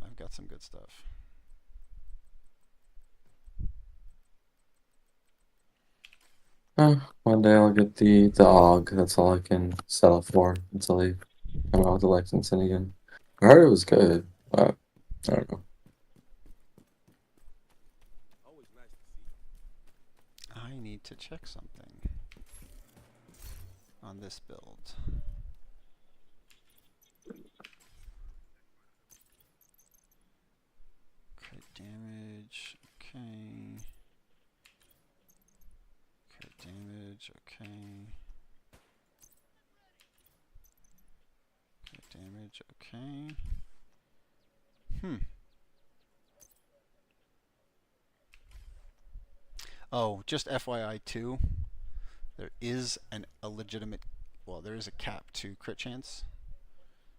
H: One day I'll get the AUG. That's all I can settle for until they come out with the Lexington again. I heard it was good, but I don't know.
A: I need to check something on this build. Crit damage, okay. Crit damage, okay. Crit damage, okay. Oh, just FYI too, there is a legitimate, there is a cap to crit chance.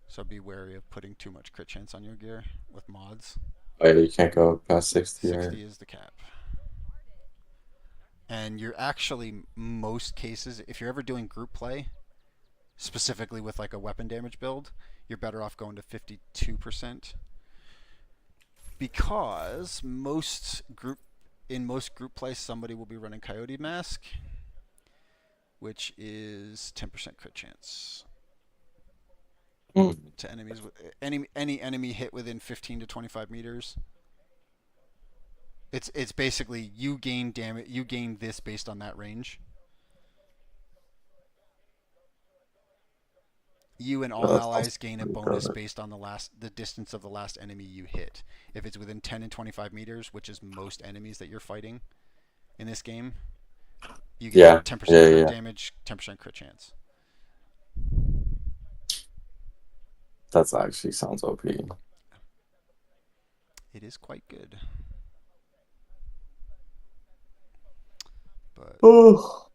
A: So be wary of putting too much crit chance on your gear with mods.
H: Oh yeah, you can't go past 60,
A: 60
H: right?
A: is the cap. And you're actually, most cases, if you're ever doing group play, specifically with like a weapon damage build, you're better off going to 52%. Because in most group play, somebody will be running Coyote Mask, which is 10% crit chance to enemies. Any enemy hit within 15 to 25 meters. It's basically you gain damage. You gain this based on that range. You and all allies gain a bonus based on the distance of the last enemy you hit. If it's within 10 and 25 meters, which is most enemies that you're fighting in this game, you get 10% crit damage, 10% crit chance.
H: That actually sounds OP.
A: it is quite good. But
H: Oh,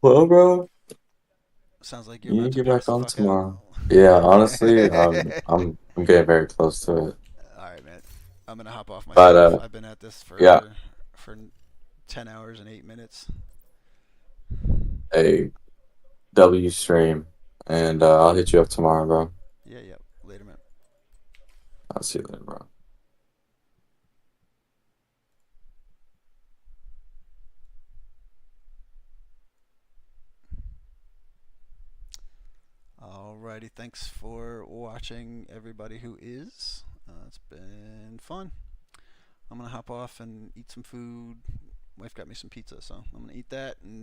H: well, bro.
A: sounds like you're
H: You
A: about
H: need
A: to
H: to get
A: pass
H: back
A: the
H: on
A: fuck
H: tomorrow.
A: out.
H: Yeah, honestly, I'm getting very close to it.
A: All right, man. I'm gonna hop off
H: But
A: myself. I've been at this
H: yeah,
A: for 10 hours and 8 minutes.
H: a W stream, and I'll hit you up tomorrow, bro.
A: Yeah, yeah. Later, man.
H: I'll see you later, bro.
A: Alrighty, thanks for watching, everybody who is. It's been fun. I'm gonna hop off and eat some food. Wife got me some pizza, so I'm gonna eat that and